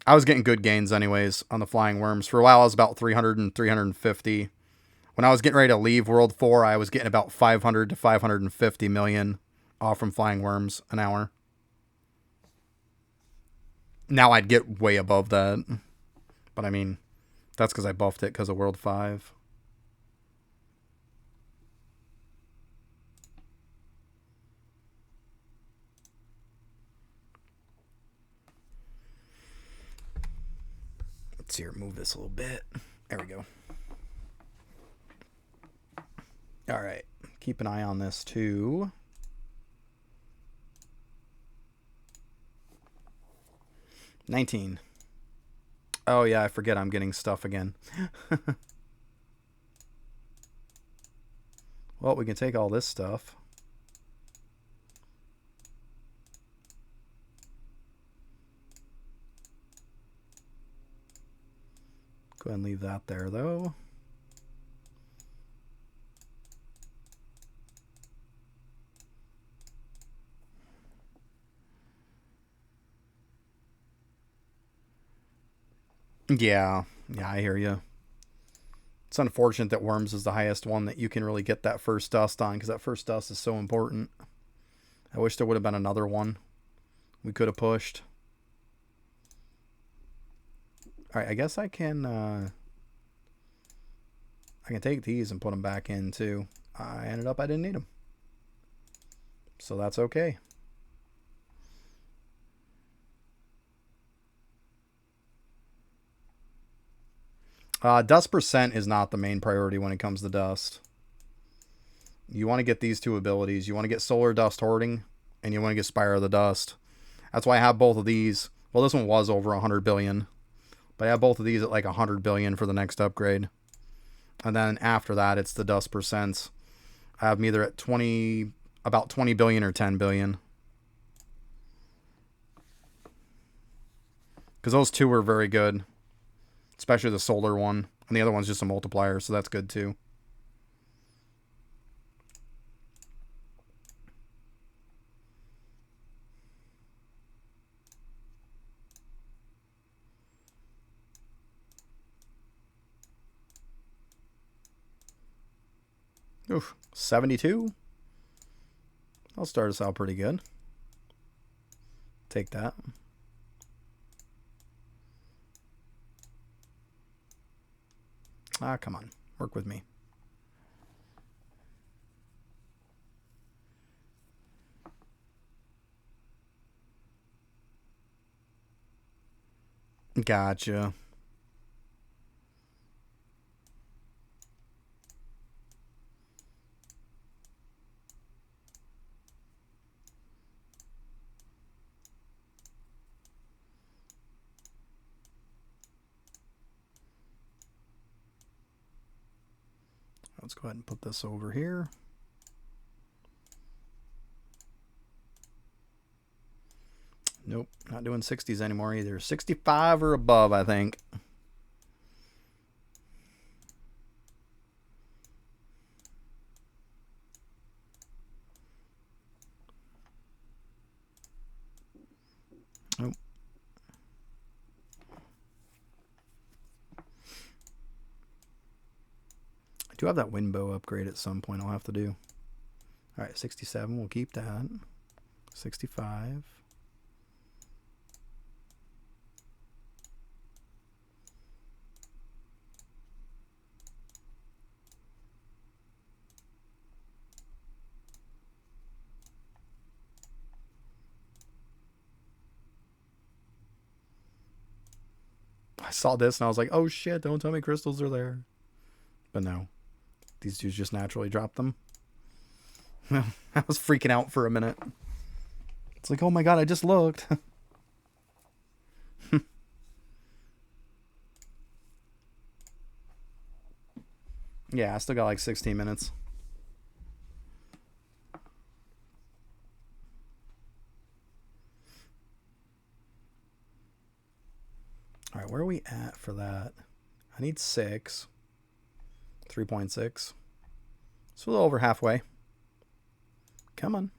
I was getting good gains, anyways, on the Flying Worms. For a while, I was about 300 and 350. When I was getting ready to leave World 4, I was getting about 500 to 550 million off from Flying Worms an hour. Now I'd get way above that. But, I mean, that's because I buffed it because of World 5. Let's see here, move this a little bit. There we go. All right. Keep an eye on this too. $19. Oh yeah, I forget I'm getting stuff again. Well, we can take all this stuff. Go ahead and leave that there, though. Yeah, I hear you. It's unfortunate that Worms is the highest one that you can really get that first dust on, because that first dust is so important. I wish there would have been another one we could have pushed. Alright, I guess I can... I can take these and put them back in too. I didn't need them. So that's okay. Dust percent is not the main priority when it comes to dust. You want to get these two abilities. You want to get Solar Dust Hoarding, and you want to get Spire of the Dust. That's why I have both of these. Well, this one was over 100 billion. But I have both of these at like 100 billion for the next upgrade. And then after that, it's the dust percents. I have them either at about 20 billion or 10 billion. Because those two were very good. Especially the solar one. And the other one's just a multiplier, so that's good too. Oof, 72. I'll start us out pretty good. Take that. Ah, come on. Work with me. Gotcha. Let's go ahead and put this over here. Nope, not doing 60s anymore either. 65 or above, I think. Nope. I do have that wind bow upgrade at some point I'll have to do. All right, 67, we'll keep that. 65. I saw this and I was like, oh shit, don't tell me crystals are there. But no. These dudes just naturally drop them. I was freaking out for a minute. It's like, oh my god, I just looked. Yeah, I still got like 16 minutes. All right, where are we at for that? I need 6. 3.6. So a little over halfway. Come on.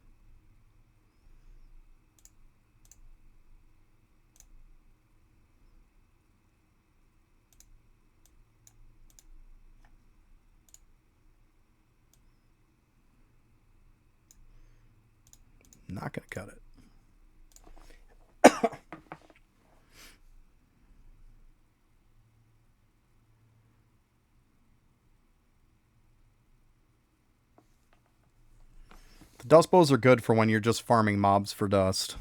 Not going to cut it. The dust bows are good for when you're just farming mobs for dust.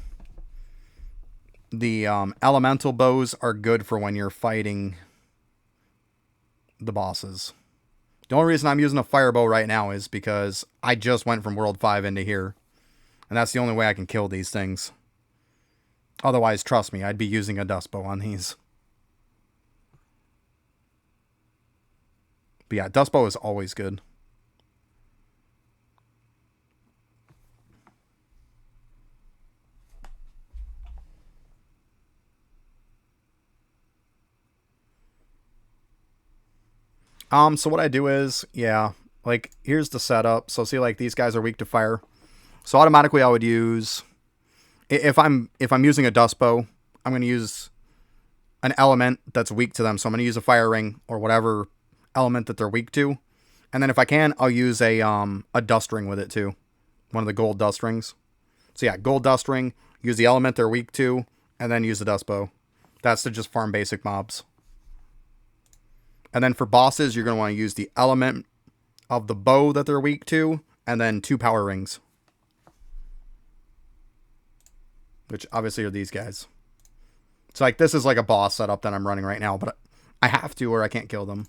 The elemental bows are good for when you're fighting the bosses. The only reason I'm using a fire bow right now is because I just went from World 5 into here. And that's the only way I can kill these things. Otherwise, trust me, I'd be using a dust bow on these. But yeah, dust bow is always good. So what I do is, yeah, like here's the setup. So see, like these guys are weak to fire. So automatically I would use, if I'm using a dust bow, I'm going to use an element that's weak to them. So I'm going to use a fire ring or whatever element that they're weak to. And then if I can, I'll use a dust ring with it too. One of the gold dust rings. So yeah, gold dust ring, use the element they're weak to, and then use the dust bow. That's to just farm basic mobs. And then for bosses, you're going to want to use the element of the bow that they're weak to, and then 2 power rings. Which obviously are these guys. So like this is like a boss setup that I'm running right now, but I have to or I can't kill them.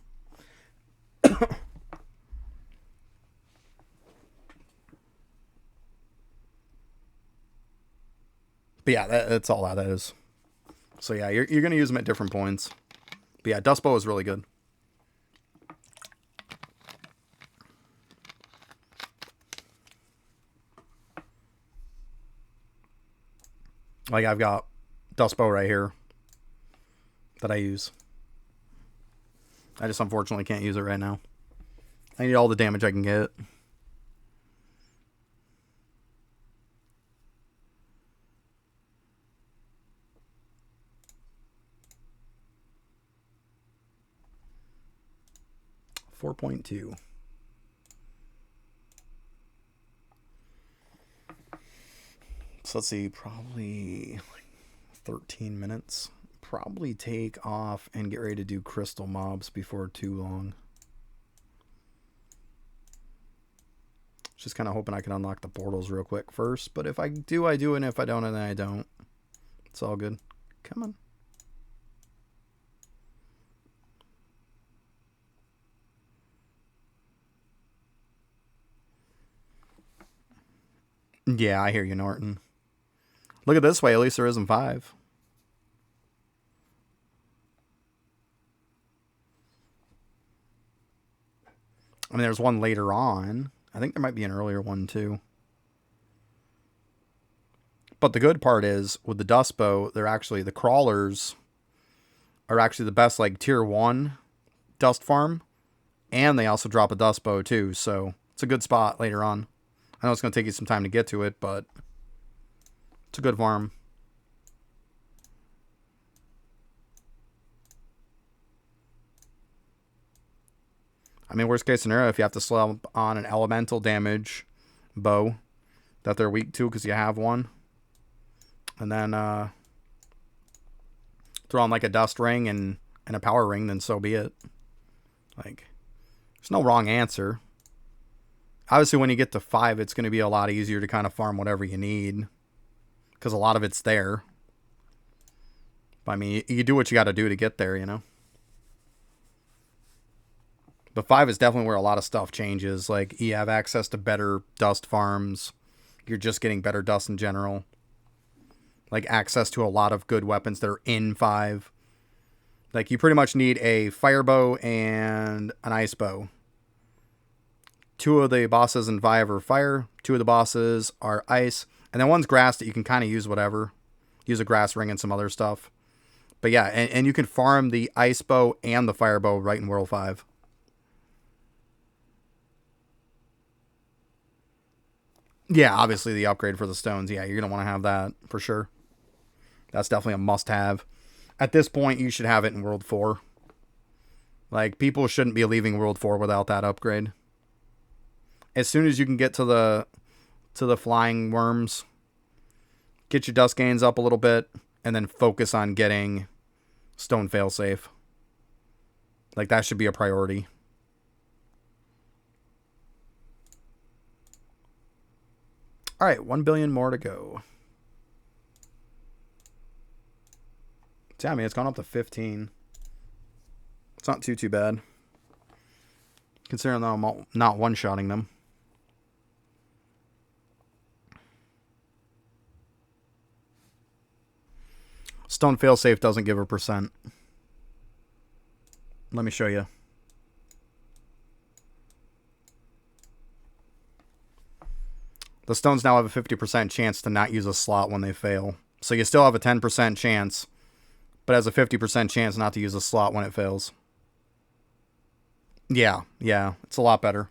But yeah, that's all that is. So yeah, you're going to use them at different points. But yeah, Dust Bow is really good. Like I've got Dust Bow right here that I use. I just unfortunately can't use it right now. I need all the damage I can get. .2. So let's see, probably 13 minutes. Probably take off and get ready to do crystal mobs before too long. Just kind of hoping I can unlock the portals real quick first. But if I do, I do. And if I don't, then I don't. It's all good. Come on. Yeah, I hear you, Norton. Look at this way. At least there isn't 5. I mean, there's one later on. I think there might be an earlier one, too. But the good part is, with the Dust Bow, they're actually, the crawlers are actually the best, like, tier 1 dust farm. And they also drop a Dust Bow, too. So, it's a good spot later on. I know it's going to take you some time to get to it, but it's a good farm. I mean, worst case scenario, if you have to slap on an elemental damage bow that they're weak to because you have one, and then throw on like a dust ring and a power ring, then so be it. Like, there's no wrong answer. Obviously, when you get to 5, it's going to be a lot easier to kind of farm whatever you need because a lot of it's there. But, I mean, you do what you got to do to get there, you know? But 5 is definitely where a lot of stuff changes. Like, you have access to better dust farms. You're just getting better dust in general. Like, access to a lot of good weapons that are in 5. Like, you pretty much need a fire bow and an ice bow. 2 of the bosses in 5 are fire. 2 of the bosses are ice. And then one's grass that you can kind of use whatever. Use a grass ring and some other stuff. But yeah, and you can farm the ice bow and the fire bow right in World 5. Yeah, obviously the upgrade for the stones. Yeah, you're going to want to have that for sure. That's definitely a must-have. At this point, you should have it in World 4. Like, people shouldn't be leaving World 4 without that upgrade. As soon as you can get to the flying worms, get your dust gains up a little bit, and then focus on getting stone failsafe. Like, that should be a priority. All right, 1 billion more to go. So, yeah, I mean, it's gone up to 15. It's not too bad. Considering that I'm not one-shotting them. Stone failsafe doesn't give a percent. Let me show you. The stones now have a 50% chance to not use a slot when they fail. So you still have a 10% chance, but has a 50% chance not to use a slot when it fails. Yeah, it's a lot better.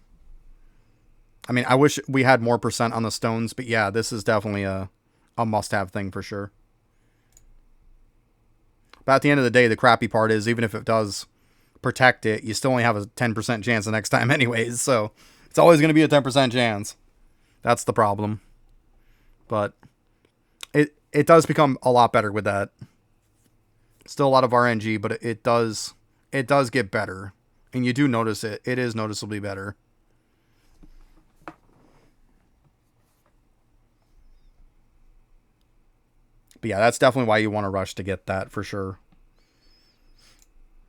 I mean, I wish we had more percent on the stones, but yeah, this is definitely a must-have thing for sure. But at the end of the day, the crappy part is, even if it does protect it, you still only have a 10% chance the next time anyways, so it's always going to be a 10% chance. That's the problem. But it does become a lot better with that. Still a lot of RNG, but it does get better. And you do notice it. It is noticeably better. But yeah, that's definitely why you want to rush to get that for sure.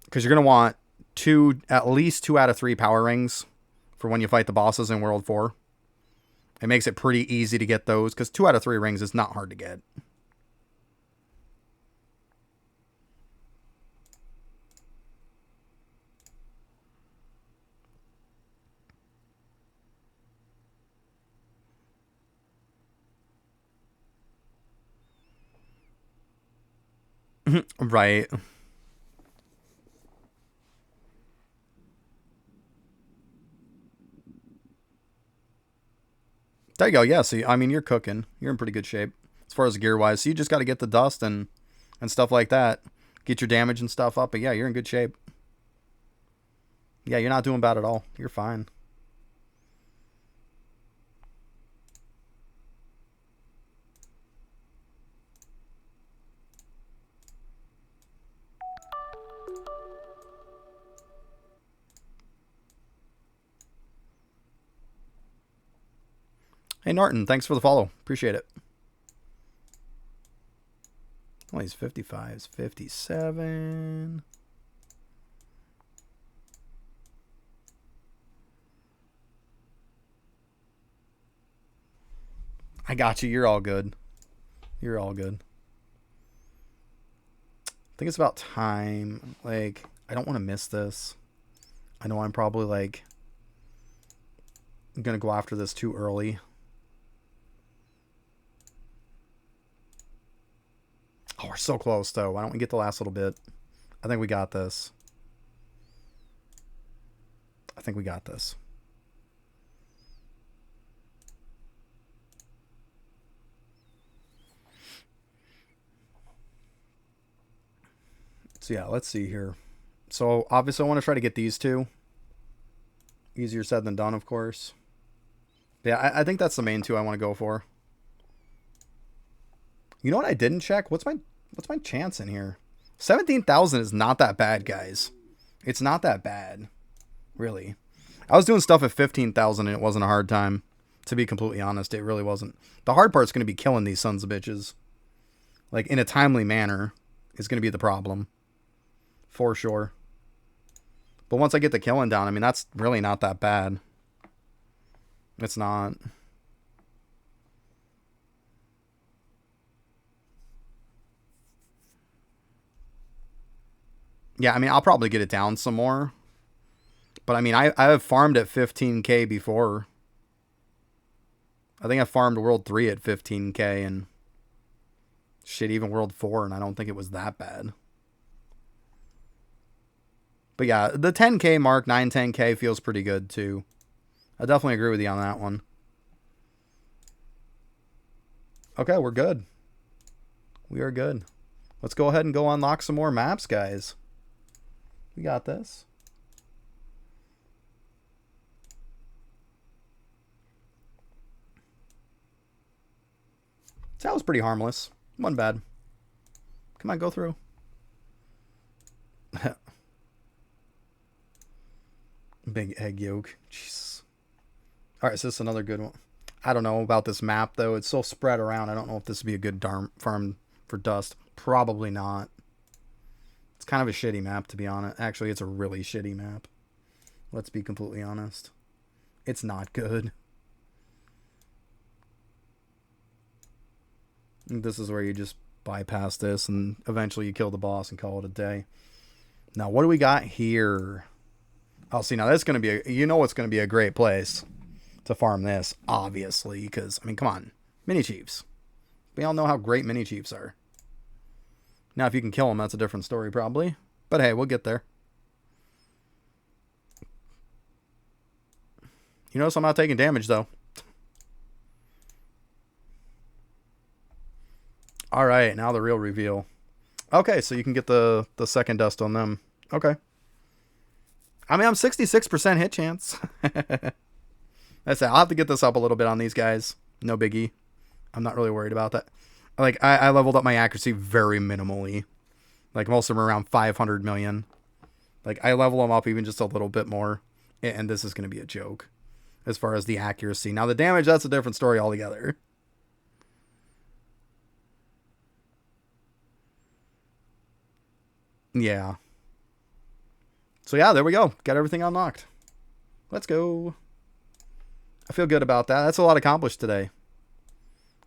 Because you're going to want at least 2 out of 3 power rings for when you fight the bosses in World 4. It makes it pretty easy to get those, because 2 out of 3 rings is not hard to get. Right. There you go. Yeah, see, I mean, you're cooking. You're in pretty good shape as far as gear-wise. So you just got to get the dust and stuff like that. Get your damage and stuff up. But yeah, you're in good shape. Yeah, you're not doing bad at all. You're fine. Hey, Norton, thanks for the follow. Appreciate it. Oh, he's 55s, 57. I got you. You're all good. You're all good. I think it's about time. Like, I don't want to miss this. I know I'm probably, like, going to go after this too early. Oh, we're so close, though. Why don't we get the last little bit? I think we got this. I think we got this. So, yeah, let's see here. So, obviously, I want to try to get these two. Easier said than done, of course. But yeah, I think that's the main two I want to go for. You know what I didn't check? What's my chance in here? 17,000 is not that bad, guys. It's not that bad, really. I was doing stuff at 15,000 and it wasn't a hard time. To be completely honest, it really wasn't. The hard part's going to be killing these sons of bitches. Like, in a timely manner is going to be the problem. For sure. But once I get the killing down, I mean, that's really not that bad. It's not. Yeah, I mean, I'll probably get it down some more. But, I mean, I have farmed at 15k before. I think I farmed World 3 at 15k and shit, even World 4, and I don't think it was that bad. But yeah, the 10k mark, 9, 10k feels pretty good too. I definitely agree with you on that one. Okay, we're good. We are good. Let's go ahead and go unlock some more maps, guys. We got this. That was pretty harmless. Wasn't bad. Come on, go through. Big egg yolk. Jeez. Alright, so this is another good one. I don't know about this map, though. It's so spread around. I don't know if this would be a good farm for dust. Probably not. It's kind of a shitty map, to be honest. Actually, it's a really shitty map. Let's be completely honest. It's not good. This is where you just bypass this and eventually you kill the boss and call it a day. Now, what do we got here? Oh, see, now that's going to be you know it's going to be a great place to farm this, obviously, because, I mean, come on. Mini Chiefs. We all know how great Mini Chiefs are. Now, if you can kill them, that's a different story, probably. But hey, we'll get there. You notice I'm not taking damage, though. Alright, now the real reveal. Okay, so you can get the second dust on them. Okay. I mean, I'm 66% hit chance. That's it. I'll have to get this up a little bit on these guys. No biggie. I'm not really worried about that. Like, I leveled up my accuracy very minimally. Like, most of them are around 500 million. Like, I level him up even just a little bit more, and this is going to be a joke as far as the accuracy. Now, the damage, that's a different story altogether. Yeah. So, yeah, there we go. Got everything unlocked. Let's go. I feel good about that. That's a lot accomplished today.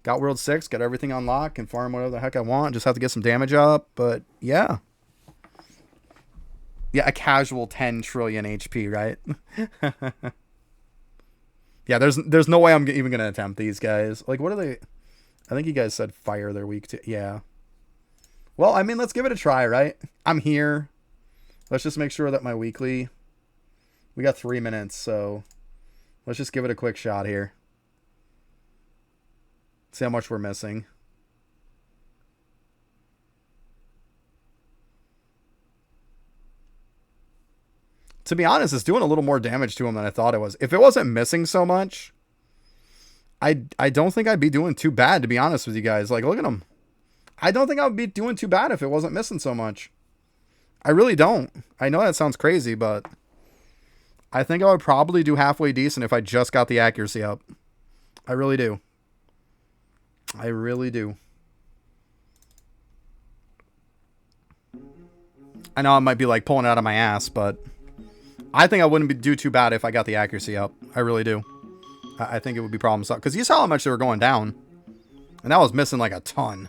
Got World 6, got everything unlocked, can farm whatever the heck I want. Just have to get some damage up, but yeah. Yeah, a casual 10 trillion HP, right? Yeah, there's no way I'm even going to attempt these guys. Like, what are they? I think you guys said fire they're weak to. Yeah. Well, I mean, let's give it a try, right? I'm here. Let's just make sure that my weekly... We got 3 minutes, so let's just give it a quick shot here. See how much we're missing. To be honest, it's doing a little more damage to him than I thought it was. If it wasn't missing so much, I don't think I'd be doing too bad, to be honest with you guys. Like, look at him. I don't think I would be doing too bad if it wasn't missing so much. I really don't. I know that sounds crazy, but I think I would probably do halfway decent if I just got the accuracy up. I really do. I really do. I know I might be like pulling it out of my ass, but I think I wouldn't do too bad if I got the accuracy up. I really do. I think it would be problem solved. Because you saw how much they were going down. And that was missing like a ton.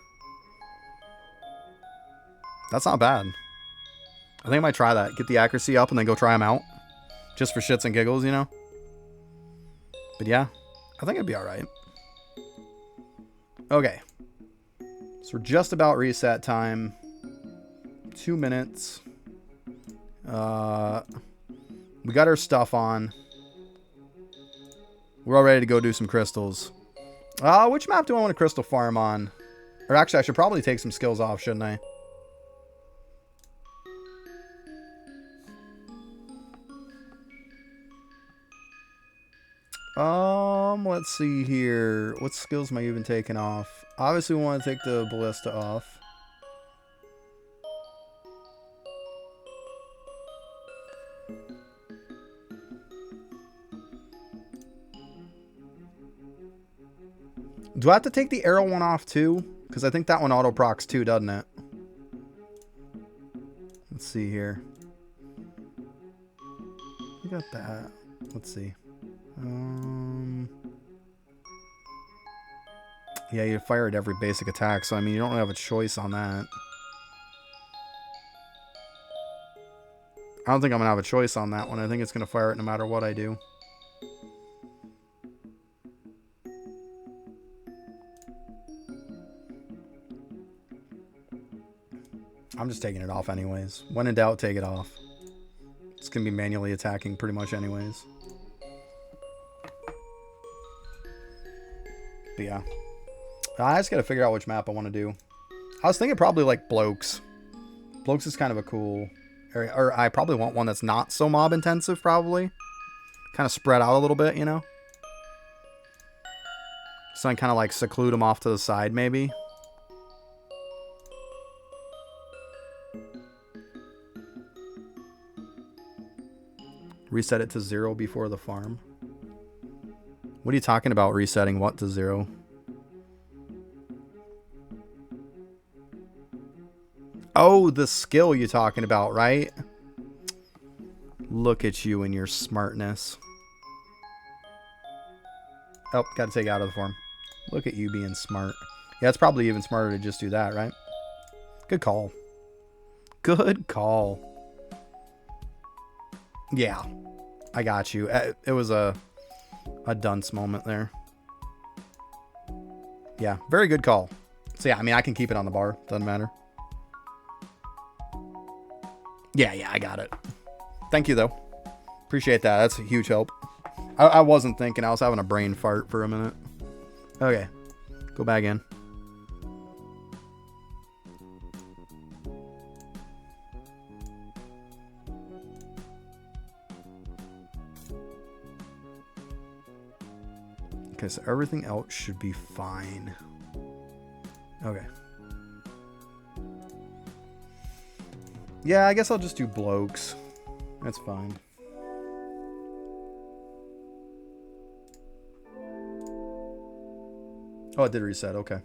That's not bad. I think I might try that. Get the accuracy up and then go try them out. Just for shits and giggles, you know? But yeah, I think it'd be alright. Okay. So we're just about reset time. 2 minutes. We got our stuff on. We're all ready to go do some crystals. Which map do I want a crystal farm on? Or actually, I should probably take some skills off, shouldn't I? Let's see here. What skills am I even taking off? Obviously, we want to take the ballista off. Do I have to take the arrow one off too? Because I think that one auto procs too, doesn't it? Let's see here. We got that. Let's see. Yeah, you fire at every basic attack, so I mean, you don't have a choice on that. I don't think I'm going to have a choice on that one. I think it's going to fire it no matter what I do. I'm just taking it off anyways. When in doubt, take it off. It's going to be manually attacking pretty much anyways. But yeah. I just got to figure out which map I want to do. I was thinking probably like Blokes. Blokes is kind of a cool area. Or I probably want one that's not so mob intensive, probably. Kind of spread out a little bit, you know? So I can kind of like seclude them off to the side, maybe. Reset it to 0 before the farm. What are you talking about, resetting what to 0? Oh, the skill you're talking about, right? Look at you and your smartness. Oh, gotta take it out of the farm. Look at you being smart. Yeah, it's probably even smarter to just do that, right? Good call. Good call. Yeah, I got you. It was a dunce moment there. Yeah, very good call. So yeah, I mean, I can keep it on the bar. Doesn't matter. Yeah, I got it. Thank you, though. Appreciate that. That's a huge help. I wasn't thinking. I was having a brain fart for a minute. Okay. Go back in. Okay, so everything else should be fine. Okay. Yeah, I guess I'll just do Blokes. That's fine. Oh, it did reset. Okay.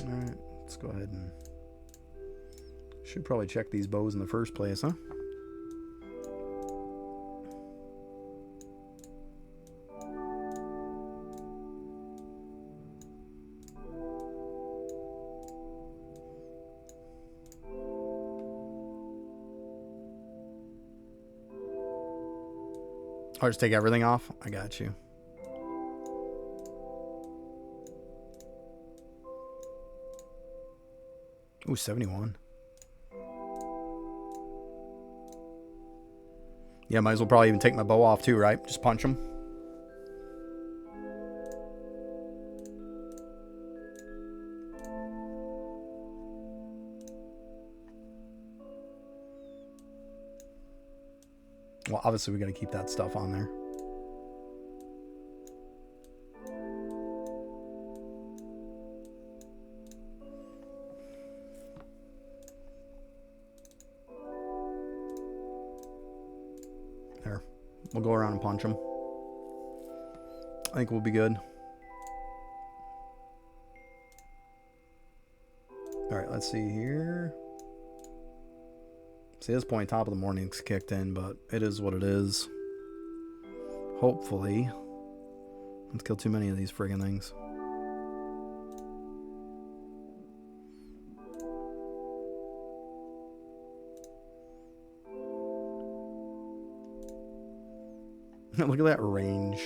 Alright, let's go ahead and... Should probably check these bows in the first place, huh? I'll just take everything off? I got you. Ooh, 71. Yeah, might as well probably even take my bow off too, right? Just punch him. Well, obviously we got to keep that stuff on there. There. We'll go around and punch him. I think we'll be good. Alright, let's see here. See, at this point, top of the morning's kicked in, but it is what it is. Hopefully. Let's kill too many of these friggin' things. Look at that range.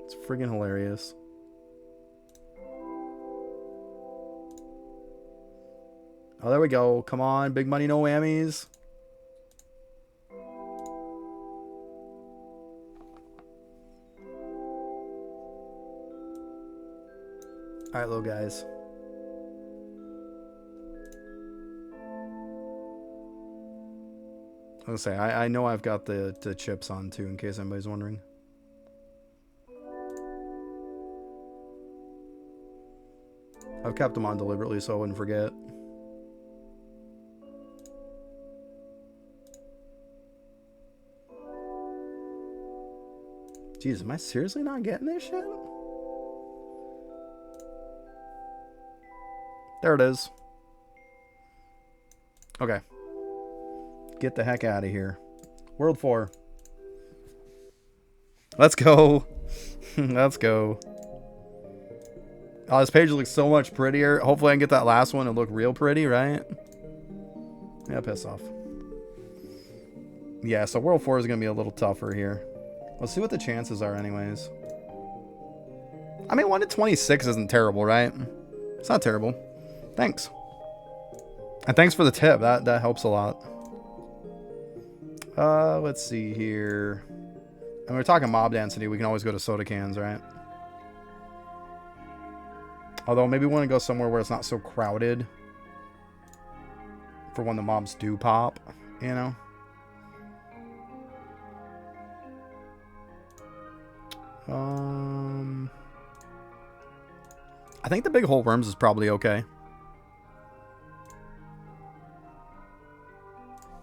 It's friggin' hilarious. Oh, there we go. Come on, big money, no whammies. Alright, little guys. I was gonna say, I know I've got the chips on too, in case anybody's wondering. I've kept them on deliberately so I wouldn't forget. Jeez, am I seriously not getting this shit? There it is. Okay. Get the heck out of here. World 4. Let's go. Let's go. Oh, this page looks so much prettier. Hopefully I can get that last one and look real pretty, right? Yeah, piss off. Yeah, so World 4 is going to be a little tougher here. Let's see what the chances are anyways. I mean, 1 to 26 isn't terrible, right? It's not terrible. Thanks. And thanks for the tip. That helps a lot. Let's see here. And we're talking mob density. We can always go to soda cans, right? Although maybe we want to go somewhere where it's not so crowded for when the mobs do pop, you know? I think the big hole worms is probably okay.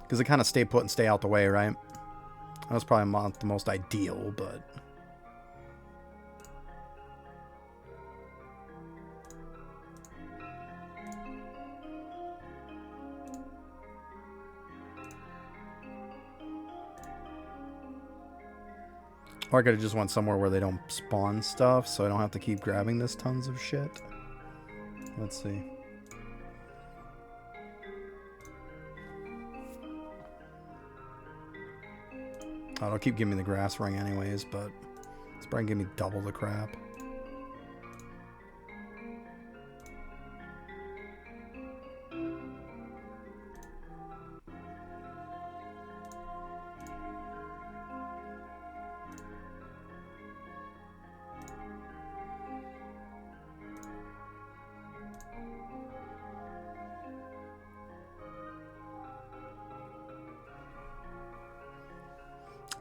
Because they kind of stay put and stay out the way, right? That's probably not the most ideal, but... Or I could have just went somewhere where they don't spawn stuff, so I don't have to keep grabbing this tons of shit. Let's see. Oh, it'll keep giving me the grass ring anyways, but it's probably give me double the crap.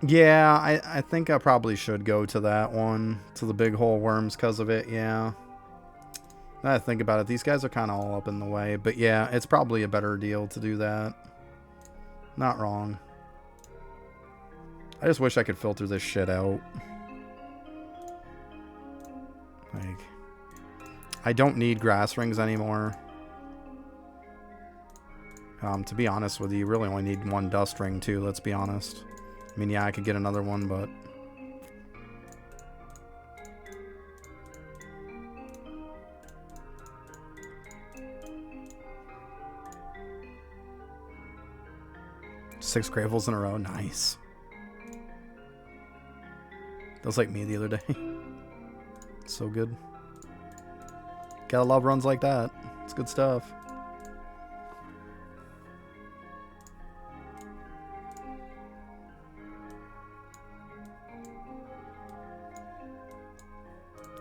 Yeah, I think I probably should go to that one, to the big hole worms because of it, yeah. Now that I think about it, these guys are kind of all up in the way, but yeah, it's probably a better deal to do that. Not wrong. I just wish I could filter this shit out. Like, I don't need grass rings anymore. To be honest with you, you really only need one dust ring too, let's be honest. I mean, yeah, I could get another one, but... Six gravels in a row, nice. That was like me the other day. So good. Gotta love runs like that. It's good stuff.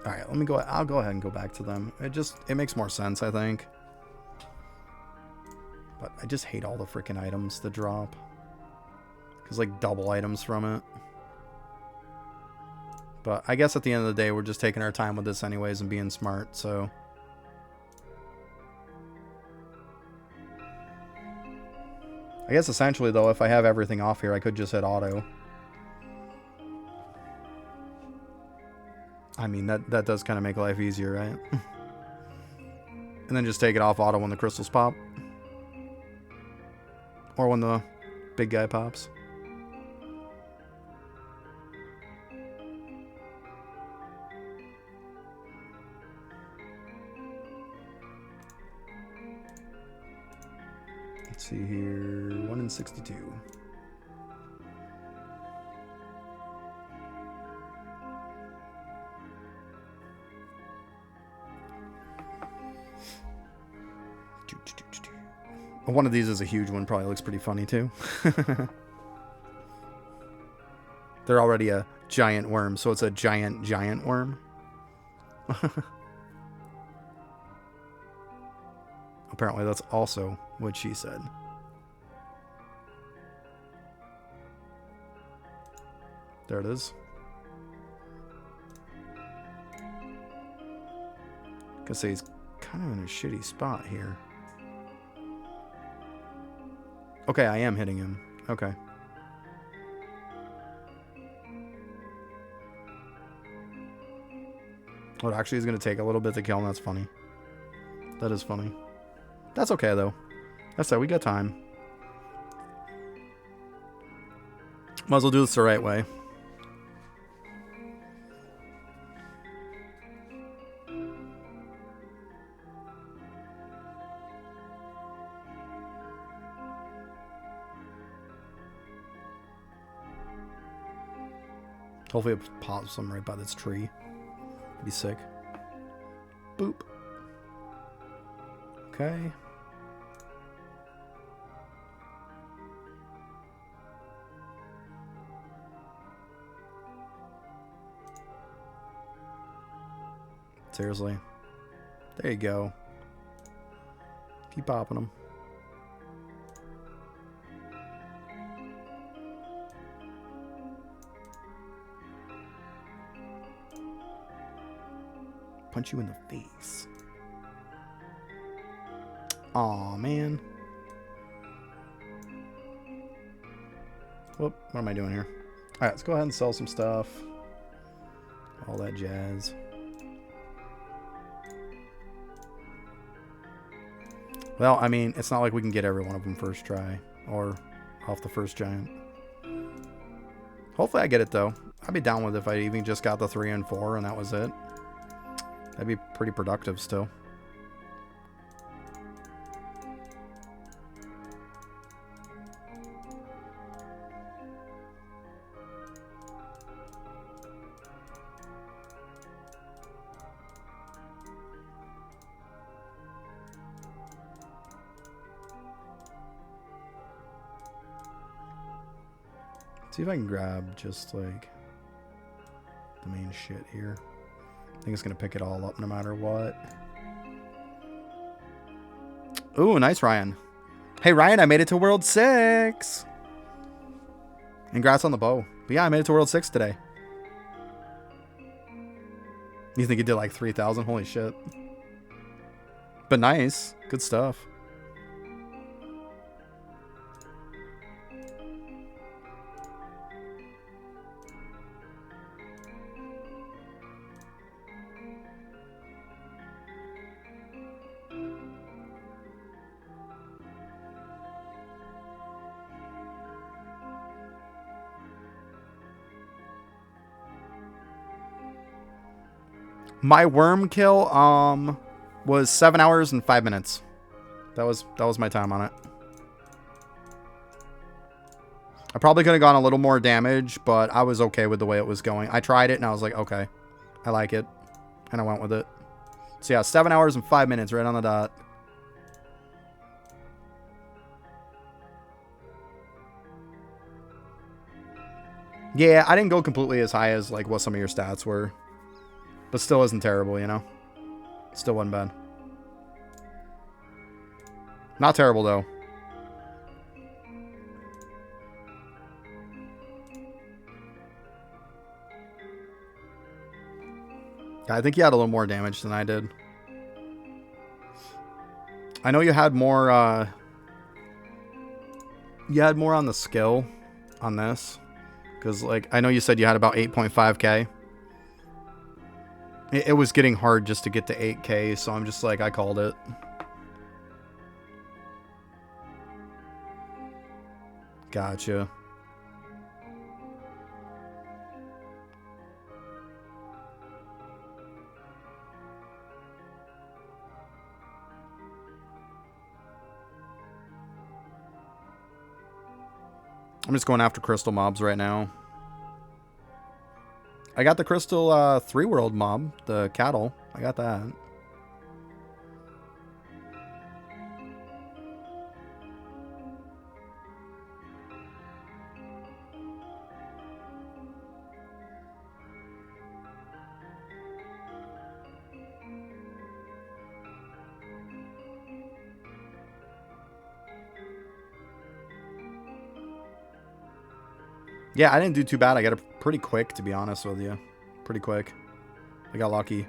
Alright, let me go. I'll go ahead and go back to them. It makes more sense, I think. But I just hate all the freaking items that drop. There's like double items from it. But I guess at the end of the day, we're just taking our time with this anyways and being smart, so... I guess essentially, though, if I have everything off here, I could just hit auto. I mean, that does kind of make life easier, right? And then just take it off auto when the crystals pop. Or when the big guy pops. Let's see here. 1 in 62. One of these is a huge one. Probably looks pretty funny too. They're already a giant worm, so it's a giant worm. Apparently that's also what she said. There it is. Gonna say he's kind of in a shitty spot here. Okay, I am hitting him. Okay. Well, actually, he's going to take a little bit to kill him. That's funny. That is funny. That's okay, though. That's it. We got time. Might as well do this the right way. Hopefully it pops them right by this tree. That'd be sick. Boop. Okay. Seriously. There you go. Keep popping them. Punch you in the face. Aw, man. Whoop, what am I doing here? Alright, let's go ahead and sell some stuff. All that jazz. Well, I mean, it's not like we can get every one of them first try. Or off the first giant. Hopefully I get it, though. I'd be down with it if I even just got the 3 and 4 and that was it. That'd be pretty productive still. See if I can grab just like the main shit here. I think it's going to pick it all up no matter what. Ooh, nice, Ryan. Hey, Ryan, I made it to World 6. Congrats on the bow. But yeah, I made it to World 6 today. You think he did like 3,000? Holy shit. But nice. Good stuff. My worm kill was 7 hours and 5 minutes. That was my time on it. I probably could have gone a little more damage, but I was okay with the way it was going. I tried it and I was like, okay, I like it. And I went with it. So yeah, 7 hours and 5 minutes right on the dot. Yeah, I didn't go completely as high as like what some of your stats were. But still isn't terrible, you know? Still wasn't bad. Not terrible, though. I think you had a little more damage than I did. I know you had more, you had more on the skill on this. Because, like, I know you said you had about 8.5k. It was getting hard just to get to 8k, so I'm just like, I called it. Gotcha. I'm just going after crystal mobs right now. I got the crystal 3 world mob, the cattle. I got that. Yeah, I didn't do too bad. I got it pretty quick, to be honest with you. Pretty quick. I got lucky.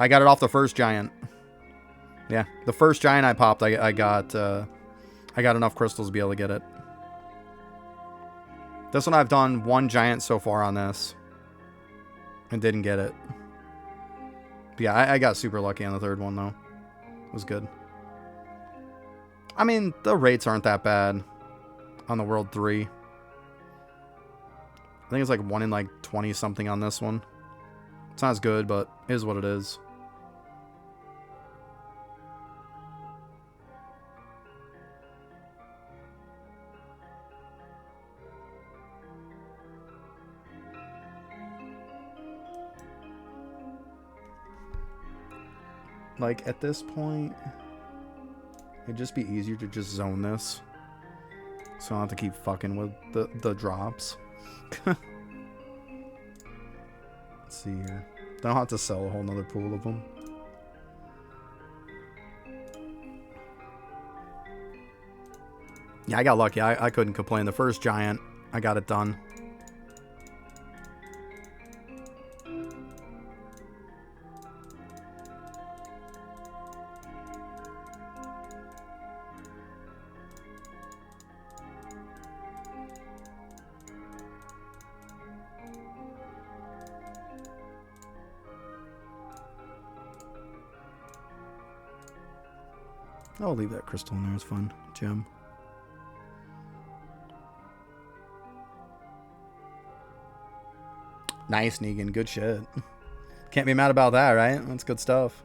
I got it off the first giant. Yeah, the first giant I popped, I got enough crystals to be able to get it. This one I've done 1 giant so far on this. And didn't get it. But yeah, I got super lucky on the 3rd one, though. It was good. I mean, the rates aren't that bad on the World 3. I think it's like 1 in like 20 something on this one. It's not as good, but it is what it is. Like, at this point, it'd just be easier to just zone this. So I don't have to keep fucking with the drops. Let's see here. Don't have to sell a whole nother pool of them. Yeah, I got lucky. I couldn't complain. The first giant, I got it done. I'll leave that crystal in there. It's fun. Gem. Nice, Negan. Good shit. Can't be mad about that, right? That's good stuff.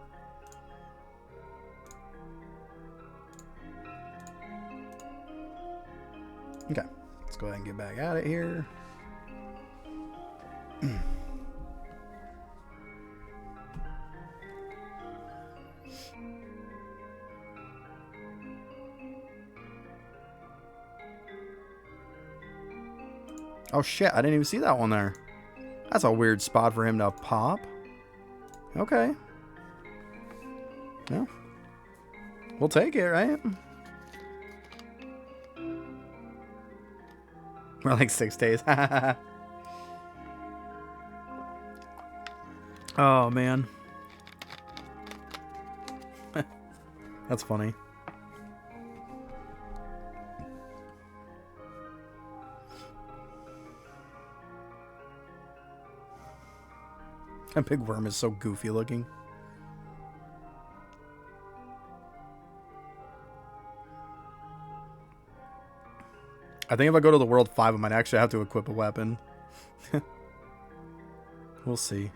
Okay. Let's go ahead and get back at it here. Oh shit, I didn't even see that one there. That's a weird spot for him to pop. Okay. Yeah. We'll take it, right? We're like 6 days. Oh, man. That's funny. That big worm is so goofy looking. I think if I go to the World 5, I might actually have to equip a weapon. We'll see.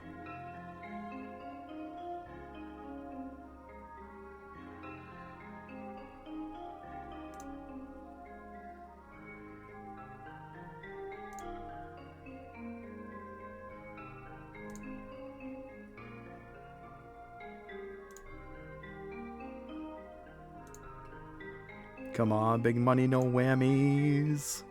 Come on, big money, no whammies.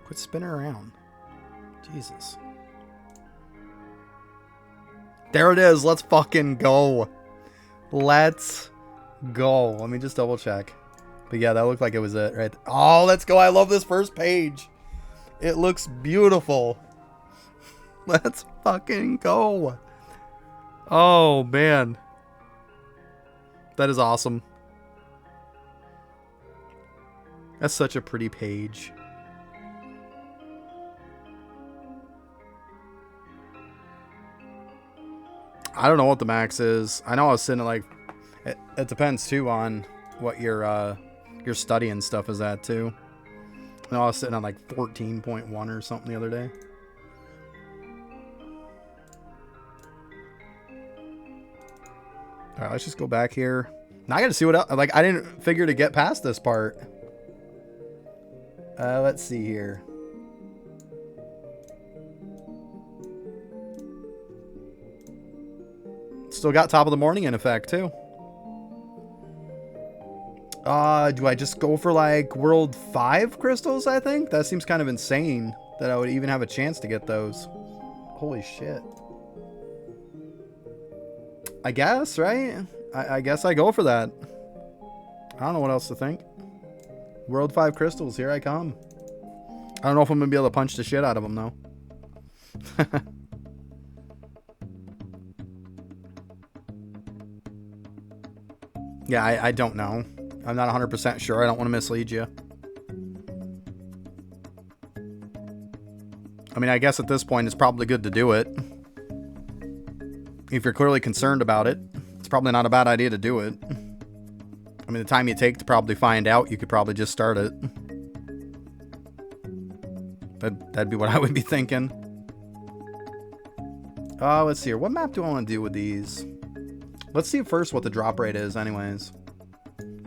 Quit spinning around. Jesus. There it is. Let's fucking go. Let's go. Let me just double check. But yeah, that looked like it was it, right? Oh, let's go. I love this first page. It looks beautiful. Let's fucking go. Oh, man. That is awesome. That's such a pretty page. I don't know what the max is. I know I was sitting at like... It depends, too, on what your study and stuff is at, too. I know I was sitting on like 14.1 or something the other day. Alright, let's just go back here. Now I gotta see what else... Like, I didn't figure to get past this part. Let's see here. Still got top of the morning in effect, too. Do I just go for, like, World 5 crystals, I think? That seems kind of insane that I would even have a chance to get those. Holy shit. I guess, right? I guess I go for that. I don't know what else to think. World 5 crystals, here I come. I don't know if I'm going to be able to punch the shit out of them, though. Yeah, I don't know. I'm not 100% sure. I don't want to mislead you. I mean, I guess at this point it's probably good to do it. If you're clearly concerned about it, it's probably not a bad idea to do it. I mean, the time you take to probably find out, you could probably just start it. That'd be what I would be thinking. Let's see here. What map do I want to do with these? Let's see first what the drop rate is anyways.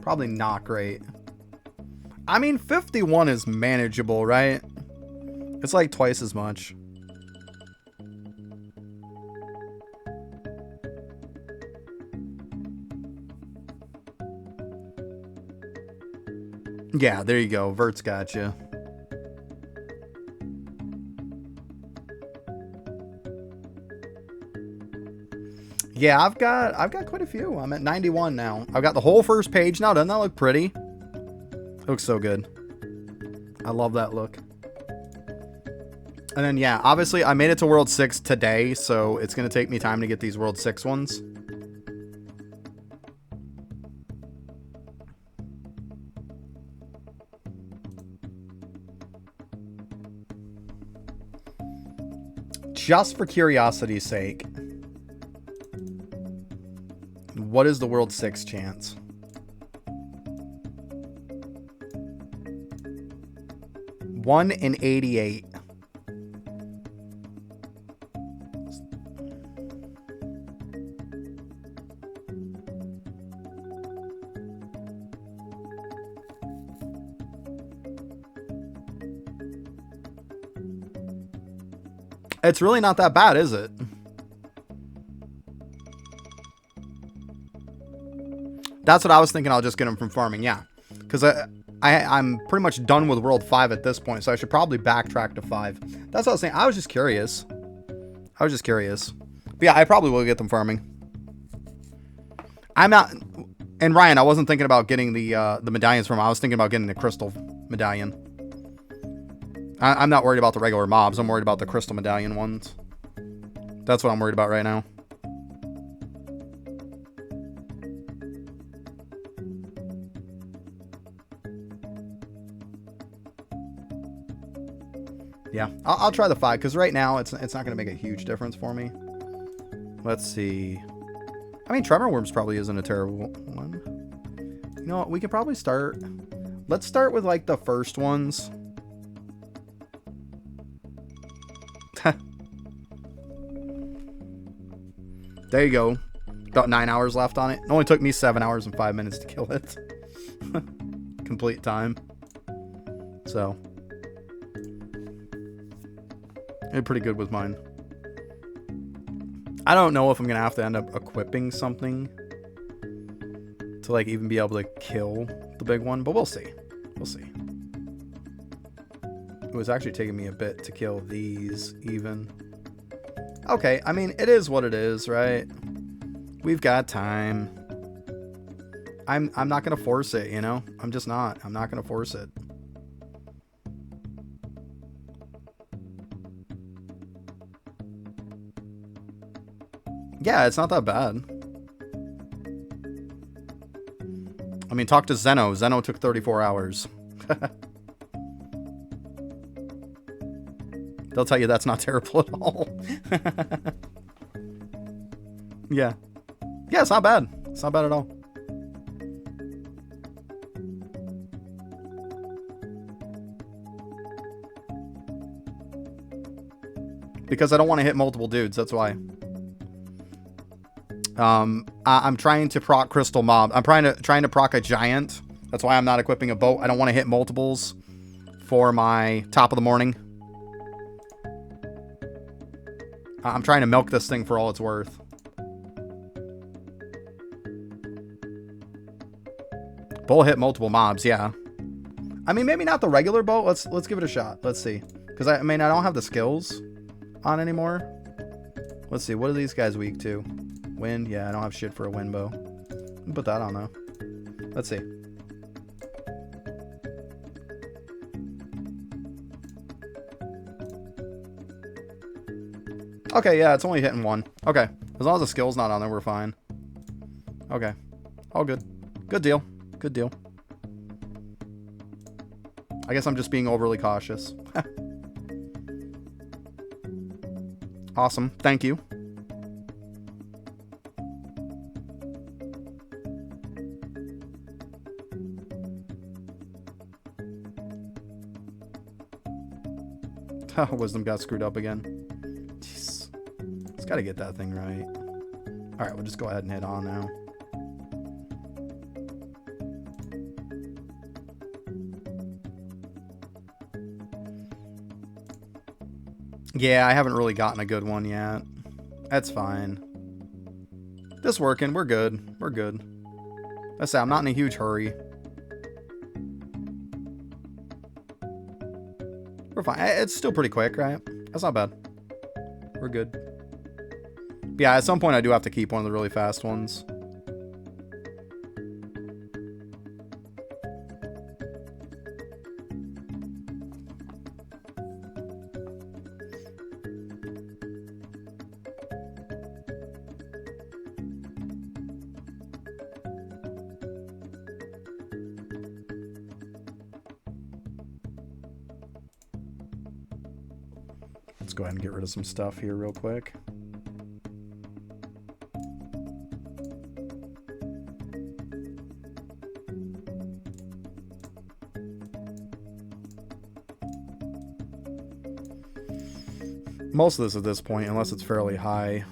Probably not great. I mean, 51 is manageable, right? It's like twice as much. Yeah, there you go. Vert's gotcha. Yeah, I've got quite a few. I'm at 91 now. I've got the whole first page now. Doesn't that look pretty? It looks so good. I love that look. And then, yeah, obviously I made it to World 6 today, so it's going to take me time to get these World 6 ones. Just for curiosity's sake. What is the World 6 chance? One in 88. It's really not that bad, is it? That's what I was thinking. I'll just get them from farming. Yeah. Because I'm pretty much done with World 5 at this point, so I should probably backtrack to 5. That's what I was saying. I was just curious. But yeah, I probably will get them farming. I'm not... And Ryan, I wasn't thinking about getting the medallions from him. I was thinking about getting the crystal medallion. I'm not worried about the regular mobs. I'm worried about the crystal medallion ones. That's what I'm worried about right now. Yeah, I'll try the 5, because right now it's not going to make a huge difference for me. Let's see. I mean, Tremor Worms probably isn't a terrible one. You know what? We could probably start... Let's start with, like, the first ones. There you go. About 9 hours left on it. It only took me 7 hours and 5 minutes to kill it. Complete time. So... I did pretty good with mine. I don't know if I'm gonna have to end up equipping something to like even be able to kill the big one, but we'll see. We'll see. It was actually taking me a bit to kill these even. Okay, I mean, it is what it is, right? We've got time. I'm not gonna force it, you know? I'm just not. I'm not gonna force it. Yeah, it's not that bad. I mean, talk to Zeno. Zeno took 34 hours. They'll tell you that's not terrible at all. Yeah. Yeah, it's not bad. It's not bad at all. Because I don't want to hit multiple dudes, that's why. I'm trying to proc crystal mob. I'm trying to proc a giant. That's why I'm not equipping a boat. I don't want to hit multiples for my top of the morning. I'm trying to milk this thing for all it's worth. Bow hit multiple mobs, yeah. I mean, maybe not the regular bow. Let's give it a shot. Let's see. Because I mean, I don't have the skills on anymore. Let's see. What are these guys weak to? Wind? Yeah, I don't have shit for a wind bow. Put that on though. Let's see. Okay, yeah, it's only hitting one. Okay. As long as the skill's not on there, we're fine. Okay. All good. Good deal. Good deal. I guess I'm just being overly cautious. Awesome. Thank you. Wisdom got screwed up again. Jeez. It's got to get that thing right. Alright, we'll just go ahead and hit on now. Yeah, I haven't really gotten a good one yet. That's fine. This working. We're good. We're good. Let's say I'm not in a huge hurry. We're fine. It's still pretty quick, right? That's not bad. We're good. But yeah, at some point I do have to keep one of the really fast ones. Let's go ahead and get rid of some stuff here real quick. Most of this at this point, unless it's fairly high,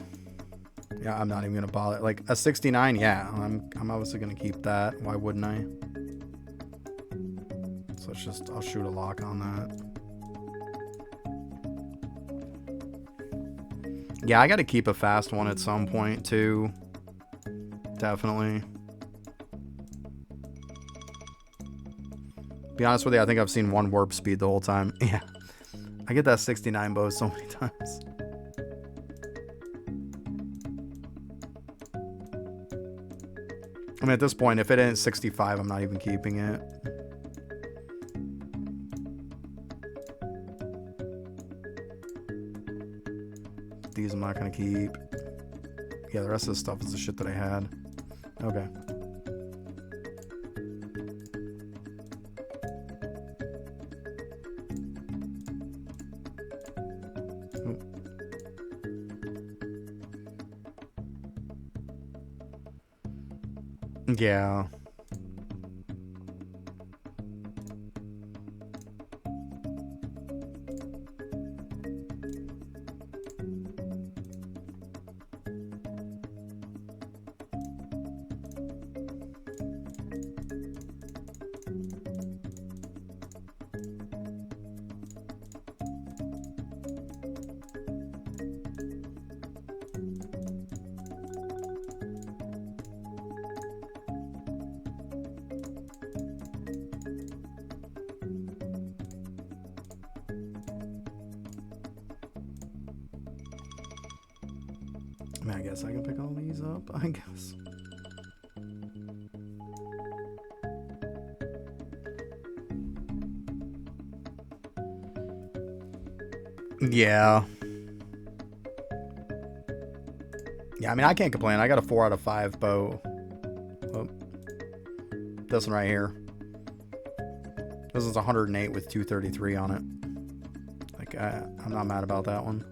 yeah, I'm not even gonna bother. Like a 69, yeah, I'm obviously gonna keep that. Why wouldn't I? So it's just, I'll shoot a lock on that. Yeah, I got to keep a fast one at some point too. Definitely. Be honest with you, I think I've seen one warp speed the whole time. Yeah. I get that 69 bow so many times. I mean, at this point, if it ain't 65, I'm not even keeping it. These I'm not going to keep. Yeah, the rest of the stuff is the shit that I had. Okay. Yeah. I mean, I guess I can pick all these up, I guess. Yeah. Yeah, I mean, I can't complain. I got a 4 out of 5 bow. Oh, this one right here. This is 108 with 233 on it. Like, I'm not mad about that one.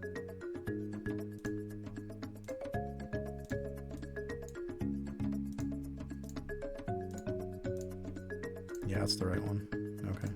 Yeah, that's the right one. Okay.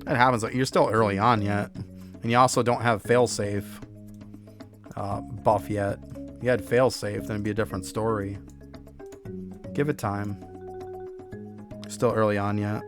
It happens. You're still early on yet. And you also don't have failsafe buff yet. If you had failsafe, then it'd be a different story. Give it time. Still early on yet.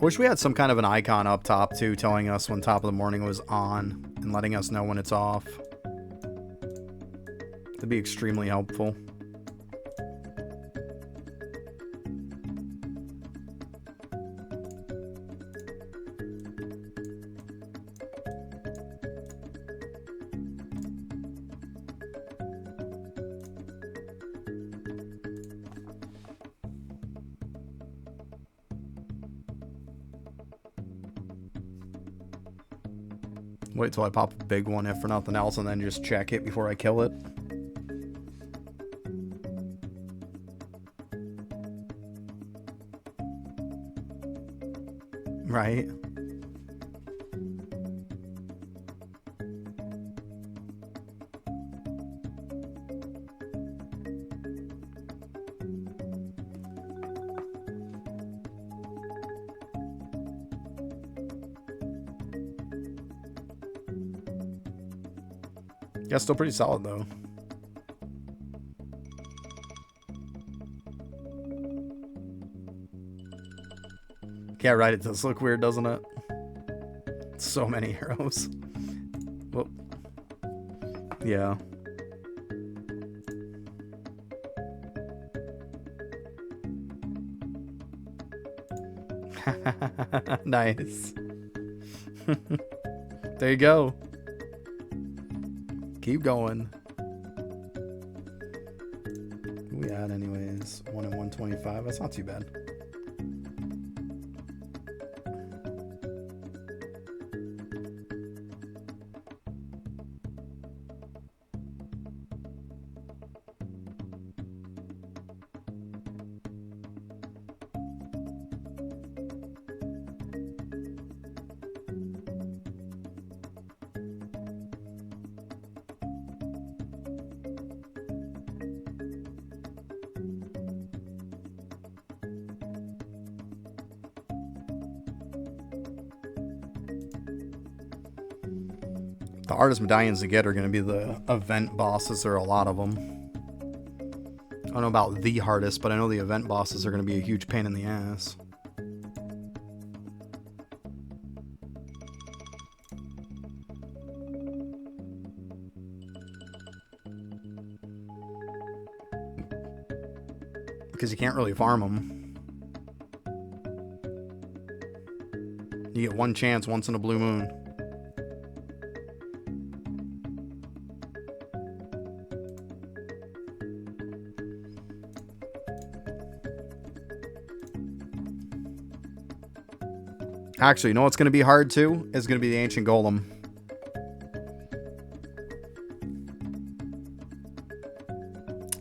Wish we had some kind of an icon up top too, telling us when top of the morning was on and letting us know when it's off. That'd be extremely helpful. Wait till I pop a big one if for nothing else, and then just check it before I kill it. Right? Yeah, still pretty solid though. Yeah, right. It does look weird, doesn't it? So many arrows. Well, yeah. Nice. There you go. Keep going. Who we at anyways? 1 and 125. That's not too bad. The hardest medallions to get are going to be the event bosses. There are a lot of them. I don't know about the hardest, but I know the event bosses are going to be a huge pain in the ass. Because you can't really farm them. You get one chance once in a blue moon. Actually, you know what's going to be hard too? It's going to be the Ancient Golem.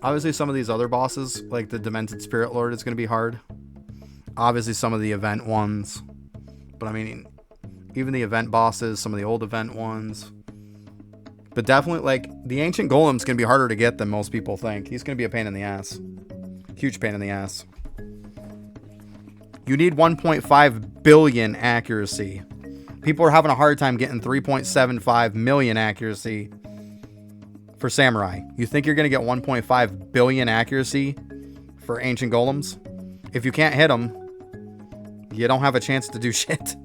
Obviously, some of these other bosses, like the Demented Spirit Lord, is going to be hard. Obviously, some of the event ones. But I mean, even the event bosses, some of the old event ones. But definitely, like, the Ancient Golem's going to be harder to get than most people think. He's going to be a pain in the ass. Huge pain in the ass. You need 1.5 billion accuracy. People are having a hard time getting 3.75 million accuracy for Samurai. You think you're going to get 1.5 billion accuracy for Ancient Golems? If you can't hit them, you don't have a chance to do shit.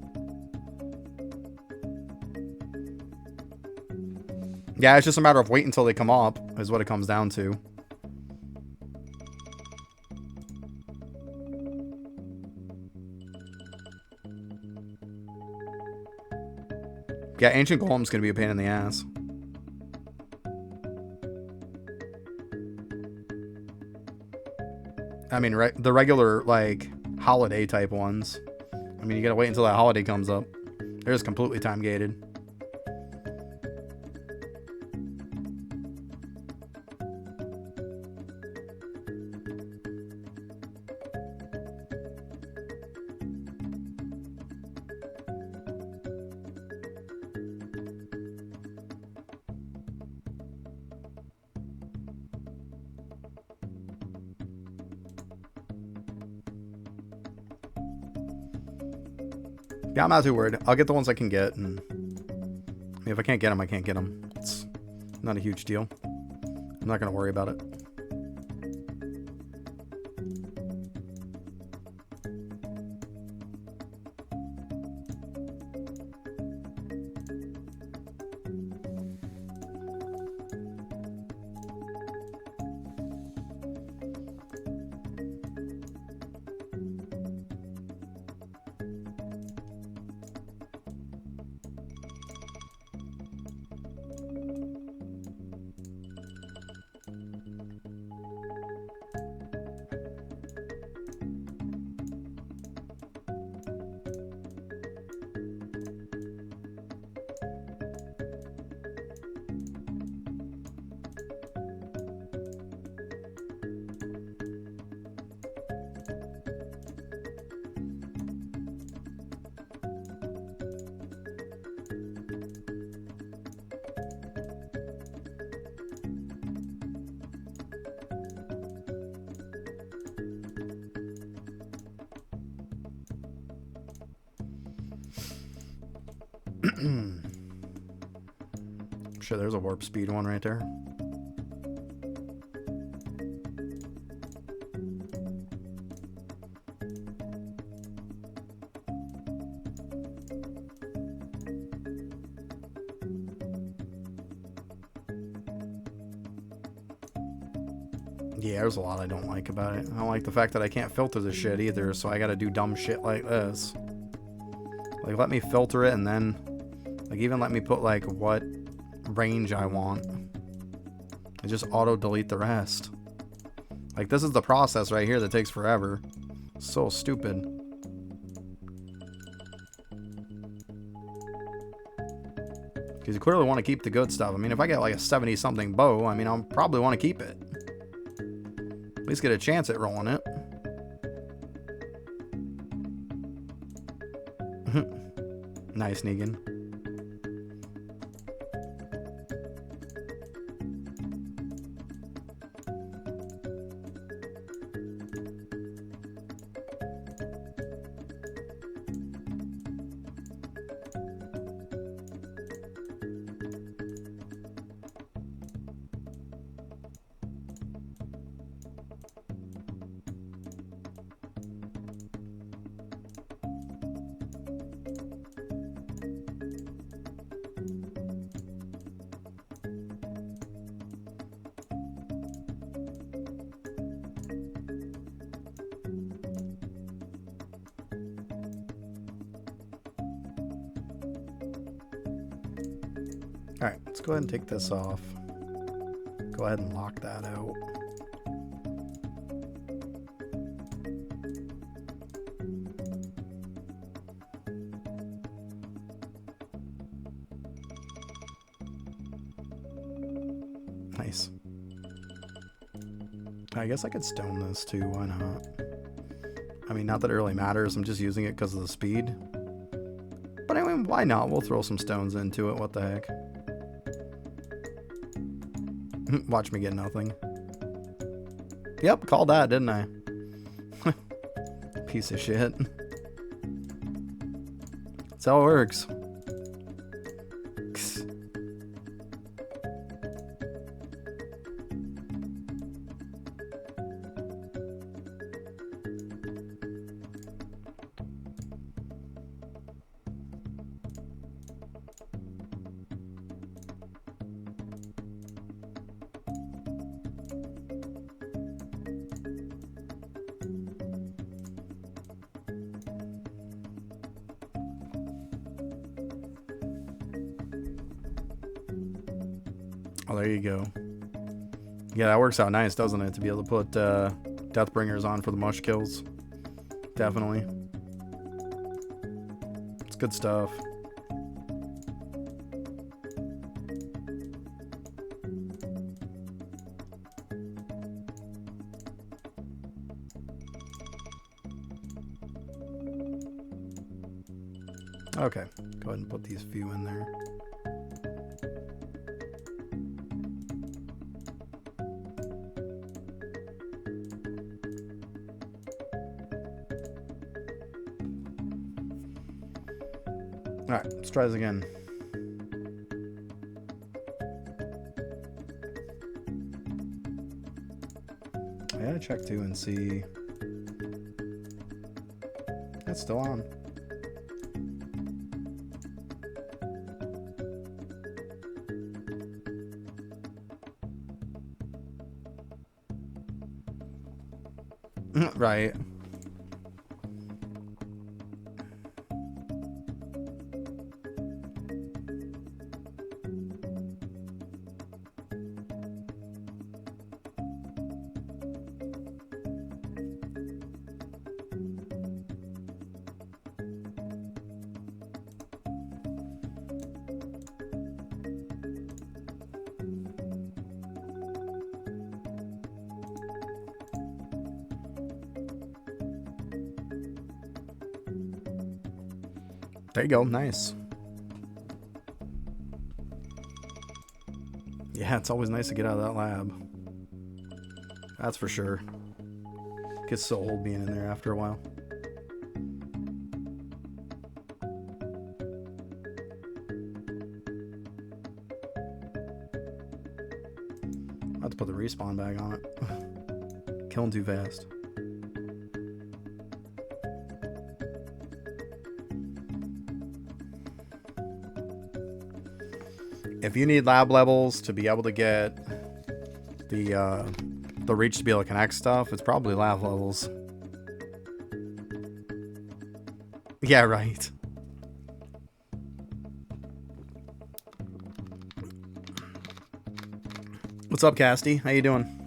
Yeah, it's just a matter of waiting until they come up, is what it comes down to. Yeah, Ancient Golem's going to be a pain in the ass. I mean, the regular, like, holiday type ones. I mean, you gotta wait until that holiday comes up. They're just completely time gated. Yeah, I'm not too worried. I'll get the ones I can get, and if I can't get them, I can't get them. It's not a huge deal. I'm not going to worry about it. Sure, there's a warp speed one right there. Yeah, there's a lot I don't like about it. I don't like the fact that I can't filter the shit either, so I gotta do dumb shit like this. Like, let me filter it and then, like, even let me put, like, what range I want. And just auto-delete the rest. Like, this is the process right here that takes forever. So stupid. Because you clearly want to keep the good stuff. I mean, if I get, like, a 70-something bow, I mean, I'll probably want to keep it. At least get a chance at rolling it. Nice, Negan. Alright, let's go ahead and take this off. Go ahead and lock that out. Nice. I guess I could stone this too, why not? I mean, not that it really matters, I'm just using it because of the speed. But anyway, why not? We'll throw some stones into it, what the heck. Watch me get nothing. Yep, called that, didn't I? Piece of shit. That's how it works. Oh, there you go. Yeah, that works out nice, doesn't it? To be able to put Deathbringers on for the mush kills. Definitely. It's good stuff. Okay, go ahead and put these few in there. Alright, let's try this again. I gotta check too and see. It's still on. Right. There you go, nice. Yeah, it's always nice to get out of that lab. That's for sure. Gets so old being in there after a while. I have to put the respawn bag on it. Killing too fast. If you need lab levels to be able to get the reach to be able to connect stuff, it's probably lab levels. Yeah, right. What's up, Casty? How you doing?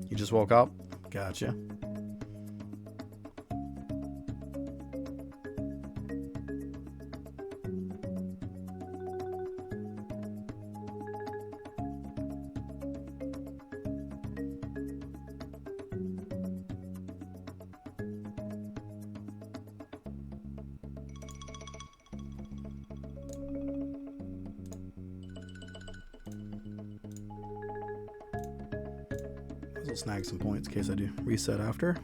You just woke up? Gotcha. I'll snag some points in case I do reset after.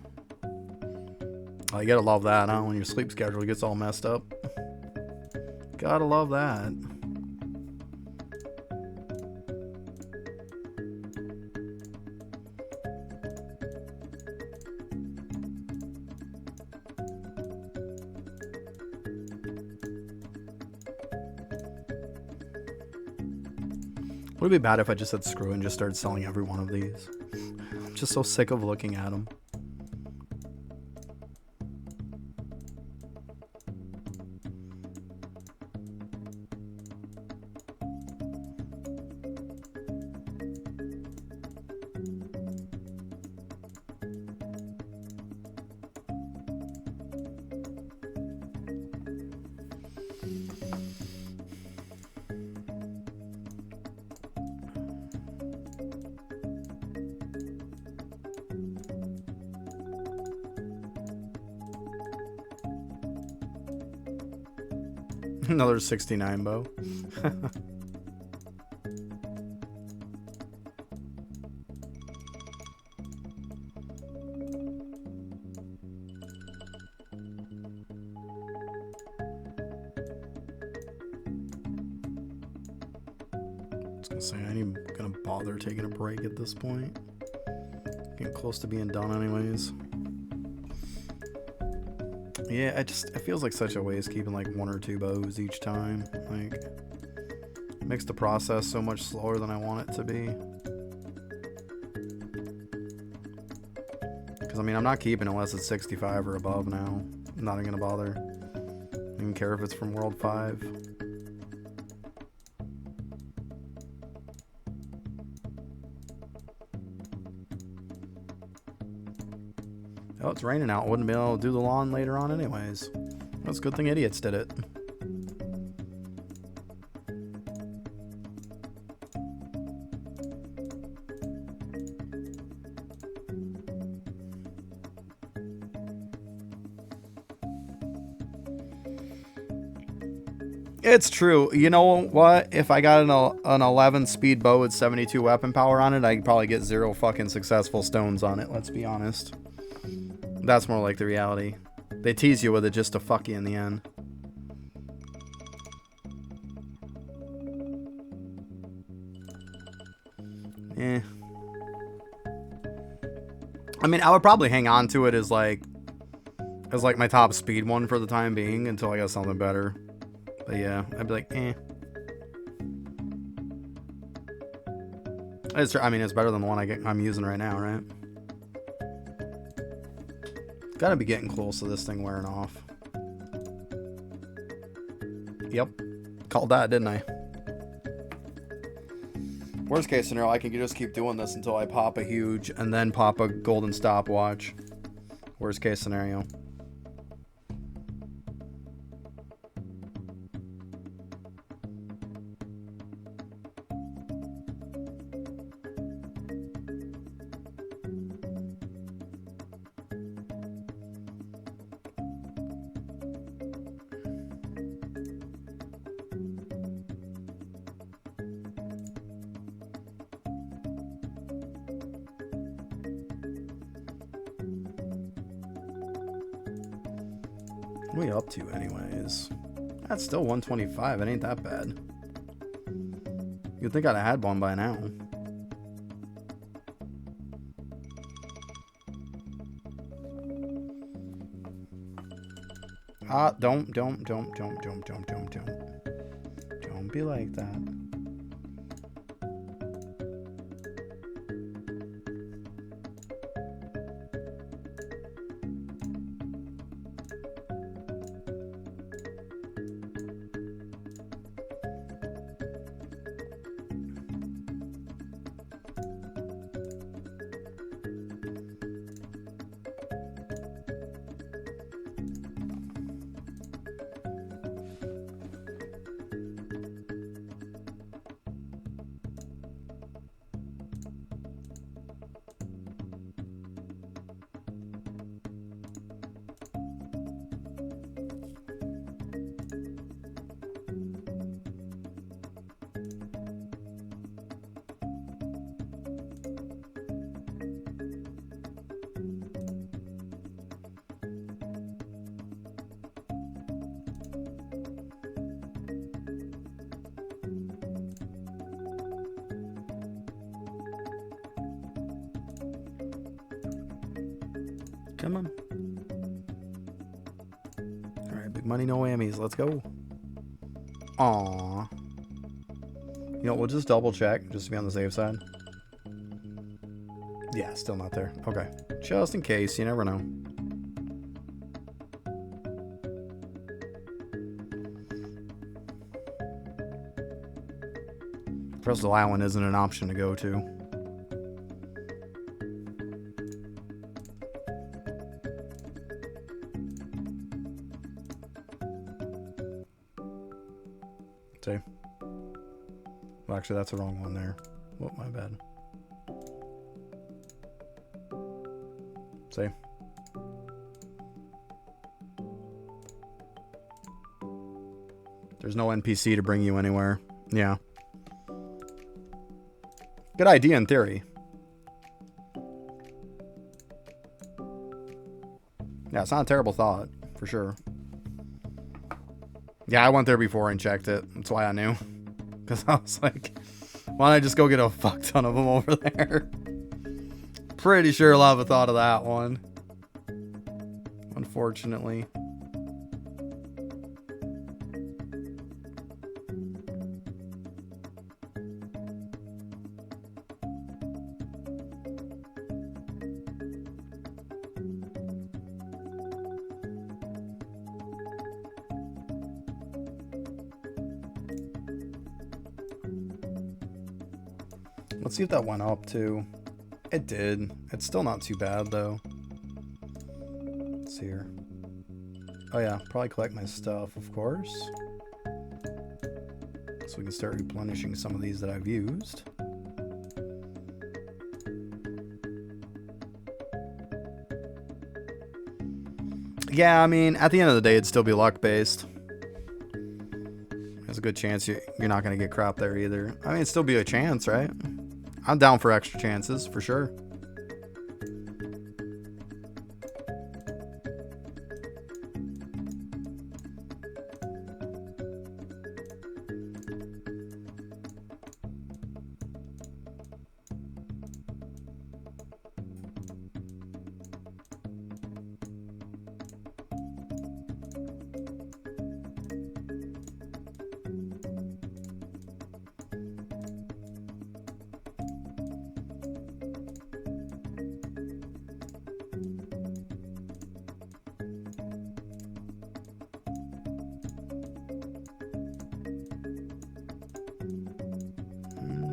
Oh, you gotta love that, huh? When your sleep schedule gets all messed up. Gotta love that. Would it be bad if I just said screw and just started selling every one of these? I'm just so sick of looking at them. Another 69 bow. I was gonna say, I ain't even gonna bother taking a break at this point. Getting close to being done anyways. Yeah, it feels like such a waste keeping like 1 or 2 bows each time. Like, it makes the process so much slower than I want it to be. Because, I mean, I'm not keeping unless it's 65 or above now. I'm not even gonna bother. I don't even care if it's from World 5. Oh, it's raining out. Wouldn't be able to do the lawn later on anyways. That's a good thing idiots did it. It's true. You know what? If I got an 11 speed bow with 72 weapon power on it, I'd probably get 0 fucking successful stones on it. Let's be honest. That's more like the reality. They tease you with it just to fuck you in the end. Eh. I mean, I would probably hang on to it as like my top speed one for the time being until I got something better. But yeah, I'd be like, eh. I mean, it's better than the one I'm using right now, right? Gotta be getting close to this thing wearing off. Yep. Called that, didn't I? Worst case scenario, I can just keep doing this until I pop a huge and then pop a golden stopwatch. Worst case scenario. What are we up to anyways? That's still 125. It ain't that bad. You'd think I'd have had one by now. Don't be like that. Come on. Alright, big money, no whammies. Let's go. Aww. You know, we'll just double check just to be on the safe side. Yeah, still not there. Okay. Just in case, you never know. Bristol Island isn't an option to go to. See? Well, actually, that's the wrong one there. Whoop, my bad. See? There's no NPC to bring you anywhere. Yeah. Good idea in theory. Yeah, it's not a terrible thought, for sure. Yeah, I went there before and checked it. That's why I knew. Because I was like, why don't I just go get a fuck ton of them over there? Pretty sure I'll have a thought of that one. Unfortunately. Let's see if that went up too. It did. It's still not too bad though. Let's see here. Oh yeah, probably collect my stuff, of course. So we can start replenishing some of these that I've used. Yeah, I mean, at the end of the day, it'd still be luck based. There's a good chance you're not going to get crap there either. I mean, it'd still be a chance, right? I'm down for extra chances, for sure.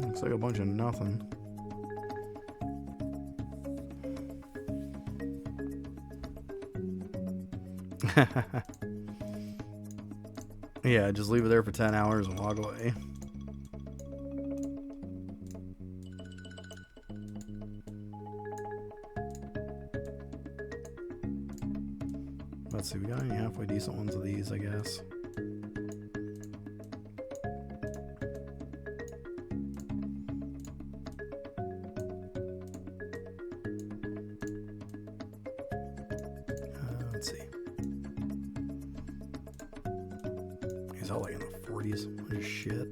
Looks like a bunch of nothing. Yeah, just leave it there for 10 hours and walk away. Let's see, we got any halfway decent ones of these, I guess. Let's see. He's all like in the 40s. What is shit?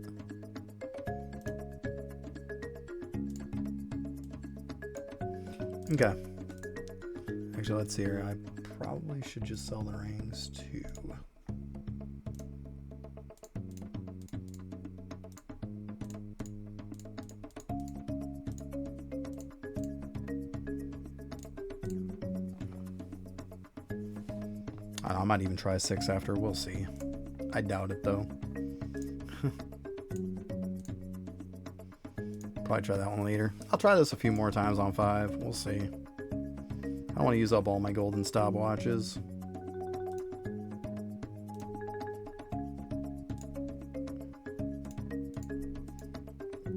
Okay. Actually, let's see here. I probably should just sell the rings too. I might even try 6 after. We'll see. I doubt it though. Probably try that one later. I'll try this a few more times on 5. We'll see. I don't want to use up all my golden stopwatches.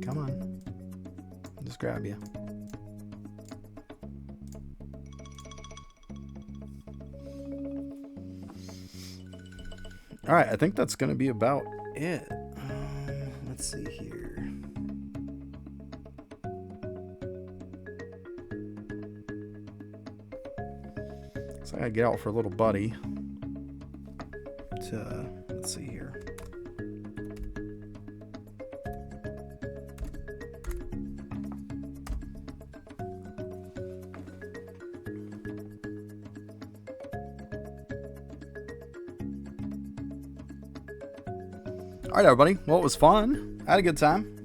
Come on. I'll just grab you. All right, I think that's going to be about it. Let's see here. So I gotta get out for a little buddy. Let's see here. All right, everybody. Well, it was fun. I had a good time.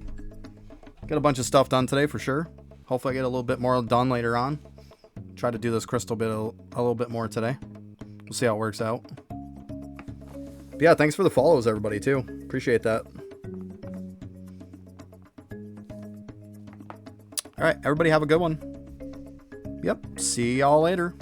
Got a bunch of stuff done today for sure. Hopefully I get a little bit more done later on. Try to do this crystal bit a little bit more today. We'll see how it works out. But yeah, thanks for the follows, everybody, too. Appreciate that. All right, everybody have a good one. Yep, see y'all later.